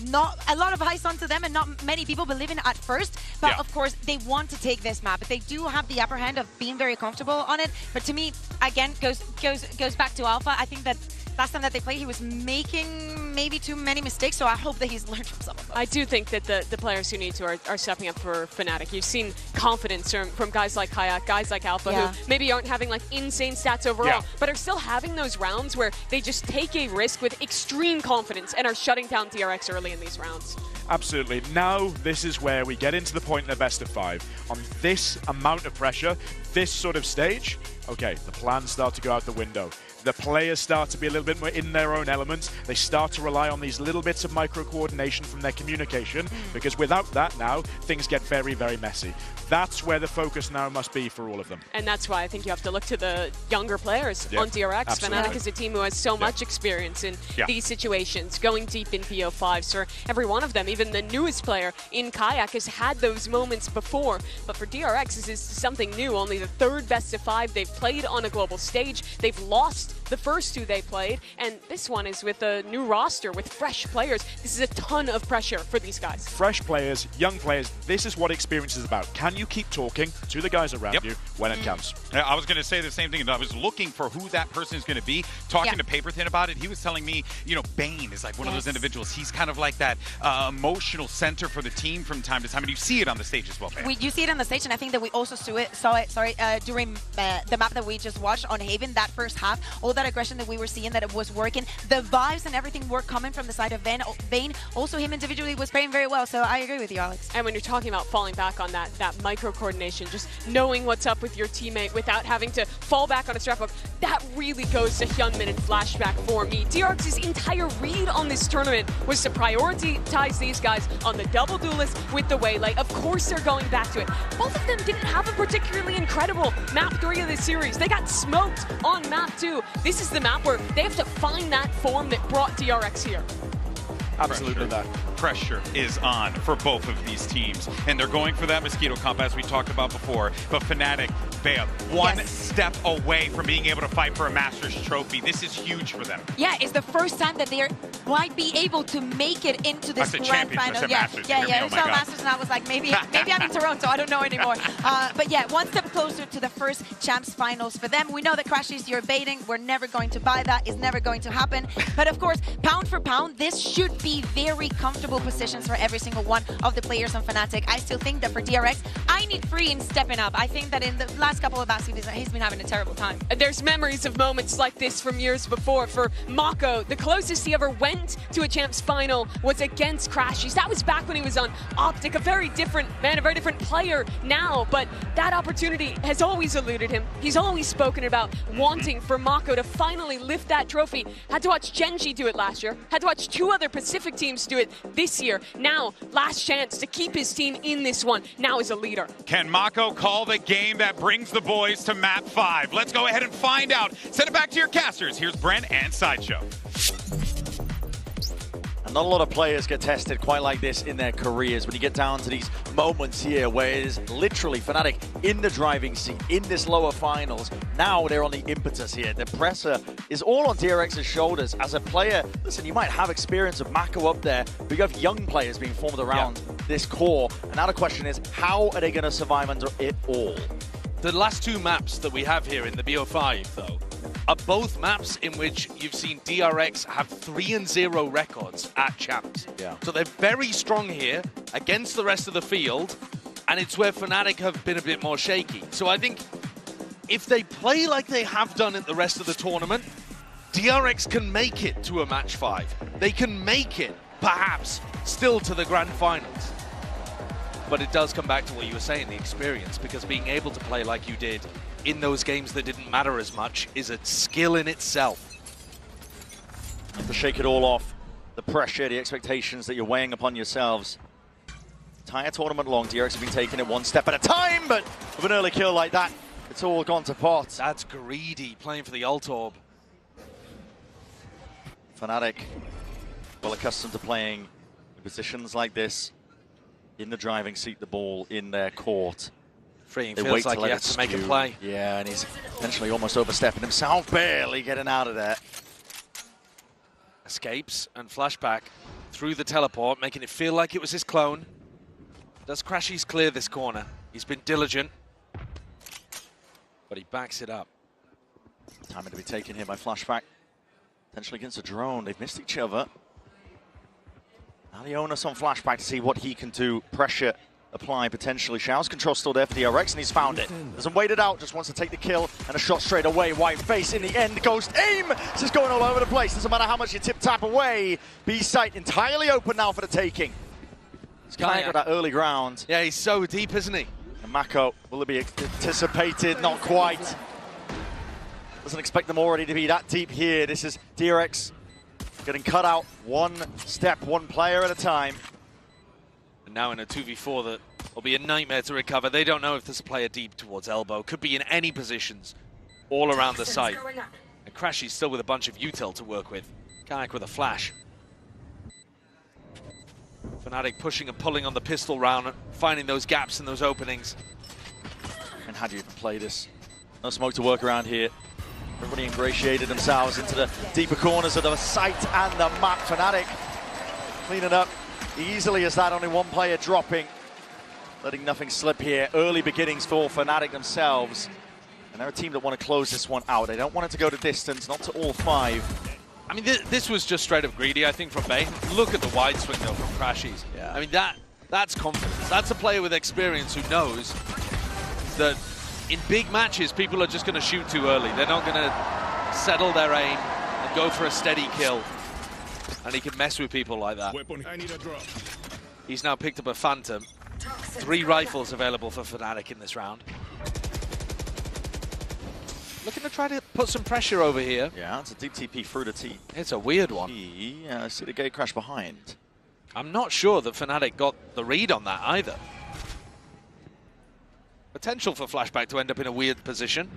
Not a lot of eyes onto them and not many people believe in at first. But of course, they want to take this map. But they do have the upper hand of being very comfortable on it. But to me, again, goes back to Alpha. I think that last time that they played, he was making maybe too many mistakes, so I hope that he's learned from some of those. I do think that the players who need to are stepping up for Fnatic. You've seen confidence from guys like Kayak, guys like Alpha, who maybe aren't having like insane stats overall, but are still having those rounds where they just take a risk with extreme confidence and are shutting down DRX early in these rounds. Absolutely. Now, this is where we get into the point in the best of 5. On this amount of pressure, this sort of stage, okay, the plans start to go out the window. The players start to be a little bit more in their own element. They start to rely on these little bits of micro-coordination from their communication, because without that now, things get very, very messy. That's where the focus now must be for all of them. And that's why I think you have to look to the younger players on DRX. Fnatic is a team who has so much experience in these situations, going deep in PO5s for every one of them. Even the newest player in Kayak has had those moments before. But for DRX, this is something new. Only the 3rd best of 5 they've played on a global stage. They've lost the first 2 they played, and this one is with a new roster with fresh players. This is a ton of pressure for these guys. Fresh players, young players, this is what experience is about. Can you keep talking to the guys around you when it counts? I was going to say the same thing. I was looking for who that person is going to be. Talking to Paperthin about it, he was telling me, you know, Bane is like one of those individuals. He's kind of like that emotional center for the team from time to time, and you see it on the stage as well, Bane. You see it on the stage, and I think that we also saw it during the map that we just watched on Haven, that first half. All that aggression that we were seeing, that it was working. The vibes and everything were coming from the side of Vayne. Also, him individually was playing very well, so I agree with you, Alex. And when you're talking about falling back on that micro-coordination, just knowing what's up with your teammate without having to fall back on a strap hook, that really goes to Hyunmin and Flashback for me. DRX's entire read on this tournament was to prioritize these guys on the double duelist with the Waylay. Of course they're going back to it. Both of them didn't have a particularly incredible map 3 of this series. They got smoked on map 2. This is the map where they have to find that form that brought DRX here. Absolutely that. Pressure is on for both of these teams, and they're going for that Mosquito comp as we talked about before. But Fnatic, Bea, one step away from being able to fight for a Masters trophy. This is huge for them. Yeah, it's the first time that they might be able to make it into this grand final. Masters. It's not Masters, and I was like, maybe I'm in Toronto. I don't know anymore. But yeah, one step closer to the first Champs finals for them. We know that Crashies, you're baiting. We're never going to buy that. It's never going to happen. But of course, pound for pound, this should be very comfortable positions for every single one of the players on Fnatic. I still think that for DRX, I need Free stepping up. I think that in the last couple of baskets, he's been having a terrible time. There's memories of moments like this from years before. For Mako, the closest he ever went went to a champs final was against Crashies. That was back when he was on Optic, a very different man, a very different player now, but that opportunity has always eluded him. He's always spoken about wanting for Mako to finally lift that trophy. Had to watch Genji do it last year, had to watch 2 other Pacific teams do it this year. Now, last chance to keep his team in this one, now as a leader. Can Mako call the game that brings the boys to map 5? Let's go ahead and find out. Send it back to your casters. Here's Brent and Sideshow. And not a lot of players get tested quite like this in their careers when you get down to these moments here where it is literally Fnatic in the driving seat, in this lower finals. Now they're on the impetus here. The pressure is all on DRX's shoulders. As a player, listen, you might have experience of Mako up there, but you have young players being formed around this core. And now the question is, how are they going to survive under it all? The last 2 maps that we have here in the BO5, though, are both maps in which you've seen DRX have 3-0 records at champs. Yeah. So they're very strong here against the rest of the field, and it's where Fnatic have been a bit more shaky. So I think if they play like they have done at the rest of the tournament, DRX can make it to a match 5. They can make it, perhaps, still to the grand finals. But it does come back to what you were saying, the experience, because being able to play like you did in those games that didn't matter as much is a skill in itself. To shake it all off, the pressure, the expectations that you're weighing upon yourselves. Entire tournament long, DRX have been taking it one step at a time, but with an early kill like that, it's all gone to pot. That's greedy, playing for the ult orb. Fnatic, well accustomed to playing in positions like this, in the driving seat, the ball in their court. Freeing feels like he has to make a play. Yeah, and he's potentially almost overstepping himself, barely getting out of there. Escapes and flashback through the teleport, making it feel like it was his clone. Does Crashies clear this corner? He's been diligent, but he backs it up. Time to be taken here by flashback. Potentially against a drone. They've missed each other. Now the onus on flashback to see what he can do. Pressure apply potentially. Xiao's control still there for the DRX, and he's found it. Doesn't wait it out, just wants to take the kill, and a shot straight away. White face in the end, Ghost aim! This is going all over the place. Doesn't matter how much you tip-tap away. B site entirely open now for the taking. He's kind of got that early ground. Yeah, he's so deep, isn't he? And Mako, will it be anticipated? Not quite. Doesn't expect them already to be that deep here. This is DRX getting cut out one step, one player at a time. And now in a 2v4 that will be a nightmare to recover. They don't know if there's a player deep towards elbow. Could be in any positions all around the site. And Crashies still with a bunch of util to work with. Kayak with a flash. Fnatic pushing and pulling on the pistol round, finding those gaps and those openings. And how do you play this? No smoke to work around here. Everybody ingratiated themselves into the deeper corners of the site and the map. Fnatic cleaning up easily as that, only one player dropping. Letting nothing slip here. Early beginnings for Fnatic themselves. And they're a team that want to close this one out. They don't want it to go to distance, not to all 5. I mean, this was just straight up greedy, I think, from Bay. Look at the wide swing, though, from Crashies. Yeah. I mean, that's confidence. That's a player with experience who knows that in big matches, people are just going to shoot too early. They're not going to settle their aim and go for a steady kill. And he can mess with people like that. I need a drop. He's now picked up a Phantom. 3 rifles available for Fnatic in this round. Looking to try to put some pressure over here. Yeah, it's a deep TP through the T. It's a weird one. Yeah, see the gate crash behind. I'm not sure that Fnatic got the read on that either. Potential for flashback to end up in a weird position.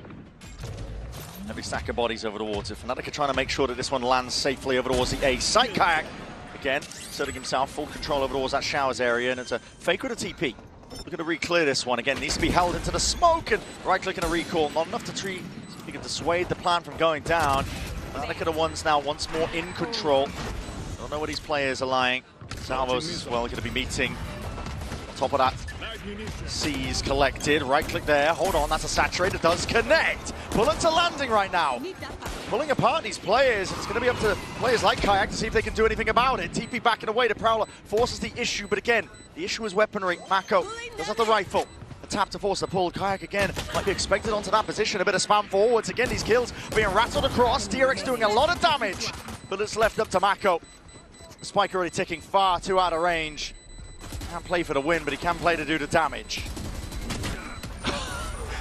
Every stack of bodies over the water. Fnatic are trying to make sure that this one lands safely over towards the A. Site Kayak, again, asserting himself, full control over towards that showers area, and it's a fake with a TP. Looking to re-clear this one. Again, needs to be held into the smoke, and right-click and a recall. Not enough to treat. He can dissuade the plan from going down. Fnatic are the ones now once more in control. Don't know where these players are lying. Salvos as well going to be meeting. On top of that, C's collected. Right-click there. Hold on, that's a saturator. Does connect. Bullets are landing right now. Pulling apart these players. It's going to be up to players like Kayak to see if they can do anything about it. TP backing away. The Prowler forces the issue, but again, the issue is weaponry. Mako does have the rifle. A tap to force the pull. Kayak again might be expected onto that position. A bit of spam forwards. Again, these kills being rattled across. DRX doing a lot of damage, but it's left up to Mako. Spike already ticking far too out of range. Can't play for the win, but he can play to do the damage.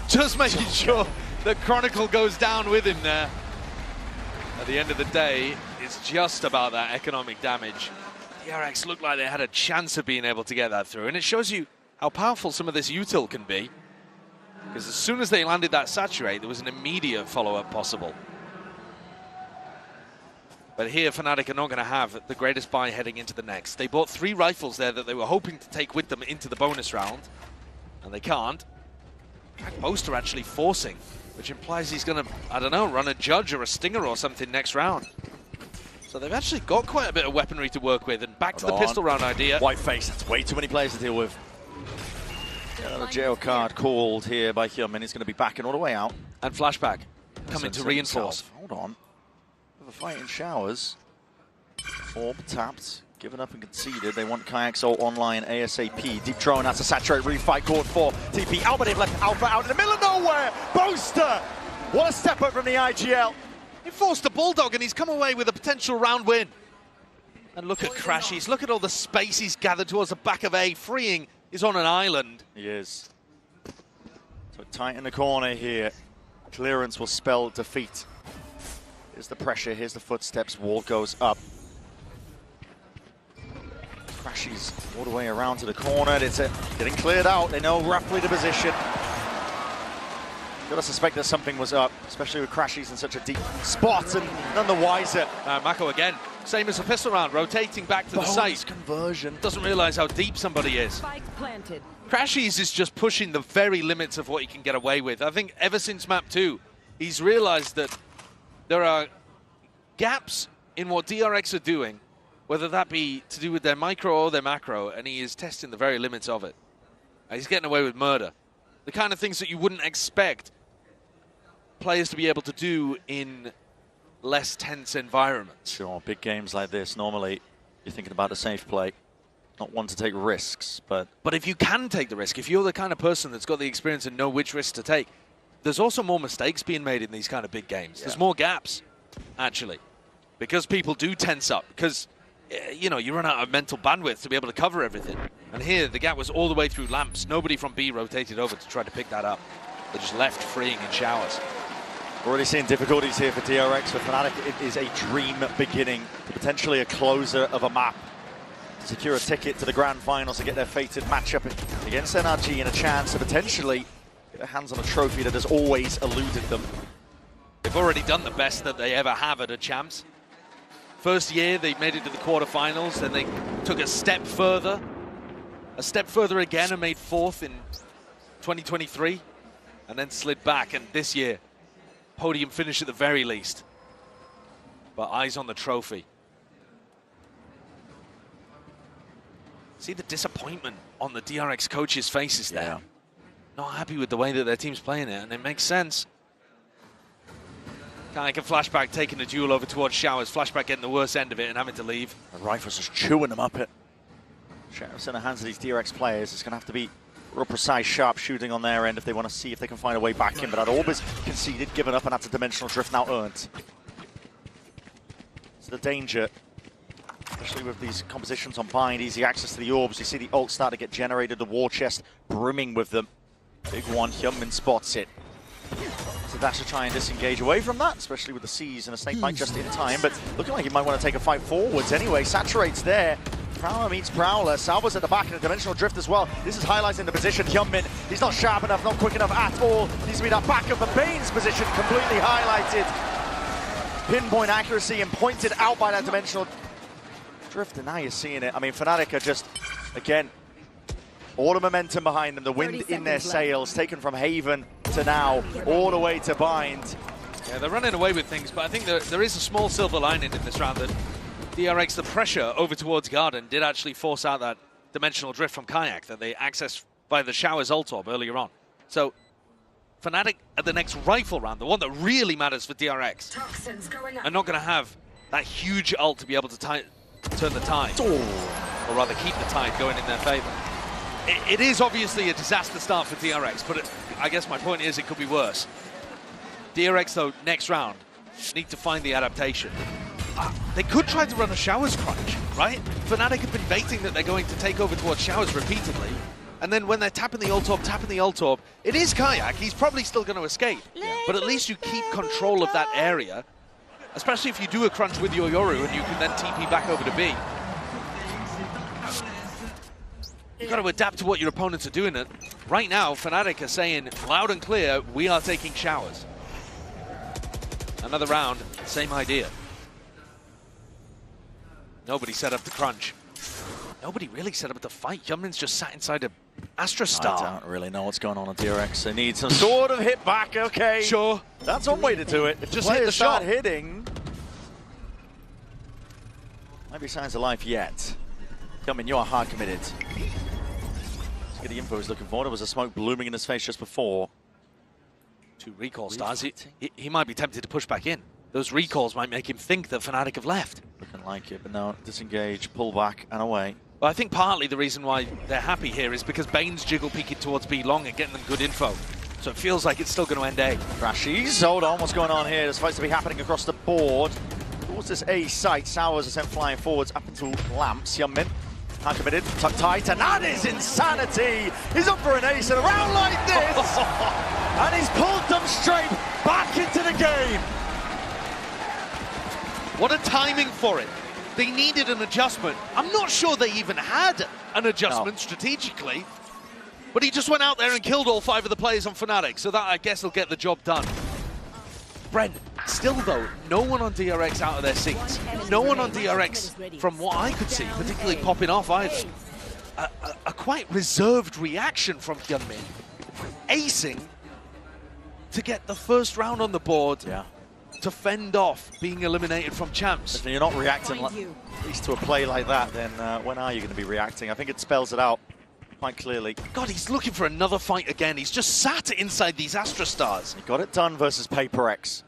Just making sure that Chronicle goes down with him there. At the end of the day, it's just about that economic damage. DRX looked like they had a chance of being able to get that through, and it shows you how powerful some of this util can be. Because as soon as they landed that saturate, there was an immediate follow-up possible. But here, Fnatic are not going to have the greatest buy heading into the next. They bought 3 rifles there that they were hoping to take with them into the bonus round, and they can't. Boaster actually forcing, which implies he's going to, I don't know, run a Judge or a Stinger or something next round. So they've actually got quite a bit of weaponry to work with, and back to the pistol round idea. White face, that's way too many players to deal with. Another jail card called here by Hyunmin. He's going to be backing all the way out. And Flashback coming to reinforce. Hold on. A fight in showers. Orb tapped, given up and conceded. They want Kayak's online ASAP. Deep drone, that's a saturate refight called for TP. Alba, they've left Alpha out in the middle of nowhere. Boaster! What a step up from the IGL. He forced the Bulldog and he's come away with a potential round win. And look at Crashies. Look at all the space he's gathered towards the back of A. Freeing is on an island. He is. So tight in the corner here. Clearance will spell defeat. Here's the pressure, here's the footsteps, wall goes up. Crashes all the way around to the corner, it's getting cleared out, they know roughly the position. Gotta suspect that something was up, especially with Crashies in such a deep spot, and none the wiser. Mako again, same as the pistol round, rotating back to the site. Conversion. Doesn't realize how deep somebody is. Spike planted. Crashies is just pushing the very limits of what he can get away with. I think ever since map 2, he's realized that there are gaps in what DRX are doing, whether that be to do with their micro or their macro, and he is testing the very limits of it. He's getting away with murder. The kind of things that you wouldn't expect players to be able to do in less tense environments. Sure, big games like this, normally you're thinking about a safe play, not one to take risks, but... But if you can take the risk, if you're the kind of person that's got the experience and know which risks to take, there's also more mistakes being made in these kind of big games. Yeah. There's more gaps, actually, because people do tense up, because, you know, you run out of mental bandwidth to be able to cover everything. And here, the gap was all the way through lamps. Nobody from B rotated over to try to pick that up. They just left freeing in showers. Already seeing difficulties here for DRX. For Fnatic, it is a dream beginning, potentially a closer of a map. To secure a ticket to the grand finals to get their fated matchup against NRG and a chance to potentially get their hands on a trophy that has always eluded them. They've already done the best that they ever have at a champs. First year, they made it to the quarterfinals, then they took a step further again and made 4th in 2023, and then slid back, and this year, podium finish at the very least. But eyes on the trophy. See the disappointment on the DRX coaches' faces there. Yeah. Not happy with the way that their team's playing it, and it makes sense. Kayak and Flashback taking the duel over towards Showers. Flashback getting the worst end of it and having to leave. The Rifles just chewing them up it. Sheriff's in the hands of these DRX players. It's going to have to be real precise, sharp shooting on their end if they want to see if they can find a way back in. But that orb is conceded, given up, and that's a dimensional drift now earned. It's the danger, especially with these compositions on Bind, easy access to the orbs. You see the ult start to get generated, the war chest brimming with them. Big one, Hyunmin spots it. So Dash to try and disengage away from that, especially with the C's and a snake bite just in time. But looking like he might want to take a fight forwards anyway. Saturates there. Prowler meets Prowler. Salva's at the back in a dimensional drift as well. This is highlighting the position. Hyunmin, he's not sharp enough, not quick enough at all. Needs to be that back of the Bane's position completely highlighted. Pinpoint accuracy and pointed out by that dimensional drift. And now you're seeing it. I mean, Fnatic are just, again, all the momentum behind them, the wind in their sails, taken from Haven to now, all the way to Bind. Yeah, they're running away with things, but I think there is a small silver lining in this round that DRX, the pressure over towards Garden, did actually force out that dimensional drift from Kayak that they accessed by the Showers ult orb earlier on. So, Fnatic at the next rifle round, the one that really matters for DRX, are not going to have that huge ult to be able to turn the tide, or rather keep the tide going in their favor. It is obviously a disaster start for DRX, but I guess my point is it could be worse. DRX, though, next round, need to find the adaptation. they could try to run a Showers crunch, right? Fnatic have been baiting that they're going to take over towards Showers repeatedly. And then when they're tapping the ult orb, it is Kayak. He's probably still going to escape. But at least you keep control of that area, especially if you do a crunch with your Yoru and you can then TP back over to B. You've got to adapt to what your opponents are doing. And right now, Fnatic are saying loud and clear, we are taking Showers. Another round, same idea. Nobody set up the crunch. Nobody really set up the fight. Hyunmin's just sat inside a Astra Star. I don't really know what's going on DRX. They need some sort of hit back, okay. Sure. That's one way to do it. If just hit the start shot. hitting. Might be signs of life yet. Hyunmin, you are hard committed. Let's get the info he's looking for. There was a smoke blooming in his face just before. 2 recall stars. He might be tempted to push back in. Those recalls might make him think that Fnatic have left. Looking like it, but now disengage, pull back, and away. Well, I think partly the reason why they're happy here is because Bane's jiggle peeking towards B long and getting them good info. So it feels like it's still going to end A. Crashies, hold on, what's going on here? There's fights to be happening across the board. Towards this A site, Sowers are sent flying forwards up into Lamps. Hyunmin, hard committed, tucked tight, and that is insanity! He's up for an ace and around like this! And he's pulled them straight back into the game! What a timing for it. They needed an adjustment. I'm not sure they even had an adjustment strategically, but he just went out there and killed all 5 of the players on Fnatic, so that, I guess, will get the job done. Brent, still though, no one on DRX out of their seats. No one on DRX, from what I could see, particularly popping off either. A quite reserved reaction from Hyunmin. Acing to get the first round on the board. Yeah. To fend off being eliminated from champs. If you're not reacting at least to a play like that, then when are you going to be reacting? I think it spells it out quite clearly. God, he's looking for another fight again. He's just sat inside these Astra Stars. He got it done versus Paper X.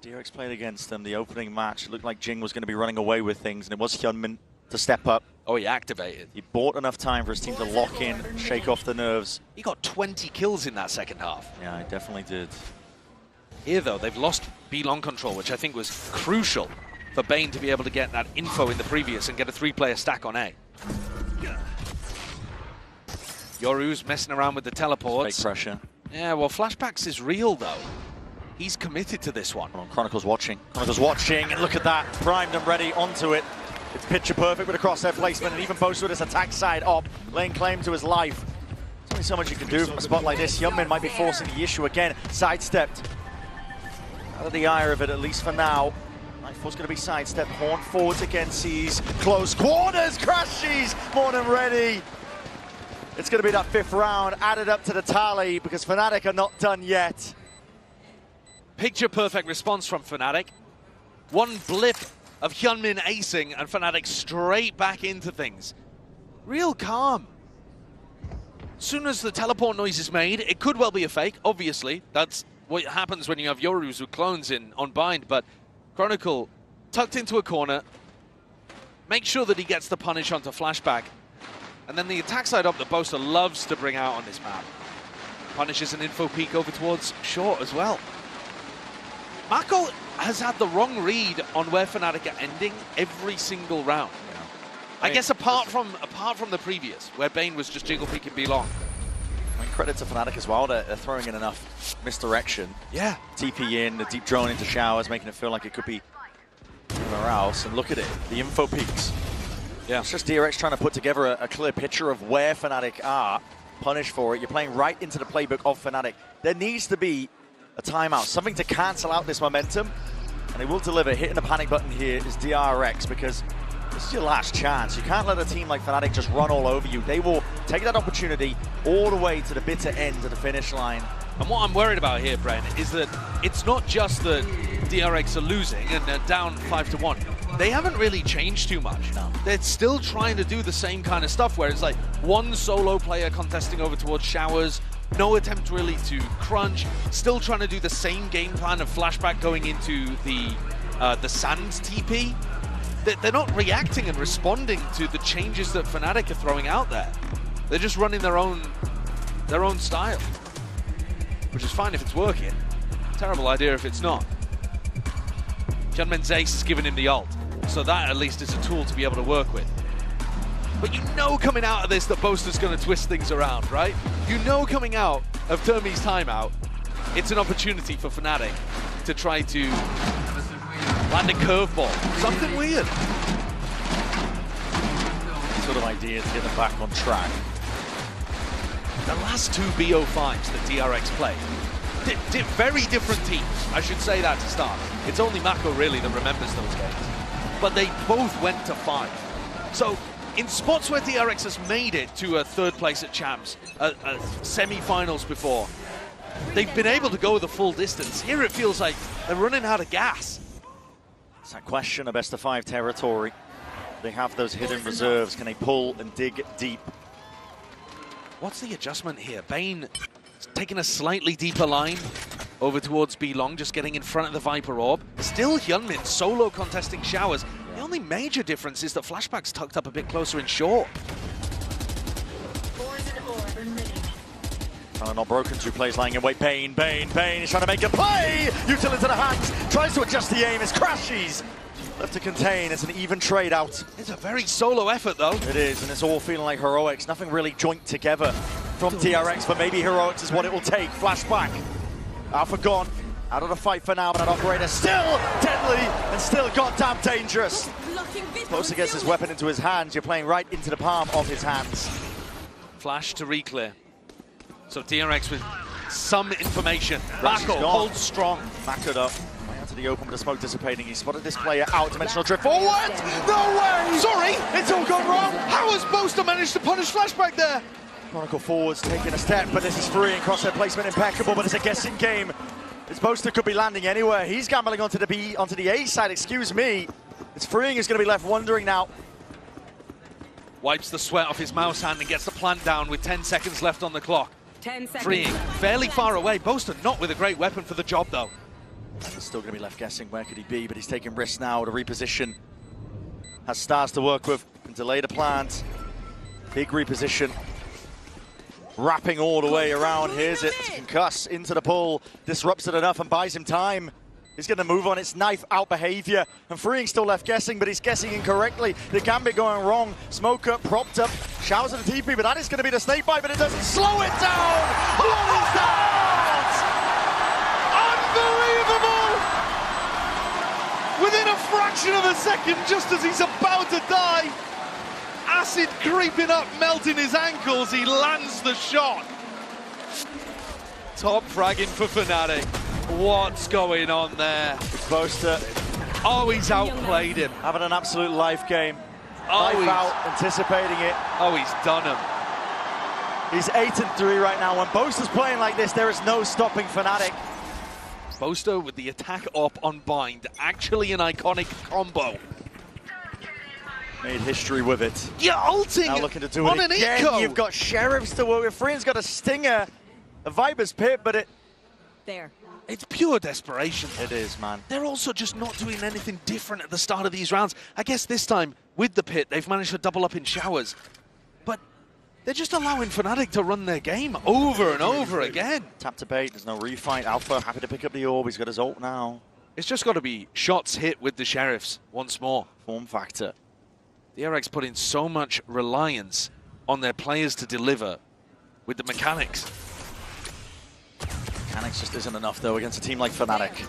DRX played against them the opening match. It looked like Jing was going to be running away with things, and it was Hyunmin to step up. Oh, he activated. He bought enough time for his team to lock in, shake off the nerves. He got 20 kills in that second half. Yeah, he definitely did. Here, though, they've lost B-long control, which I think was crucial for Bane to be able to get that info in the previous and get a 3-player stack on A. Yoru's messing around with the teleports. Fake pressure. Yeah, well, Flashbacks is real, though. He's committed to this one. Chronicle's watching. Chronicle's watching, and look at that. Primed and ready onto it. It's picture perfect with a crosshair placement, and even Bosa with his attack side up, laying claim to his life. There's only so much you can do from a spot like this. Hyunmin might be forcing the issue again. Sidestepped. Out of the ire of it, at least for now. Nightfall's going to be sidestepped. Horn forwards again, sees close quarters. Crashies, more than ready. It's going to be that 5th round added up to the tally because Fnatic are not done yet. Picture perfect response from Fnatic. One blip of Hyunmin acing and Fnatic straight back into things. Real calm. As soon as the teleport noise is made, it could well be a fake, obviously. That's what happens when you have Yorus with clones in on bind, but Chronicle tucked into a corner, make sure that he gets the punish onto Flashback, and then the attack side up that Bosa loves to bring out on this map. Punishes an info peek over towards Short as well. Mako has had the wrong read on where Fnatic are ending every single round. Yeah. I guess apart from the previous, where Bane was just jiggle peeking B-long. I mean, credit to Fnatic as well. They're throwing in enough misdirection. Yeah. TP in, the deep drone into Showers, making it feel like it could be anywhere else. And look at it, the info peaks. Yeah. It's just DRX trying to put together a clear picture of where Fnatic are. Punish for it. You're playing right into the playbook of Fnatic. There needs to be a timeout, something to cancel out this momentum. And they will deliver. Hitting the panic button here is DRX because this is your last chance. You can't let a team like Fnatic just run all over you. They will take that opportunity all the way to the bitter end of the finish line. And what I'm worried about here, Brent, is that it's not just that DRX are losing and they're down 5-1. They haven't really changed too much. No. They're still trying to do the same kind of stuff where it's like one solo player contesting over towards Showers, no attempt really to crunch, still trying to do the same game plan of Flashback going into the Sands TP. They're not reacting and responding to the changes that Fnatic are throwing out there. They're just running their own style, which is fine if it's working. Terrible idea if it's not. Hyunmin's ace has given him the ult, so that at least is a tool to be able to work with. But you know coming out of this that Boaster's going to twist things around, right? You know coming out of Dermy's timeout, it's an opportunity for Fnatic to try to land a curveball. Something weird. Sort of idea to get them back on track. The last two BO5s that DRX played, very different teams. I should say that to start. It's only Mako really that remembers those games. But they both went to 5. So in spots where DRX has made it to a 3rd place at Champs, semi-finals before, they've been able to go the full distance. Here it feels like they're running out of gas. It's that question of best of 5 territory. They have those hidden reserves. Can they pull and dig deep? What's the adjustment here? Bane taking a slightly deeper line over towards B Long, just getting in front of the Viper Orb. Still Hyunmin solo contesting showers. The only major difference is that Flashback's tucked up a bit closer in short. Not broken, 2 plays lying in wait. Bane is trying to make a play! Util into the hands, tries to adjust the aim, it's crashes! Left to contain, it's an even trade out. It's a very solo effort though. It is, and it's all feeling like heroics. Nothing really joint together from DRX, but maybe heroics is what it will take. Flashback. Alpha gone, out of the fight for now, but that operator still deadly and still goddamn dangerous. Close gets his weapon into his hands, you're playing right into the palm of his hands. Flash to reclear. So DRX with some information. Mako holds strong. Backed up. To the open with the smoke dissipating. He spotted this player out. Dimensional drift forward. No way! Sorry! It's all gone wrong. How has Boaster managed to punish Flashback there? Chronicle forwards taking a step, but this is free and crosshair placement impeccable, but it's a guessing game. This Boaster could be landing anywhere. He's gambling onto the A side, excuse me. It's freeing, is going to be left wondering now. Wipes the sweat off his mouse hand and gets the plant down with 10 seconds left on the clock. 10 seconds. Freeing, fairly far away. Boaster not with a great weapon for the job though. He's still going to be left guessing where could he be, but he's taking risks now to reposition. Has stars to work with and delay the plant. Big reposition. Wrapping all the way around. Here's it. Concuss into the pull. Disrupts it enough and buys him time. He's going to move on. It's knife out behavior. And Freeing still left guessing, but he's guessing incorrectly. The gambit going wrong. Smoke up, propped up. Showers of the TP, but that is going to be the snake bite, but it doesn't slow it down. What is that? Within a fraction of a second, just as he's about to die, acid creeping up, melting his ankles, he lands the shot. Top fragging for Fnatic. What's going on there? It's Boaster. Oh, he's outplayed him. Having an absolute life game. Oh, life out, anticipating it. Oh, he's done him. He's 8-3 right now. When Boaster's playing like this, there is no stopping Fnatic. Boaster with the attack up on Bind. Actually an iconic combo. Made history with it. You're ulting now looking to do on it an again. eco. You've got Sheriffs to work with. Freeing's got a Stinger, a Viper's Pit, but it... There. It's pure desperation. It is, man. They're also just not doing anything different at the start of these rounds. I guess this time, with the Pit, they've managed to double up in showers. But they're just allowing Fnatic to run their game over and over again. Tap to bait, there's no refight. Alpha happy to pick up the orb, he's got his ult now. It's just got to be shots hit with the Sheriffs once more. Form factor. DRX put in so much reliance on their players to deliver with the mechanics. Mechanics just isn't enough, though, against a team like Fnatic.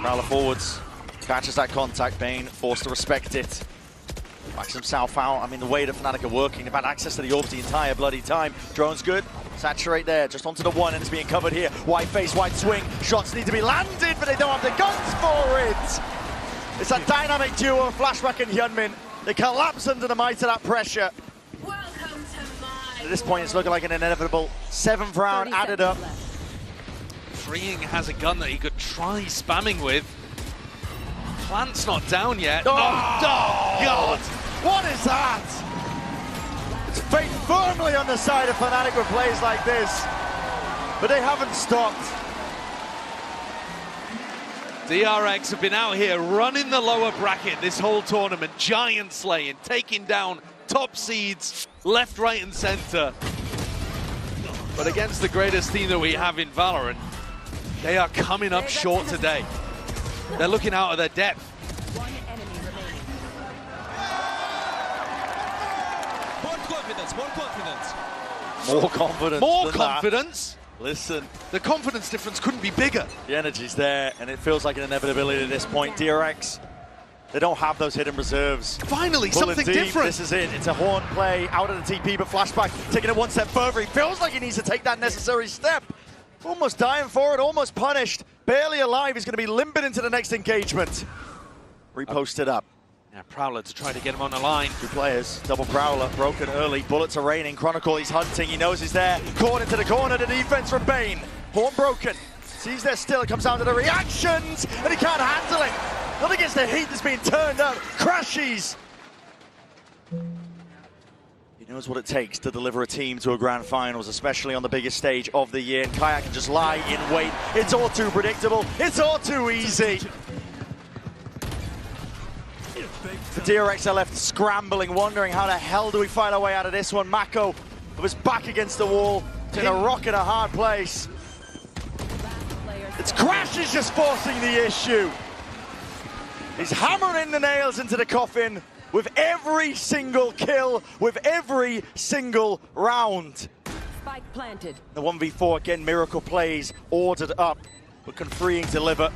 Prowler forwards, catches that contact. Bane forced to respect it. Backs himself out. I mean, the way that Fnatic are working, they've had access to the orbs the entire bloody time. Drone's good. Saturate there, just onto the one, and it's being covered here. White face, white swing. Shots need to be landed, but they don't have the guns for it. It's a dynamic duo, Flashback and Hyunmin. They collapse under the might of that pressure. At this point, it's looking like an inevitable 7th round added up. Freeing has a gun that he could try spamming with. Plant's not down yet. Oh, God! What is that? It's fate firmly on the side of Fnatic with plays like this, but they haven't stopped. DRX have been out here running the lower bracket this whole tournament, giant slaying, taking down top seeds left, right, and center. But against the greatest team that we have in Valorant, they are coming up short today. They're looking out of their depth. One enemy remaining. More confidence, more confidence. More confidence. More than confidence? That. Listen. The confidence difference couldn't be bigger. The energy's there, and it feels like an inevitability at this point. DRX, they don't have those hidden reserves. Finally, Bullet something deep, different. This is it. It's a horn play out of the TP, but Flashback taking it one step further. He feels like he needs to take that necessary step. Almost dying for it, almost punished. Barely alive. He's going to be limping into the next engagement. Reposted up. Yeah, Prowler to try to get him on the line. Two players, double Prowler, broken early. Bullets are raining. Chronicle, he's hunting. He knows he's there. Caught into the corner. The defense from Bane. Horn broken. Sees there still. It comes down to the reactions, and he can't handle it. Not against the heat that's being turned up. Crashes. He knows what it takes to deliver a team to a grand finals, especially on the biggest stage of the year. And Kayak can just lie in wait. It's all too predictable. It's all too easy. The DRX are left scrambling, wondering how the hell do we find our way out of this one. Mako with his back against the wall, in a rock in a hard place. It's Crash is just forcing the issue. He's hammering the nails into the coffin with every single kill, with every single round. Spike planted. The 1v4, again, miracle plays ordered up, but can Freeing deliver?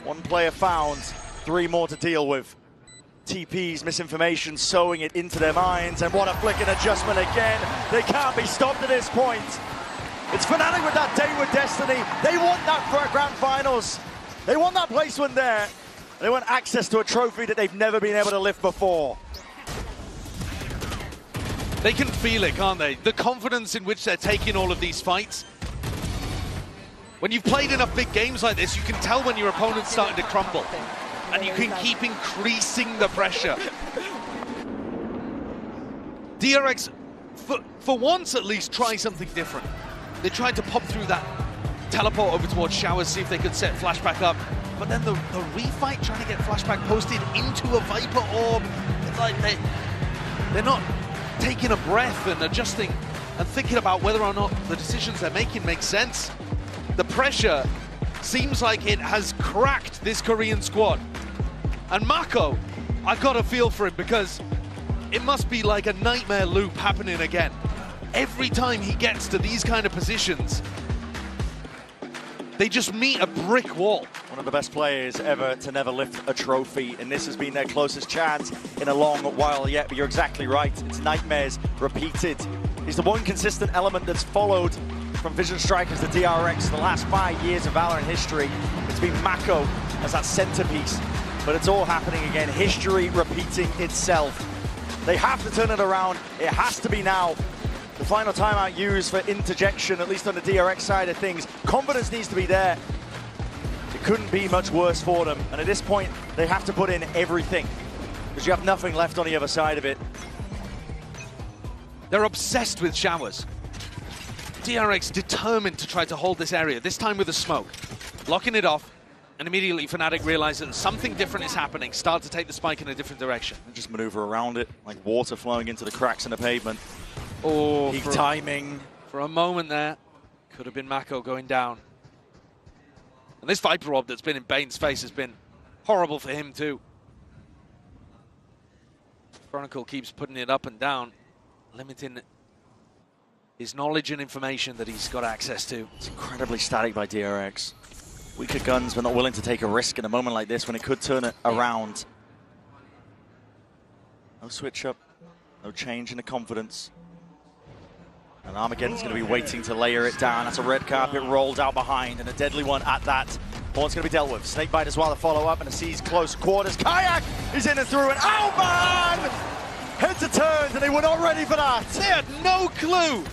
One player found, 3 more to deal with. TP's misinformation sowing it into their minds, and what a flicking adjustment again. They can't be stopped at this point. It's Fnatic with that Dayward Destiny. They want that for grand finals. They want that placement there. They want access to a trophy that they've never been able to lift before. They can feel it, can't they? The confidence in which they're taking all of these fights. When you've played enough big games like this, you can tell when your opponent's starting to crumble. And you can keep increasing the pressure. DRX, for once at least, try something different. They tried to pop through that teleport over towards Showers, see if they could set Flashback up. But then the refight trying to get Flashback posted into a Viper Orb, it's like they're not taking a breath and adjusting and thinking about whether or not the decisions they're making make sense. The pressure seems like it has cracked this Korean squad. And Mako, I've got a feel for him because it must be like a nightmare loop happening again. Every time he gets to these kind of positions, they just meet a brick wall. One of the best players ever to never lift a trophy, and this has been their closest chance in a long while yet, but you're exactly right. It's nightmares repeated. He's the one consistent element that's followed from Vision Strikers to DRX the last 5 years of Valorant history. It's been Mako as that centerpiece, but it's all happening again. History repeating itself. They have to turn it around. It has to be now. The final timeout used for interjection, at least on the DRX side of things. Confidence needs to be there. It couldn't be much worse for them. And at this point, they have to put in everything, because you have nothing left on the other side of it. They're obsessed with Showers. DRX determined to try to hold this area, this time with a smoke. Locking it off, and immediately Fnatic realize that something different is happening, start to take the spike in a different direction. And just maneuver around it, like water flowing into the cracks in the pavement. Oh, Peak timing. For a moment there, could have been Mako going down. And this Viper Orb that's been in Bane's face has been horrible for him too. Chronicle keeps putting it up and down, limiting his knowledge and information that he's got access to. It's incredibly static by DRX. Weaker guns, but not willing to take a risk in a moment like this when it could turn it around. No switch up, no change in the confidence. And Armageddon's going to be waiting to layer it down. That's a red carpet rolled out behind, and a deadly one at that. Horn's going to be dealt with. Snakebite as well, the follow-up, and a sees close quarters. Kayak is in and through, and oh man! Heads are turned, and they were not ready for that. They had no clue.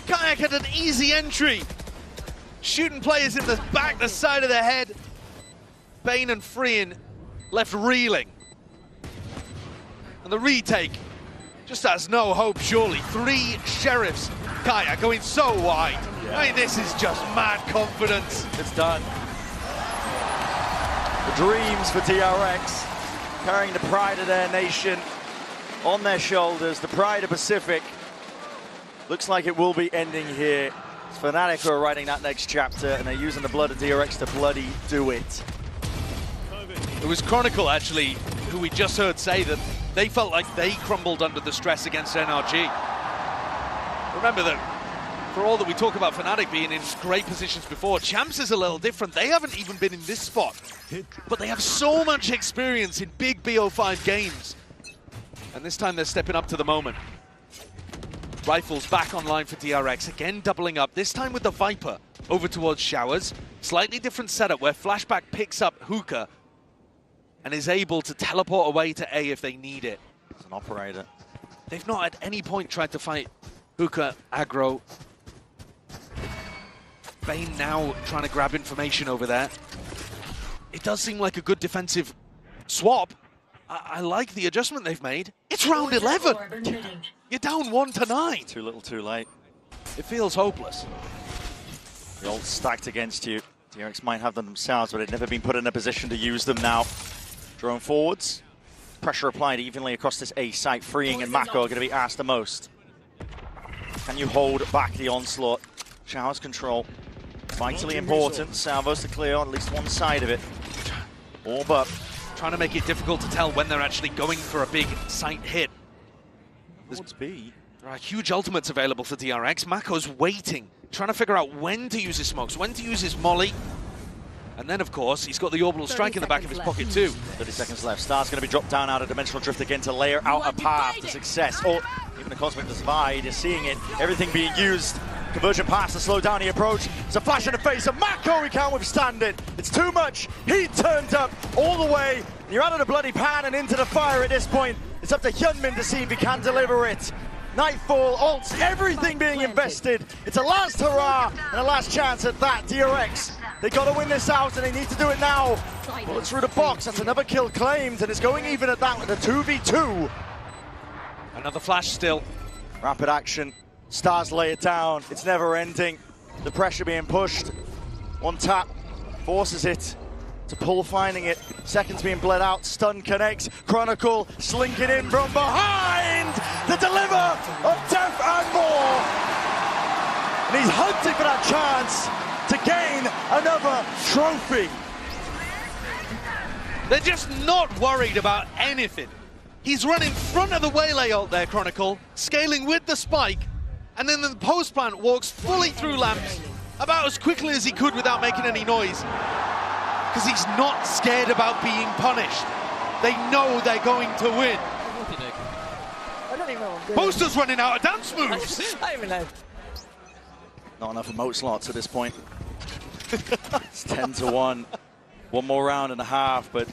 Kayak had an easy entry. Shooting players in the back, the side of the head. Bane and Freeing left reeling. And the retake just has no hope, surely. 3 Sheriffs. Kayak going so wide. Yeah. I mean, this is just mad confidence. It's done. The dreams for DRX, carrying the pride of their nation on their shoulders, the pride of Pacific. Looks like it will be ending here. It's Fnatic who are writing that next chapter, and they're using the blood of DRX to bloody do it. It was Chronicle, actually, who we just heard say that they felt like they crumbled under the stress against NRG. Remember that for all that we talk about Fnatic being in great positions before, Champs is a little different. They haven't even been in this spot, but they have so much experience in big BO5 games. And this time they're stepping up to the moment. Rifles back online for DRX, again doubling up, this time with the Viper over towards Showers. Slightly different setup where Flashback picks up Hookah and is able to teleport away to A if they need it. It's an operator. They've not at any point tried to fight Hookah aggro. Bane now trying to grab information over there. It does seem like a good defensive swap. I like the adjustment they've made. It's round 11. You're down 1 to 9. Too little, too late. It feels hopeless. The ult stacked against you. DRX might have them themselves, but they've never been put in a position to use them now. Drone forwards. Pressure applied evenly across this A site. Freeing and Mako are going to be asked the most. Can you hold back the onslaught? Showers control. Vitally important. Salvos to clear on at least one side of it. Orb up. Trying to make it difficult to tell when they're actually going for a big site hit. There are huge ultimates available for DRX. Mako's waiting, trying to figure out when to use his smokes, when to use his molly. And then, of course, he's got the orbital strike in the back of his pocket too. 30 seconds left. Star's going to be dropped down out of Dimensional Drift again to layer out a path to success. Or even the Cosmic Divide is seeing it. Everything being used. Conversion pass to slow down the approach. It's a flash in the face of Mako. He can't withstand it. It's too much. He turned up all the way. You're out of the bloody pan and into the fire at this point. It's up to Hyunmin to see if he can deliver it. Nightfall, ults, everything being invested. It's a last hurrah and a last chance at that. DRX, they got to win this out and they need to do it now. Bullets through the box, that's another kill claimed, and it's going even at that with a 2v2. Another flash still. Rapid action, Stars lay it down. It's never ending. The pressure being pushed. One tap, forces it to pull, finding it. Seconds being bled out, stun connects. Chronicle slinking in from behind. The deliver of death and more. And he's hunting for that chance to gain another trophy. They're just not worried about anything. He's running front of the waylay ult there, Chronicle, scaling with the spike, and then the post plant walks fully through lamps about as quickly as he could without making any noise. Because he's not scared about being punished. They know they're going to win. I don't even know what I'm doing. Boaster's running out of dance moves. I don't even know. Not enough emote slots at this point. It's 10-1. One more round and a half, but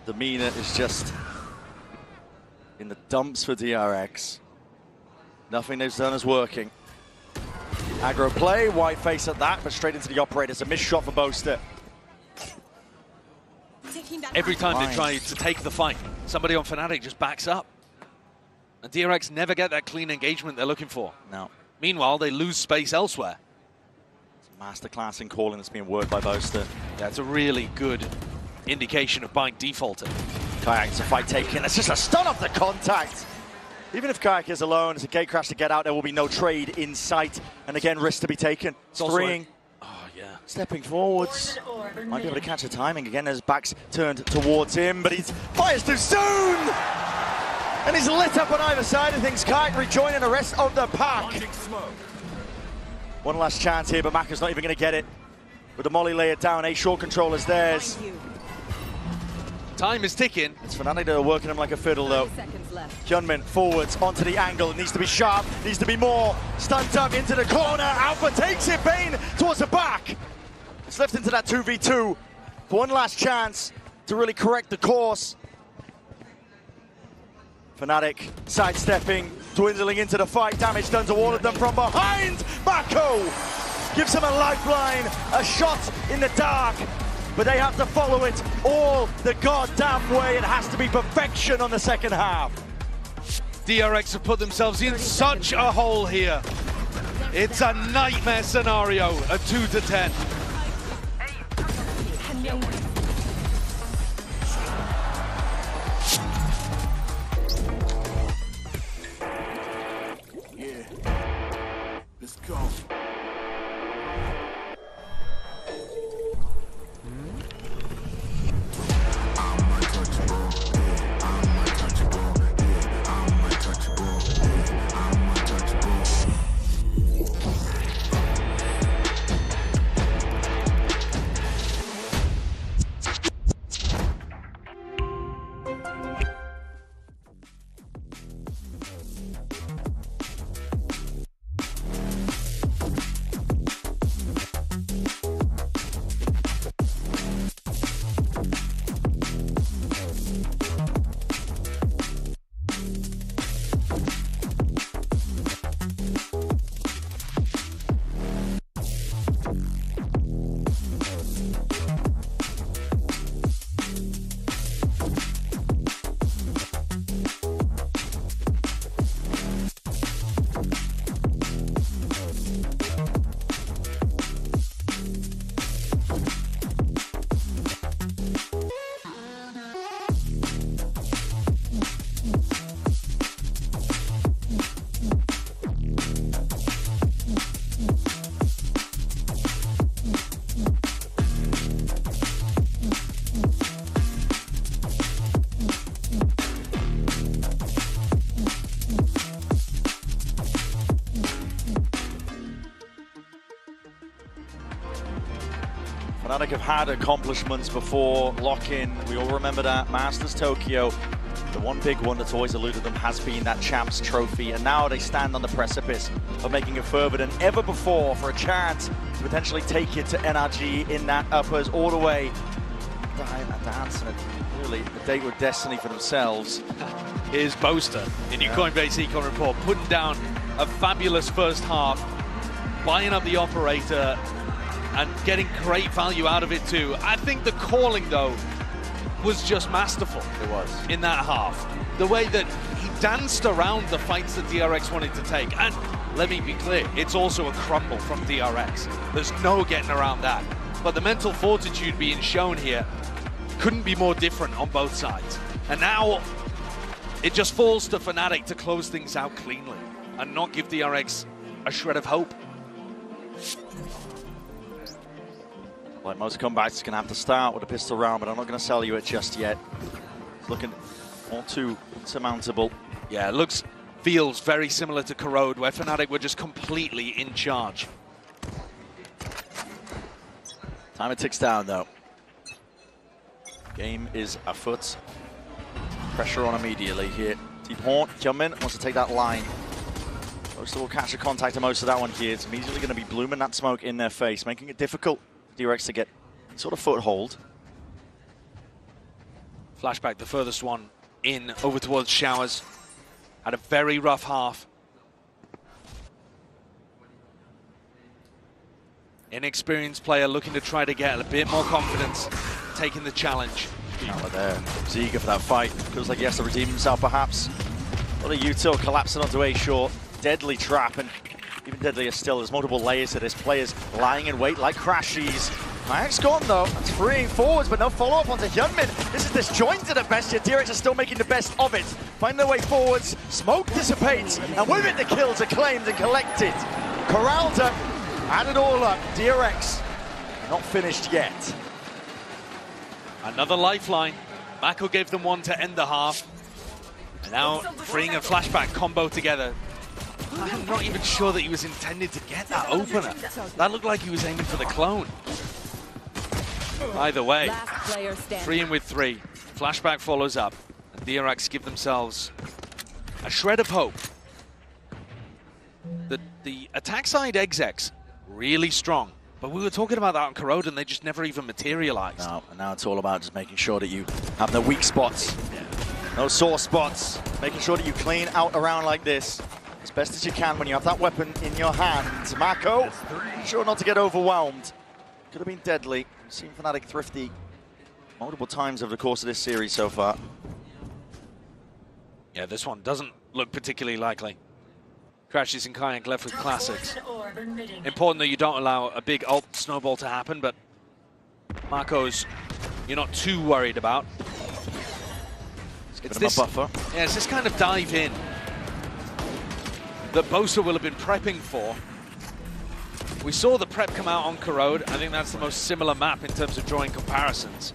demeanor is just in the dumps for DRX. Nothing they've done is working. Aggro play, white face at that, but straight into the operator. It's a missed shot for Boaster. Every time they try to take the fight, somebody on Fnatic just backs up. And DRX never get that clean engagement they're looking for. No. Meanwhile, they lose space elsewhere. It's a masterclass in calling that's being worked by Boaster. That's a really good indication of Bind defaulting. Kayak, it's a fight taken. It's just a stun off the contact. Even if Kayak is alone, it's a gate crash to get out. There will be no trade in sight. And again, risk to be taken. Freeing. Oh, yeah. Stepping forwards. Might be able to catch the timing again as back's turned towards him, but he fires too soon! And he's lit up on either side of things. Kayak rejoining the rest of the pack. One last chance here, but Maka's not even going to get it. With the molly layered down, a short control is theirs. Time is ticking. It's Fnatic that are working him like a fiddle, though. Hyunmin forwards onto the angle. It needs to be sharp, needs to be more. Stunned up into the corner. Alpha takes it. Bane towards the back. It's left into that 2v2. One last chance to really correct the course. Fnatic sidestepping, dwindling into the fight. Damage done to all of them from behind. Mako gives him a lifeline, a shot in the dark. But they have to follow it all the goddamn way. It has to be perfection on the second half. DRX have put themselves in such a hole here. It's a nightmare scenario, a 2-10. Yeah, let's go. Fnatic have had accomplishments before. Lock-in, we all remember that. Masters Tokyo. The one big one that's always eluded them has been that Champs Trophy, and now they stand on the precipice of making it further than ever before for a chance to potentially take it to NRG in that uppers all the way. Dance and really a date with destiny for themselves. Here's Boaster in your Coinbase Econ Report, putting down a fabulous first half, buying up the operator and getting great value out of it too. I think the calling though was just masterful. It was. In that half. The way that he danced around the fights that DRX wanted to take. And let me be clear, it's also a crumble from DRX. There's no getting around that. But the mental fortitude being shown here couldn't be more different on both sides. And now it just falls to Fnatic to close things out cleanly and not give DRX a shred of hope. Like most comebacks, it's going to have to start with a pistol round, but I'm not going to sell you it just yet. It's looking all too surmountable. Yeah, it feels very similar to Corrode, where Fnatic were just completely in charge. Timer ticks down, though. Game is afoot. Pressure on immediately here. Deep Horn, Hyunmin wants to take that line. Most will catch a contact to most of that one here. It's immediately going to be blooming that smoke in their face, making it difficult for DRX to get sort of foothold. Flashback, the furthest one in, over towards Showers. Had a very rough half. Inexperienced player looking to try to get a bit more confidence, taking the challenge. Out there, he's eager for that fight. Feels like he has to redeem himself, perhaps. What a util collapsing onto A short. Deadly trap, and even deadlier still, there's multiple layers to this. Players lying in wait like Crashies. Mayak's gone though. That's freeing forwards, but no follow-up onto Hyunmin. This is disjointed at best, yet DRX are still making the best of it. Find their way forwards, smoke dissipates, and with it the kills are claimed and collected. Corralda add it all up. DRX not finished yet. Another lifeline. Mako gave them one to end the half. And now freeing a Flashback combo together. I'm not even sure that he was intended to get that opener. That looked like he was aiming for the clone. Either way, 3 with 3. Flashback follows up. And DRX give themselves a shred of hope. The attack side execs, really strong. But we were talking about that on Corrode and they just never even materialized. No, and now it's all about just making sure that you have the weak spots. No sore spots. Making sure that you clean out around like this as best as you can when you have that weapon in your hand. Mako, sure not to get overwhelmed. Could have been deadly. We've seen Fnatic thrifty multiple times over the course of this series so far. Yeah, this one doesn't look particularly likely. Crashes and Kayak left with classics. Important that you don't allow a big ult snowball to happen, but Marco's you're not too worried about. It's this buffer. Yeah, it's this kind of dive in that Bosa will have been prepping for. We saw the prep come out on Corrode. I think that's the most similar map in terms of drawing comparisons.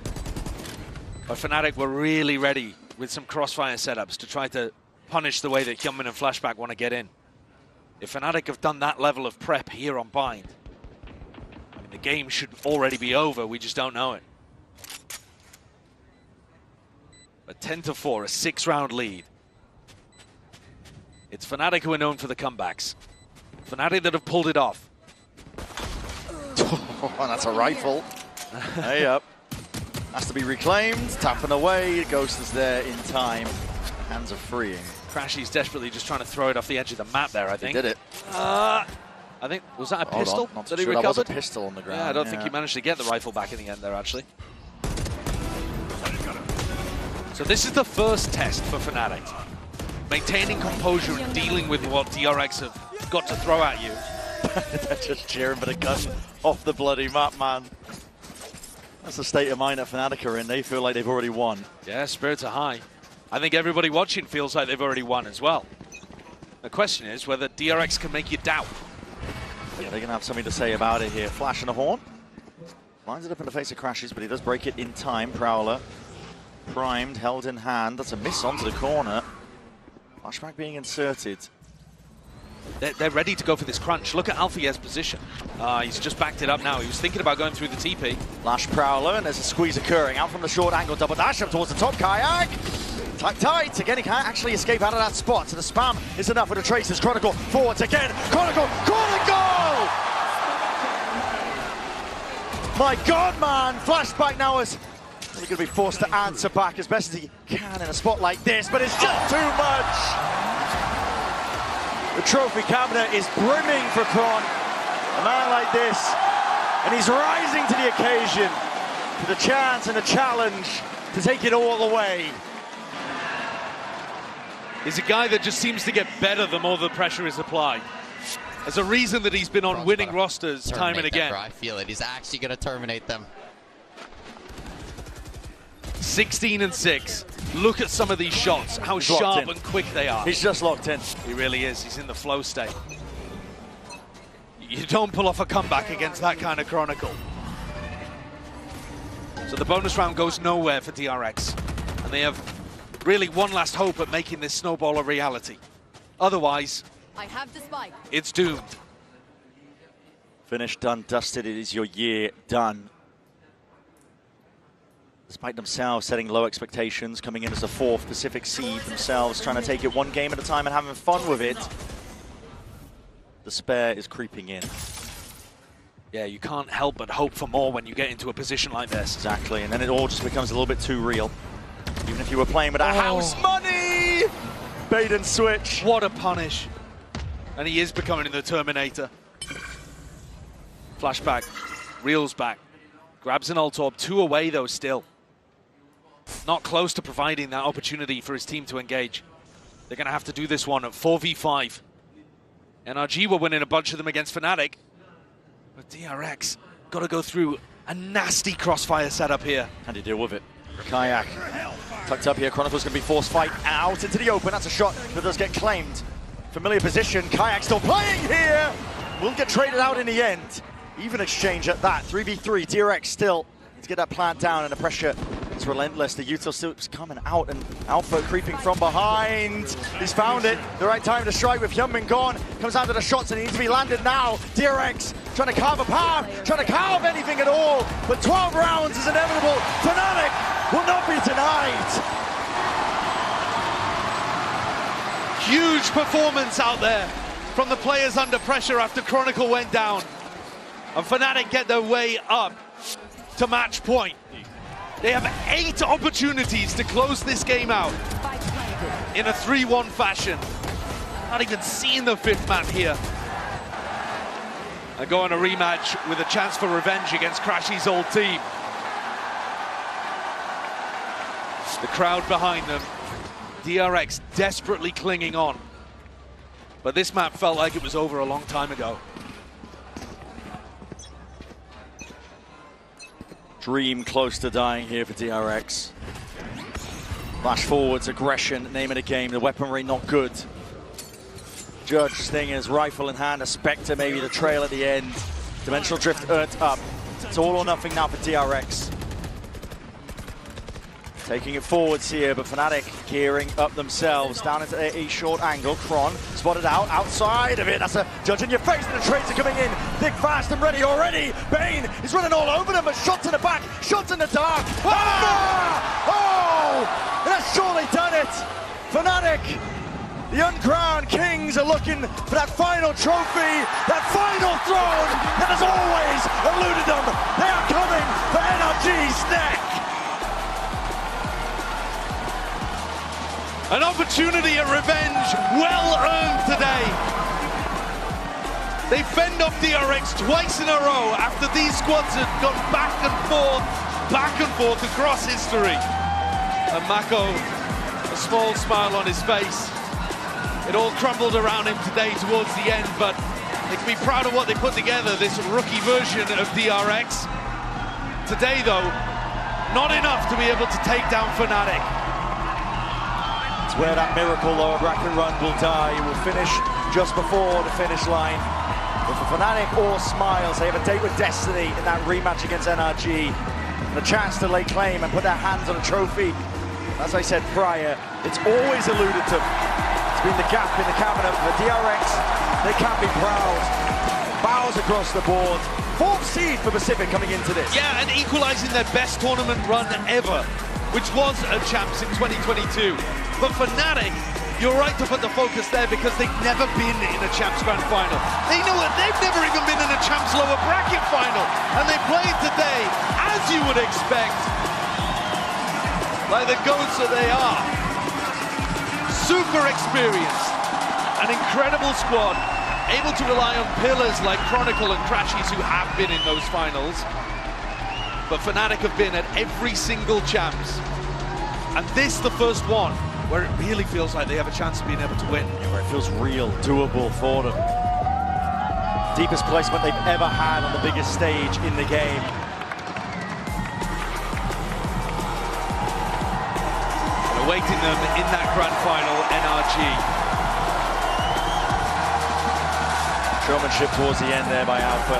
But Fnatic were really ready with some crossfire setups to try to punish the way that Hyunmin and Flashback want to get in. If Fnatic have done that level of prep here on Bind, I mean, the game should already be over, we just don't know it. But 10-4, a 6-round lead. It's Fnatic who are known for the comebacks. Fnatic that have pulled it off. Oh, that's a rifle. Hey up. Has to be reclaimed, tapping away. Ghost is there in time. Hands are freeing. Crashy's desperately just trying to throw it off the edge of the map there, I think. He did it. I think, was that a pistol that he recovered? That was a pistol on the ground. Yeah, I don't think he managed to get the rifle back in the end there, actually. So this is the first test for Fnatic. Maintaining composure and dealing with what DRX have got to throw at you. They're just cheering for the gun off the bloody map, man. That's the state of mind that Fnatic are in. They feel like they've already won. Yeah, spirits are high. I think everybody watching feels like they've already won as well. The question is whether DRX can make you doubt. Yeah, they're going to have something to say about it here. Flash and a horn. Lines it up in the face of Crashes, but he does break it in time. Prowler primed, held in hand. That's a miss onto the corner. Flashback being inserted. They're ready to go for this crunch. Look at Alfier's position. He's just backed it up now. He was thinking about going through the TP. Lash Prowler, and there's a squeeze occurring. Out from the short angle, double dash up towards the top. Kayak! Tight. Again, he can't actually escape out of that spot. So the spam is enough with the traces. Chronicle forwards again. Chronicle! My God, man! Flashback now is going to be forced to answer back as best as he can in a spot like this, but it's just too much! The trophy cabinet is brimming for Kron. A man like this, and he's rising to the occasion, to the chance and the challenge to take it all the way. He's a guy that just seems to get better the more the pressure is applied. There's a reason that he's been on winning rosters time and again. I feel it. He's actually going to terminate them. 16-6. Look at some of these shots, how sharp and quick they are. He's just locked in. He really is. He's in the flow state. You don't pull off a comeback against that kind of Chronicle. So the bonus round goes nowhere for DRX. And they have really one last hope at making this snowball a reality. Otherwise, I have the spike. It's doomed. Finished, done, dusted. It is your year done. Despite themselves setting low expectations, coming in as the 4th Pacific seed themselves, trying to take it one game at a time and having fun with it. Despair is creeping in. Yeah, you can't help but hope for more when you get into a position like this. Exactly, and then it all just becomes a little bit too real. Even if you were playing with a house money! Bait and switch. What a punish. And he is becoming the Terminator. Flashback, reels back. Grabs an ult orb, 2 away though still. Not close to providing that opportunity for his team to engage. They're going to have to do this one at 4v5. NRG were winning a bunch of them against Fnatic. But DRX got to go through a nasty crossfire setup here. How do you deal with it? Kayak tucked up here. Chronicle's going to be forced fight out into the open. That's a shot that does get claimed. Familiar position. Kayak still playing here. Will get traded out in the end. Even exchange at that. 3v3. DRX still to get that plant down, and the pressure is relentless. The util still coming out, and Alpha creeping from behind. He's found it. The right time to strike with Hyunmin gone. Comes down to the shots, and he needs to be landed now. DRX trying to carve a path, trying to carve anything at all. But 12 rounds is inevitable. Fnatic will not be denied. Huge performance out there from the players under pressure after Chronicle went down. And Fnatic get their way up to match point. They have 8 opportunities to close this game out in a 3-1 fashion. Not even seeing the 5th map here. They go on a rematch with a chance for revenge against Crashy's old team. The crowd behind them. DRX desperately clinging on. But this map felt like it was over a long time ago. Dream close to dying here for DRX. Flash forwards, aggression, name of the game. The weaponry not good. Judge staying in his rifle in hand, a Spectre maybe the trail at the end. Dimensional Drift earned up. It's all or nothing now for DRX. Taking it forwards here, but Fnatic gearing up themselves. Down into a short angle. Kron spotted out, outside of it. That's a Judge in your face, and the trades are coming in. Thick, fast, and ready already. Bane is running all over them, but shots in the back, shots in the dark. Oh! And that's surely done it. Fnatic, the uncrowned kings, are looking for that final trophy, that final throne that has always eluded them. They are coming for NRG's neck. An opportunity at revenge, well earned today. They fend off DRX twice in a row after these squads had gone back and forth across history. And Mako, a small smile on his face. It all crumbled around him today towards the end, but they can be proud of what they put together, this rookie version of DRX. Today though, not enough to be able to take down Fnatic. It's where that miracle lower bracket run will die. It will finish just before the finish line. But for Fnatic or Smiles, they have a date with destiny in that rematch against NRG. And a chance to lay claim and put their hands on a trophy. As I said prior, it's always eluded them. It's been the gap in the cabinet for DRX They can be proud. Bows across the board. 4th seed for Pacific coming into this. Yeah, and equalizing their best tournament run ever, which was a Champs in 2022. But Fnatic, you're right to put the focus there because they've never been in a Champs Grand Final. They know it, they've never even been in a Champs lower bracket final. And they played today, as you would expect, like the goats that they are. Super experienced, an incredible squad, able to rely on pillars like Chronicle and Crashies who have been in those finals. But Fnatic have been at every single Champs. And this, the first one, where it really feels like they have a chance of being able to win. Yeah, where it feels real, doable for them. Deepest placement they've ever had on the biggest stage in the game. And awaiting them in that grand final, NRG. Showmanship towards the end there by Alpha.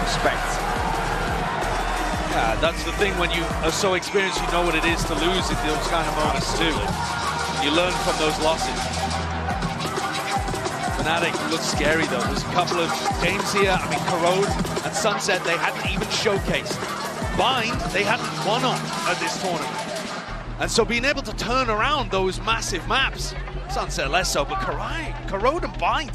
Respect. Yeah, that's the thing when you are so experienced, you know what it is to lose in those kind of moments too. You learn from those losses. Fnatic looks scary though. There's a couple of games here. I mean, Corrode and Sunset, they hadn't even showcased. Bind, they hadn't won on at this tournament. And so being able to turn around those massive maps, Sunset less so, but Corrode and Bind,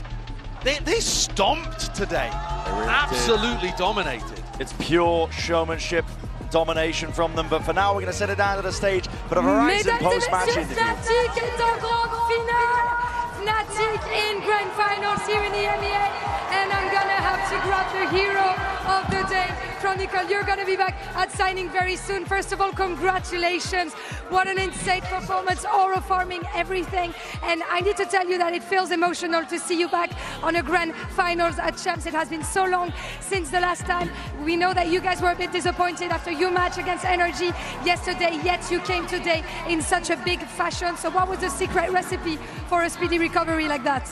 they stomped today. Really absolutely dominated. It's pure showmanship, domination from them. But for now, we're going to set it down to the stage for the Horizon post-match interview. Fnatic est en grande finale. Fnatic in grand finals here in the EMEA. And I'm going to have to grab the hero of the day. Chronicle, you're going to be back at signing very soon. First of all, congratulations. What an insane performance, aura farming, everything. And I need to tell you that it feels emotional to see you back on a grand finals at Champs. It has been so long since the last time. We know that you guys were a bit disappointed after your match against Energy yesterday, yet you came today in such a big fashion. So what was the secret recipe for a speedy recovery like that?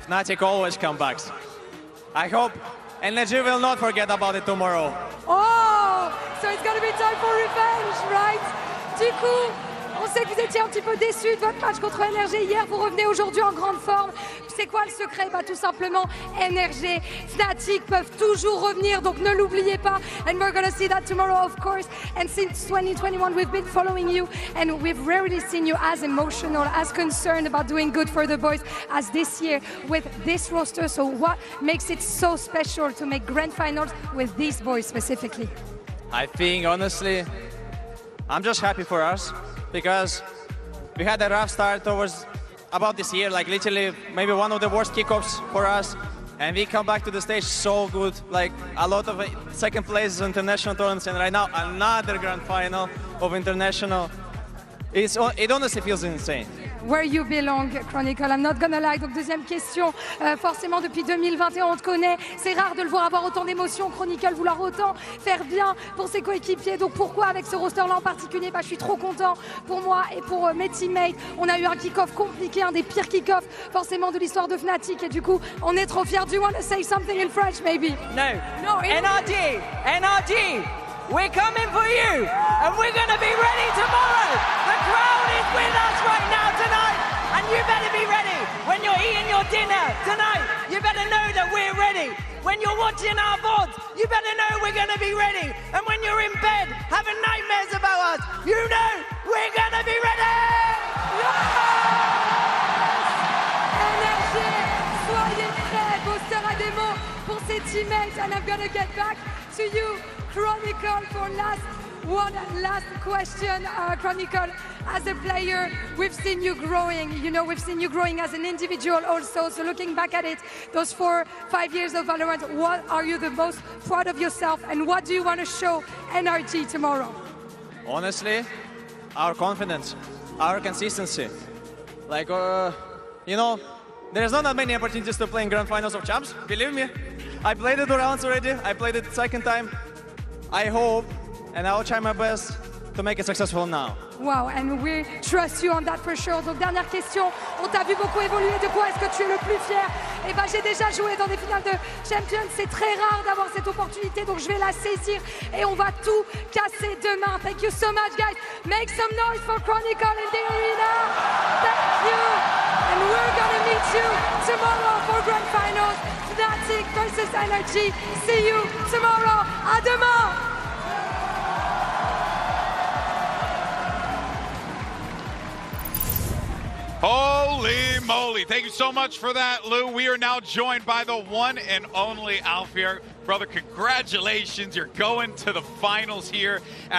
Fnatic always come back. I hope Energy will not forget about it tomorrow. Oh, so it's gonna be time for revenge, right? Du coup, on sait que vous étiez un petit peu déçus de votre match contre NRG hier. Vous revenez aujourd'hui en grande forme. C'est quoi le secret? Bah, tout simplement, NRG, Fnatic peuvent toujours revenir, donc ne l'oubliez pas. And we're gonna see that tomorrow, of course. And since 2021, we've been following you, and we've rarely seen you as emotional, as concerned about doing good for the boys as this year with this roster. So what makes it so special to make grand finals with these boys specifically? I think, honestly, I'm just happy for us because we had a rough start towards about this year, like literally maybe one of the worst kickoffs for us, and we come back to the stage so good, like a lot of second places in international tournaments, and right now another grand final of international. It honestly feels insane. Where you belong, Chronicle, I'm not gonna lie. Donc deuxième question, forcément depuis 2021 on te connaît, c'est rare de le voir avoir autant d'émotions, Chronicle, vouloir autant faire bien pour ses coéquipiers. Donc pourquoi avec ce roster-là en particulier? Bah, je suis trop content pour moi et pour mes teammates. On a eu un kick-off compliqué, un des pires kick-offs forcément de l'histoire de Fnatic, et du coup on est trop fiers. Do you want to say something in French maybe? No, NRG, we're coming for you, and we're going to be ready tomorrow. The crowd is with us right now tonight, and you better be ready. When you're eating your dinner tonight, you better know that we're ready. When you're watching our VODs, you better know we're going to be ready. And when you're in bed having nightmares about us, you know we're going to be ready. NRG, soyez prêts. Booster a des mots pour ses teammates, and I'm going to get back to you, Chronicle, for one last question. Chronicle, as a player, we've seen you growing. You know, we've seen you growing as an individual also. So looking back at it, those 4-5 years of Valorant, what are you the most proud of yourself, and what do you want to show NRG tomorrow? Honestly, our confidence, our consistency. Like, you know, there's not that many opportunities to play in grand finals of Champs, believe me. I played it once already, I played it the second time. I hope, and I'll try my best to make it successful now. Wow, and we trust you on that for sure. Donc dernière question, on t'a vu beaucoup évoluer, de quoi est-ce que tu es le plus fier? Eh ben j'ai déjà joué dans des finales de Champions, c'est très rare d'avoir cette opportunité, donc je vais la saisir et on va tout casser demain. Thank you so much guys, make some noise for Chronicle in the arena. Thank you. And we're gonna meet you tomorrow for grand finals. Fnatic versus Energy. See you tomorrow. À demain. Holy moly. Thank you so much for that, Lou. We are now joined by the one and only Alfier. Brother, congratulations. You're going to the finals here at